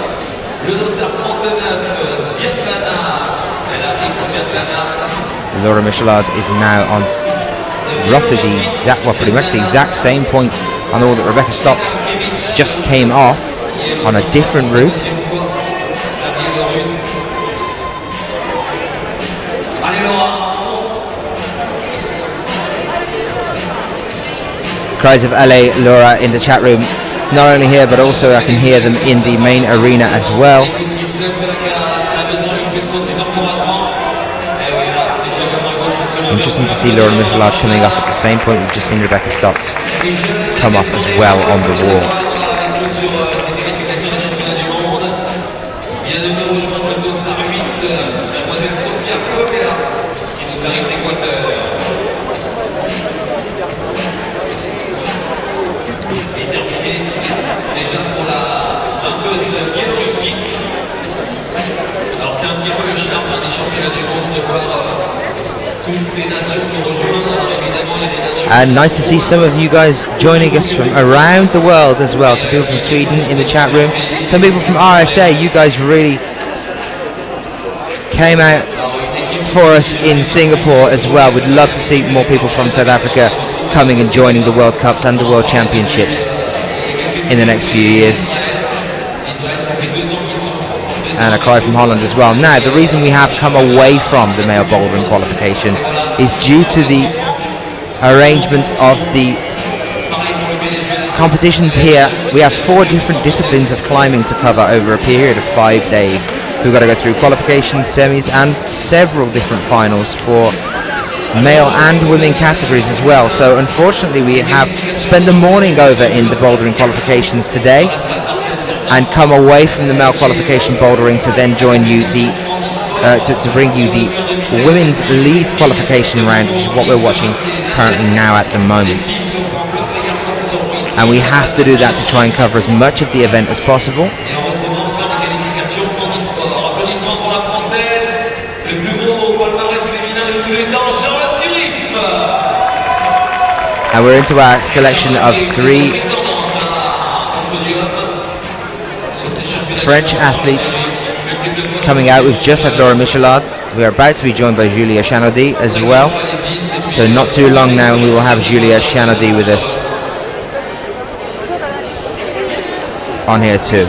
Laura Michelard is now on roughly pretty much the exact same point on the wall that Rebecca Stotz just came off on a different route. Cries of LA Laura in the chat room, not only here but also I can hear them in the main arena as well. Interesting to see Laura Michelard coming off at the same point we've just seen Rebecca Stotz come off as well on the wall. peu de Biélorussie. Alors c'est un petit peu le charme des championnats du monde de voir toutes ces nations nous rejoindre. Alors évidemment il y a des nations. And nice to see some of you guys joining us from around the world as well. Some people from Sweden in the chat room, some people from RSA. You guys really came out for us in Singapore as well. We'd love to see more people from South Africa coming and joining the World Cups and the World Championships in the next few years. And a cry from Holland as well. Now, the reason we have come away from the male bouldering qualification is due to the arrangements of the competitions here. We have 4 different disciplines of climbing to cover over a period of 5 days. We've got to go through qualifications, semis and several different finals for male and women categories as well. So unfortunately we have spent the morning over in the bouldering qualifications today and come away from the male qualification bouldering to then join you to bring you the women's lead qualification round, which is what we're watching currently now at the moment. And we have to do that to try and cover as much of the event as possible. And we're into our selection of 3 French athletes coming out. We've just had Laura Michelard. We are about to be joined by Julia Chanaudy as well. So not too long now and we will have Julia Chanaudy with us on here too.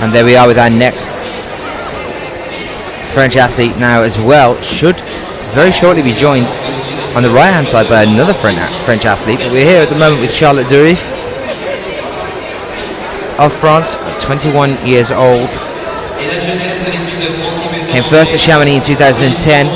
And there we are with our next French athlete now as well. Should very shortly be joined on the right hand side by another French athlete. But we're here at the moment with Charlotte Durif of France, 21 years old. Came first at Chamonix in 2010,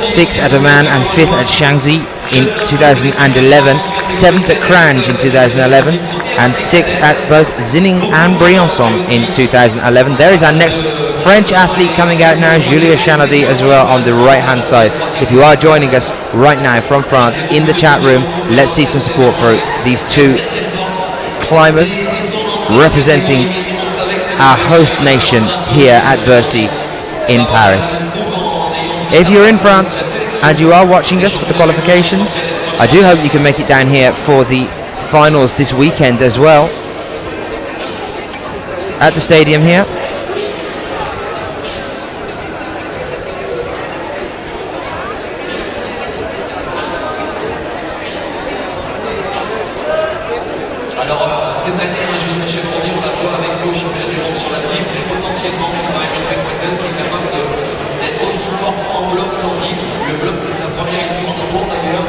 6th at Oman and 5th at Shanxi in 2011, 7th at Crange in 2011 and 6th at both Zinning and Briançon in 2011. There is our next French athlete coming out now, Julia Chanaudy as well on the right hand side. If you are joining us right now from France in the chat room, let's see some support for these 2 climbers representing our host nation here at Bercy in Paris. If you're in France and you are watching us for the qualifications, I do hope you can make it down here for the finals this weekend as well at the stadium here. Alors cette année, Julia Chanaudy, on la voit avec le championnat du monde sur l'actif, mais potentiellement c'est quand même une demoiselle qui est capable d'être aussi forte en bloc qu'en diff. Le bloc c'est sa première expérience en cours d'ailleurs.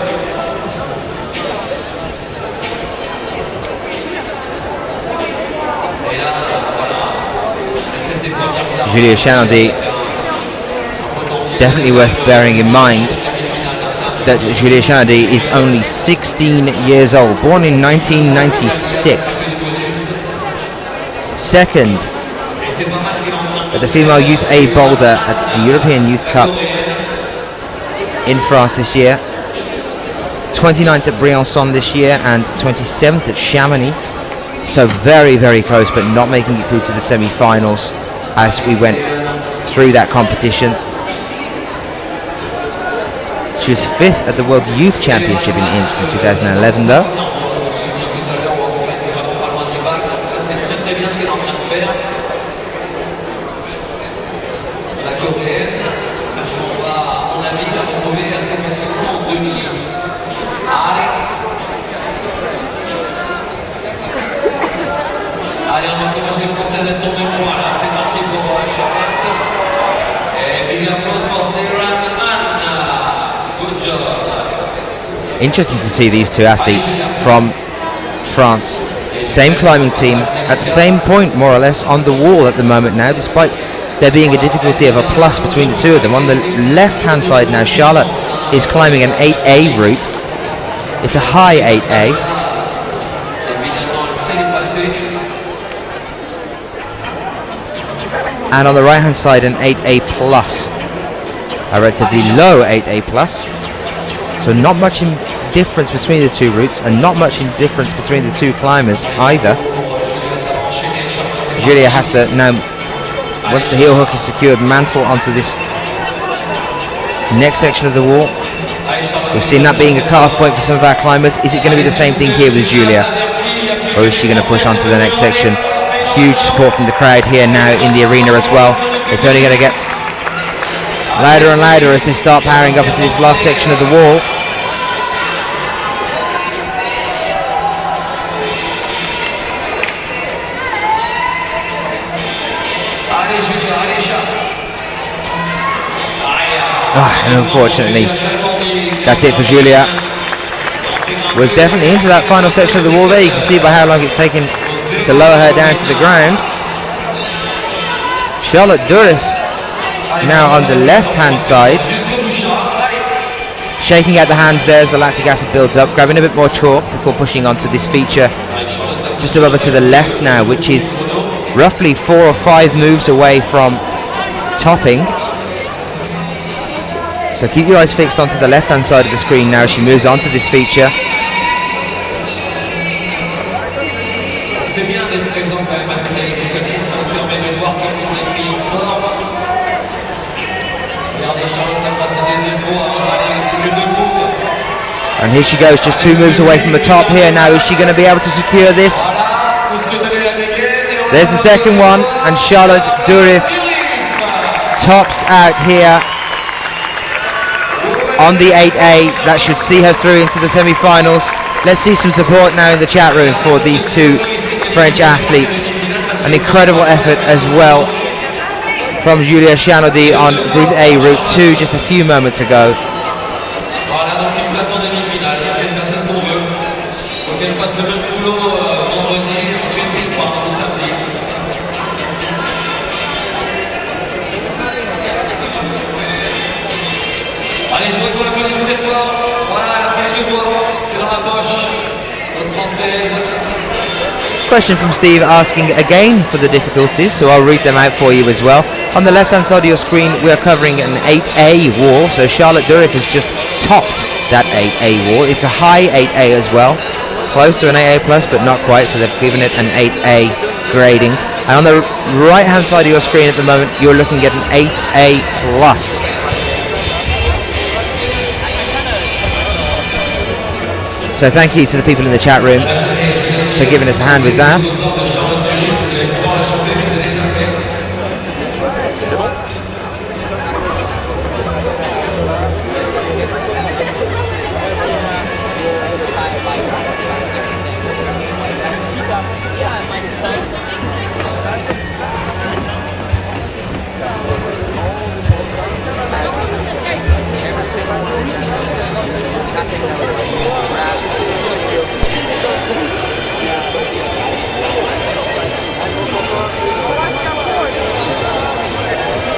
Et là, voilà, elle fait ses premières armes. Julia Chanaudy, definitely worth bearing in mind that Julia Chanaudy is only 16 years old, born in 1996. Second at the Female Youth A Boulder at the European Youth Cup in France this year. 29th at Briançon this year and 27th at Chamonix. So very, very close, but not making it through to the semi-finals as we went through that competition. She was 5th at the World Youth Championship in Inch in 2011 though. Allez, on encourage les Françaises, elles sont de moi là, c'est parti pour Charlotte. Et big applause for Sarah and Anna. Good job. Interesting to see these 2 athletes from France. Same climbing team at the same point more or less on the wall at the moment now, despite there being a difficulty of a plus between the two of them. On the left-hand side now, Charlotte is climbing an 8A route. It's a high 8A. And on the right-hand side, an 8A plus. a relatively low 8A+. So not much in difference between the two routes, and not much in difference between the two climbers either. Julia has to now, once the heel hook is secured, mantle onto this next section of the wall. We've seen that being a cut-off point for some of our climbers. Is it going to be the same thing here with Julia, or is she going to push on to the next section? Huge support from the crowd here now in the arena as well. It's only going to get louder and louder as they start powering up into this last section of the wall. And unfortunately, that's it for Julia. Was definitely into that final section of the wall there. You can see by how long it's taken to lower her down to the ground. Charlotte Durif now on the left-hand side, shaking out the hands there as the lactic acid builds up, grabbing a bit more chalk before pushing onto this feature just above her to the left now, which is roughly 4 or 5 moves away from topping. So keep your eyes fixed onto the left-hand side of the screen now as she moves onto this feature. And here she goes, just 2 moves away from the top here now. Is she going to be able to secure this? There's the second one, and Charlotte Durif tops out here on the 8A. That should see her through into the semi-finals. Let's see some support now in the chat room for these two French athletes. An incredible effort as well from Julia Chanaudy on Group A, Route 2 just a few moments ago. Question from Steve asking again for the difficulties, so I'll read them out for you as well. On the left hand side of your screen we are covering an 8A wall, so Charlotte Durif has just topped that 8A wall. It's a high 8A as well, close to an 8A plus but not quite, so they've given it an 8A grading. And on the right hand side of your screen at the moment you're looking at an 8A plus. So thank you to the people in the chat room for giving us a hand with that.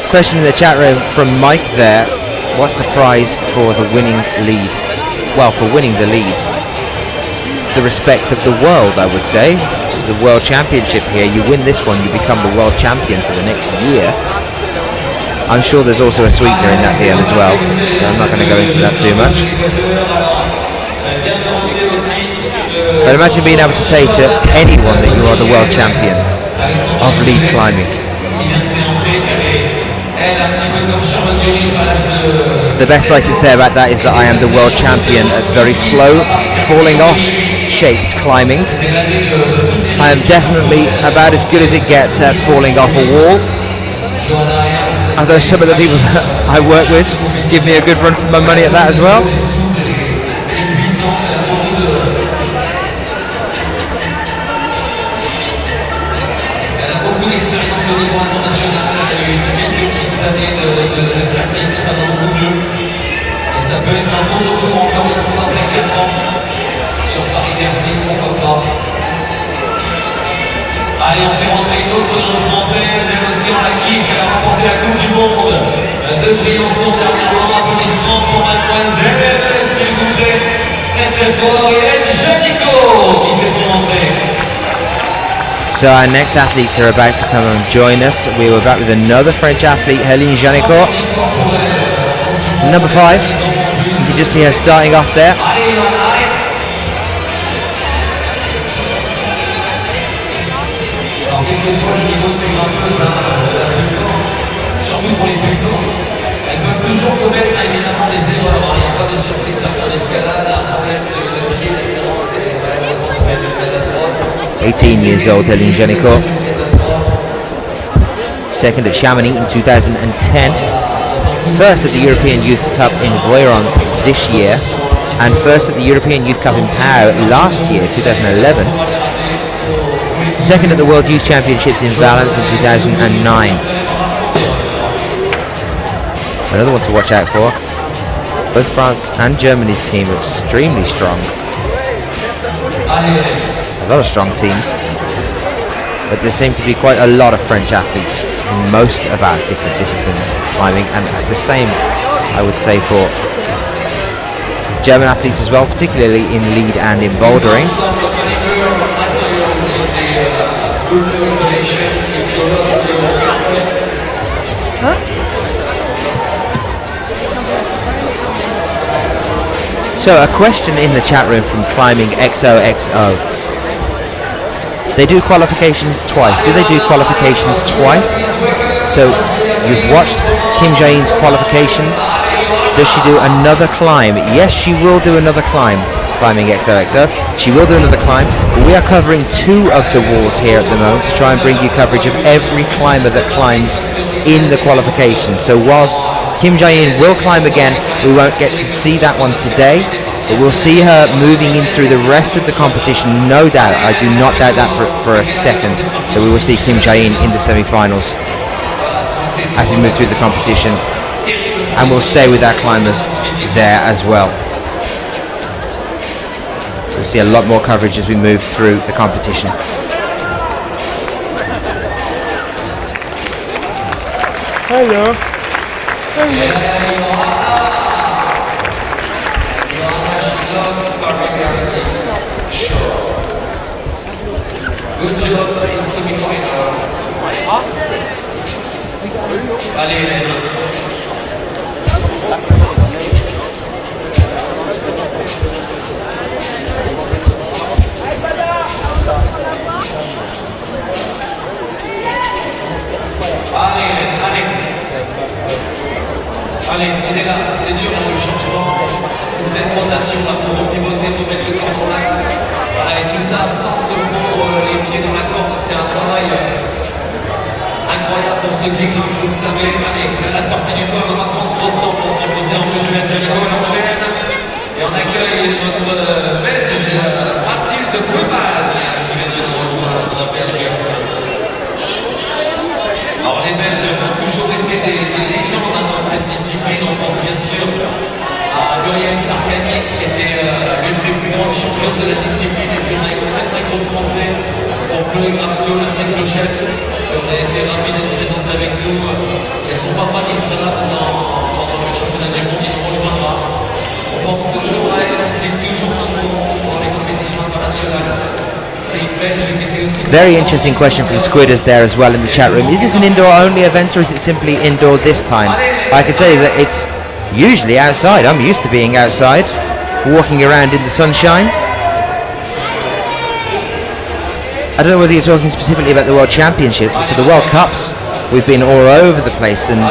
Question in the chat room from Mike there. What's the prize for the winning lead? Well, for winning the lead, the respect of the world, I would say. This is the World Championship here. You win this one, you become the world champion for the next year. I'm sure there's also a sweetener in that deal as well. I'm not going to go into that too much. But imagine being able to say to anyone that you are the world champion of lead climbing. The best I can say about that is that I am the world champion at very slow, falling off shaped climbing. I am definitely about as good as it gets at falling off a wall. Although some of the people that I work with give me a good run for my money at that as well. Allez, on fait rentrer une autre de nos Françaises, elle aussi sélection acquis qui a remporté la Coupe du Monde de Briançon dernièrement. Applaudissements pour mademoiselle, s'il vous plaît, très très fort, Hélène Janico qui fait son entrée. So our next athletes are about to come and join us. We were back with another French athlete, Hélène Janico. Number 5. You can just see her starting off there. Alors, quel que soit le niveau de ces grimpeuses, la plus forte, surtout pour les plus fortes, elles peuvent toujours commettre évidemment des erreurs. Il n'y a pas de sursexe en escalade, un problème de pied, évidemment, c'est malheureusement ça peut être une catastrophe. 18 years old, Hélène Janico. Second at Chamonix in 2010. First at the European Youth Cup in Voiron this year. And first at the European Youth Cup in Pau last year, 2011. Second at the World Youth Championships in Valence in 2009. Another one to watch out for. Both France and Germany's team are extremely strong. A lot of strong teams. But there seem to be quite a lot of French athletes in most of our different disciplines climbing, and the same I would say for German athletes as well, particularly in lead and in bouldering. So a question in the chat room from Climbing XOXO. They do qualifications twice. Do they do qualifications twice? So you've watched Kim Jae-in's qualifications. Does she do another climb? Yes, she will do another climb. Climbing XOXO. She will do another climb. But we are covering 2 of the walls here at the moment to try and bring you coverage of every climber that climbs in the qualifications. So whilst Kim Jae-in will climb again, we won't get to see that one today. But we'll see her moving in through the rest of the competition, no doubt. I do not doubt that for a second, that we will see Kim Jae-in in the semi-finals as we move through the competition. And we'll stay with our climbers there as well. We'll see a lot more coverage as we move through the competition. Hello. Hello. Good job in semi-final. Allez, allez, aidez là, c'est dur le changement, toute cette rotation là pour pivoter, pour mettre le corps au max. Voilà, et tout ça sans se prendre les pieds dans la corde, c'est un travail incroyable pour ceux qui grimpent, vous le savez. Allez, à la sortie du toit, on va pas prendre trop de temps pour se reposer. En plus, Hélène Janico, elle enchaîne. Et on accueille notre Belge, Mathilde Bluman, qui vient de nous rejoindre dans la Belgique. Alors les Belges ont toujours été des légendes dans cette discipline. On pense bien sûr à Muriel Sarkany, qui était l'une des plus grandes championnes de la discipline, et puis on a une très très grosse pensée pour Chloé Grafto, la vraie clochette, qui aurait été ravie d'être présente avec nous. Et son papa qui sera là pendant le championnat du monde, il nous rejoindra. On pense toujours à elle, c'est toujours son nom dans les compétitions internationales. Very interesting question from Squidders there as well in the chat room. Is this an indoor only event or is it simply indoor this time? I can tell you that it's usually outside. I'm used to being outside, walking around in the sunshine. I don't know whether you're talking specifically about the World Championships, but for the World Cups we've been all over the place, and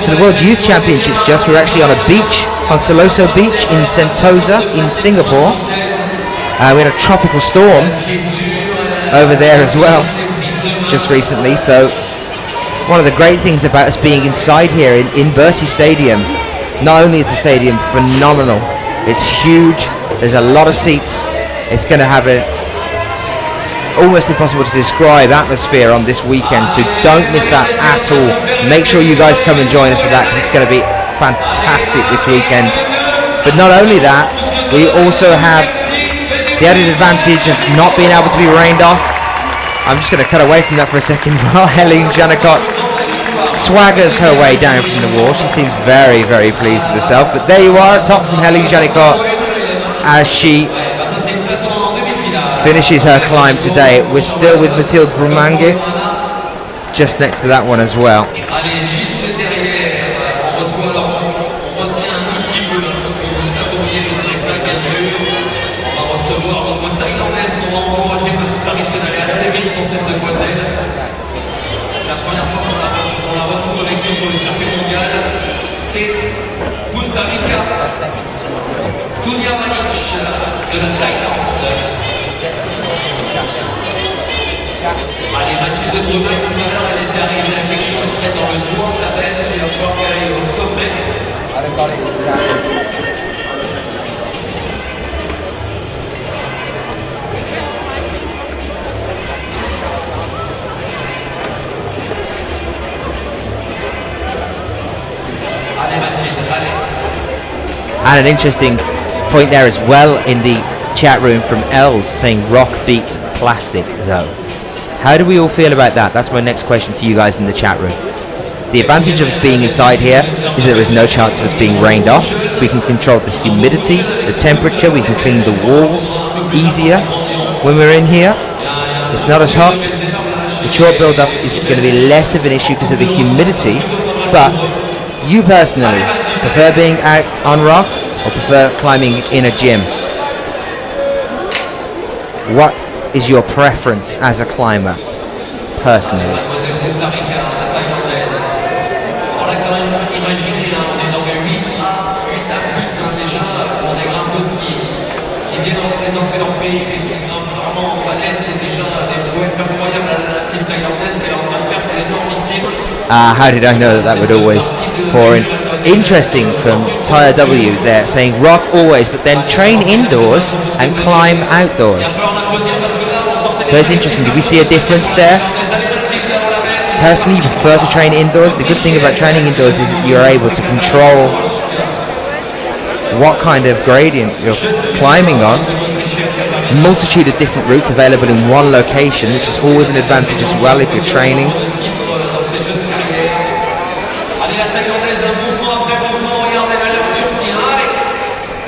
for the World Youth Championships we're actually on a beach, on Siloso Beach in Sentosa in Singapore. We had a tropical storm over there as well just recently, so one of the great things about us being inside here in Bercy Stadium, not only is the stadium phenomenal, it's huge, there's a lot of seats, it's going to have an almost impossible to describe atmosphere on this weekend, so don't miss that at all. Make sure you guys come and join us for that, because it's going to be fantastic this weekend. But not only that, we also have the added advantage of not being able to be rained off. I'm just going to cut away from that for a second while Helene Janicott swaggers her way down from the wall. She seems very, very pleased with herself. But there you are, top from Helene Janicott as she finishes her climb today. We're still with Mathilde Brumange just next to that one as well. C'est Punta Rica, Tunia Manic de la Thaïlande. Allez, Mathilde Brevet, tout à l'heure, elle était arrivée à quelque chose près dans le toit de la Belge, il va falloir qu'elle aille au sommet. And an interesting point there as well in the chat room from Els saying rock beats plastic though. How do we all feel about that? That's my next question to you guys in the chat room. The advantage of us being inside here is that there is no chance of us being rained off. We can control the humidity, the temperature, we can clean the walls easier when we're in here. It's not as hot. The chalk build-up is going to be less of an issue because of the humidity, but you personally prefer being out on rock or prefer climbing in a gym? What is your preference as a climber, personally? How did I know that would always pour in? Interesting from Tyre W there, saying rock always, but then train indoors and climb outdoors. So it's interesting. Do we see a difference there? Personally, you prefer to train indoors. The good thing about training indoors is that you're able to control what kind of gradient you're climbing on. Multitude of different routes available in one location, which is always an advantage as well if you're training.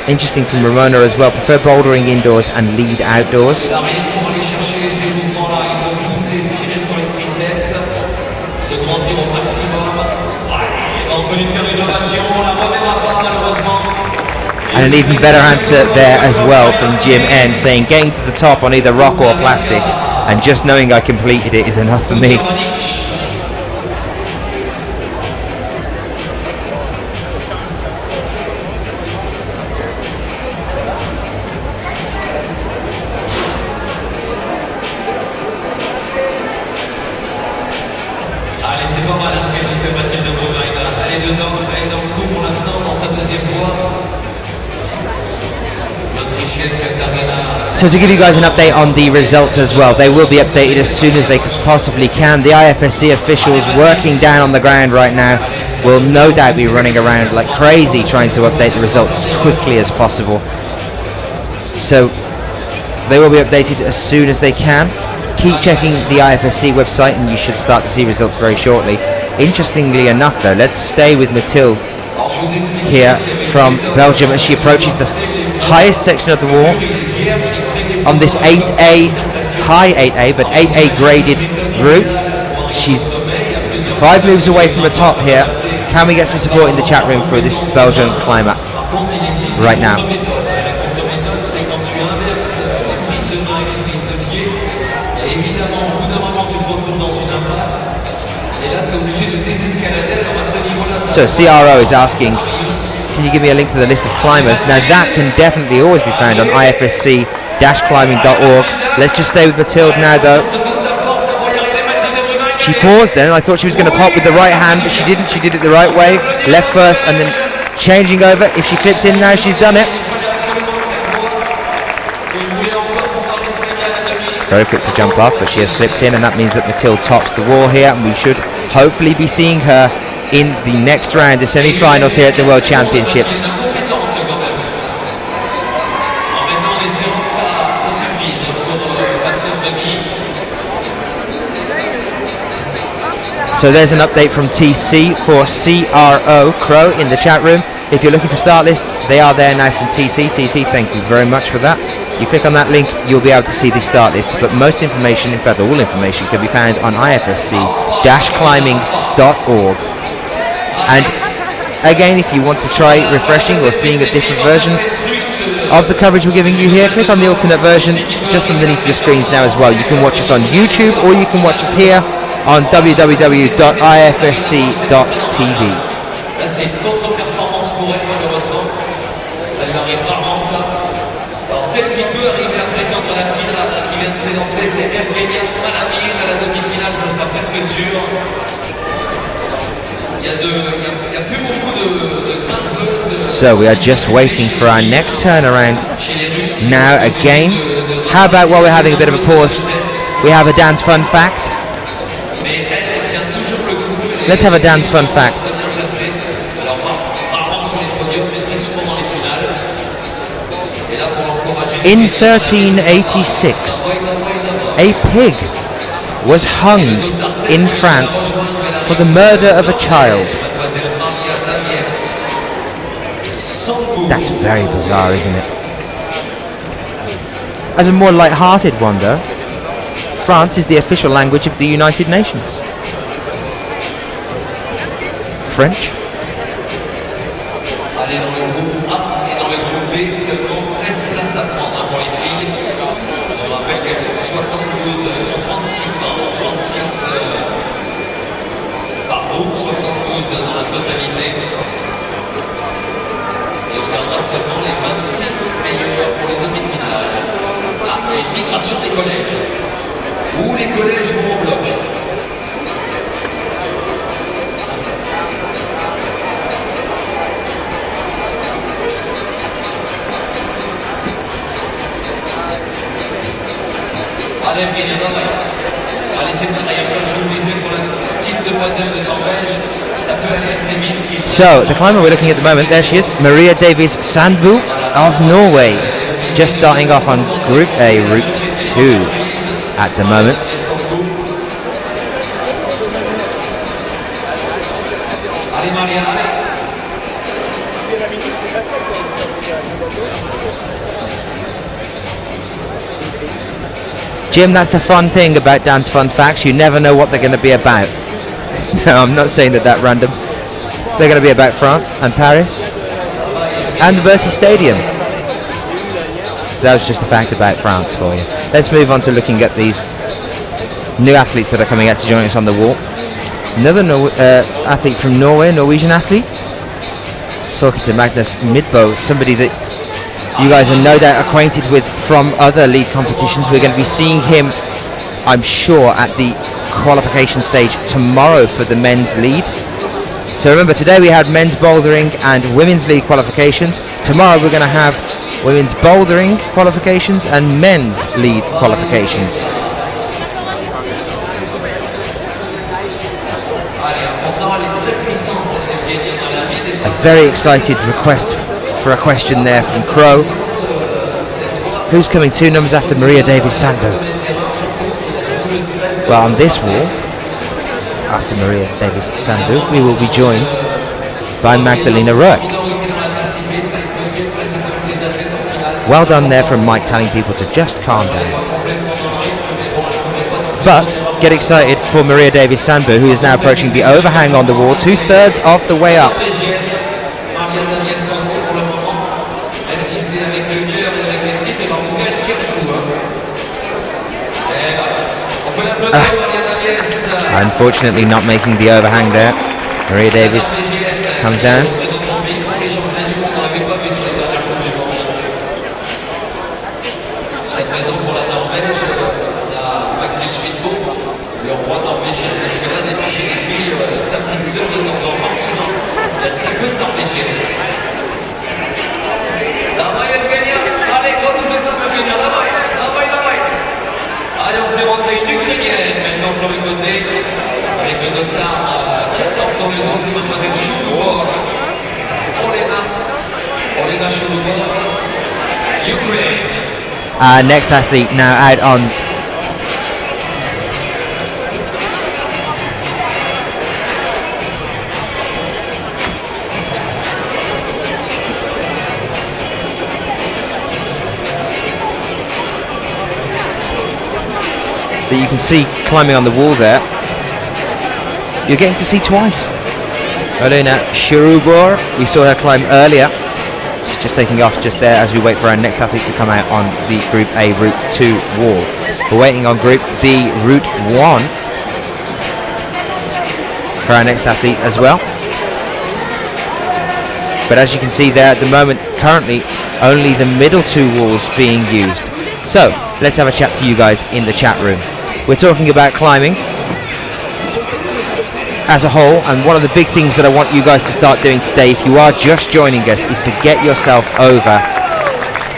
Interesting from Ramona as well, prefer bouldering indoors and lead outdoors. And an even better answer there as well from Jim N, saying getting to the top on either rock or plastic and just knowing I completed it is enough for me. So to give you guys an update on the results as well, they will be updated as soon as they possibly can. The IFSC officials working down on the ground right now will no doubt be running around like crazy trying to update the results as quickly as possible. So they will be updated as soon as they can. Keep checking the IFSC website and you should start to see results very shortly. Interestingly enough though, let's stay with Mathilde here from Belgium as she approaches the highest section of the wall on this 8A, high 8A, but 8A graded route. She's 5 moves away from the top here. Can we get some support in the chat room for this Belgian climber right now? So CRO is asking, can you give me a link to the list of climbers? Now that can definitely always be found on ifsc-climbing.org. Let's just stay with Mathilde now though. She paused then, I thought she was going to pop with the right hand, but she didn't. She did it the right way. Left first and then changing over. If she clips in now, she's done it. Very quick to jump off, but she has clipped in, and that means that Mathilde tops the wall here, and we should hopefully be seeing her in the next round, the semi-finals here at the World Championships. So there's an update from TC for Crow in the chat room. If you're looking for start lists, they are there now from TC. TC, thank you very much for that. You click on that link, you'll be able to see the start lists, but most information, in fact all information, can be found on ifsc-climbing.org. And again, if you want to try refreshing or seeing a different version of the coverage we're giving you here, click on the alternate version just underneath your screens now as well. You can watch us on YouTube or you can watch us here on www.ifsc.tv. Là, c'est une contre-performance pour elle, malheureusement. Ça lui arrive rarement, ça. Alors, celle qui peut arriver à prétendre à la finale, là, qui vient de s'élancer, c'est Evgenia Malamine à la demi-finale, ça sera presque sûr. Il y a plus beaucoup de grimpeuses. So we are just waiting for our next turnaround now again. How about while we're having a bit of a pause, we have a dance fun fact? Let's have a dance fun fact. In 1386, a pig was hung in France for the murder of a child. That's very bizarre, isn't it? As a more light-hearted one, though, France is the official language of the United Nations. French. Allez, dans le groupe A et dans le groupe B, seulement 13 places à prendre pour les filles. Je rappelle qu'elles sont 36 par groupe, 72 dans la totalité. Et on gardera seulement les 25 meilleurs pour les demi-finales. Ah, et migration des collèges. Où les collèges vont au bloc. Allez, Evgenia, allez, c'est pareil, comme je vous le disais, pour la petite demoiselle de Norvège, ça peut aller assez vite. So, the climber we're looking at the moment, there she is, Maria Davies Sandbu of Norway, just starting off on Group A, Route 2 at the moment. Allez, Maria, allez. Jim, that's the fun thing about Dance Fun Facts. You never know what they're going to be about. No, I'm not saying that random. They're going to be about France and Paris and the Bercy Stadium. So that was just a fact about France for you. Let's move on to looking at these new athletes that are coming out to join us on the wall. Another athlete from Norway, Norwegian athlete. Talking to Magnus Midbo, somebody that you guys are no doubt acquainted with from other league competitions. We're going to be seeing him, I'm sure, at the qualification stage tomorrow for the men's lead. So remember, today we had men's bouldering and women's league qualifications. Tomorrow we're going to have women's bouldering qualifications and men's lead qualifications. A very excited request for a question there from Crow. Who's coming 2 numbers after Maria Davies Sandbu? Well, on this wall, after Maria Davies Sandbu, we will be joined by Magdalena Roek. Well done there from Mike telling people to just calm down. But get excited for Maria Davies Sandbu, who is now approaching the overhang on the wall, 2/3 of the way up. Unfortunately not making the overhang there. Maria Davies comes down. Allez, on fait rentrer une Ukrainienne maintenant sur le côté, avec le dossard 14 dans le dos, c'est mademoiselle Choudubor. Olena Choudubor, Ukraine. Our next athlete now out on that you can see climbing on the wall there, you're getting to see twice. Olena Shirubor, we saw her climb earlier. She's just taking off just there as we wait for our next athlete to come out on the Group A Route 2 wall. We're waiting on Group B Route 1 for our next athlete as well. But as you can see there at the moment, currently only the middle two walls being used. So let's have a chat to you guys in the chat room. We're talking about climbing as a whole, and one of the big things that I want you guys to start doing today, if you are just joining us, is to get yourself over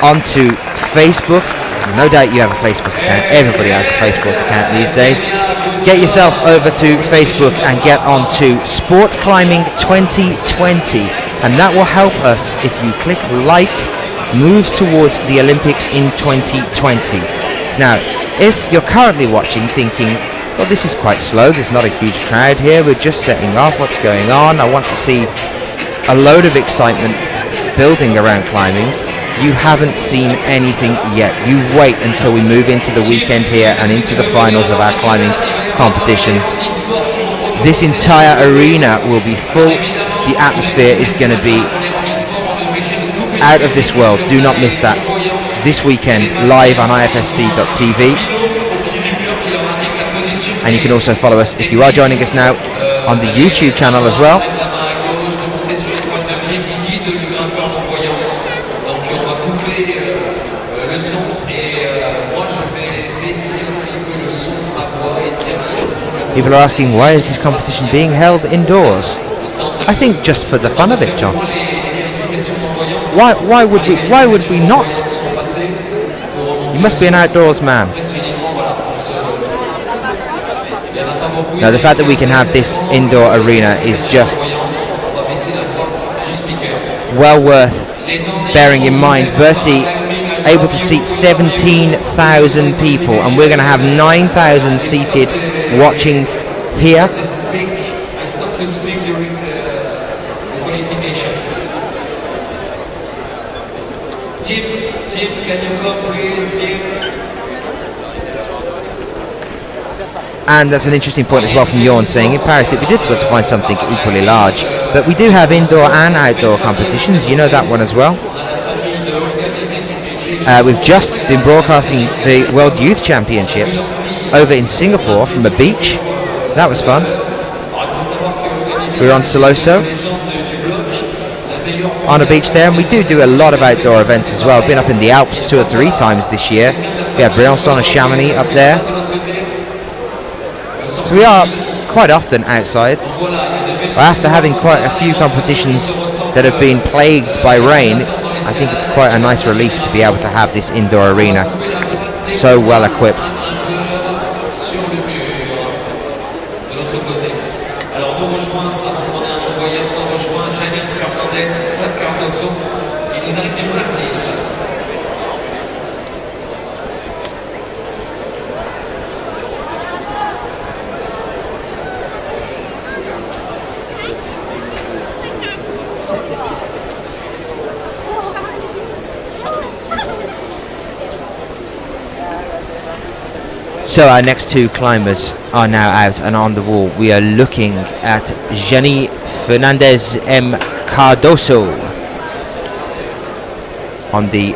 onto Facebook. No doubt you have a Facebook account. Everybody has a Facebook account these days. Get yourself over to Facebook and get onto Sport Climbing 2020, and that will help us if you click like, move towards the Olympics in 2020. Now, if you're currently watching thinking, well, this is quite slow, there's not a huge crowd here, we're just setting off, what's going on, I want to see a load of excitement building around climbing, you haven't seen anything yet. You wait until we move into the weekend here and into the finals of our climbing competitions. This entire arena will be full. The atmosphere is going to be out of this world. Do not miss that. This weekend, live on IFSC.tv. And you can also follow us, if you are joining us now, on the YouTube channel as well. People are asking, why is this competition being held indoors? I think just for the fun of it, John. Why would we not? You must be an outdoors man. Now, the fact that we can have this indoor arena is just well worth bearing in mind. Bercy able to seat 17,000 people, and we're going to have 9,000 seated watching here. I stopped to speak during the qualification. Tim, can you come please, Tim? And that's an interesting point as well from Jorn, saying in Paris it'd be difficult to find something equally large, but we do have indoor and outdoor competitions, you know that one as well. We've just been broadcasting the World Youth Championships over in Singapore from a beach. That was fun. We were on Siloso on a beach there, and we do a lot of outdoor events as well. Been up in the Alps 2 or 3 times this year. We have Briançon and Chamonix up there. So we are quite often outside. After having quite a few competitions that have been plagued by rain, I think it's quite a nice relief to be able to have this indoor arena so well equipped. So our next two climbers are now out and on the wall. We are looking at Jenny Fernandez M. Cardoso on the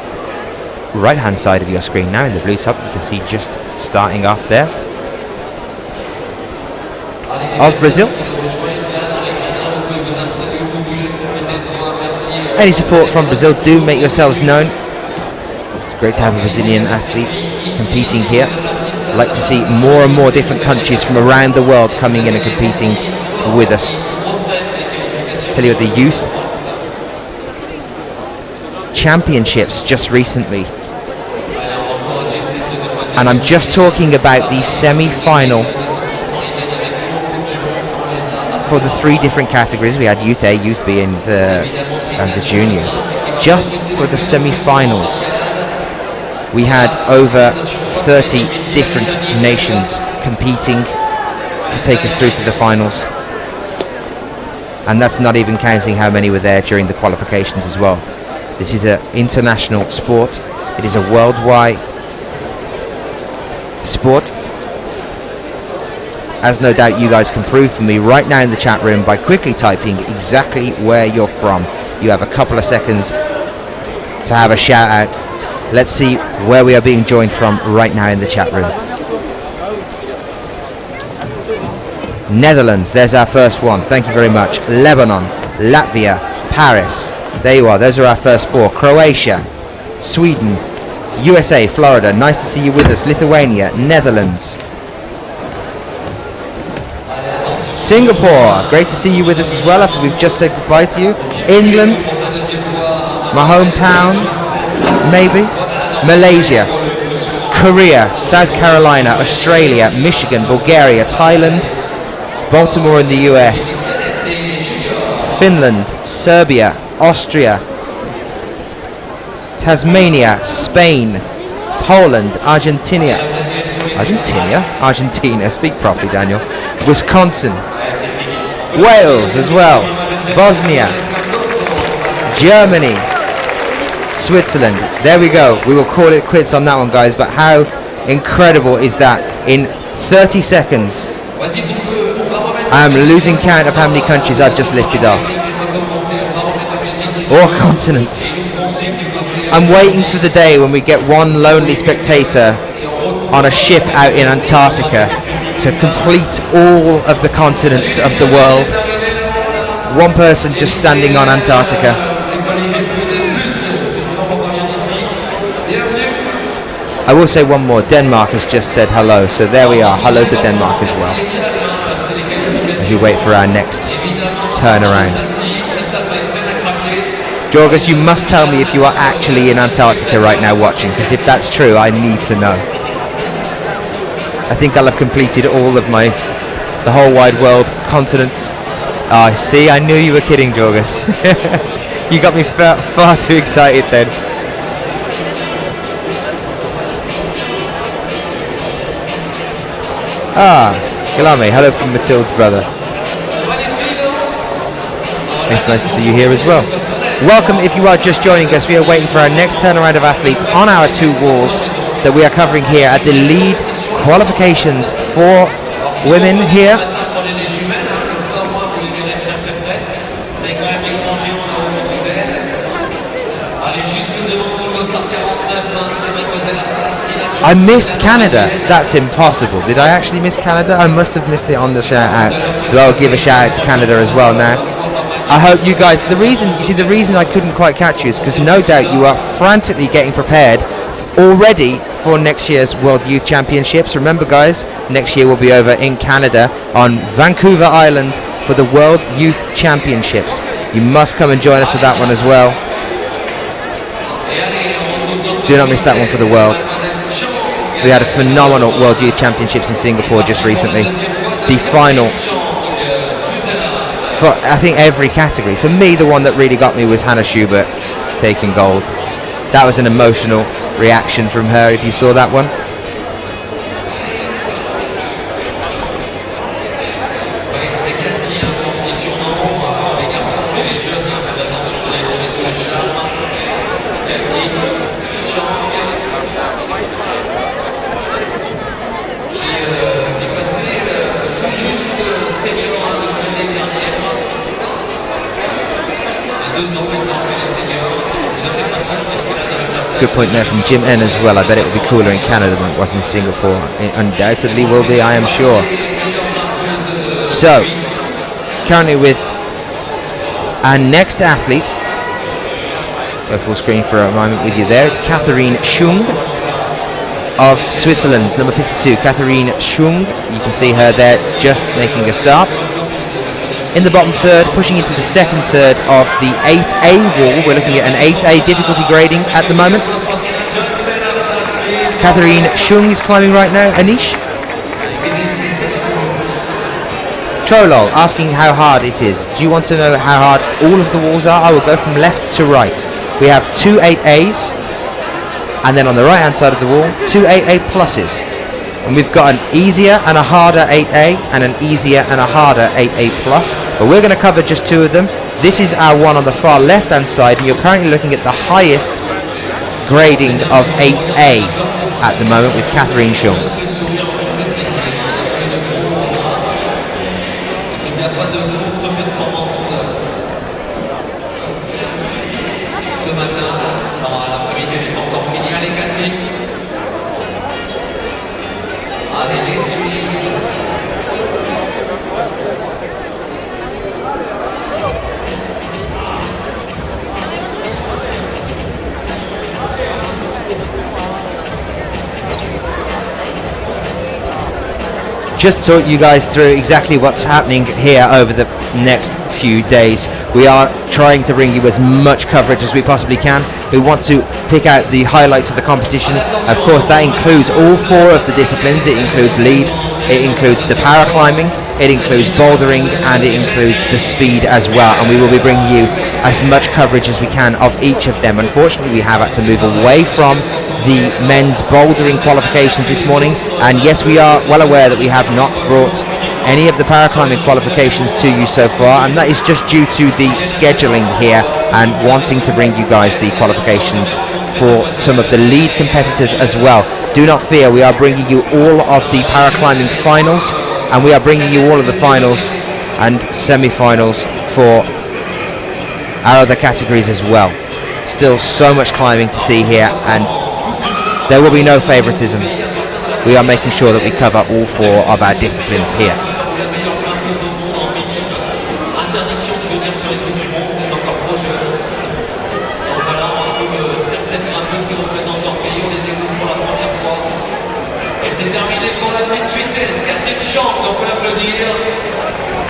right hand side of your screen now in the blue top. You can see just starting off there. Of Brazil. Any support from Brazil, do make yourselves known. It's great to have a Brazilian athlete competing here. I'd like to see more and more different countries from around the world coming in and competing with us. Tell you, the youth championships just recently, and I'm just talking about the semi-final for the 3 different categories. We had Youth A, Youth B, and the juniors. Just for the semi-finals, we had over 30 different nations competing to take us through to the finals, and that's not even counting how many were there during the qualifications as well. This is an international sport. It is a worldwide sport, as no doubt you guys can prove for me right now in the chat room by quickly typing exactly where you're from. You have a couple of seconds to have a shout out. Let's see where we are being joined from right now in the chat room. Netherlands, there's our first one. Thank you very much. Lebanon, Latvia, Paris. There you are. Those are our first 4. Croatia, Sweden, USA, Florida. Nice to see you with us. Lithuania, Netherlands. Singapore, great to see you with us as well after we've just said goodbye to you. England, my hometown, maybe. Malaysia, Korea, South Carolina, Australia, Michigan, Bulgaria, Thailand, Baltimore in the US, Finland, Serbia, Austria, Tasmania, Spain, Poland, Argentina, speak properly Daniel, Wisconsin, Wales as well, Bosnia, Germany, Switzerland. There we go. We will call it quits on that one, guys, but how incredible is that? In 30 seconds I am losing count of how many countries I've just listed off, or continents. I'm waiting for the day when we get one lonely spectator on a ship out in Antarctica to complete all of the continents of the world. One person just standing on Antarctica. I will say one more. Denmark has just said hello, so there we are. Hello to Denmark as well, as we wait for our next turnaround. Jorgus, you must tell me if you are actually in Antarctica right now watching, because if that's true, I need to know. I think I'll have completed all of the whole wide world continents. Oh, see, I knew you were kidding, Jorgus. You got me far too excited then. Ah, Galame, hello from Matilda's brother. It's nice to see you here as well. Welcome if you are just joining us. We are waiting for our next turnaround of athletes on our 2 walls that we are covering here at the lead qualifications for women here. I missed Canada. That's impossible. Did I actually miss Canada? I must have missed it on the shout out. So I'll give a shout out to Canada as well now. I hope you guys, the reason I couldn't quite catch you is because no doubt you are frantically getting prepared already for next year's World Youth Championships. Remember guys, next year we'll be over in Canada on Vancouver Island for the World Youth Championships. You must come and join us for that one as well. Do not miss that one for the world. We had a phenomenal World Youth Championships in Singapore just recently. The final for I think every category. For me, the one that really got me was Hannah Schubert taking gold. That was an emotional reaction from her, if you saw that one. Good point there from Jim N as well. I bet it would be cooler in Canada than it was in Singapore. It undoubtedly will be, I am sure. So, currently with our next athlete, go full screen for a moment with you there. It's Katharine Schung of Switzerland, number 52. Katharine Schung, you can see her there just making a start. In the bottom third, pushing into the second third of the 8A wall. We're looking at an 8A difficulty grading at the moment. Katharine Schung is climbing right now. Anish? Trolol asking how hard it is. Do you want to know how hard all of the walls are? I will go from left to right. We have 2 8As, and then on the right hand side of the wall, 2 8A pluses. And we've got an easier and a harder 8A and an easier and a harder 8A plus, but we're going to cover just 2 of them. This is our one on the far left hand side, and you're currently looking at the highest grading of 8A at the moment with Katharine Schung. Just talk you guys through exactly what's happening here over the next few days. We are trying to bring you as much coverage as we possibly can. We want to pick out the highlights of the competition. Of course, that includes all 4 of the disciplines. It includes lead, it includes the paraclimbing, it includes bouldering, and it includes the speed as well. And we will be bringing you as much coverage as we can of each of them. Unfortunately, we have had to move away from the men's bouldering qualifications this morning, and yes, we are well aware that we have not brought any of the paraclimbing qualifications to you so far, and that is just due to the scheduling here and wanting to bring you guys the qualifications for some of the lead competitors as well. Do not fear, we are bringing you all of the paraclimbing finals, and we are bringing you all of the finals and semi-finals for our other categories as well. Still so much climbing to see here, and there will be no favoritism. We are making sure that we cover all 4 of our disciplines here. C'est terminé pour la petite Suissesse, Catherine Champ, donc on peut l'applaudir.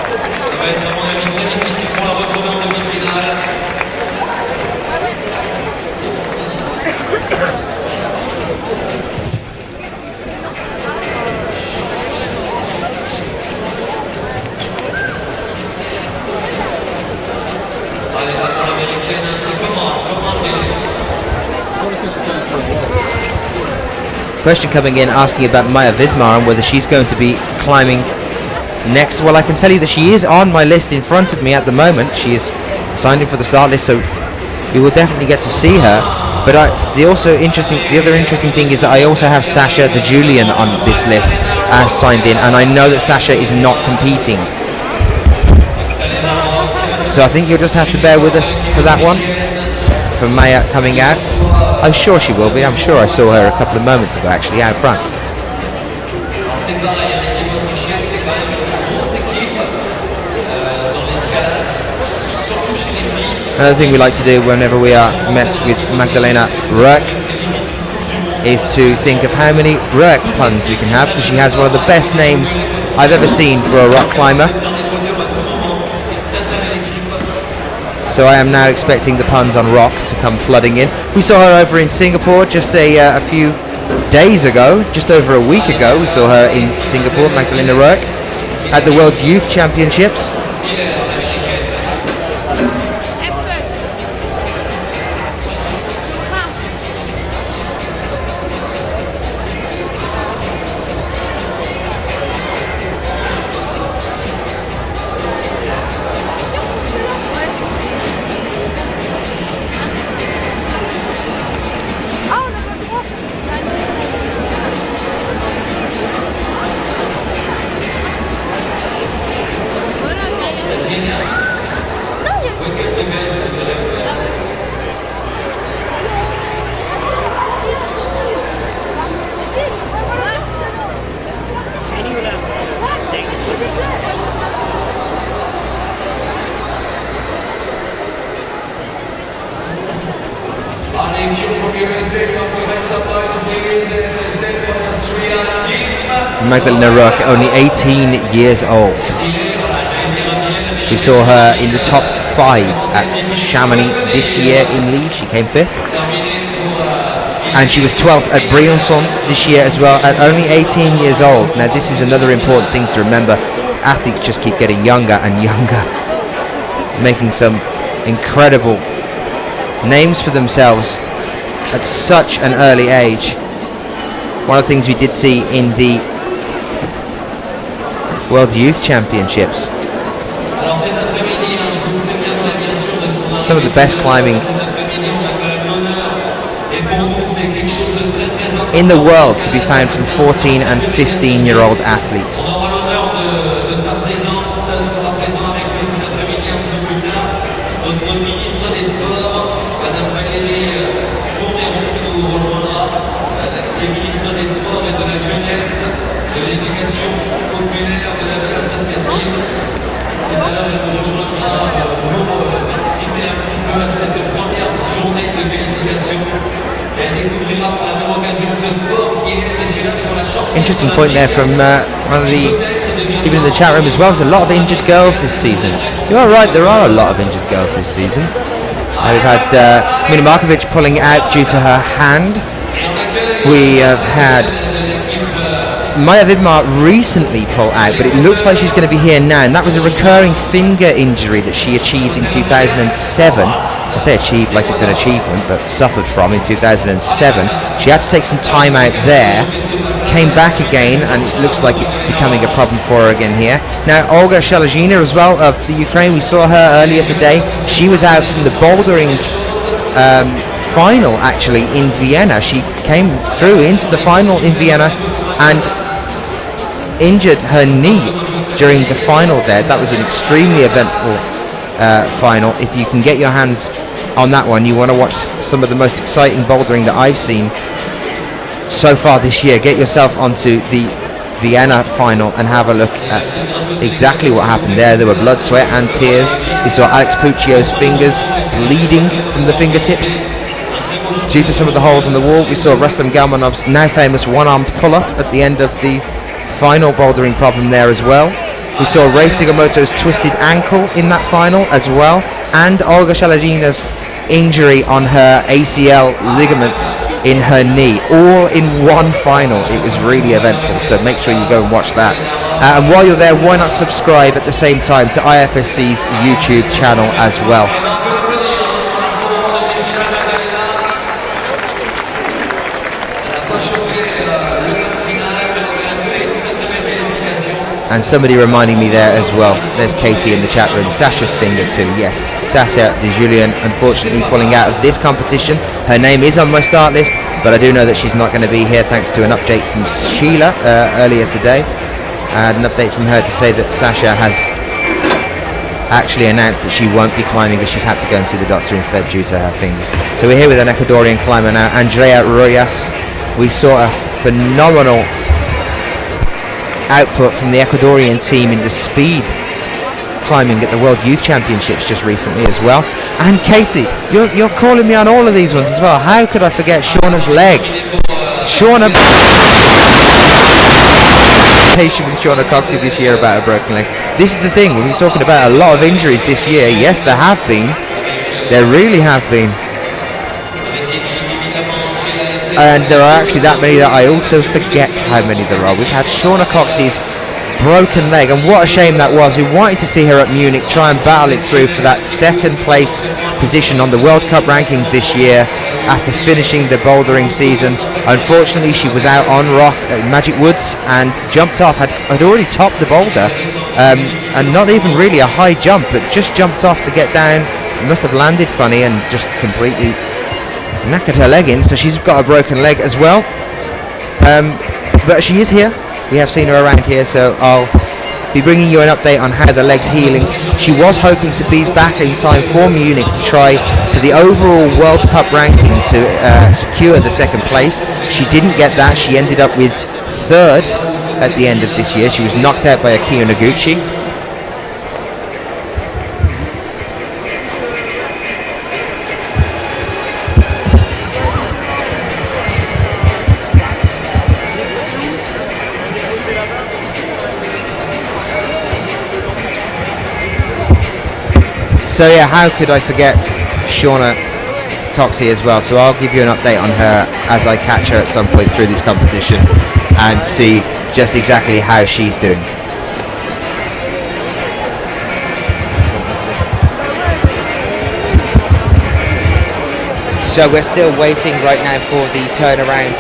Ça va être à mon avis très difficile pour la retrouver en demi-finale. Allez, la part américaine, c'est comment Question coming in asking about Maya Vidmar and whether she's going to be climbing next. Well, I can tell you that she is on my list in front of me at the moment. She is signed in for the start list, so we will definitely get to see her. But the other interesting thing is that I also have Sasha the Julian on this list as signed in, and I know that Sasha is not competing. So I think you'll just have to bear with us for that one, for Maya coming out. I'm sure she will be. I'm sure I saw her a couple of moments ago actually out front. Another thing we like to do whenever we are met with Magdalena Röck is to think of how many Röck puns we can have, because she has one of the best names I've ever seen for a rock climber. So I am now expecting the puns on rock to come flooding in. We saw her over in Singapore just a few days ago, just over a week ago. We saw her in Singapore, Magdalena Röck, at the World Youth Championships. Magdalena Röck, only 18 years old. We saw her in the top 5 at Chamonix this year in lead. She came 5th. And she was 12th at Briançon this year as well, at only 18 years old. Now this is another important thing to remember. Athletes just keep getting younger and younger, making some incredible names for themselves at such an early age. One of the things we did see in the World Youth Championships, some of the best climbing in the world to be found from 14 and 15-year-old athletes. Interesting point there from one of the, even in the chat room as well. There's a lot of injured girls this season. You are right, there are a lot of injured girls this season. We've had Mina Markovic pulling out due to her hand. We have had Maya Vidmar recently pull out, but it looks like she's going to be here now, and that was a recurring finger injury that she achieved in 2007. I say achieved like it's an achievement, but suffered from in 2007. She had to take some time out there, came back again, and it looks like it's becoming a problem for her again here. Now Olga Shalazhina as well, of the Ukraine, we saw her earlier today. She was out from the bouldering final actually in Vienna. She came through into the final in Vienna and injured her knee during the final there. That was an extremely eventful final. If you can get your hands on that one, you want to watch some of the most exciting bouldering that I've seen so far this year. Get yourself onto the Vienna final and have a look at exactly what happened there. There were blood, sweat and tears. We saw Alex Puccio's fingers bleeding from the fingertips due to some of the holes in the wall. We saw Rustam Galmanov's now famous one-armed pull-up at the end of the final bouldering problem there as well. We saw Rei Sugimoto's twisted ankle in that final as well, and Olga Shalazhina's injury on her ACL ligaments in her knee, all in one final. It was really eventful, so make sure you go and watch that. And while you're there, why not subscribe at the same time to IFSC's YouTube channel as well. And somebody reminding me there as well, there's Katie in the chat room, Sasha's finger too, yes. Sasha de Julien unfortunately pulling out of this competition. Her name is on my start list, but I do know that she's not going to be here thanks to an update from Sheila earlier today. And an update from her to say that Sasha has actually announced that she won't be climbing, as she's had to go and see the doctor instead due to her fingers. So we're here with an Ecuadorian climber now, Andrea Royas. We saw a phenomenal output from the Ecuadorian team in the speed climbing at the World Youth Championships just recently as well. And Katie, you're calling me on all of these ones as well. How could I forget Shauna's leg? Shauna with Shauna Coxey this year about a broken leg. This is the thing, we've been talking about a lot of injuries this year. Yes, there have been. There really have been. And there are actually that many that I also forget how many there are. We've had Shauna Coxey's broken leg, and what a shame that was. We wanted to see her at Munich try and battle it through for that second place position on the World Cup rankings this year after finishing the bouldering season. Unfortunately, she was out on rock at Magic Woods and jumped off, had already topped the boulder, and not even really a high jump, but just jumped off to get down. Must have landed funny and just completely knackered her leg in, so she's got a broken leg as well. But she is here. We have seen her around here, so I'll be bringing you an update on how the leg's healing. She was hoping to be back in time for Munich to try for the overall World Cup ranking to secure the second place. She didn't get that. She ended up with third at the end of this year. She was knocked out by Akio Noguchi. So yeah, how could I forget Shauna Coxey as well? So I'll give you an update on her as I catch her at some point through this competition and see just exactly how she's doing. So we're still waiting right now for the turnaround,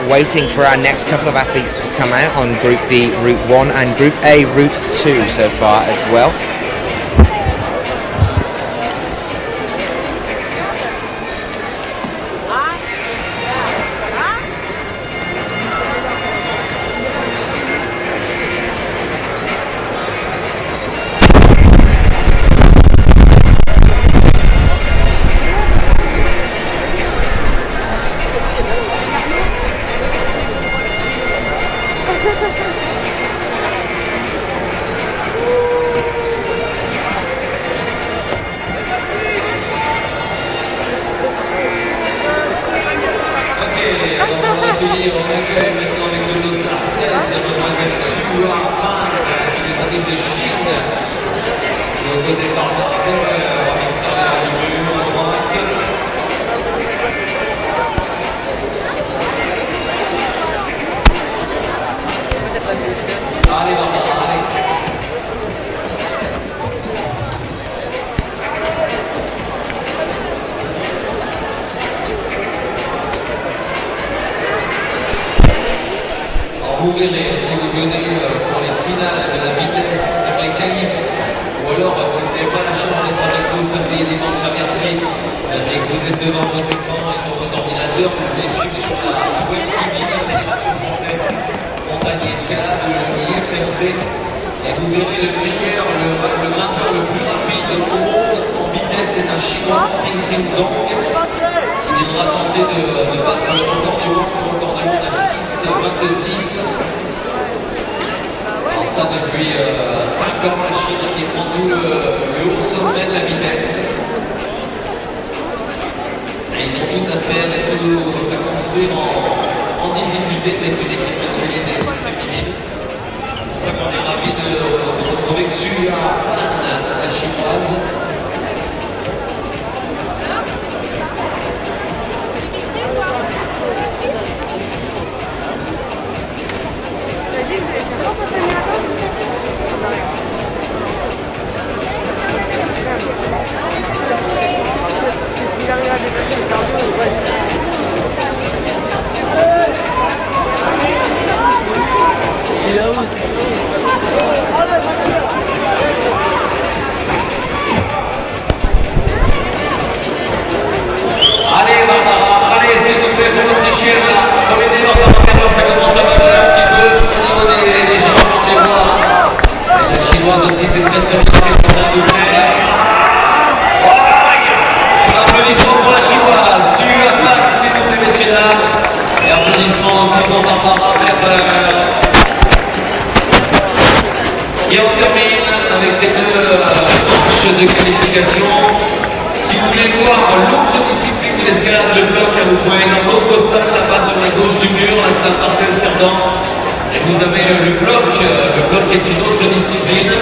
waiting for our next couple of athletes to come out on Group B, Route 1 and Group A, Route 2 so far as well. vous verrez si vous venez pour les finales de la vitesse avec les qualifs, ou alors si vous n'avez pas la chance d'être avec nous samedi et dimanche à Bercy, et que vous êtes devant vos écrans et devant vos ordinateurs, vous pouvez suivre sur la web TV de la Fédération française montagne et escalade, le IFSC, et vous verrez le meilleur, le grimpeur le plus rapide au monde en vitesse, c'est un Chinois, Xin Zong, qui viendra tenter de battre le record du monde à 6,26. Alors ça depuis 5 ans, la Chine qui prend tout le haut sommet de la vitesse. Et ils ont tout à faire et tout à construire en difficulté avec une équipe masculine et féminine. C'est pour ça qu'on est ravis de retrouver Xu Han, la chinoise. Allez Barbara, allez s'il vous plaît, pour réfléchir là, formez des Barbara, ça commence à bouger un petit peu au niveau des jambes, on les voit. Et la chinoise aussi, c'est très très bien ce qu'elle est en train de faire. Applaudissements pour la chinoise, sur la plaque s'il vous plaît messieurs dames. Et applaudissements aussi pour Barbara qui en termine avec ces deux manches de qualification. Si vous voulez voir l'autre discipline de l'escalade, le bloc, vous pouvez aller dans l'autre salle là-bas sur la gauche du mur, la salle Marcel Cerdan. Et vous avez le bloc est une autre discipline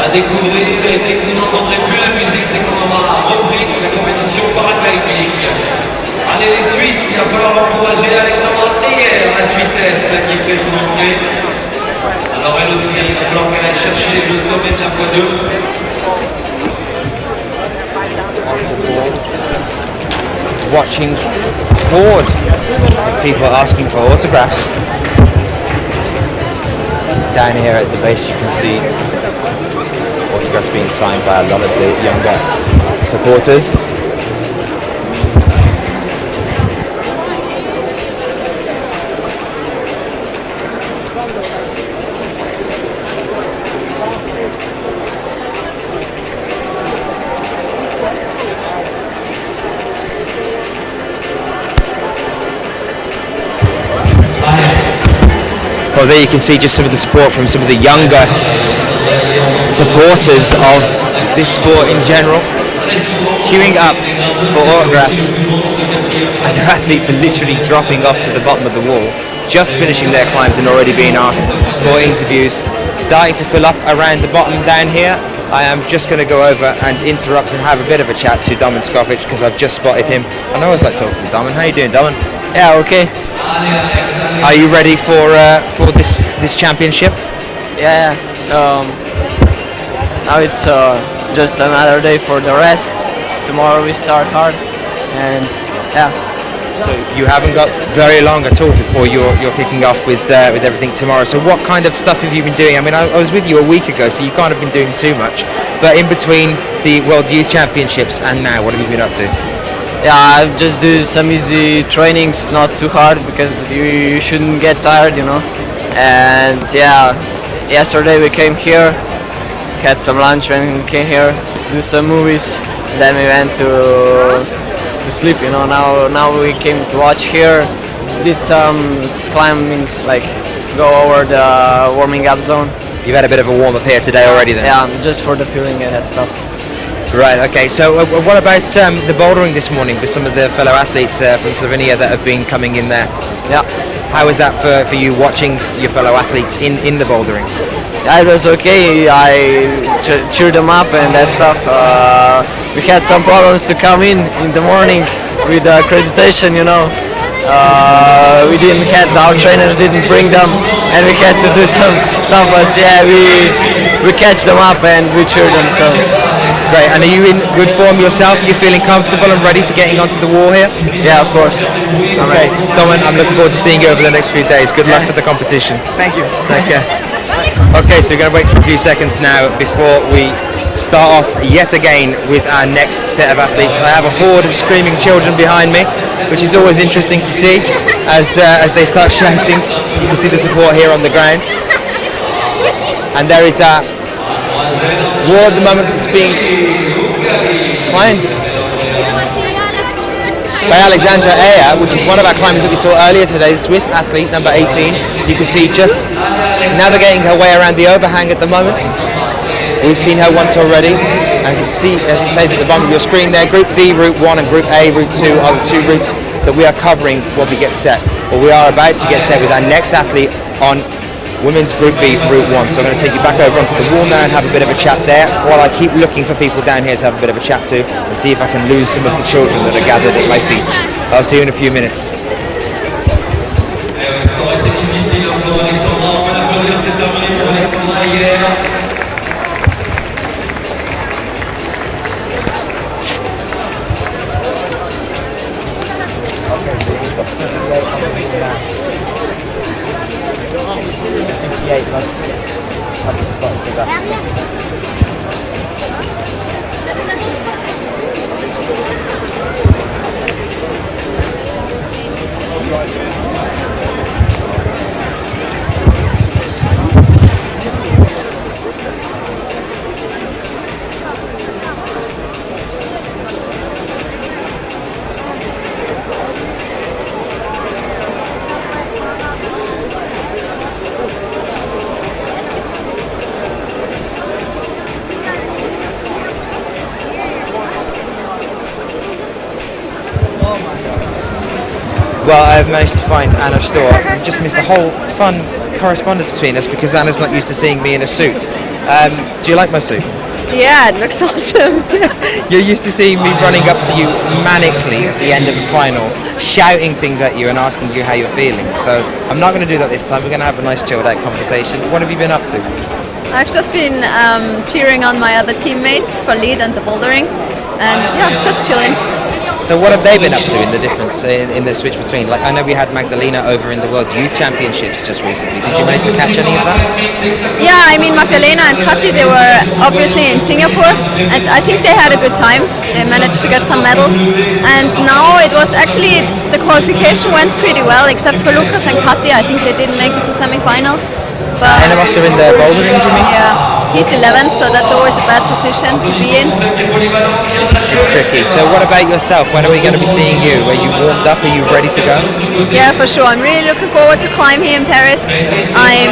à découvrir. Et dès que vous n'entendrez plus la musique, c'est qu'on aura repris la compétition paraclimbing. Allez les Suisses, il va falloir encourager Alexandra Thier, la Suissesse, qui fait son entrée. Alors elle aussi, il va falloir qu'elle aille chercher le sommet de la poids 2. Watching horde of people asking for autographs. Down here at the base you can see autographs being signed by a lot of the younger supporters. Well, there you can see just some of the support from some of the younger supporters of this sport in general, queuing up for autographs as our athletes are literally dropping off to the bottom of the wall, just finishing their climbs and already being asked for interviews. Starting to fill up around the bottom down here. I am just going to go over and interrupt and have a bit of a chat to Domin Skovic because I've just spotted him. And I always like talking to Domin. How you doing, Domin? Yeah, okay. Are you ready for this championship? Yeah. Now it's just another day for the rest. Tomorrow we start hard, and yeah. So you haven't got very long at all before you're kicking off with everything tomorrow. So what kind of stuff have you been doing? I mean, I was with you a week ago, so you can't have been doing too much. But in between the World Youth Championships and now, what have you been up to? Yeah, I just do some easy trainings, not too hard, because you shouldn't get tired, you know. And yeah, yesterday we came here, had some lunch when we came here, do some movies, then we went to sleep, you know. Now we came to watch here, did some climbing, like go over the warming up zone. You've had a bit of a warm up here today already then? Yeah, just for the feeling and that stuff. Right, okay, so what about the bouldering this morning with some of the fellow athletes from Slovenia that have been coming in there? Yeah. How was that for you watching your fellow athletes in the bouldering? Yeah, it was okay. I cheered them up and that stuff. We had some problems to come in the morning with the accreditation, you know. We didn't have, our trainers didn't bring them, and we had to do some stuff, but yeah, we catch them up and we cheer them, so Great, and are you in good form yourself? Are you feeling comfortable and ready for getting onto the wall here? Yeah, of course. Okay, Domin, I'm looking forward to seeing you over the next few days. Good luck for the competition. Thank you. Take care. Okay, so we're going to wait for a few seconds now before we start off yet again with our next set of athletes. I have a horde of screaming children behind me, which is always interesting to see as they start shouting. You can see the support here on the ground. And there is a wall at the moment that's being climbed by Alexandra Eya, which is one of our climbers that we saw earlier today, the Swiss athlete, number 18. You can see just navigating her way around the overhang at the moment. We've seen her once already, as it says at the bottom of your screen there. Group B, Route 1 and Group A, Route 2 are the two routes that we are covering when we get set. But we are about to get set with our next athlete on Women's Group B, Route 1. So I'm going to take you back over onto the wall now and have a bit of a chat there, while I keep looking for people down here to have a bit of a chat to and see if I can lose some of the children that are gathered at my feet. I'll see you in a few minutes. Well, I've managed to find Anna Storr. We've just missed a whole fun correspondence between us because Anna's not used to seeing me in a suit. Do you like my suit? Yeah, it looks awesome. You're used to seeing me running up to you manically at the end of the final, shouting things at you and asking you how you're feeling. So I'm not going to do that this time. We're going to have a nice chilled out conversation. What have you been up to? I've just been cheering on my other teammates for lead and the bouldering, and yeah, just chilling. So what have they been up to in the difference in the switch between? Like, I know we had Magdalena over in the World Youth Championships just recently. Did you manage to catch any of that? Yeah, I mean Magdalena and Kati, they were obviously in Singapore, and I think they had a good time. They managed to get some medals, and now it was actually, the qualification went pretty well, except for Lucas and Kati. I think they didn't make it to semi-final. But and also in the bouldering, do you mean? Yeah, he's 11th, so that's always a bad position to be in. It's tricky. So what about yourself? When are we going to be seeing you? Are you warmed up? Are you ready to go? Yeah, for sure. I'm really looking forward to climb here in Paris. I'm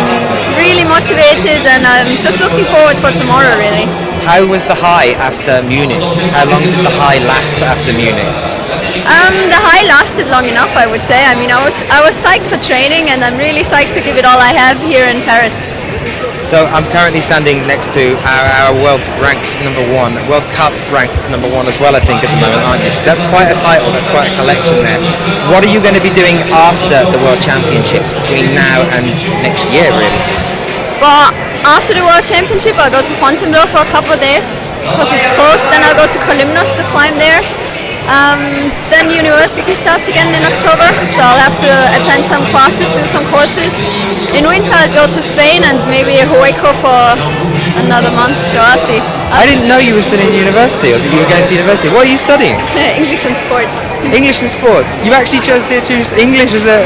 really motivated, and I'm just looking forward for tomorrow, really. How was the high after Munich? How long did the high last after Munich? The high lasted long enough, I would say. I mean, I was psyched for training, and I'm really psyched to give it all I have here in Paris. So I'm currently standing next to our world ranked number 1, World Cup ranked number 1 as well, I think, at the moment, aren't you? So that's quite a title, that's quite a collection there. What are you going to be doing after the World Championships between now and next year, really? Well, after the World Championship, I'll go to Fontainebleau for a couple of days because it's close. Then I'll go to Kolymnos to climb there. Then university starts again in October, so I'll have to attend some classes, do some courses. In winter I'll go to Spain and maybe Hueco for another month, so I'll see. I didn't know you were still in university, or that you were going to university. What are you studying? English and sport. English and sport? You actually chose to choose English as a...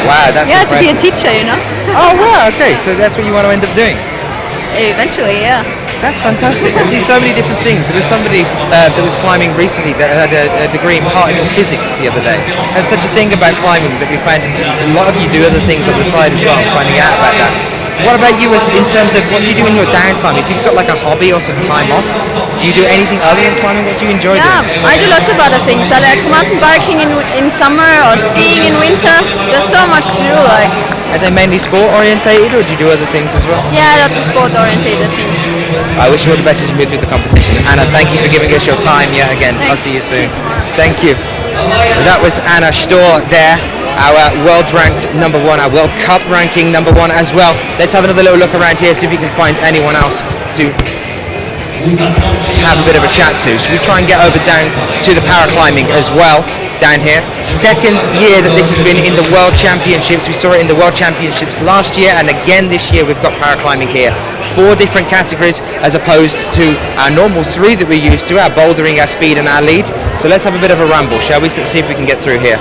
Wow, that's yeah, impressive. to be a teacher, you know. Oh wow, okay, so that's what you want to end up doing? Eventually, yeah. That's fantastic. I've seen so many different things. There was somebody that was climbing recently that had a degree in particle physics the other day. There's such a thing about climbing that we find a lot of you do other things on the side as well, finding out about that. What about you in terms of what do you do in your downtime? If you've got like a hobby or some time off, do you do anything other than climbing? What do you enjoy doing? Yeah, I do lots of other things. I like mountain biking in summer or skiing in winter. There's so much to do. Like. Are they mainly sport orientated, or do you do other things as well? Yeah, lots of sport orientated things. I wish you all the best as you move through the competition. Anna, thank you for giving us your time yet again. Thanks. I'll see you soon. Thank you. That was Anna Storr there, our world ranked number 1, our World Cup ranking number 1 as well. Let's have another little look around here, see if we can find anyone else to have a bit of a chat to. So we try and get over down to the paraclimbing as well down here. Second year that this has been in the World Championships. We saw it in the World Championships last year, and again this year we've got paraclimbing here. 4 different categories as opposed to our normal 3 that we're used to, our bouldering, our speed and our lead. So let's have a bit of a ramble, shall we? So see if we can get through here.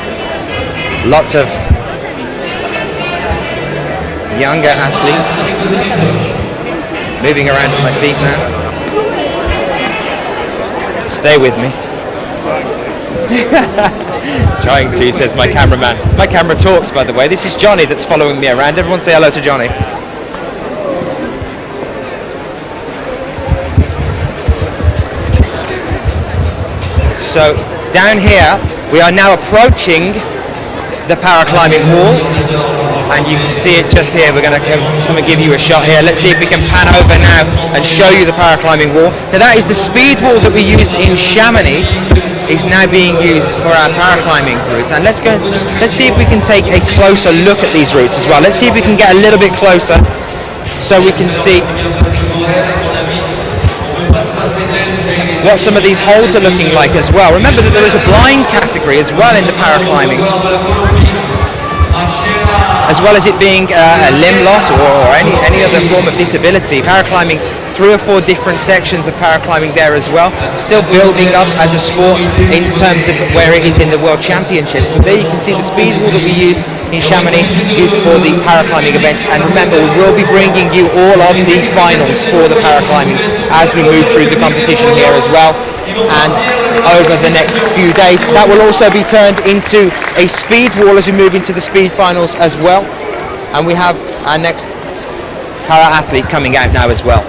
Lots of younger athletes moving around at my feet now. Stay with me. Trying to, says my cameraman. My camera talks, by the way. This is Johnny that's following me around. Everyone say hello to Johnny. So down here we are now approaching the paraclimbing wall, and you can see it just here. We're going to come and give you a shot here. Let's see if we can pan over now and show you the paraclimbing wall. Now that is the speed wall that we used in Chamonix, is now being used for our paraclimbing routes. And let's see if we can take a closer look at these routes as well. Let's see if we can get a little bit closer so we can see what some of these holds are looking like as well. Remember that there is a blind category as well in the paraclimbing, as well as it being a limb loss or any other form of disability. Paraclimbing, 3 or 4 different sections of paraclimbing there as well. Still building up as a sport in terms of where it is in the World Championships. But there you can see the speed wall that we used in Chamonix is used for the paraclimbing events. And remember, we will be bringing you all of the finals for the paraclimbing as we move through the competition here as well. And over the next few days, that will also be turned into a speed wall as we move into the speed finals as well. And we have our next para-athlete coming out now as well.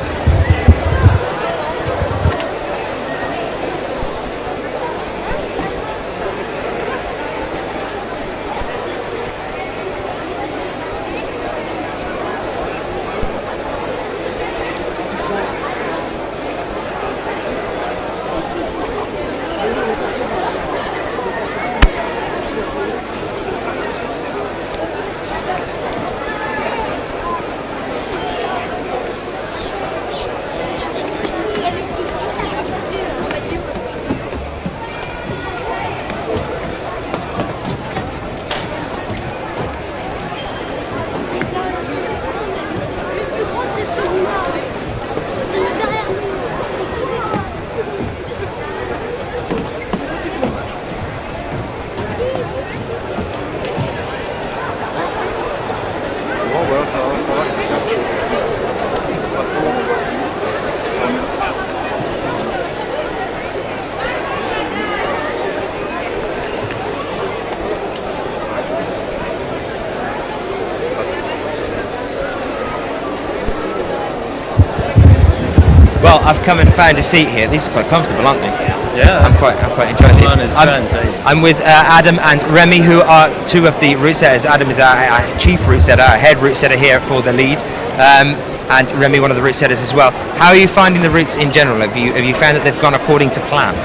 Well, I've come and found a seat here. These are quite comfortable, aren't they? Yeah. I'm quite enjoying these. I'm with Adam and Remy, who are 2 of the route setters. Adam is our chief route setter, our head route setter here for the lead, and Remy, one of the route setters as well. How are you finding the routes in general? Have you found that they've gone according to plan?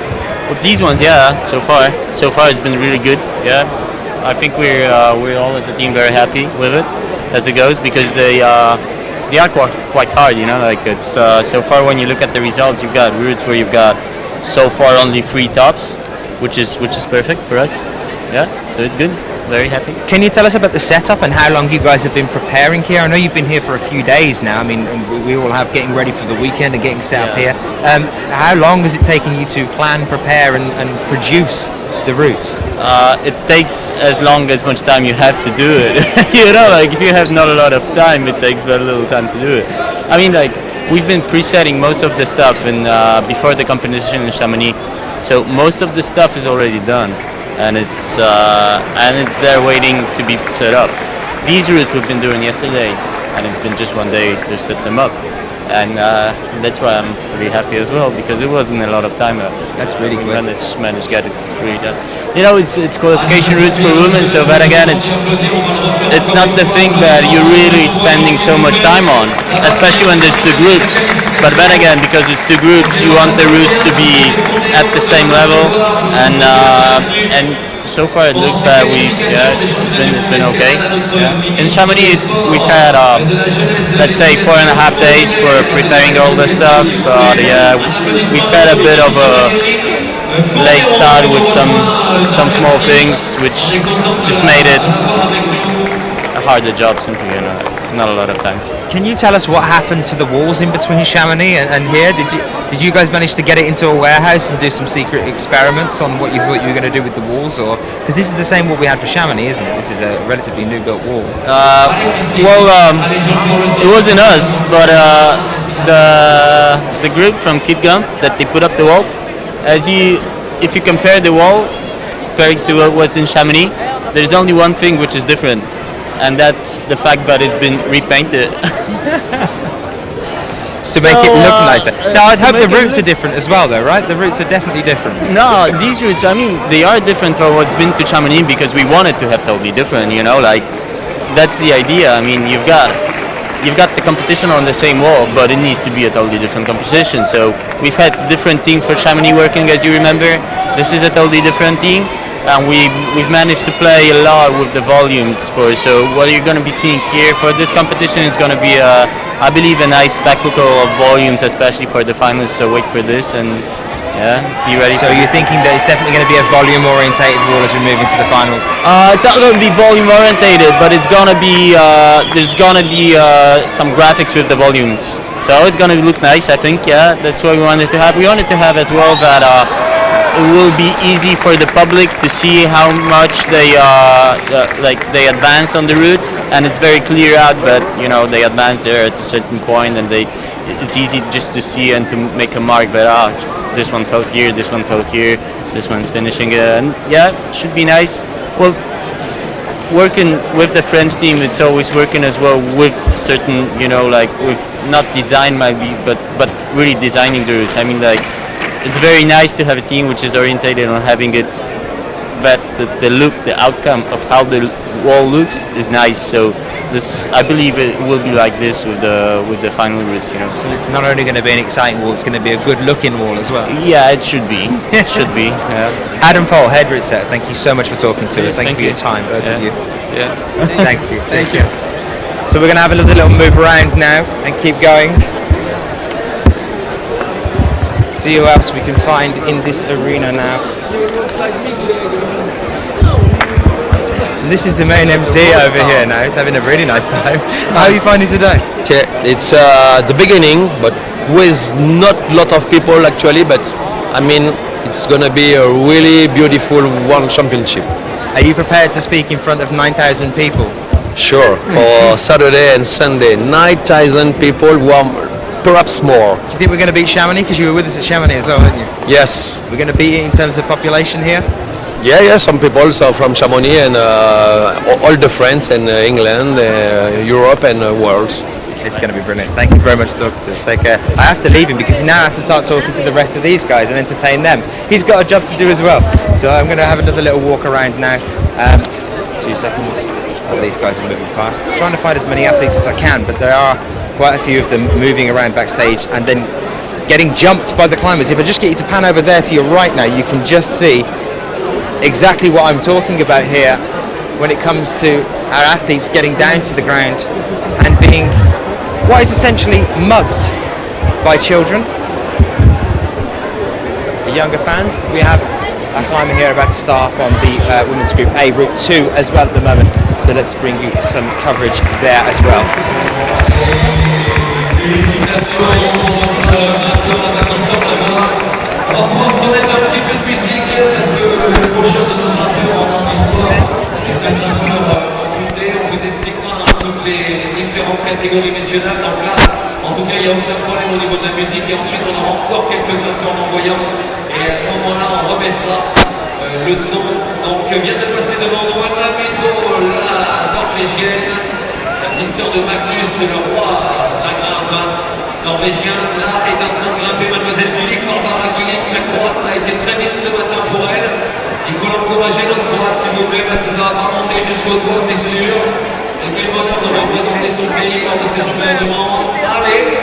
Well, these ones, yeah. So far it's been really good. Yeah, I think we're all as a team very happy with it as it goes, because they are quite hard, you know. Like it's so far, when you look at the results, you've got routes where you've got so far only 3 tops, which is perfect for us. Yeah, so it's good. Very happy. Can you tell us about the setup and how long you guys have been preparing here? I know you've been here for a few days now. I mean, we all have getting ready for the weekend and getting set up here. How long is it taking you to plan, prepare, and produce the routes? It takes as long as much time you have to do it. You know, like if you have not a lot of time, it takes very little time to do it. I mean, like we've been presetting most of the stuff before the competition in Chamonix, so most of the stuff is already done, and it's there waiting to be set up. These routes we've been doing yesterday, and it's been just one day to set them up. And that's why I'm really happy as well, because it wasn't a lot of time. That's really good. Managed to get it really done. You know, it's qualification routes for women, so that again, it's not the thing that you're really spending so much time on, especially when there's 2 groups. But then again, because it's two groups, you want the routes to be at the same level, and so far it looks that it's been okay. Yeah. In Chamonix, we've had let's say 4.5 days for preparing all this stuff, but yeah, we've had a bit of a late start with some small things, which just made it a harder job simply, and not a lot of time. Can you tell us what happened to the walls in between Chamonix and here? Did you guys manage to get it into a warehouse and do some secret experiments on what you thought you were going to do with the walls, or because this is the same wall we had for Chamonix, isn't it? This is a relatively new built wall. It wasn't us, but the group from Keep Gump that they put up the wall. If you compare the wall compared to what was in Chamonix, there's only one thing which is different, and that's the fact that it's been repainted. To make it look nicer. Now, I'd hope the routes are different as well, though, right? The routes are definitely different. No, these routes, I mean, they are different from what's been to Chamonix because we wanted to have totally different, you know, like, that's the idea. I mean, you've got the competition on the same wall, but it needs to be a totally different competition. So we've had different teams for Chamonix working, as you remember. This is a totally different team, and we've managed to play a lot with the volumes so what you're going to be seeing here for this competition is going to be I believe a nice spectacle of volumes, especially for the finals. So wait for this, and yeah, be ready. So you're thinking that it's definitely going to be a volume orientated wall as we move into the finals? It's not going to be volume orientated, but it's going to be there's going to be some graphics with the volumes, so it's going to look nice, I think. Yeah, that's what we wanted to have. We wanted to have as well that it will be easy for the public to see how much they advance on the route, and it's very clear out that, you know, they advance there at a certain point, and it's easy just to see and to make a mark that this one fell here, this one fell here, this one's finishing it, and yeah, it should be nice. Well, working with the French team, it's always working as well with certain, you know, like with not design maybe, but really designing the routes. I mean, like, it's very nice to have a team which is orientated on having it, that the look, the outcome of how the wall looks is nice. So this, I believe it will be like this with the final routes, you know. So it's not only going to be an exciting wall, it's going to be a good looking wall as well. Yeah, it should be. It should be. Yeah. Adam Paul, head route set, thank you so much for talking to us. Thank you for your time, both of you. Yeah. Thank you. Thank you. So we're going to have a little move around now and keep going. See who else we can find in this arena now. And this is the main MC over here now. He's having a really nice time. How are you finding today? It's the beginning, but with not a lot of people actually, but I mean, it's gonna be a really beautiful one championship. Are you prepared to speak in front of 9,000 people? Sure, for Saturday and Sunday, 9,000 people, perhaps more. Do you think we're going to beat Chamonix? Because you were with us at Chamonix as well, weren't you? Yes. We're going to beat it in terms of population here? Yeah, some people are from Chamonix and all the France and England, Europe and world. It's going to be brilliant. Thank you very much for talking to us. Take care. I have to leave him because he now has to start talking to the rest of these guys and entertain them. He's got a job to do as well. So I'm going to have another little walk around now. 2 seconds. All these guys are moving past. I'm trying to find as many athletes as I can, but there are quite a few of them moving around backstage and then getting jumped by the climbers. If I just get you to pan over there to your right now, you can just see exactly what I'm talking about here when it comes to our athletes getting down to the ground and being what is essentially mugged by children. The younger fans, we have a climber here about to start off on the women's group A, route 2 as well at the moment. So let's bring you some coverage there as well. Catégorie nationale, donc là, en tout cas, il n'y a aucun problème au niveau de la musique, et ensuite on aura encore quelques grimpeurs en voyant, et à ce moment-là, on rebaissera le son. Donc vient de passer devant nous la métro, la norvégienne, la petite sœur de Magnus, le roi, la grimpe norvégien, là est en train de grimper mademoiselle Milik, Barbara Milik, la croate, ça a été très vite ce matin pour elle. Il faut l'encourager, notre croate, s'il vous plaît, parce que ça va pas monter jusqu'au toit, c'est sûr. Et quel bonheur de représenter son pays lors de ces championnats du monde. Allez!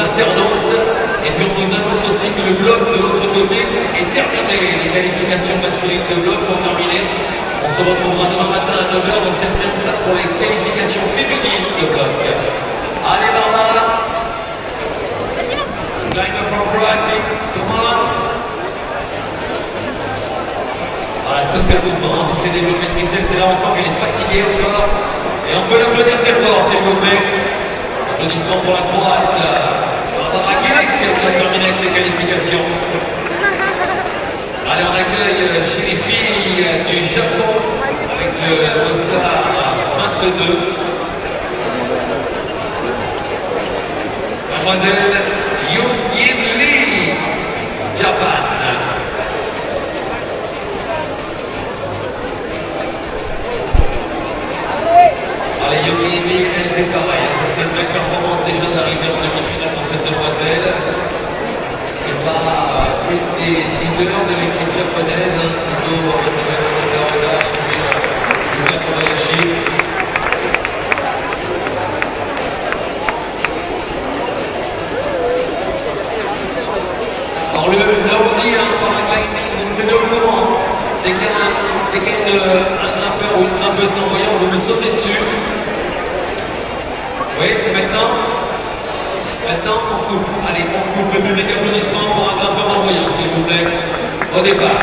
internautes. Et puis on nous annonce aussi que le bloc de l'autre côté est terminé. Les qualifications masculines de bloc sont terminées. On se retrouvera demain matin à 9h dans cette même salle pour les qualifications féminines de bloc. Allez Barbara. Climber from Croatia, come on. Voilà, ça c'est le mouvement, tous ces développés de triceps, c'est là on sent qu'elle est fatiguée encore. Et on peut l'applaudir très fort s'il vous plaît. Applaudissements pour la Croate, Barbara Guilic qui a terminé avec ses qualifications. Allez, on accueille chez les filles du Japon avec le Osa 22. Mademoiselle Yoon-Yin Lee, Japan. Allez, Yoon-Yin Lee, elle c'est pareil, ce serait une belle performance déjà d'arriver en demi-finale pour cette demoiselle. C'est pas une des leaders de l'équipe japonaise, plutôt alors le Audi paragliding, vous me tenez au courant, dès qu'il y a un grimpeur ou une grimpeuse non-voyant, vous me sautez dessus. Oui, c'est maintenant. Maintenant, on coupe. Allez, on coupe le public applaudissement pour un grimpeur non-voyant, s'il vous plaît, au départ.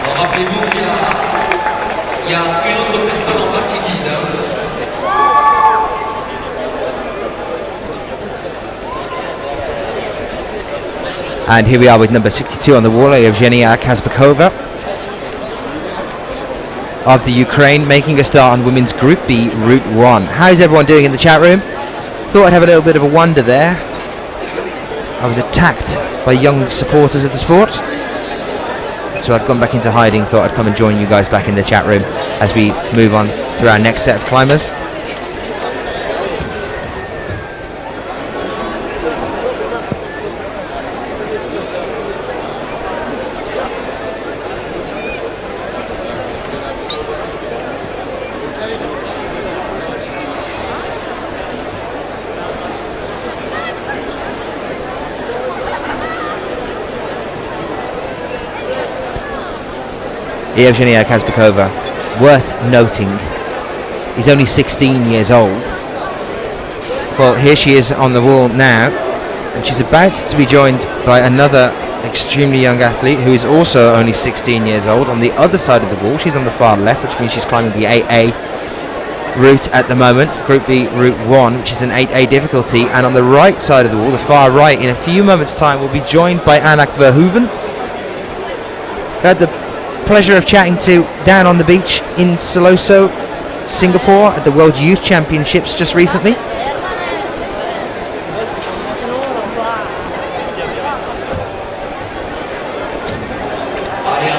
Alors rappelez-vous qu'il y a une autre personne en bas qui guide. And here we are with number 62 on the wall, Evgenia Kazbekova of the Ukraine, making a start on women's Group B, Route 1. How is everyone doing in the chat room? Thought I'd have a little bit of a wonder there. I was attacked by young supporters of the sport, so I've gone back into hiding. Thought I'd come and join you guys back in the chat room as we move on through our next set of climbers. Evgenia Kazbekova, worth noting, is only 16 years old. Well, here she is on the wall now, and she's about to be joined by another extremely young athlete who is also only 16 years old. On the other side of the wall, she's on the far left, which means she's climbing the 8A route at the moment, Group B, Route 1, which is an 8A difficulty. And on the right side of the wall, the far right, in a few moments' time, we'll be joined by Anak Verhoeven. Had the pleasure of chatting to down on the beach in Siloso, Singapore at the World Youth Championships just recently.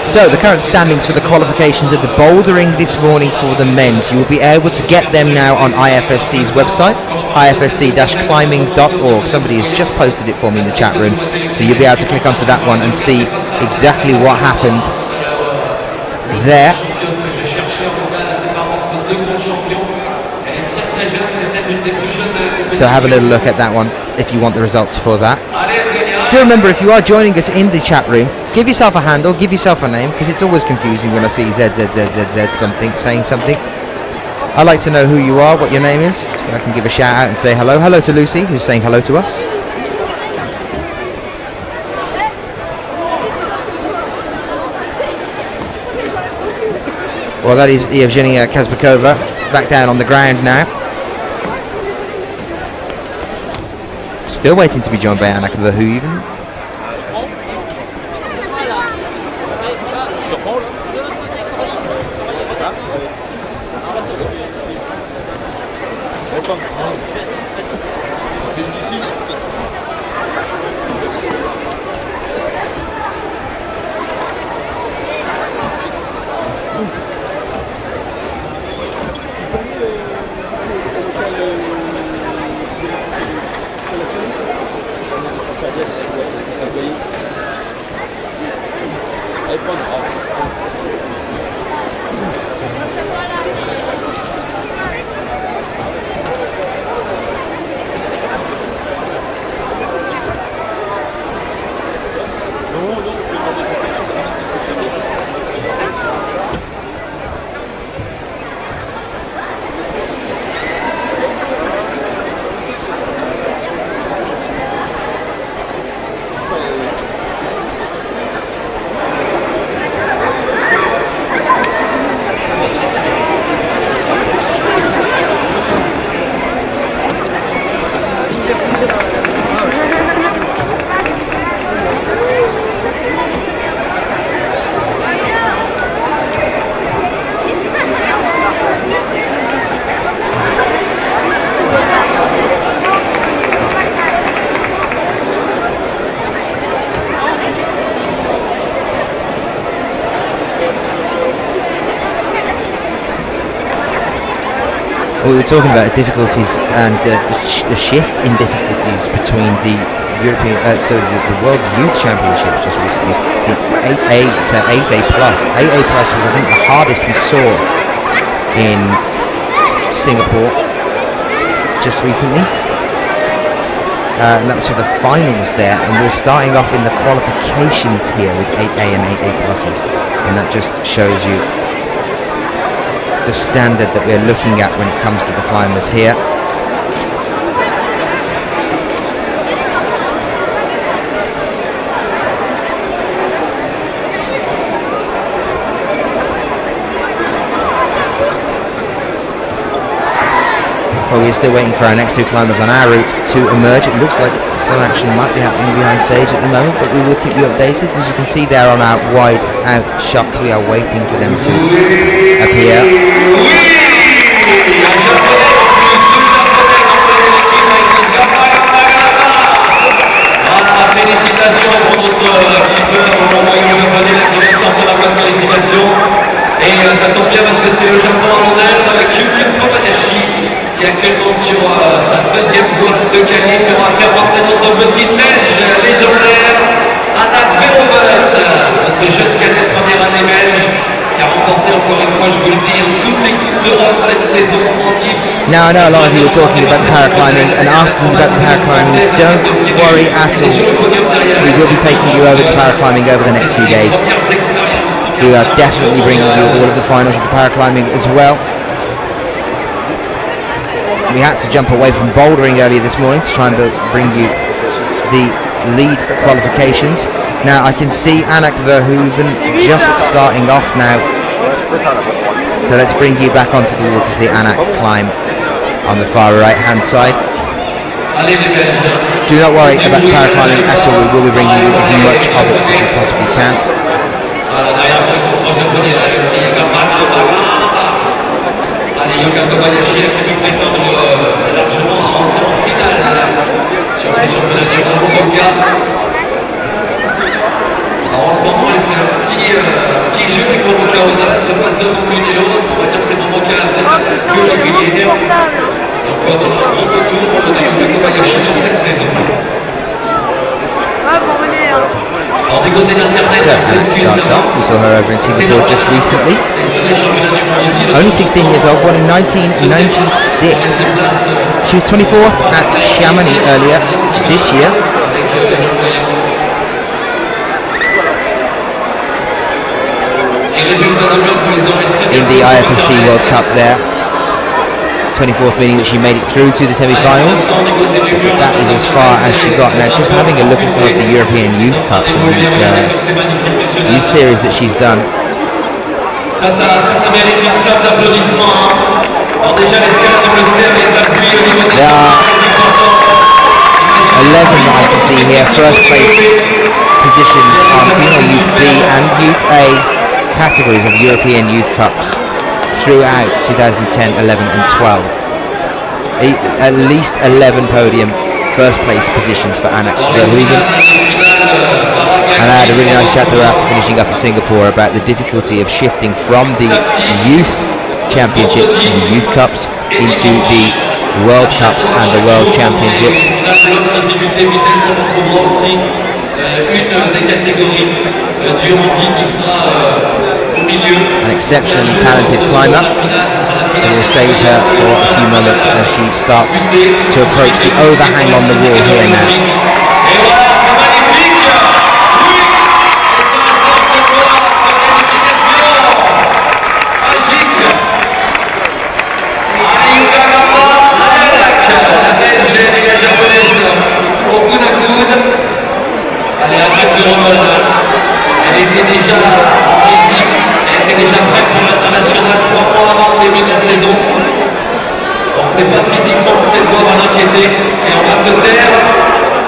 So the current standings for the qualifications of the bouldering this morning for the men's. You will be able to get them now on IFSC's website, ifsc-climbing.org. Somebody has just posted it for me in the chat room, so you'll be able to click onto that one and see exactly what happened there. So have a little look at that one if you want the results for that. Do remember, if you are joining us in the chat room, give yourself a handle, give yourself a name, because it's always confusing when I see ZZZZZ something, saying something. I like to know who you are, what your name is, so I can give a shout out and say hello. Hello to Lucy, who's saying hello to us. Well, that is Evgenia Kazbekova, back down on the ground now. Still waiting to be joined by Anak Verhoeven. we were talking about difficulties and the shift in difficulties between the European, the World Youth Championships just recently, the 8A to 8A plus. 8A plus was, I think, the hardest we saw in Singapore just recently. And that was for the finals there, and we're starting off in the qualifications here with 8A and 8A pluses, and that just shows you the standard that we're looking at when it comes to the climbers here. Well, we're still waiting for our next two climbers on our route to emerge. It looks like some action might be happening behind stage at the moment, but we will keep you updated. As you can see there on our wide out shot, we are waiting for them to appear. Félicitations pour notre grimpeur aujourd'hui japonais qui vient de sortir la bonne qualification. Et ça tombe bien parce que c'est le Japon en l'honneur avec Yuki Kobayashi qui est actuellement sur sa deuxième boîte de qualif. On va faire rentrer notre petite belge légendaire, Anna Verovet, notre jeune cadette première année belge qui a remporté encore une fois, je vous le dis, toutes les coupes d'Europe cette saison en kiff. Now I know a lot of you are talking about the paraclimbing and asking about the paraclimbing. Don't worry at all. We will be taking you over to paraclimbing over the next few days. We are definitely bringing you all of the finals of the paraclimbing as well. We had to jump away from bouldering earlier this morning to try and bring you the lead qualifications. Now I can see Anak Verhoeven just starting off now. So let's bring you back onto the wall to see Anak climb on the far right hand side. Do not worry about paraclimbing at all. We will be bringing you as much of it as we possibly can. Yuka Kobayashi a pu prétendre largement à rentrer en finale sur ces championnats du monde Momoka. Alors en ce moment, elle fait un petit jeu avec Momoka Oda, se passe devant l'une et l'autre. On va dire que c'est Momoka la tête plus régulière. Donc on aura un bon retour de Yuka Kobayashi sur cette saison. Alors du côté d'Internet, s'excuse d'avance. We saw her over in Singapore just recently. Only 16 years old, born in 1996. She was 24th at Chamonix earlier this year. In the IFSC World Cup there. 24th, meaning that she made it through to the semi-finals. That is as far as she got. Now, just having a look at some of the European Youth Cups and the youth series that she's done. Ça mérite une sorte d'applaudissement. Alors déjà, l'escalade, on le sait, les appuis au niveau des There are 11 that I can see here, first place positions on Youth B and Youth A categories of European Youth Cups throughout 2010, 11 and 12. At least 11 podium first place positions for Anak Verhoeven. And I had a really nice chat to her after finishing up in Singapore about the difficulty of shifting from the youth championships and the youth cups into the World Cups and the World Championships. An exceptionally talented climber, so we'll stay with her for a few moments as she starts to approach the overhang on the wall here now. Elle était déjà en physique, elle était déjà prête pour l'international 3 mois avant le début de la saison. Donc c'est pas physiquement que cette voix va l'inquiéter. Et on va se taire,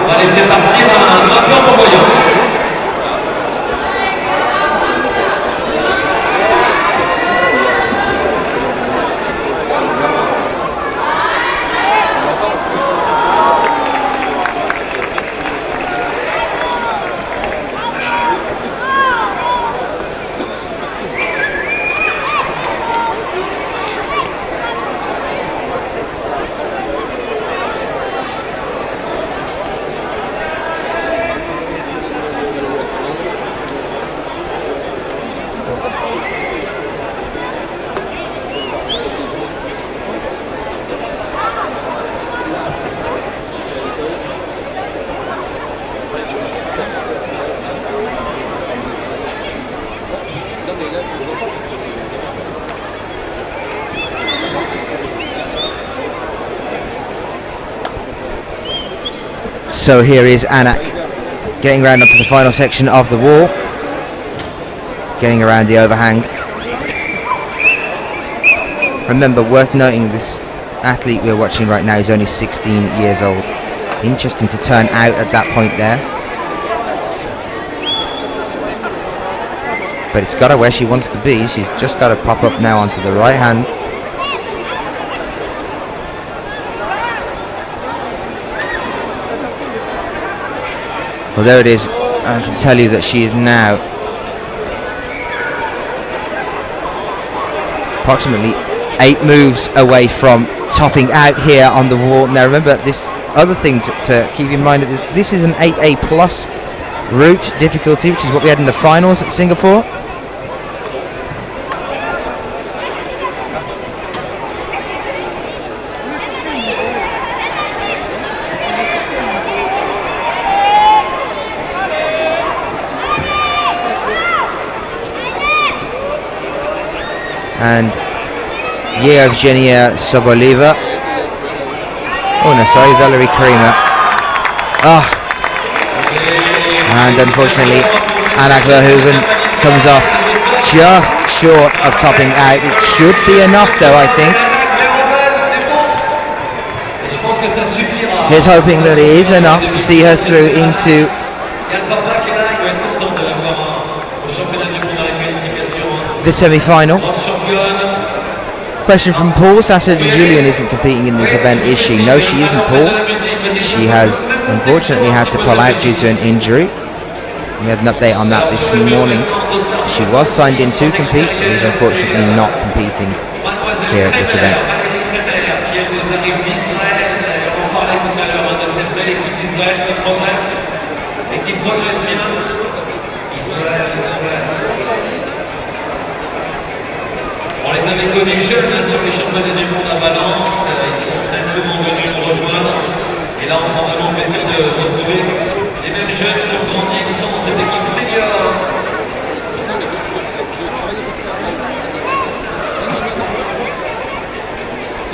on va laisser partir un grimpeur pour voyant. So here is Anak getting round onto the final section of the wall, getting around the overhang. Remember, worth noting, this athlete we're watching right now is only 16 years old. Interesting to turn out at that point there. But it's got her where she wants to be. She's just got to pop up now onto the right hand. Well, there it is. I can tell you that she is now approximately 8 moves away from topping out here on the wall. Now remember, this other thing to keep in mind, this is an 8A plus route difficulty, which is what we had in the finals at Singapore. And Yevgenia Soboleva. Oh no, sorry, Valerie Kramer. And unfortunately, Anak Verhoeven comes off just short of topping out. It should be enough though, I think. Here's hoping that it is enough to see her through into the semi-final. Question from Paul. Sasa Julian isn't competing in this event, is she? No, she isn't, Paul. She has unfortunately had to pull out due to an injury. We had an update on that this morning. She was signed in to compete, but is unfortunately not competing here at this event. On les avait connus jeunes sur les championnats du monde à Valence, ils sont très souvent venus nous rejoindre. Et là, on prend vraiment plaisir de retrouver les mêmes jeunes qui ont grandi qui sont dans cette équipe senior.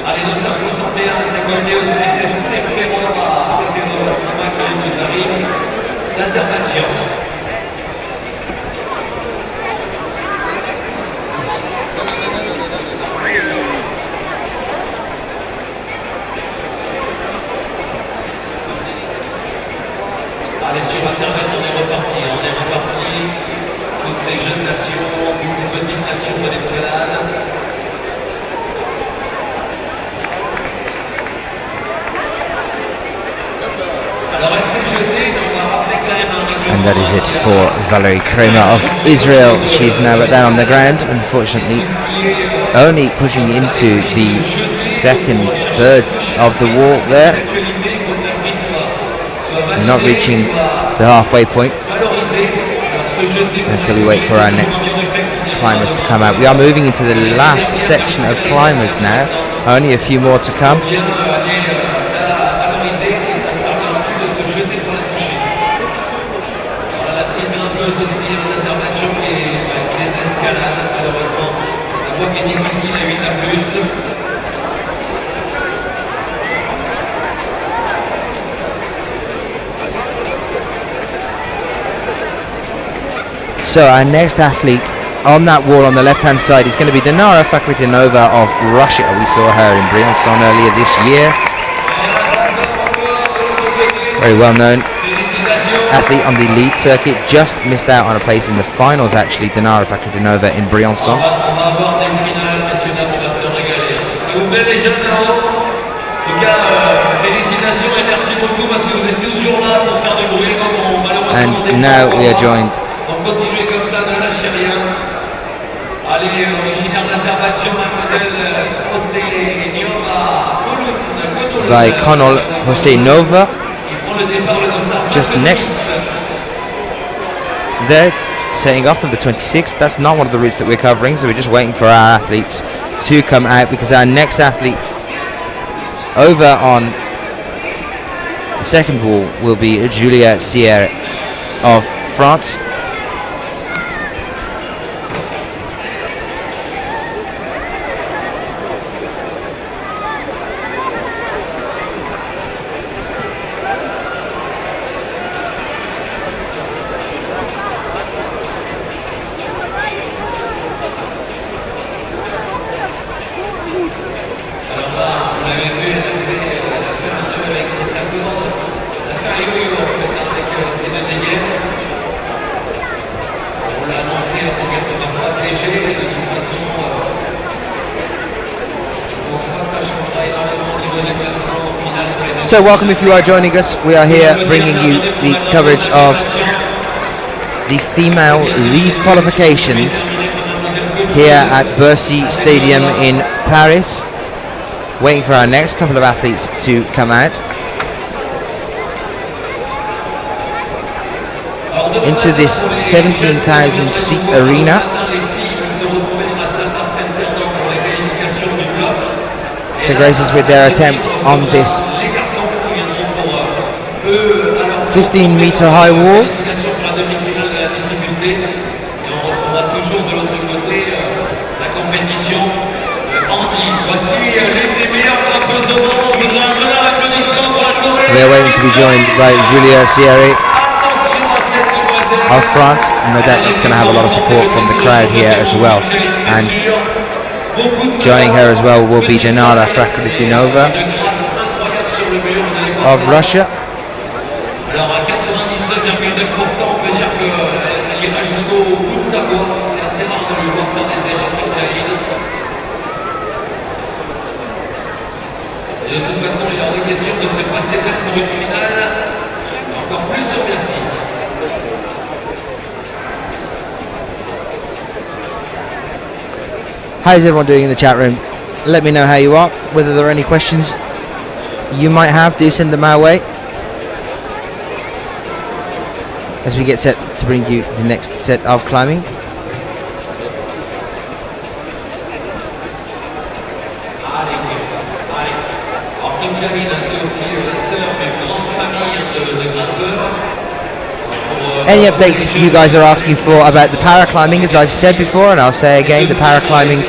Allez, 961, c'est connu aussi, c'est Seferova Sima qui nous arrive d'Azerbaïdjan. Allez, sur Internet, on est reparti. Toutes ces jeunes nations, toutes ces petites nations de l'escalade. Alors, elle s'est jetée, donc on va rappeler quand même un règlement. And that is it for Valerie Kramer of Israel. She's now down on the ground, unfortunately, only pushing into the second third of the wall there. Not reaching the halfway point, and so we wait for our next climbers to come out. We are moving into the last section of climbers now, only a few more to come. So our next athlete on that wall on the left hand side is going to be Dinara Fakhridinova of Russia. We saw her in Briançon earlier this year. Very well known athlete on the lead circuit. Just missed out on a place in the finals actually, Dinara Fakhridinova in Briançon. And now we are joined Continuez comme ça, ne lâchez rien. Allez, originaire d'Azerbaïdjan, mademoiselle Hosseynova. by Konol Hosseynova. Just next there, setting off number 26. That's not one of the routes that we're covering, so we're just waiting for our athletes to come out, because our next athlete over on the second wall will be Julia Sierre of France. So welcome if you are joining us. We are here bringing you the coverage of the female lead qualifications here at Bercy Stadium in Paris. Waiting for our next couple of athletes to come out into this 17,000 seat arena. So graces with their attempt on this 15-meter high wall. We are waiting to be joined by Julia Sierre of France. No doubt that's going to have a lot of support from the crowd here as well. And joining her as well will be Dinara Frakhridinova of Russia. De toute façon, il y aura question de se passer tête pour une finale encore plus sur Bercy. How's everyone doing in the chat room? Let me know how you are. Whether there are any questions you might have, do send them our way as we get set to bring you the next set of climbing. Any updates you guys are asking for about the paraclimbing, as I've said before and I'll say again, the paraclimbing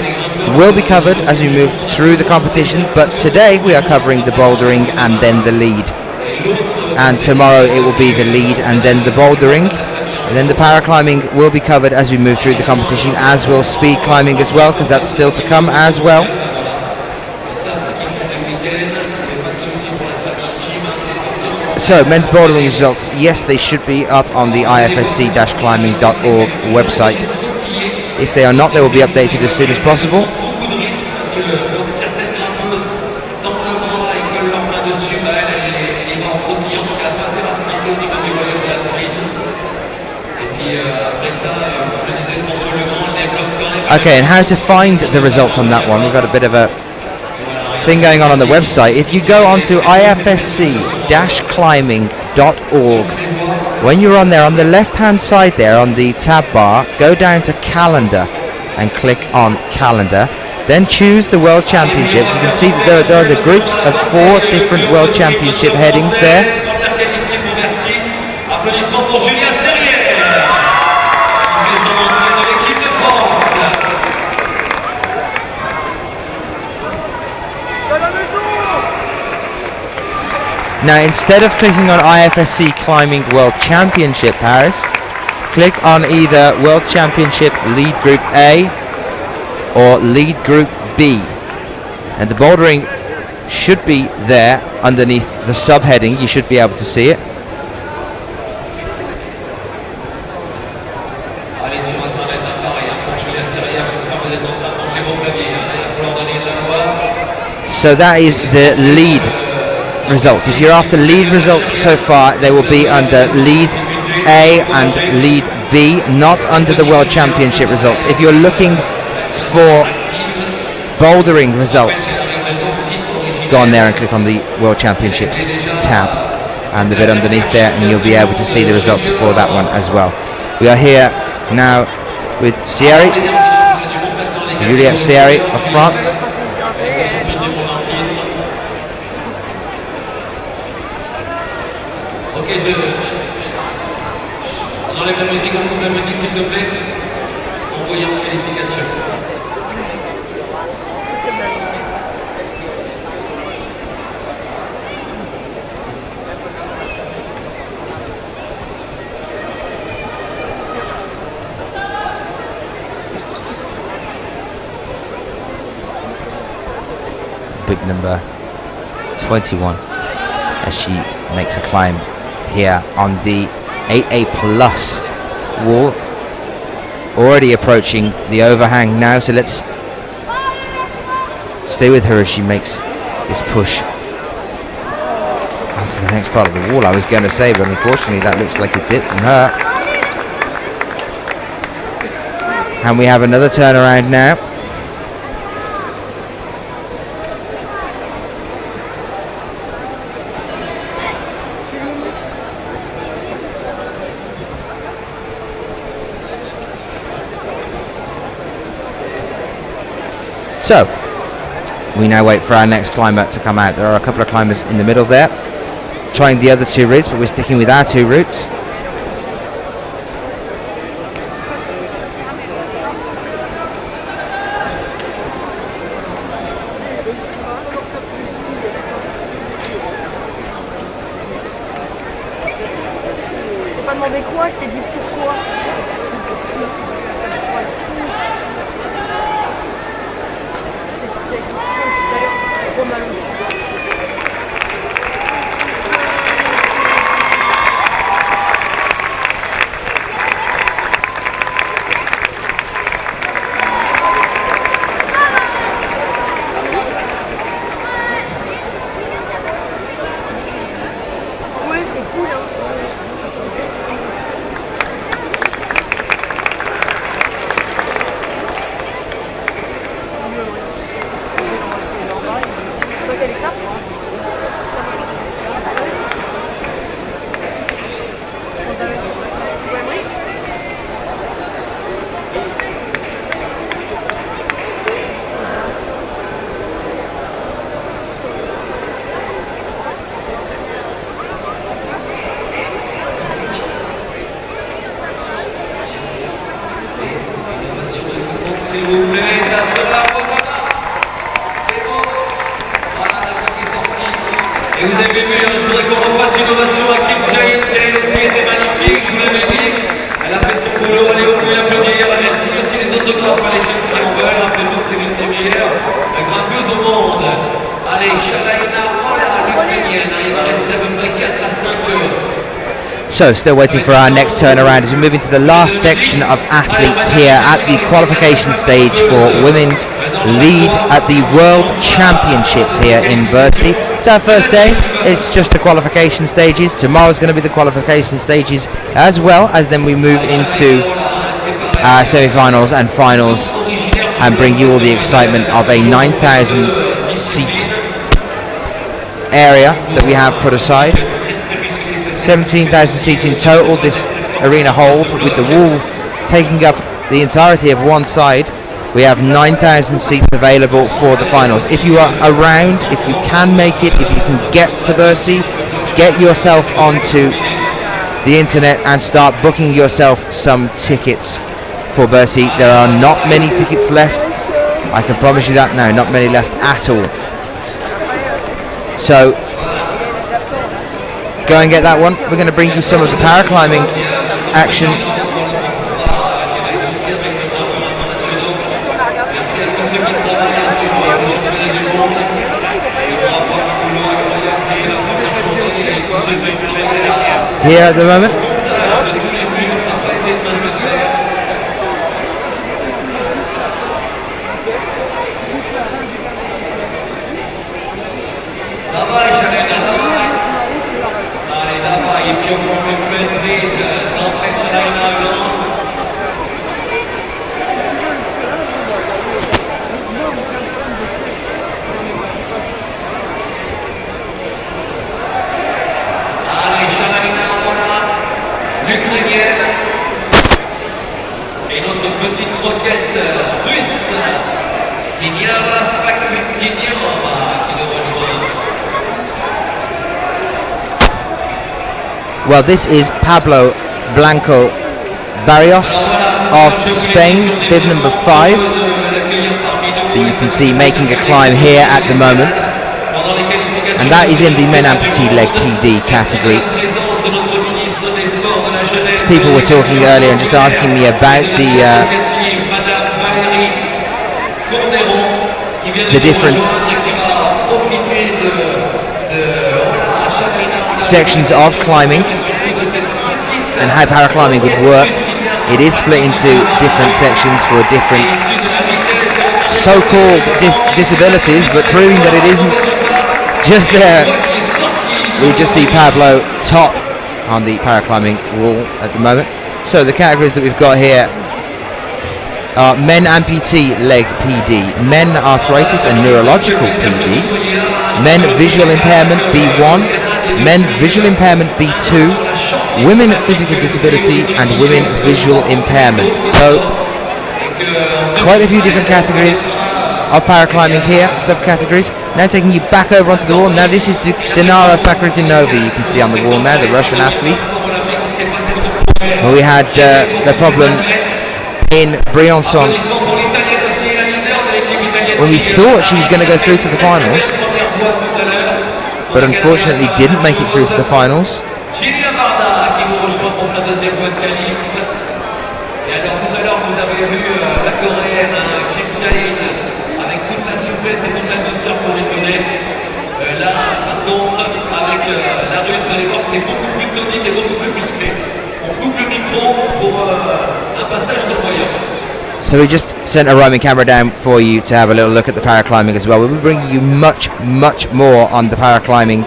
will be covered as we move through the competition, but today we are covering the bouldering and then the lead. And tomorrow it will be the lead and then the bouldering. And then the paraclimbing will be covered as we move through the competition, as will speed climbing as well, because that's still to come as well. So, men's bouldering results, yes, they should be up on the IFSC-climbing.org website. If they are not, they will be updated as soon as possible. Okay, and how to find the results on that one? We've got a bit of a thing going on the website. If you go onto ifsc-climbing.org, when you're on there, on the left hand side there on the tab bar, go down to calendar and click on calendar, then choose the World Championships. You can see that there are the groups of 4 different World Championship headings there. Now, instead of clicking on IFSC Climbing World Championship Paris, click on either World Championship Lead Group A or Lead Group B. And the bouldering should be there underneath the subheading. You should be able to see it. So that is the lead results. If you're after lead results so far, they will be under lead A and lead B, not under the World Championship results. If you're looking for bouldering results, go on there and click on the World Championships tab and the bit underneath there, and you'll be able to see the results for that one as well. We are here now with Sierre, Juliette Sierre of France. Ok, on enlève la musique, on coupe la musique s'il te plaît. Envoyez en qualification. Big number 21 as she makes a climb here on the 8A plus wall, already approaching the overhang now, so let's stay with her as she makes this push. next part of the wall, I was going to say, but unfortunately that looks like it's it from her. And we have another turnaround now. So, we now wait for our next climber to come out. There are a couple of climbers in the middle there, trying the other two routes, but we're sticking with our two routes. Et vous avez vu, je voudrais qu'on refasse une ovation à Kim Jae-in, qui aussi était magnifique, je vous l'avais dit. Elle a fait son boulot, allez, vous pouvez l'applaudir. Elle signe aussi les autographes à les jeunes qui en veulent. Rappelez-vous que c'est l'une des meilleures grimpeuses au monde. Allez, Shalaina, voilà, l'Ukrainienne, il va rester à peu près 4 à 5 heures. So, still waiting for our next turnaround as we move into the last section of athletes here at the qualification stage for women's lead at the World Championships here in Bercy. It's our first day, it's just the qualification stages. Tomorrow's going to be the qualification stages as well, as then we move into our semi-finals and finals and bring you all the excitement of a 9,000 seat area that we have put aside. 17,000 seats in total this arena holds, but with the wall taking up the entirety of one side, we have 9,000 seats available for the finals. If you are around, if you can make it, if you can get to Bercy, get yourself onto the internet and start booking yourself some tickets for Bercy. There are not many tickets left, I can promise you that now, not many left at all. So go and get that one. We're going to bring you some of the paraclimbing action. Here at the moment. If you're from Ukraine, please don't let China alone. Allez, China, voilà, l'Ukrainienne. Et notre petite roquette russe, Tiniara Fakutinyova, qui nous rejoint. Well, this is Pablo Blanco Barrios of Spain, bib number 5, that you can see making a climb here at the moment, and that is in the men amputee leg PD category. People were talking earlier and just asking me about the different sections of climbing and how paraclimbing would work. It is split into different sections for different so-called disabilities, but proving that it isn't just there we just see Pablo top on the paraclimbing wall at the moment. So the categories that we've got here are men amputee leg PD, men arthritis and neurological PD, men visual impairment B1, men visual impairment B2, women physical disability and women visual impairment. So quite a few different categories of paraclimbing here, subcategories. Now taking you back over onto the wall. Now this is Dinara Fakhretdinova, you can see on the wall now, the Russian athlete. Well, we had the problem in Briançon when we thought she was going to go through to the finals, but unfortunately didn't make it through to the finals. So we just sent a roaming camera down for you to have a little look at the paraclimbing as well. We'll be bringing you much more on the paraclimbing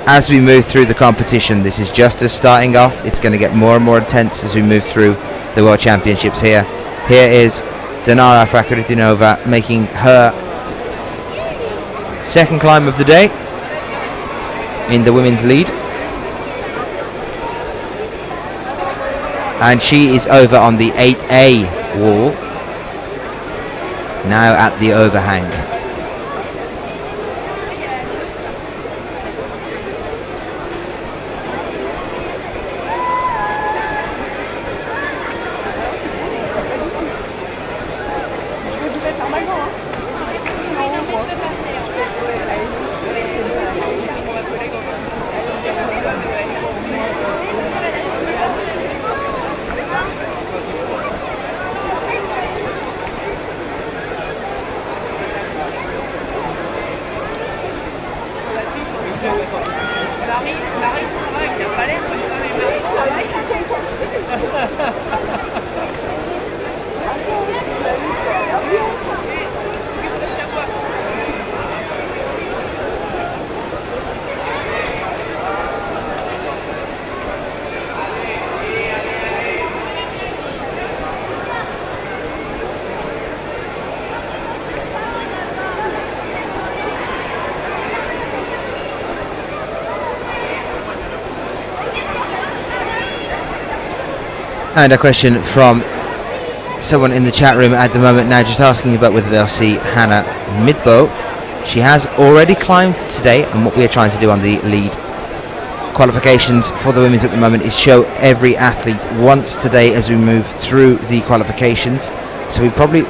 as we move through the competition. This is just as starting off. It's going to get more and more intense as we move through the World Championships here. Here is Dinara Fakhretdinova making her second climb of the day in the women's lead. And she is over on the 8A wall, now at the overhang. And a question from someone in the chat room at the moment now, just asking about whether they'll see Hannah Midbow. She has already climbed today, and what we are trying to do on the lead qualifications for the women's at the moment is show every athlete once today as we move through the qualifications. So we probably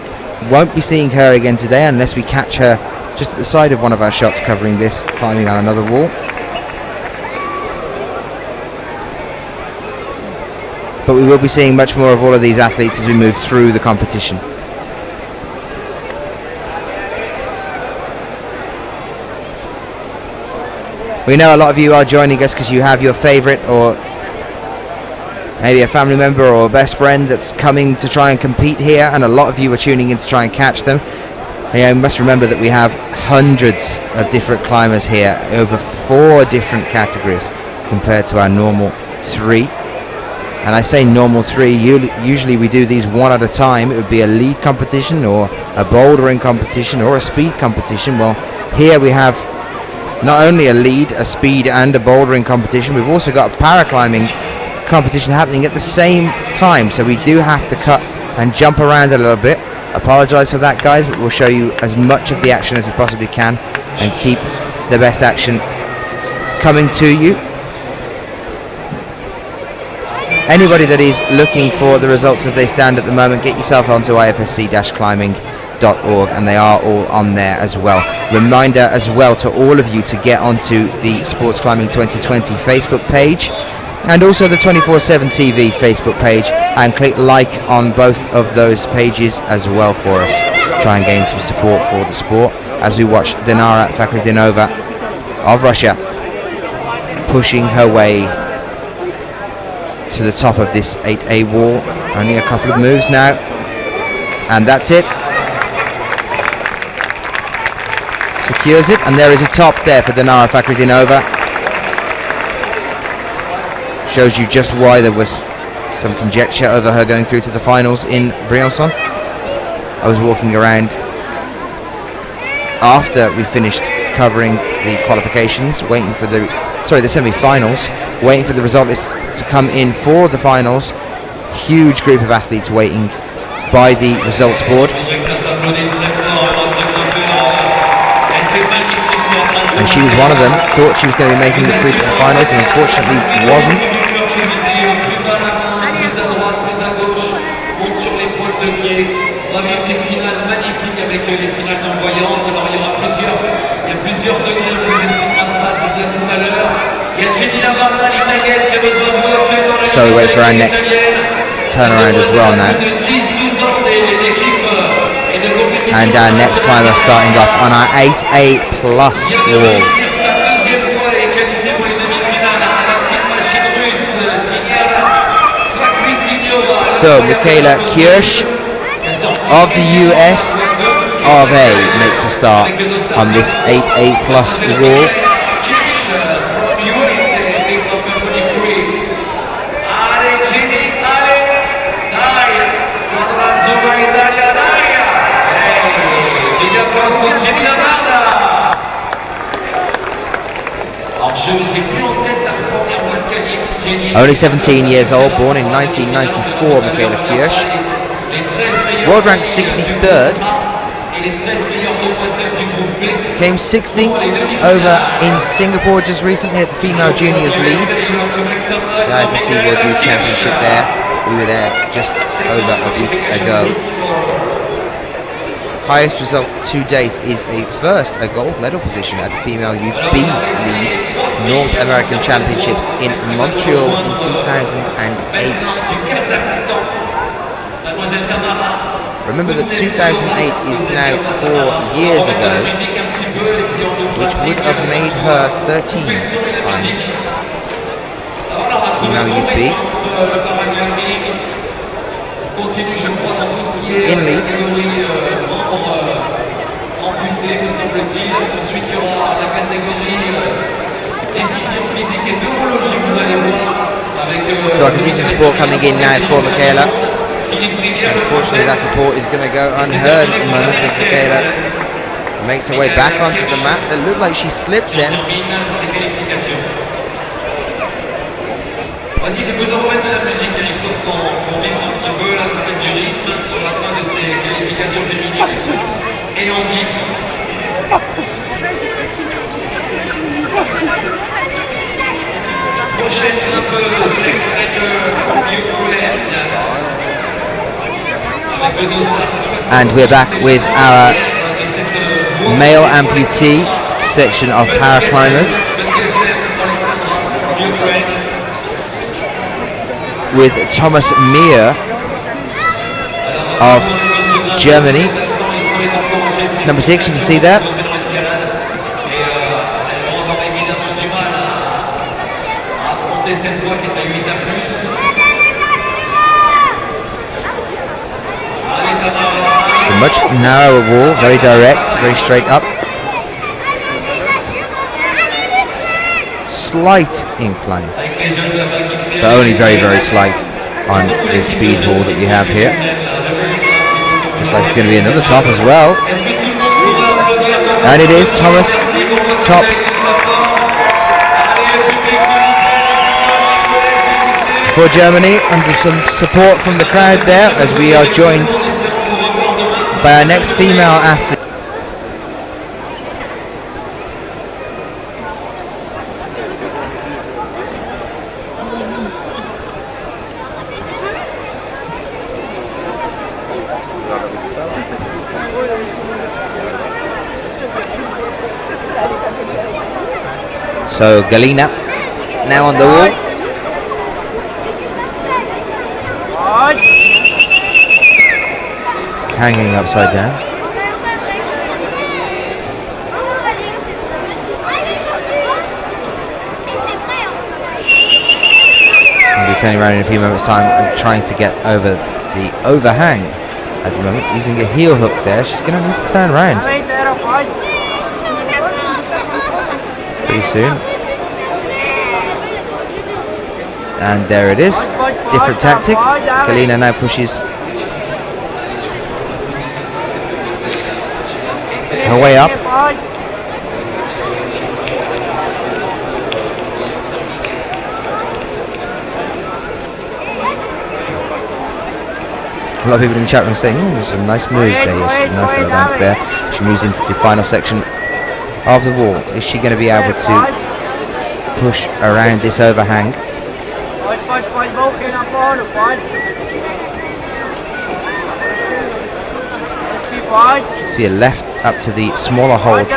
won't be seeing her again today unless we catch her just at the side of one of our shots covering this, climbing on another wall. But we will be seeing much more of all of these athletes as we move through the competition. We know a lot of you are joining us because you have your favourite or maybe a family member or a best friend that's coming to try and compete here, and a lot of you are tuning in to try and catch them. You must remember that we have hundreds of different climbers here, over 4 different categories compared to our normal 3. And I say normal 3, usually we do these one at a time. It would be a lead competition or a bouldering competition or a speed competition. Well, here we have not only a lead, a speed and a bouldering competition, we've also got a paraclimbing competition happening at the same time. So we do have to cut and jump around a little bit. Apologise for that, guys, but we'll show you as much of the action as we possibly can and keep the best action coming to you. Anybody that is looking for the results as they stand at the moment, get yourself onto ifsc-climbing.org, and they are all on there as well. Reminder as well to all of you to get onto the Sports Climbing 2020 Facebook page and also the 24/7 TV Facebook page, and click like on both of those pages as well for us. Try and gain some support for the sport as we watch Dinara Fakhretdinova of Russia pushing her way to the top of this 8A wall. Only a couple of moves now, and that's it. secures it, and there is a top there for Dinara Fakhridinova. Shows you just why there was some conjecture over her going through to the finals in Briançon. I was walking around after we finished covering the qualifications, waiting for the semi-finals, waiting for the result lists to come in for the finals. Huge group of athletes waiting by the results board. And she was one of them. Thought she was going to be making it through to the finals, and unfortunately wasn't. So we wait for our next turnaround as well now. And our next climber starting off on our 8A plus wall. So Michaela Kirsch of the US of A makes a start on this 8A plus wall. Only 17 years old, born in 1994, Michaela Kirsch. World ranked 63rd. Came 16th over in Singapore just recently at the Female Juniors League. The IFSC World Youth Championship there. We were there just over a week ago. Highest result to date is a gold medal position at the Female Youth B League North American Championships in Montreal in 2008. Remember that 2008 is now 4 years ago, which would have made her 13th time Female Youth B. In lead. So I can see some support coming in now for Michaela. Unfortunately that support is going to go unheard at the moment as Michaela makes her way back onto the mat. It looked like she slipped then. Vas-y, tu peux nous remettre de la musique, Christophe, pour vivre un petit peu la compète du rythme sur la fin de ces qualifications féminines. Et on dit... Prochaine grimpeuse, extrait de And we're back with our male amputee section of paraclimbers, with Thomas Meyer of Germany, number 6, you can see that. It's a much narrower wall, very direct, very straight up. Slight incline, but only very, very slight on this speed wall that we have here. Looks like it's going to be another top as well. And it is Thomas tops for Germany, under some support from the crowd there, as we are joined by our next female athlete. So Galina now on the wall. Hanging upside down. We'll be turning around in a few moments' time and trying to get over the overhang at the moment, using a heel hook there. She's going to need to turn around. pretty soon. And there it is. Different tactic. Galina now pushes her way up. A lot of people in the chat room saying, there's some nice moves there. Yes, nice little dance there. She moves into the final section of the wall. Is she going to be able to push around this overhang? See a left up to the smaller hold.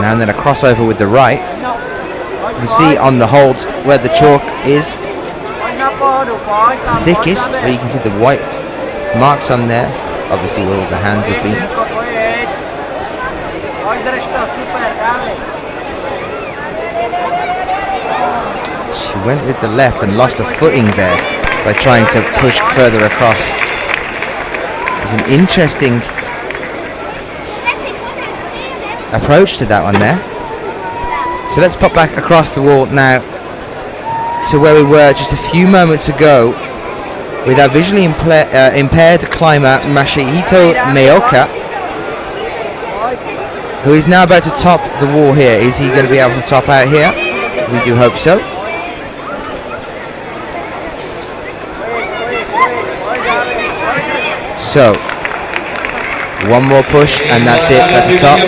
Now and then a crossover with the right. You can see on the holds where the chalk is thickest, where you can see the white marks on there. It's obviously where all the hands have been. She went with the left and lost her footing there by trying to push further across. There's an interesting approach to that one there. So let's pop back across the wall now to where we were just a few moments ago with our visually impaired climber Masahito Meoka, who is now about to top the wall here. Is he going to be able to top out here? We do hope so. So, one more push and that's it, that's the top.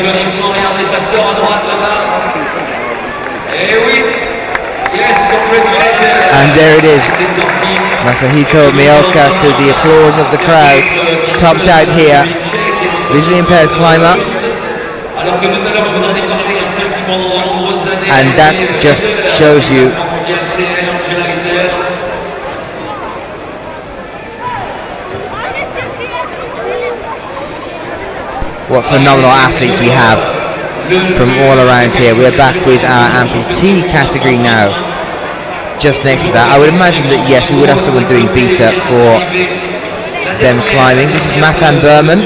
And there it is, Masahito Meoka, to the applause of the crowd, tops out here, visually impaired climber. And that just shows you what phenomenal athletes we have from all around here. We're back with our amputee category now. Just next to that, I would imagine that yes, we would have someone doing beta for them climbing. This is Matan Berman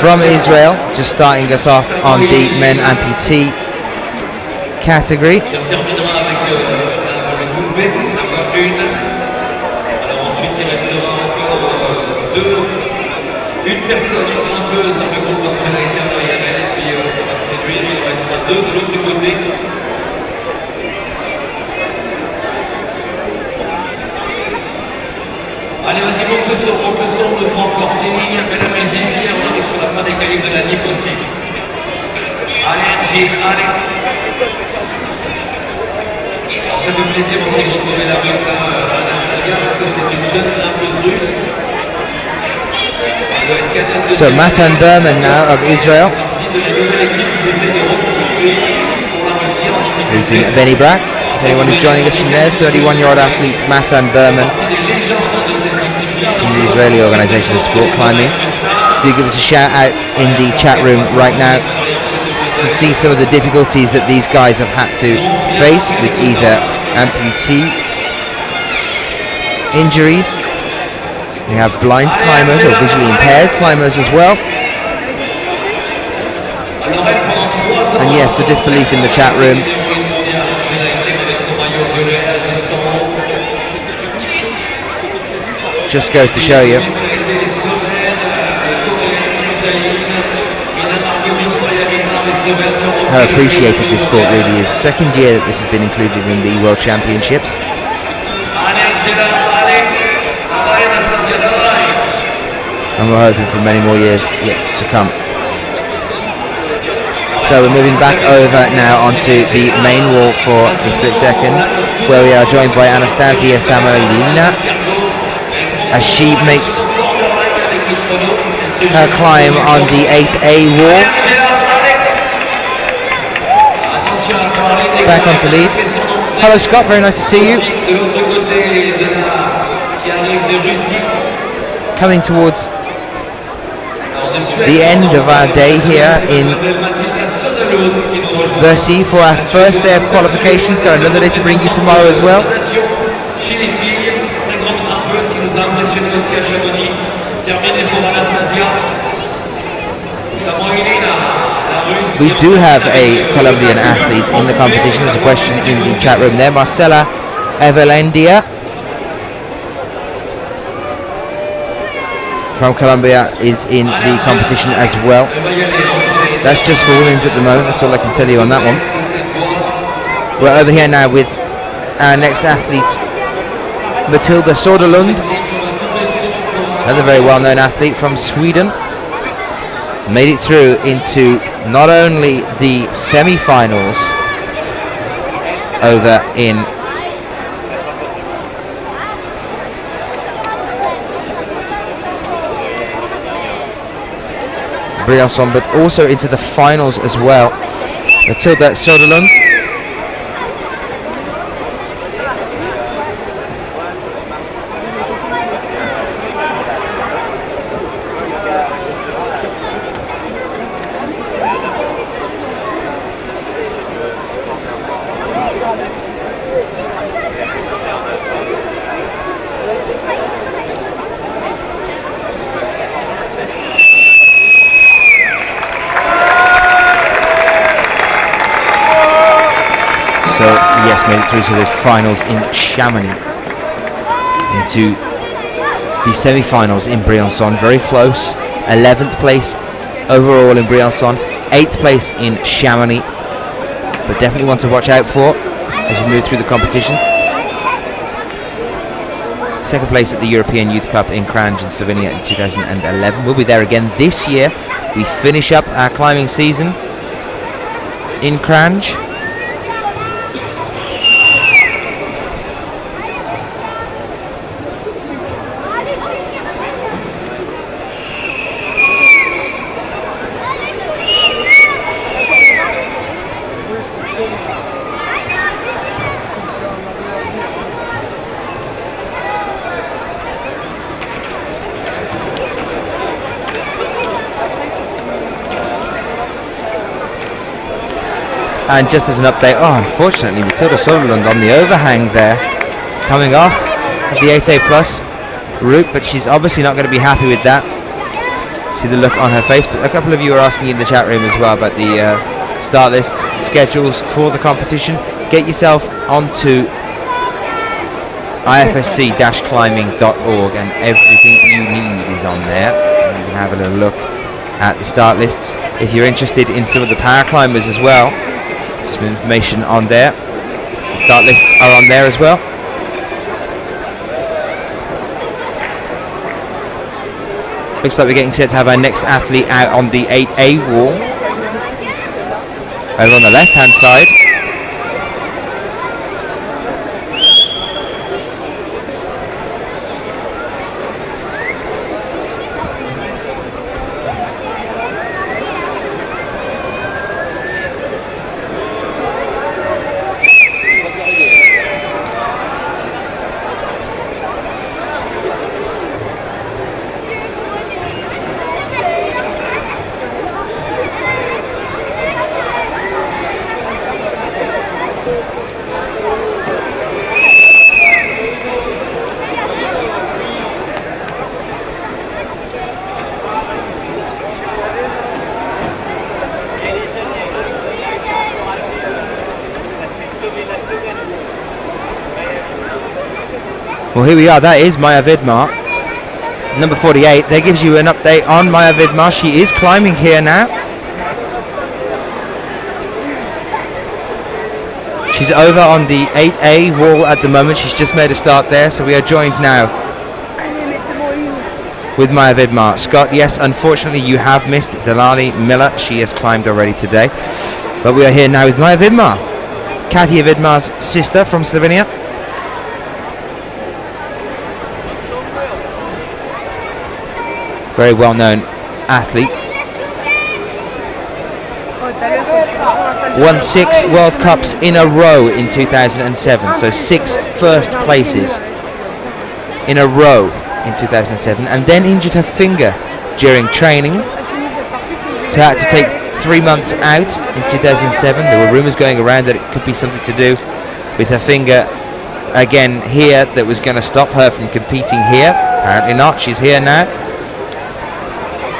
from Israel, just starting us off on the men amputee category. Une personne grimpeuse dans le groupe donc elle a été et puis ça va se réduire, il restera deux de l'autre côté. Allez, vas-y, monte le son, on le fera encore signe, mets la musique, on arrive sur la fin des qualifs de la NIF aussi. Allez, Angie, allez. Alors, ça fait plaisir aussi de retrouver la russe Anastasia parce que c'est une jeune grimpeuse russe. So Matan Berman now of Israel, losing Benny Brack. If anyone is joining us from there, 31-year-old athlete Matan Berman from the Israeli Organization of Sport Climbing. Do give us a shout out in the chat room right now. You can see some of the difficulties that these guys have had to face with either amputee injuries. We have blind climbers or visually impaired climbers as well. And yes, the disbelief in the chat room. Just goes to show you how appreciated this sport really is. Second year that this has been included in the World Championships. And we're hoping for many more years yet to come. So we're moving back over now onto the main wall for a split second, where we are joined by Anastasia Samoilina as she makes her climb on the 8A wall. Back onto lead. Hello Scott, very nice to see you. Coming towards the end of our day here in Bercy for our first day of qualifications. Got another day to bring you tomorrow as well. we do have a Colombian athlete in the competition. There's a question in the chat room there. Marcela Evelendia from Colombia is in the competition as well. That's just for women's at the moment. That's all I can tell you on that one. We're over here now with our next athlete, Matilda Soderlund, another very well-known athlete from Sweden. Made it through into not only the semi-finals over in Briançon, but also into the finals as well. Matilda Soderlund. Made it through to the finals in Chamonix, into the semi-finals in Briançon. Very close. 11th place overall in Briançon, 8th place in Chamonix, but definitely one to watch out for as we move through the competition. 2nd place at the European Youth Cup in Kranj in Slovenia in 2011. We'll be there again this year. We finish up our climbing season in Kranj. And just as an update, unfortunately, Matilda Soderlund on the overhang there, coming off of the 8A Plus route, but she's obviously not going to be happy with that. See the look on her face. But a couple of you are asking in the chat room as well about the start lists, schedules for the competition. Get yourself onto ifsc-climbing.org and everything you need is on there. And you can have a little look at the start lists. If you're interested in some of the paraclimbers as well, some information on there. The start lists are on there as well. Looks like we're getting set to have our next athlete out on the 8A wall. Over on the left hand side. Well, here we are. That is Maya Vidmar, number 48. That gives you an update on Maya Vidmar. She is climbing here now. She's over on the 8A wall at the moment. She's just made a start there, so we are joined now with Maya Vidmar. Scott, yes, unfortunately you have missed Delali Miller. She has climbed already today. But we are here now with Maya Vidmar, Katia Vidmar's sister from Slovenia. Very well-known athlete. Won 6 World Cups in a row in 2007, so 6 first places in a row in 2007, and then injured her finger during training, so had to take 3 months out in 2007. There were rumours going around that it could be something to do with her finger again here that was going to stop her from competing here. Apparently not. She's here now.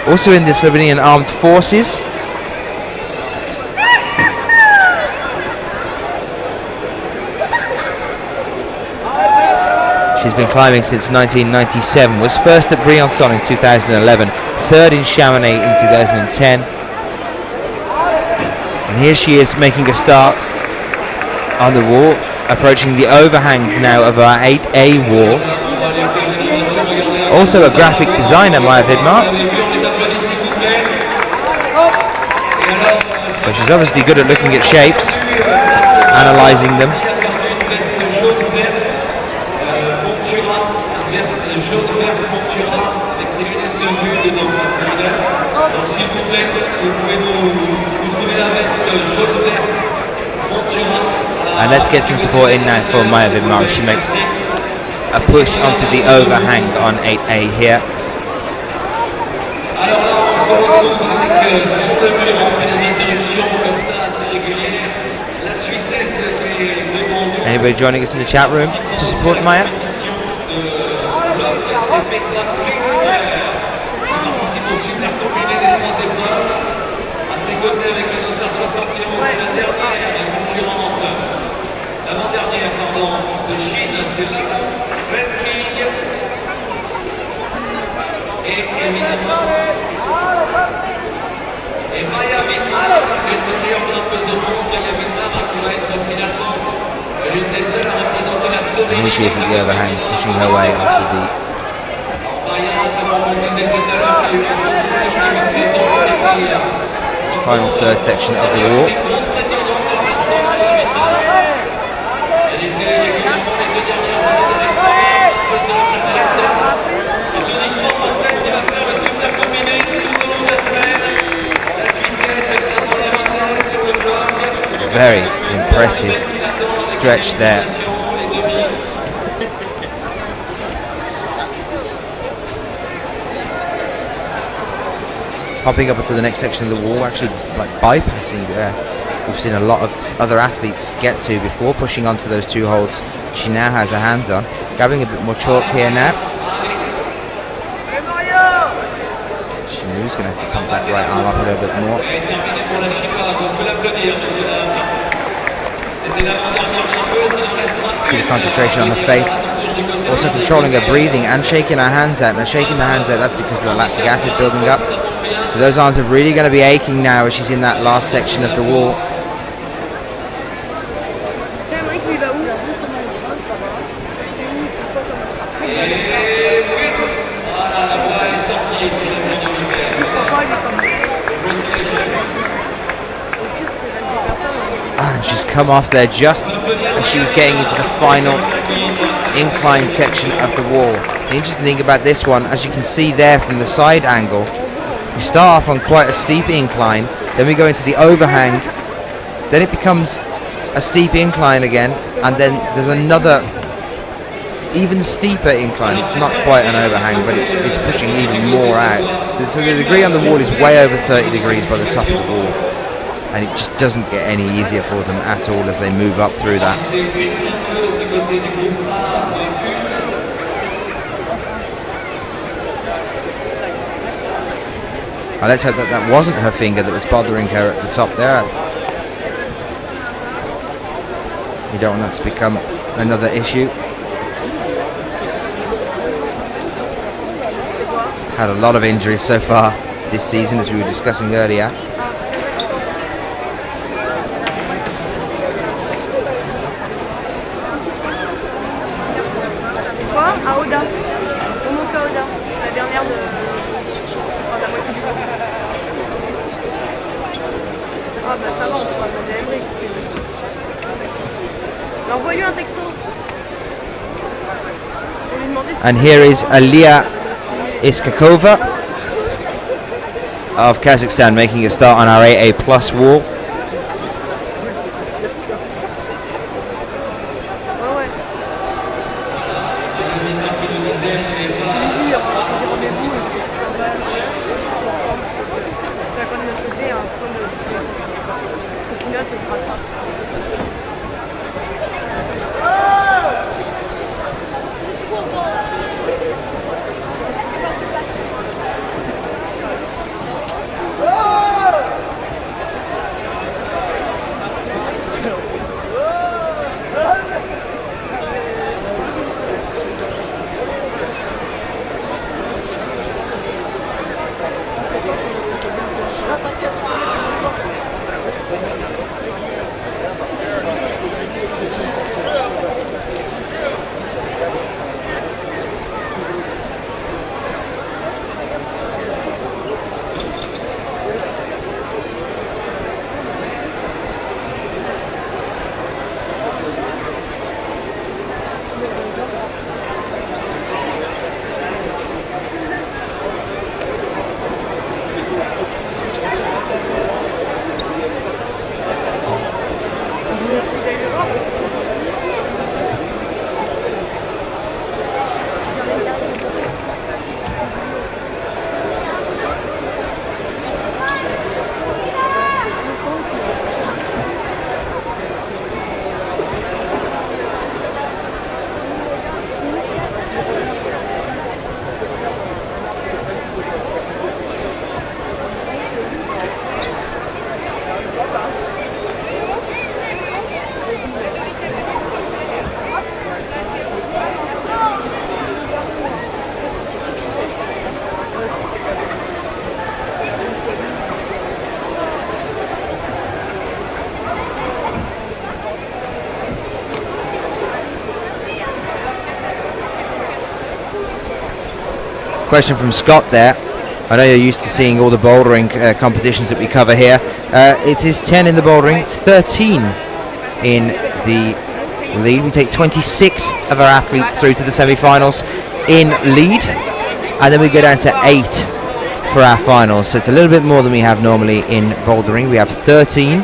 Also in the Slovenian Armed Forces. She's been climbing since 1997, was first at Briançon in 2011, third in Chamonix in 2010. And here she is making a start on the wall, approaching the overhang now of our 8A wall. Also a graphic designer, Maya Vidmar. So she's obviously good at looking at shapes, analysing them. And let's get some support in now for Maya Vidmar. She makes a push onto the overhang on 8A here. Anybody joining us in the chat room to support Maya? And here she is at the overhang, pushing her way onto the final third section of the wall. Very impressive stretch there. Popping up into the next section of the wall, actually like bypassing there. We've seen a lot of other athletes get to before, pushing onto those two holds she now has her hands on. Grabbing a bit more chalk here now. Shimu's going to have to pump that right arm up a little bit more. See the concentration on the face. Also controlling her breathing and shaking her hands out. Now shaking the hands out, that's because of the lactic acid building up. So those arms are really going to be aching now as she's in that last section of the wall. And she's come off there just as she was getting into the final incline section of the wall. The interesting thing about this one, as you can see there from the side angle, we start off on quite a steep incline, then we go into the overhang, then it becomes a steep incline again, and then there's another even steeper incline. It's not quite an overhang, but it's pushing even more out. So the degree on the wall is way over 30 degrees by the top of the wall, and it just doesn't get any easier for them at all as they move up through that. Well, let's hope that that wasn't her finger that was bothering her at the top there. You don't want that to become another issue. Had a lot of injuries so far this season, as we were discussing earlier. And here is Alia Iskakova of Kazakhstan making a start on our AA plus wall. Question from Scott there. I know you're used to seeing all the bouldering competitions that we cover here. It is 10 in the bouldering, it's 13 in the lead. We take 26 of our athletes through to the semi-finals in lead, and then we go down to 8 for our finals. So it's a little bit more than we have normally in bouldering. We have 13,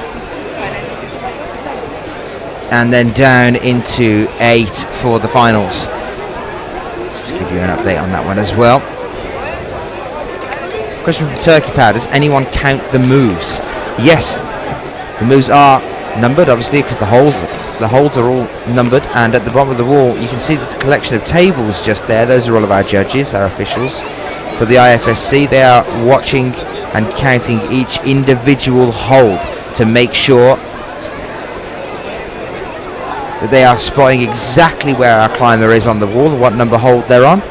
and then down into 8 for the finals. Just to give you an update on that one as well. Question from Turkey Power: does anyone count the moves? Yes, the moves are numbered, obviously, because the holds are all numbered, and at the bottom of the wall you can see there's a collection of tables just there. Those are all of our judges, our officials. For the IFSC, they are watching and counting each individual hold to make sure that they are spotting exactly where our climber is on the wall, what number hold they're on.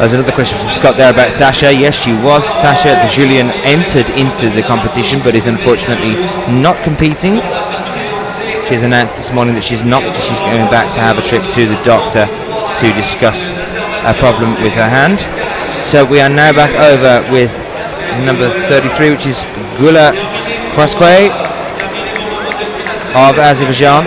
There's another question from Scott there about Sasha. Yes, she was. Sasha the Julian entered into the competition but is unfortunately not competing. She's announced this morning that she's not, because she's going back to have a trip to the doctor to discuss a problem with her hand. So we are now back over with number 33, which is Gula Kwaskwe of Azerbaijan.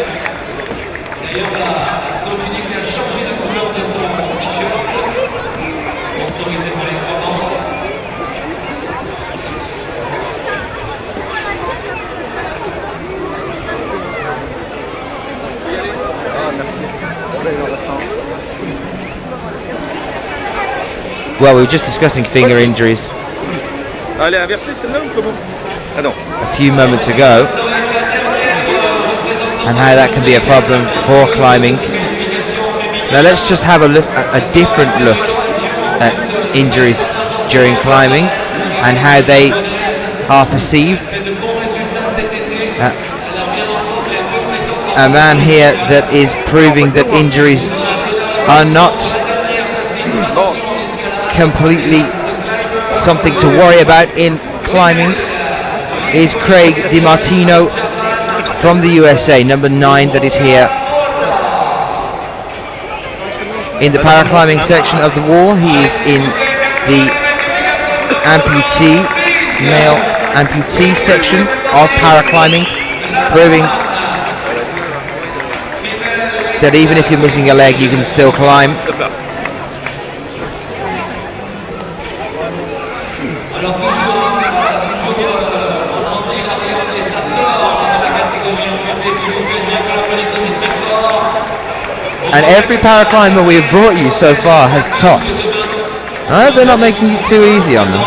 Well, we were just discussing finger injuries a few moments ago, and how that can be a problem for climbing. Now let's just have a different look at injuries during climbing and how they are perceived. A man here that is proving that injuries are not completely something to worry about in climbing is Craig DiMartino from the USA, number 9, that is here in the paraclimbing section of the wall. He is in the male amputee section of paraclimbing, proving that even if you're missing a leg, you can still climb. And every paraclimber we have brought you so far has topped. I hope they're not making it too easy on them.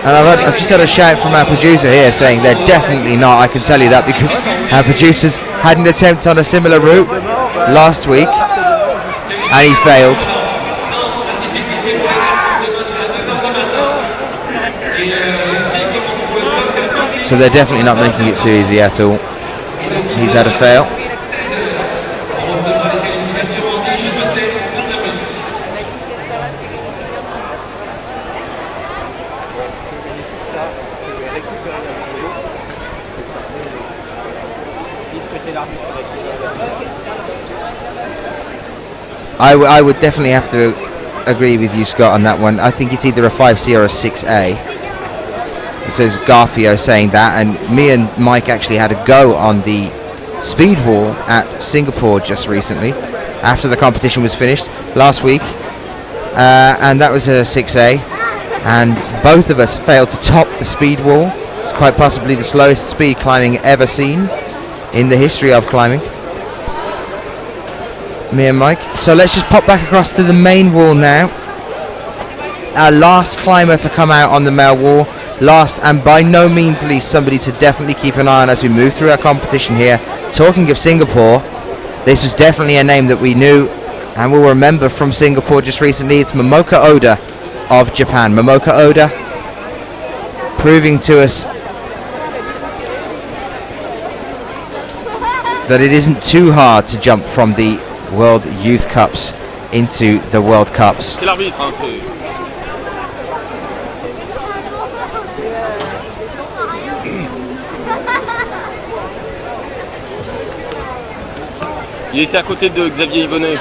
And I've just had a shout from our producer here saying they're definitely not. I can tell you that because our producers had an attempt on a similar route last week and he failed. So they're definitely not making it too easy at all. He's had a fail. I would definitely have to agree with you, Scott, on that one. I think it's either a 5C or a 6A. It says Garfio saying that, and me and Mike actually had a go on the speed wall at Singapore just recently after the competition was finished last week, and that was a 6A, and both of us failed to top the speed wall. It's quite possibly the slowest speed climbing ever seen in the history of climbing. Me and Mike. So let's just pop back across to the main wall now. Our last climber to come out on the male wall last and by no means least, somebody to definitely keep an eye on as we move through our competition here. Talking of Singapore, this was definitely a name that we knew and will remember from Singapore just recently. It's Momoka Oda of Japan. Momoka Oda proving to us that it isn't too hard to jump from the World Youth Cups into the World Cups. C'est l'arbitre, hein, Il était à côté de Xavier Yvonnet.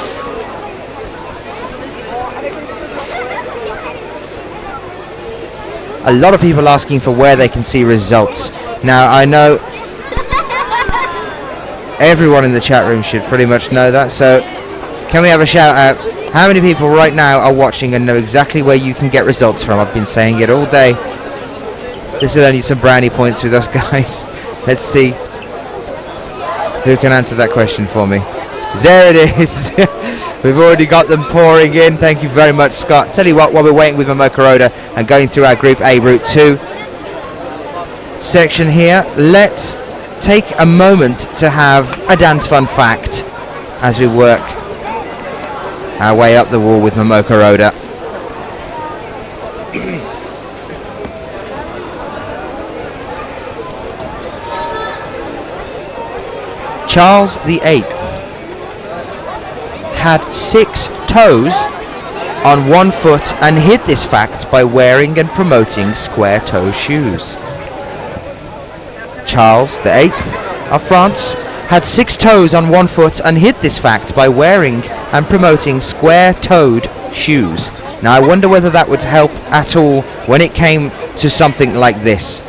A lot of people asking for where they can see results. Now, I know everyone in the chat room should pretty much know that, so can we have a shout out? How many people right now are watching and know exactly where you can get results from? I've been saying it all day. This is only some brownie points with us, guys. Let's see who can answer that question for me. There it is. We've already got them pouring in. Thank you very much, Scott. Tell you what, while we're waiting with Momoka Oda and going through our Group A Route 2 section here, let's take a moment to have a dance fun fact as we work our way up the wall with Momoka Oda. Charles VIII had 6 toes on one foot and hid this fact by wearing and promoting square toe shoes. Charles VIII of France had 6 toes on one foot and hid this fact by wearing and promoting square-toed shoes. Now I wonder whether that would help at all when it came to something like this.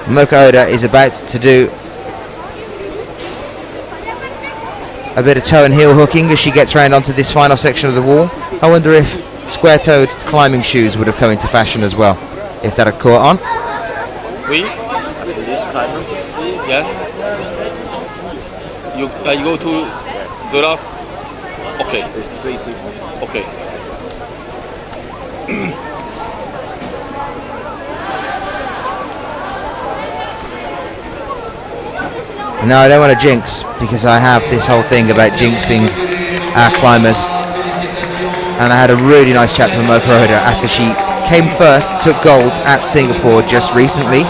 Momoka Oda is about to do a bit of toe and heel hooking as she gets round onto this final section of the wall. I wonder if square-toed climbing shoes would have come into fashion as well, if that had caught on. Oui. Yes. You go to the left. Okay. Okay. No, I don't want to jinx, because I have this whole thing about jinxing our climbers. And I had a really nice chat to Momoka Oda after she came first, took gold at Singapore just recently.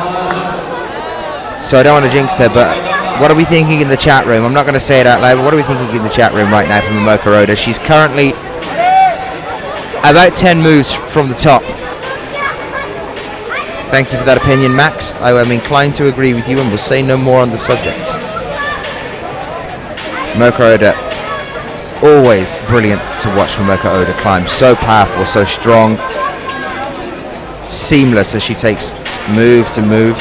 So I don't want to jinx her, but what are we thinking in the chat room? I'm not going to say it out loud, but what are we thinking in the chat room right now from Momoka Oda? She's currently about 10 moves from the top. Thank you for that opinion, Max. I am inclined to agree with you and will say no more on the subject. Momoka Oda, always brilliant to watch Momoka Oda climb. So powerful, so strong, seamless as she takes move to move.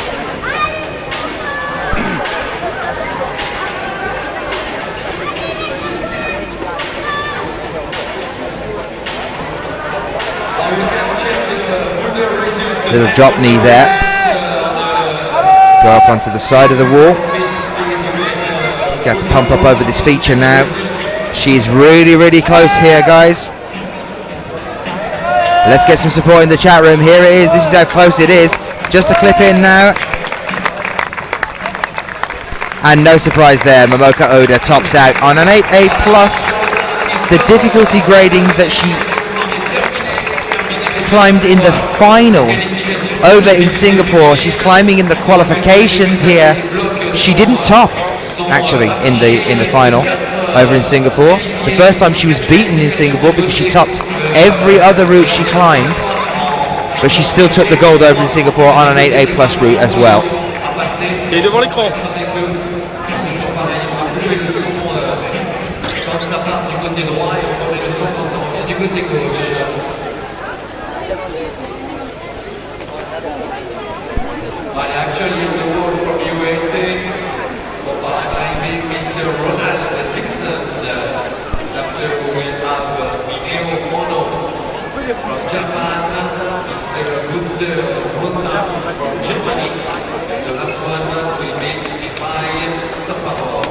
Little drop knee there. Go up onto the side of the wall. Got to pump up over this feature now. She's really, really close here, guys. Let's get some support in the chat room. Here it is. This is how close it is. Just a clip in now. And no surprise there. Momoka Oda tops out on an 8A+. The difficulty grading that she climbed in the final over in Singapore, she's climbing in the qualifications here. She didn't top actually in the final over in Singapore. The first time she was beaten in Singapore because she topped every other route she climbed, but she still took the gold over in Singapore on an 8A+ route as well. Et devant l'écran. Actually, the word from USA for paragliding, Mr. Ronald Dixon. After we will have Hideo Ono from Japan, Mr. Gunther Rosa from Germany. The last one will be Mikhail Safarov.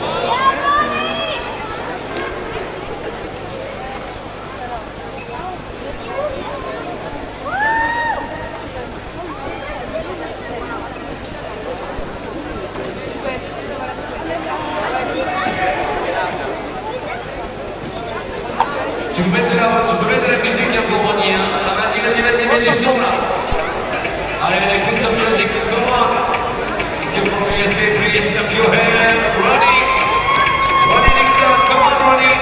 sont là. Allez, make some music, come on. If you're from USA, please clap your hand. Ronnie. Ronnie Nixon, come on, Ronnie.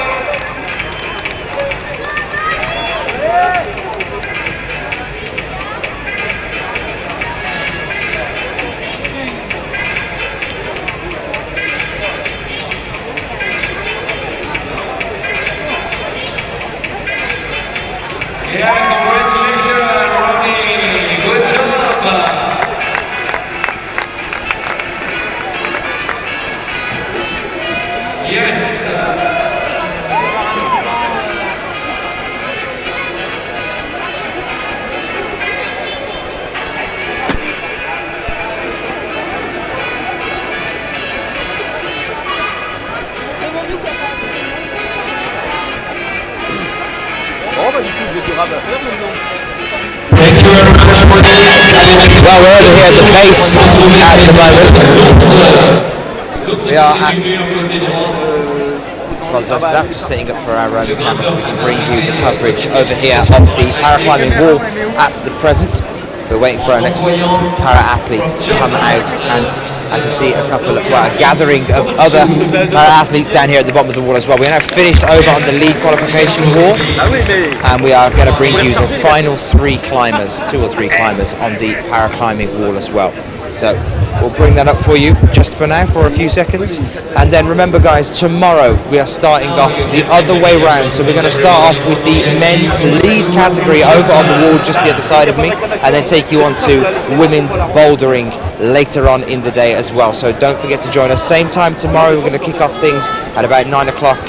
Yeah, congratulations, Ronnie. Good job. Yes. Oh bah du coup vous êtes durable à faire maintenant. Thank you very much, Ronnie. Well, we're over here at the base at the moment. We are at... Apologise for that, just setting up for our roaming camera so we can bring you the coverage over here of the paraclimbing wall at the present. We're waiting for our next para-athlete to come out, and I can see a couple of, well, a gathering of other para-athletes down here at the bottom of the wall as well. We're now finished over on the league qualification wall, and we are going to bring you the final two or three climbers on the para-climbing wall as well. So we'll bring that up for you just for now for a few seconds, and then remember guys, tomorrow we are starting off the other way round. So we're going to start off with the men's lead category over on the wall just the other side of me, and then take you on to women's bouldering later on in the day as well. So don't forget to join us same time tomorrow. We're going to kick off things at about 9 o'clock.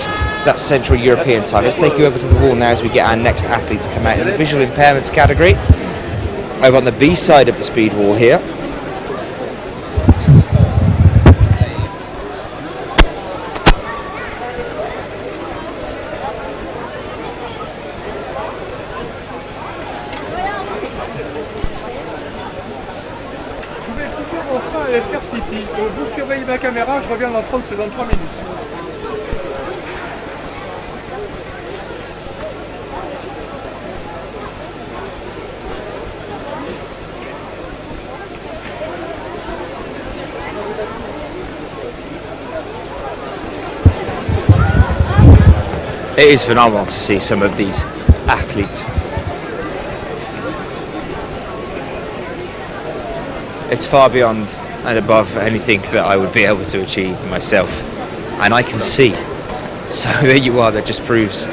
That's Central European time. Let's take you over to the wall now as we get our next athlete to come out in the visual impairments category over on the B side of the speed wall here. Vous surveillez ma caméra, je reviens dans 23 minutes. It is phenomenal to see some of these athletes. It's far beyond and above anything that I would be able to achieve myself, and I can see. So there you are, that just proves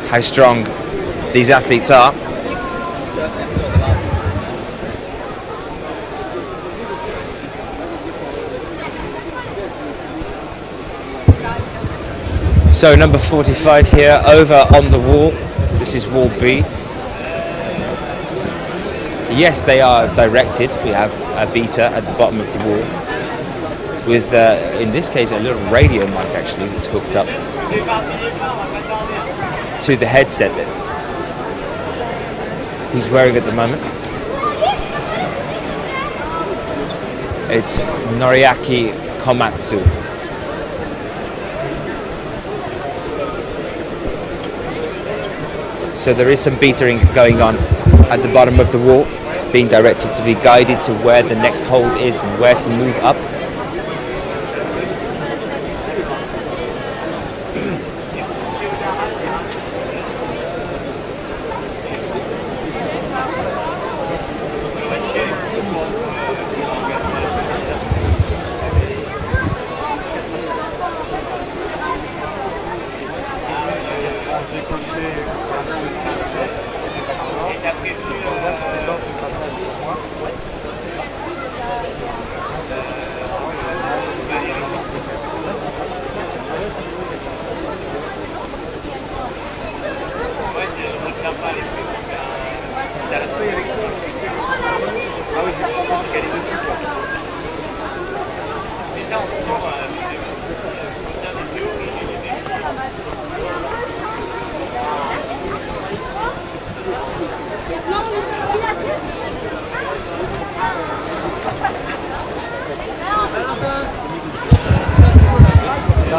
how strong these athletes are. So number 45 here over on the wall. This is wall B. Yes, they are directed. We have a beta at the bottom of the wall with, in this case, a little radio mic actually that's hooked up to the headset that he's wearing at the moment. It's Noriaki Komatsu. So there is some beatering going on at the bottom of the wall, being directed to be guided to where the next hold is and where to move up.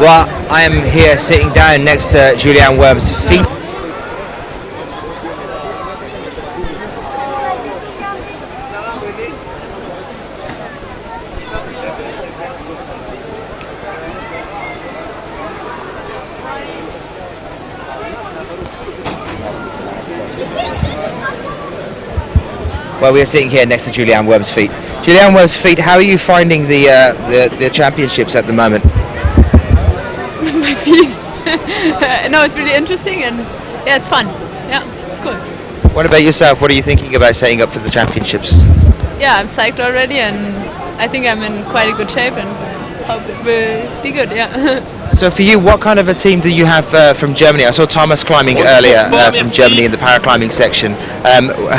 Well, I am here sitting down next to Julianne Worm's feet. Well, we are sitting here next to Julianne Wormsfeet. Julianne Wormsfeet, how are you finding the championships at the moment? My feet. No, it's really interesting and yeah, it's fun. Yeah, it's cool. What about yourself? What are you thinking about setting up for the championships? Yeah, I'm psyched already and I think I'm in quite a good shape and hope it will be good, yeah. So for you, what kind of a team do you have from Germany? I saw Thomas climbing earlier from Germany in the paraclimbing section.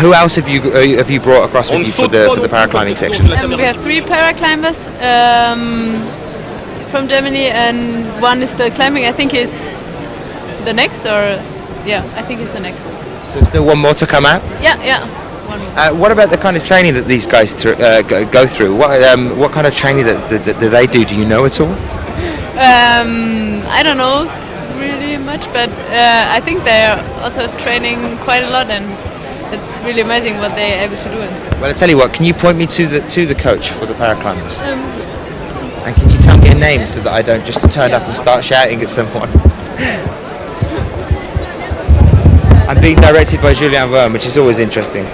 Who else have you brought across with you for the paraclimbing section? We have 3 paraclimbers from Germany and one is still climbing. I think he's the next, or yeah, I think he's the next. So still one more to come out? Yeah. What about the kind of training that these guys go through? What kind of training that they do? Do you know at all? I don't know really much, but I think they're also training quite a lot, and it's really amazing what they're able to do. Well, I tell you what, can you point me to the coach for the paraclimbers? And can you tell me a name so that I don't just turn up and start shouting at someone? I'm being directed by Julianne Worm, which is always interesting.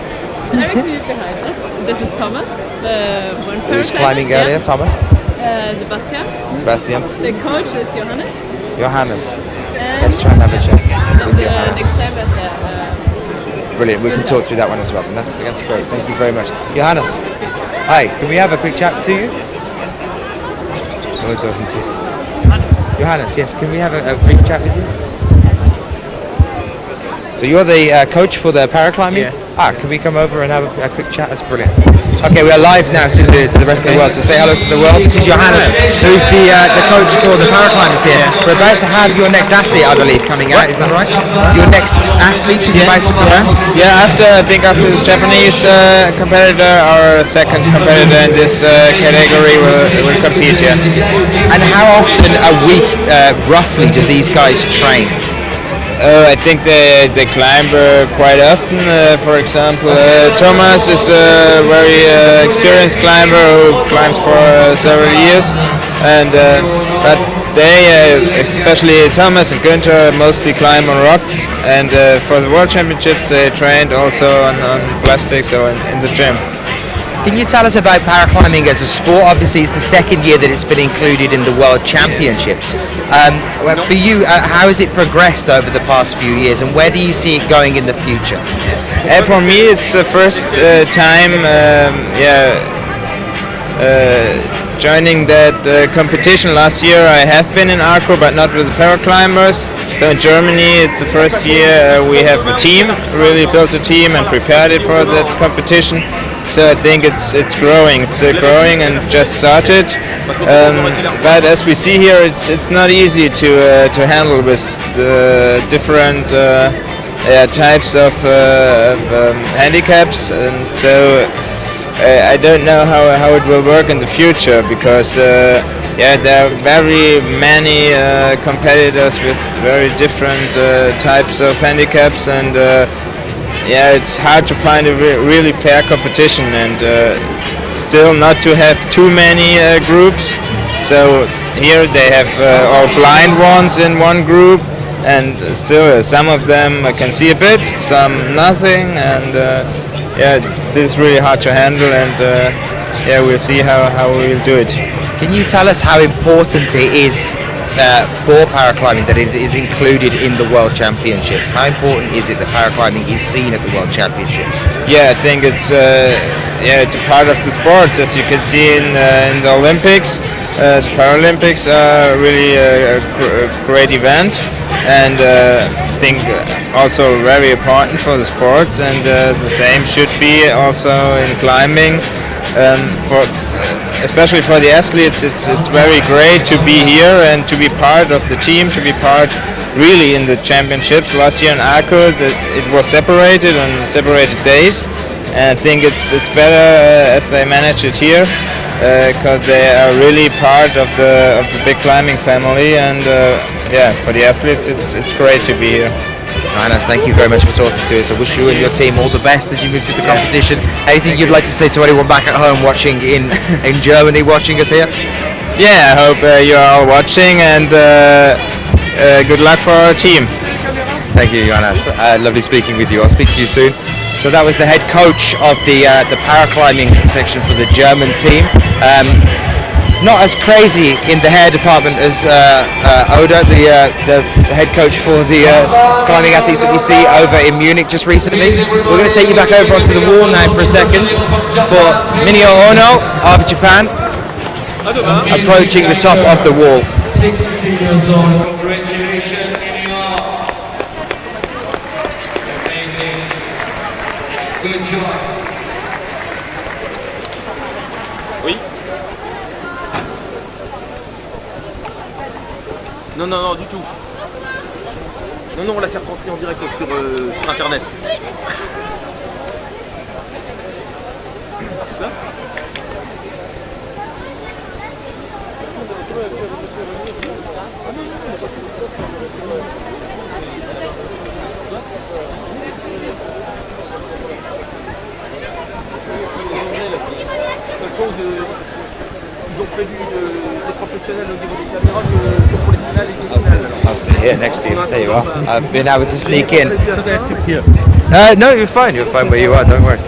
Directly behind us, this is Thomas, the one Who's climbing earlier, Thomas? Sebastian. The coach is Johannes. Johannes. And let's try and have a chat with the Johannes. next climber there. Brilliant, we can talk through that one as well. That's great, thank you very much. Johannes, hi, can we have a quick chat to you? Who are we talking to? Johannes, yes, can we have a brief chat with you? So you're the coach for the paraclimbing? Yeah. Can we come over and have a quick chat? That's brilliant. Okay, we are live now to the rest of the world, so say hello to the world. This is Johannes, who's the coach for the paraclimbers here. We're about to have your next athlete, I believe, coming out, is that right? Your next athlete is about to come out? Yeah, after the Japanese competitor, our second competitor in this category will compete, yeah. And how often a week, roughly, do these guys train? I think they climb quite often. For example, Thomas is a very experienced climber who climbs for several years, and but they, especially Thomas and Günther, mostly climb on rocks. And for the World Championships, they trained also on plastics or in the gym. Can you tell us about paraclimbing as a sport? Obviously, it's the second year that it's been included in the World Championships. For you, how has it progressed over the past few years, and where do you see it going in the future? For me, it's the first time, joining that competition. Last year, I have been in Arco, but not with the paraclimbers. So in Germany, it's the first year we have a team, really built a team and prepared it for that competition. So I think it's growing. It's still growing and just started. But as we see here, it's not easy to handle with the different types of handicaps, and so I don't know how it will work in the future, because there are very many competitors with very different types of handicaps, and it's hard to find a really fair competition, and still not to have too many groups. So here they have all blind ones in one group, and still some of them can see a bit, some nothing, and this is really hard to handle, and we'll see how we'll do it. Can you tell us how important it is for paraclimbing that it is included in the World Championships? How important is it that paraclimbing is seen at the World Championships? Yeah, I think it's a part of the sport. As you can see in the Olympics, the Paralympics are really a great event, and I think also very important for the sports, and the same should be also in climbing. Especially for the athletes, it's very great to be here and to be part of the team, to be part really in the championships. Last year in Arco, it was separated on separated days, and I think it's better as they manage it here, because they are really part of the big climbing family, and for the athletes it's great to be here. Johannes, thank you very much for talking to us. I wish you and your team all the best as you move through the competition. Anything you'd like to say to anyone back at home watching in Germany, watching us here? Yeah, I hope you're all watching, and good luck for our team. Thank you, Johannes. Lovely speaking with you. I'll speak to you soon. So that was the head coach of the paraclimbing section for the German team. Not as crazy in the hair department as Oda, the head coach for the climbing athletes that we see over in Munich just recently. We're going to take you back over onto the wall now for a second for Minio Ono of Japan, approaching the top of the wall. 60 years old. Congratulations, Minio. Amazing. Good job. Oui. Non, non, non, du tout. Non, non, on l'a fait retranscrire en direct sur Internet. Là ils ont prévu des professionnels au niveau des caméras que pour les finales et les finales. I'll sit here next to you. There you are. I've been able to sneak in. Here. No, you're fine. You're fine where you are. Don't worry.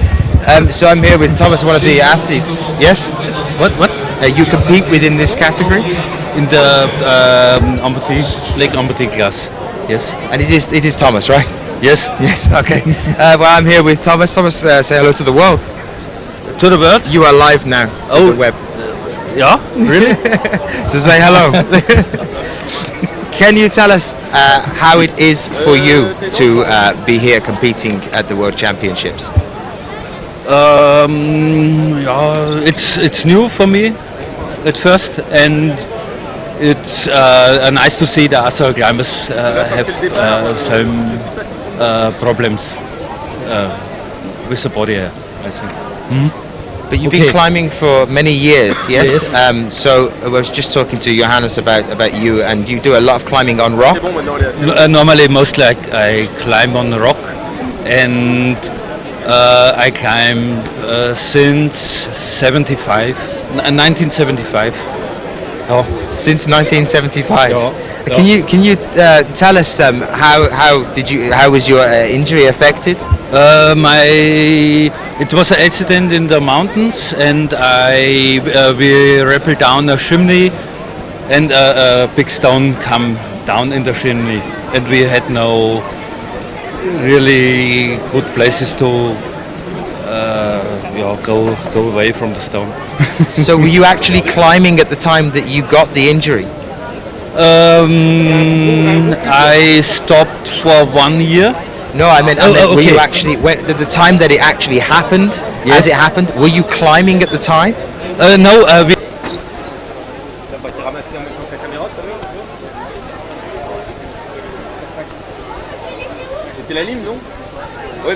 So I'm here with Thomas, one of the athletes. Yes. What? You compete within this category? In the leg amputee class. Yes. And it is Thomas, right? Yes. Yes. Okay. Well, I'm here with Thomas. Thomas, say hello to the world. To the world? You are live now. Oh, the web. Yeah. Really? So say hello. Can you tell us how it is for you to be here competing at the World Championships? Yeah, it's new for me at first, and it's nice to see the other climbers have some problems with the body, I think. Mm-hmm. But you've been climbing for many years, yes? So I was just talking to Johannes about you, and you do a lot of climbing on rock? Normally, mostly I climb on rock, and I climb since 1975. Oh. Since 1975. Yeah. Can you tell us how was your injury affected? It was an accident in the mountains, and we rappelled down a chimney, and a big stone come down in the chimney, and we had no really good places to go away from the stone. So were you actually climbing at the time that you got the injury? I stopped for 1 year. No, I meant were you actually, at the time that it actually happened, as it happened, were you climbing at the time? No, C'était la lime, non? Oui,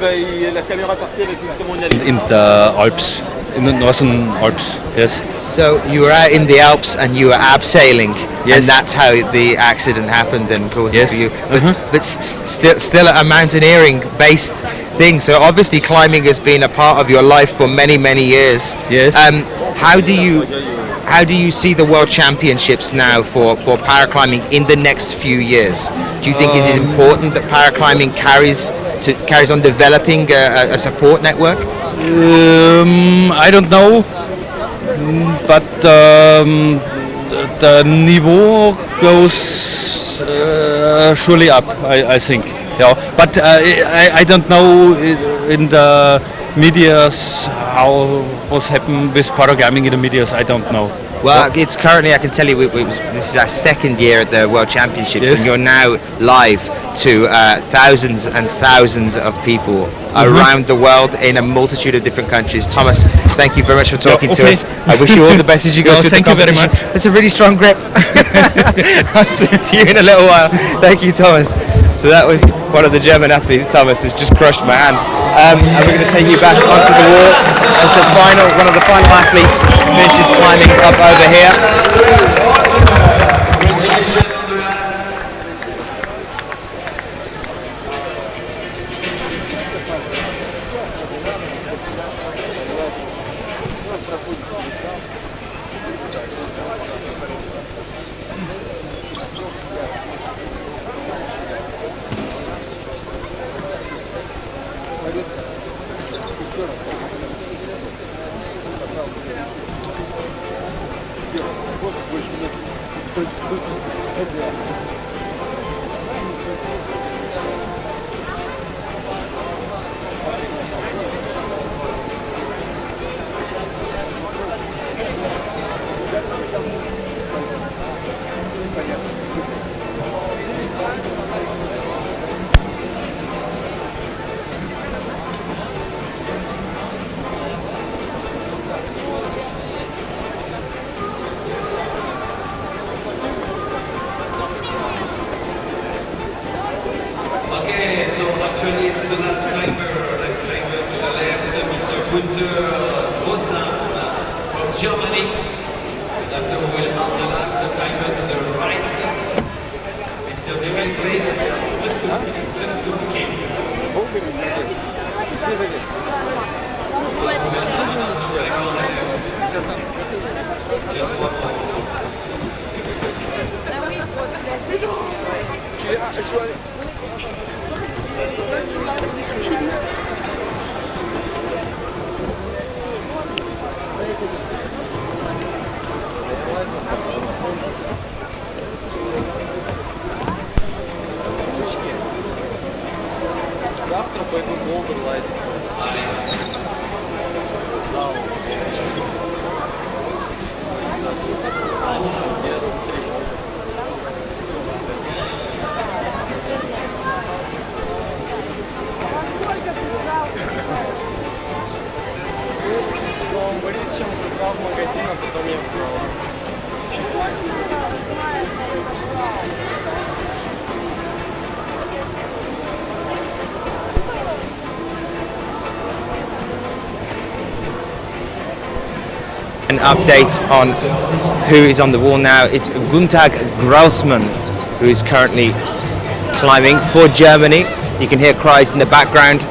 la caméra partait avec justement une in the Alps, in the northern Alps, yes. So you were out in the Alps and you were abseiling, and that's how the accident happened and caused it for you. But still a mountaineering-based thing. So obviously climbing has been a part of your life for many, many years. Yes. How do you see the World Championships now for paraclimbing in the next few years? Do you think it is important that paraclimbing carries on developing a support network? I don't know, but the niveau goes surely up, I think. Yeah, but I don't know in the medias what's happened with paraclimbing in the medias. I don't know. Well, it's currently, I can tell you, this is our second year at the World Championships, and you're now live to thousands and thousands of people around the world in a multitude of different countries. Thomas, thank you very much for talking to us. I wish you all the best as you go through the competition. Thank you very much. It's a really strong grip. I'll speak to you in a little while. Thank you, Thomas. So that was one of the German athletes. Thomas has just crushed my hand. And we're going to take you back onto the wall as one of the final athletes finishes climbing up over here. Okay, so actually it's the last climber to the left, Mr. Gunter Rosan from Germany. And after we'll have the last climber to the right, Mr. Dimitri Lestukin. Just one more. Завтра пойду в Болдер лазить. В зал. Числом Борисовичем собрал в магазин, а потом я в зал. An update on who is on the wall now. It's Gunther Grausmann, who is currently climbing for Germany. You can hear cries in the background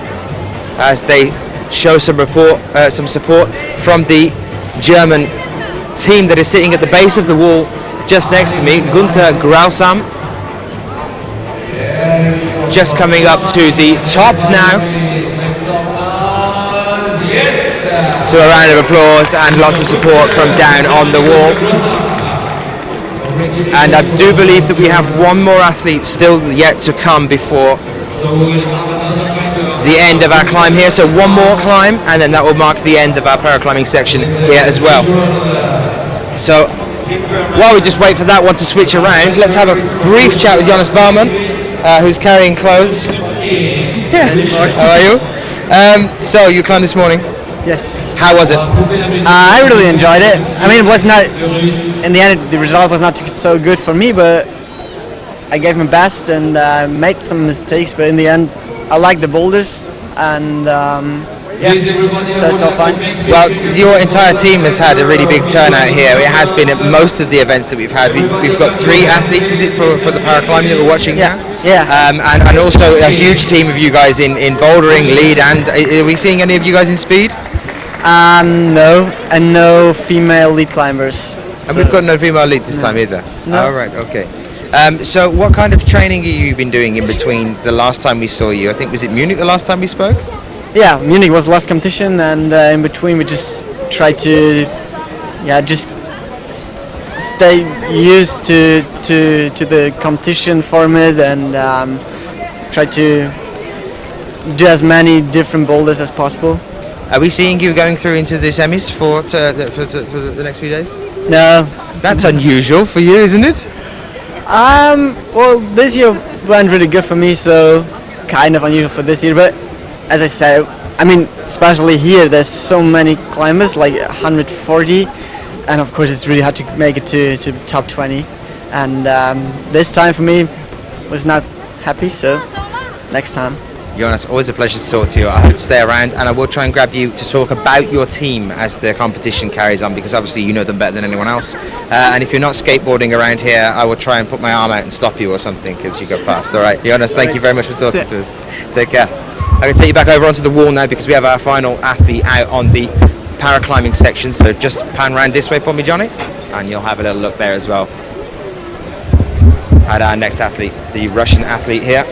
as they show some support from the German team that is sitting at the base of the wall just next to me. Gunther Grausmann just coming up to the top now. So a round of applause and lots of support from down on the wall. And I do believe that we have one more athlete still yet to come before the end of our climb here. So one more climb and then that will mark the end of our paraclimbing section here as well. So while we just wait for that one to switch around, let's have a brief chat with Jonas Baumann, who's carrying clothes. Yeah. How are you? So you climbed this morning? Yes. How was it? I really enjoyed it. I mean, it was not, in the end, the result was not so good for me, but I gave my best and made some mistakes, but in the end, I like the boulders, and yeah, so it's all fine. Well, your entire team has had a really big turnout here. It has been at most of the events that we've had. We've got 3 athletes, is it, for the paraclimbing that we're watching now? Yeah. And also a huge team of you guys in bouldering, lead, and are we seeing any of you guys in speed? No, and no female lead climbers. And we've got no female lead this time either? No. Oh, right, okay. So what kind of training have you been doing in between the last time we saw you? I think, was it Munich the last time we spoke? Yeah, Munich was the last competition, and in between we just tried to, just stay used to the competition format and try to do as many different boulders as possible. Are we seeing you going through into the semis for the next few days? No. That's unusual for you, isn't it? Well, this year went really good for me, so kind of unusual for this year, but as I said, I mean, especially here, there's so many climbers, like 140, and of course it's really hard to make it to top 20, and this time for me was not happy, so next time. Jonas, always a pleasure to talk to you. I hope to stay around, and I will try and grab you to talk about your team as the competition carries on, because obviously you know them better than anyone else. And if you're not skateboarding around here, I will try and put my arm out and stop you or something as you go past. All right, Jonas, thank you very much for talking to us. Take care. I'm going to take you back over onto the wall now because we have our final athlete out on the paraclimbing section. So just pan round this way for me, Johnny, and you'll have a little look there as well at our next athlete, the Russian athlete here.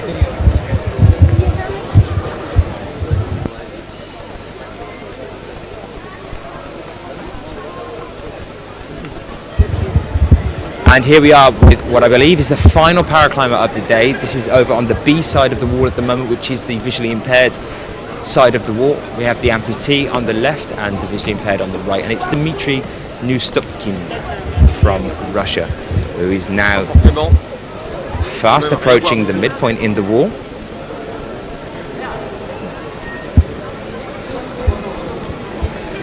And here we are with what I believe is the final paraclimber of the day. This is over on the B side of the wall at the moment, which is the visually impaired side of the wall. We have the amputee on the left and the visually impaired on the right. And it's Dmitry Nustopkin from Russia, who is now fast approaching the midpoint in the wall.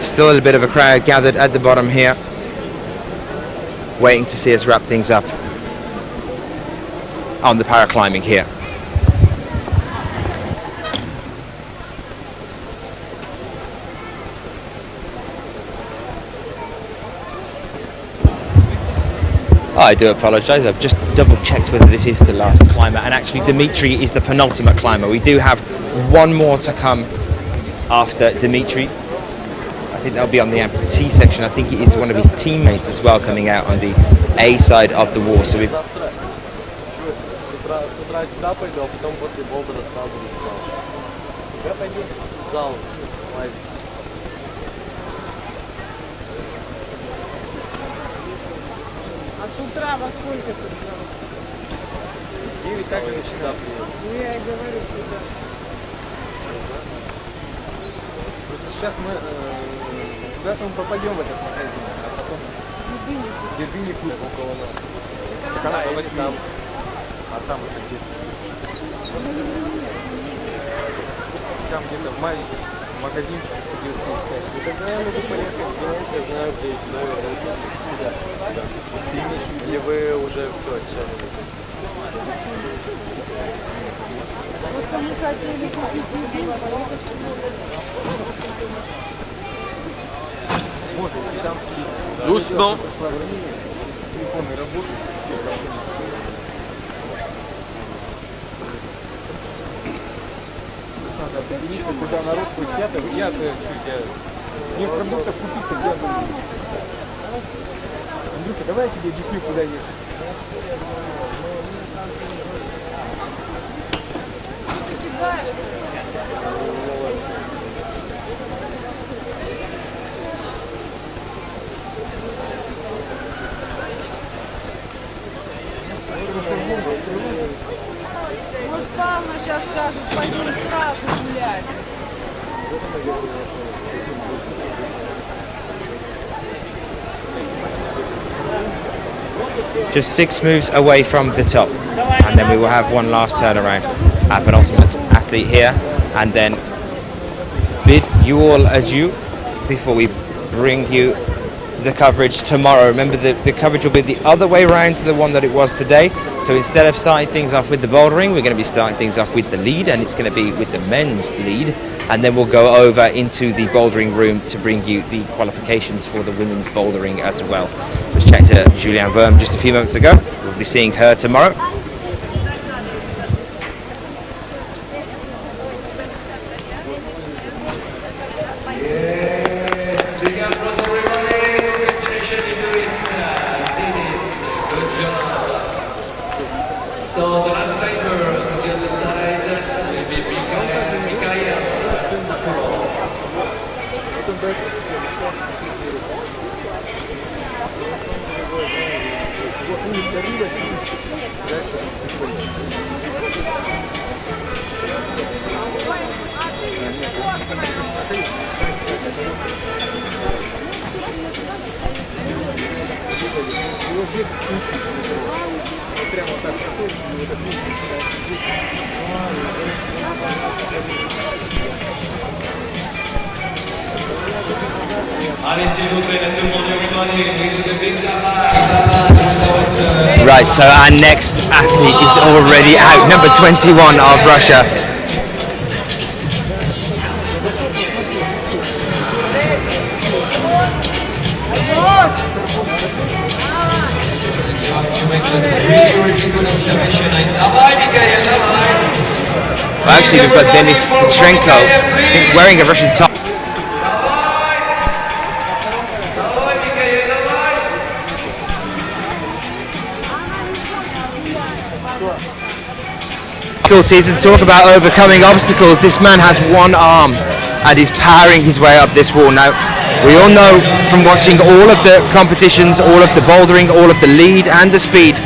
Still a little bit of a crowd gathered at the bottom here, waiting to see us wrap things up on the paraclimbing here. Oh, I do apologise, I've just double checked whether this is the last climber, and actually Dmitry is the penultimate climber. We do have one more to come after Dmitry. I think that'll be on the amputee section. I think it is one of his teammates as well coming out on the A side of the wall. So we've А с утра во сколько пришел? 9 так же всегда приеду. Ну я и говорю, сюда. Просто сейчас мы куда-то мы попадем в этот магазин, а потом Дербини клуб около нас. Так она давайте там, а там это где-то. Там где-то в маленький магазинчик, где искать. Ну тогда я могу поехать, знаете, я знаю, где и сюда вернуться. Куда? Сюда. Или вы уже все отчаиваетесь? Вот мы хотели купить любимого. Doucement. Куда народ ходит, я мне продуктов купить-то где надо. Андрюха, давай я тебе объясню, куда ехать. Может, Павла сейчас скажет, пойдем сразу гулять. just 6 moves away from the top, and then we will have one last turnaround. Our penultimate athlete here, and then bid you all adieu before we bring you the coverage tomorrow. Remember that the coverage will be the other way around to the one that it was today. So instead of starting things off with the bouldering, we're going to be starting things off with the lead, and it's going to be with the men's lead, and then we'll go over into the bouldering room to bring you the qualifications for the women's bouldering as well. Just chatting to Julianne Verme just a few moments ago. We'll be seeing her tomorrow. So the last climber to the other side will be Mikhail Sakharov. Right, so our next athlete is already out, number 21 of Russia. Well, actually, we've got Denis Petrenko wearing a Russian top. Difficulties and talk about overcoming obstacles. This man has one arm and is powering his way up this wall now. We all know from watching all of the competitions, all of the bouldering, all of the lead and the speed,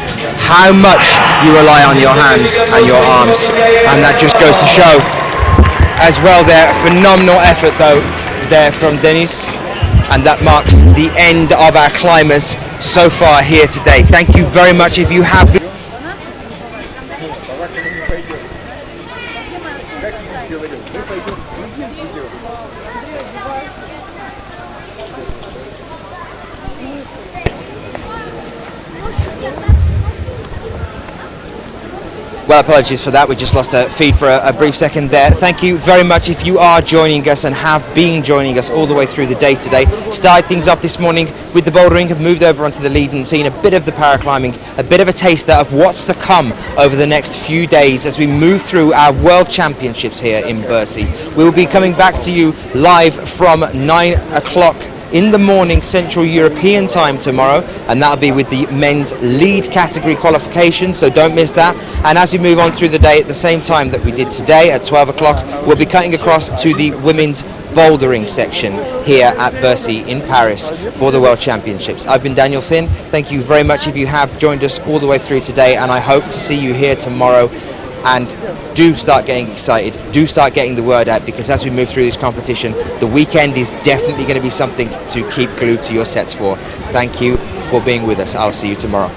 how much you rely on your hands and your arms, and that just goes to show as well there. Phenomenal effort though there from Denis, and that marks the end of our climbers so far here today. Thank you very much. If you have been Well, apologies for that. We just lost a feed for a brief second there. Thank you very much if you are joining us and have been joining us all the way through the day today. Started things off this morning with the bouldering, have moved over onto the lead and seen a bit of the paraclimbing, a bit of a taster of what's to come over the next few days as we move through our World Championships here in Bercy. We will be coming back to you live from 9 o'clock in the morning Central European time tomorrow, and that'll be with the men's lead category qualifications, so don't miss that. And as we move on through the day at the same time that we did today at 12 o'clock, we'll be cutting across to the women's bouldering section here at Bercy in Paris for the World Championships. I've been Daniel Finn. Thank you very much if you have joined us all the way through today, and I hope to see you here tomorrow. And do start getting excited, do start getting the word out, because as we move through this competition, the weekend is definitely going to be something to keep glued to your sets for. Thank you for being with us. I'll see you tomorrow.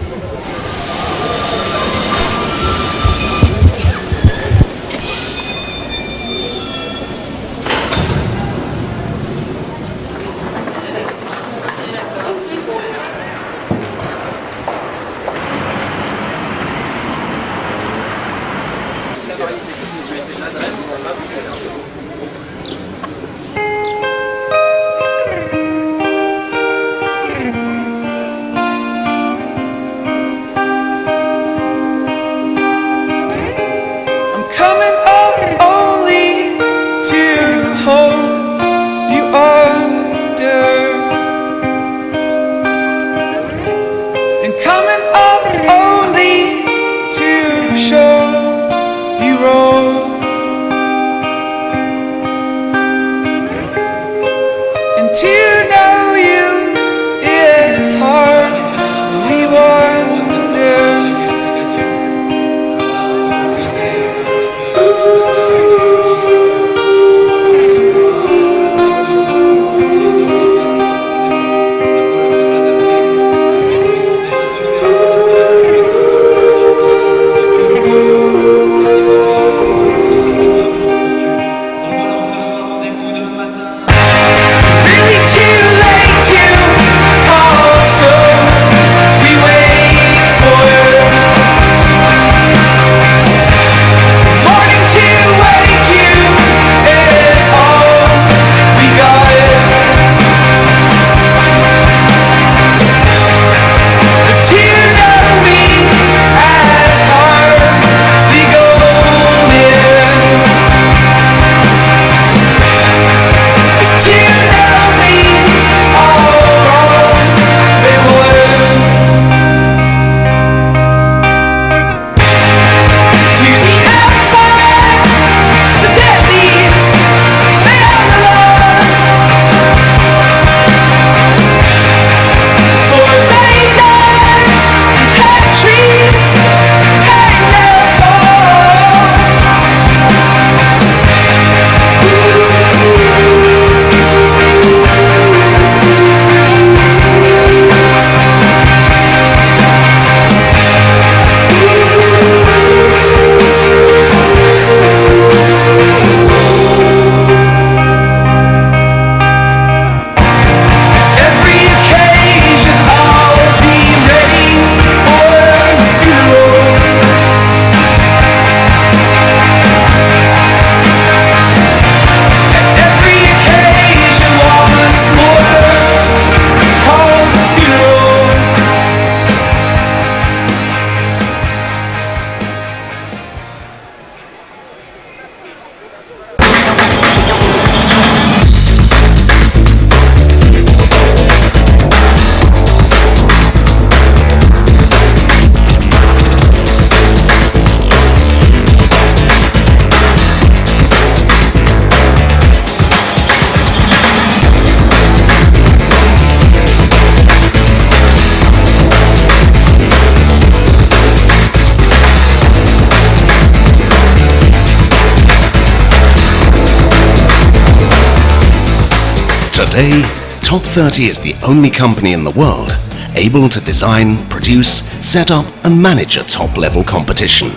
Today, Top 30 is the only company in the world able to design, produce, set up and manage a top-level competition.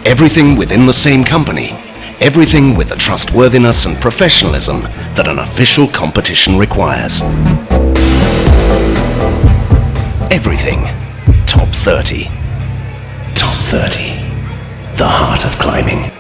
Everything within the same company, everything with the trustworthiness and professionalism that an official competition requires. Everything Top 30. Top 30. The heart of climbing.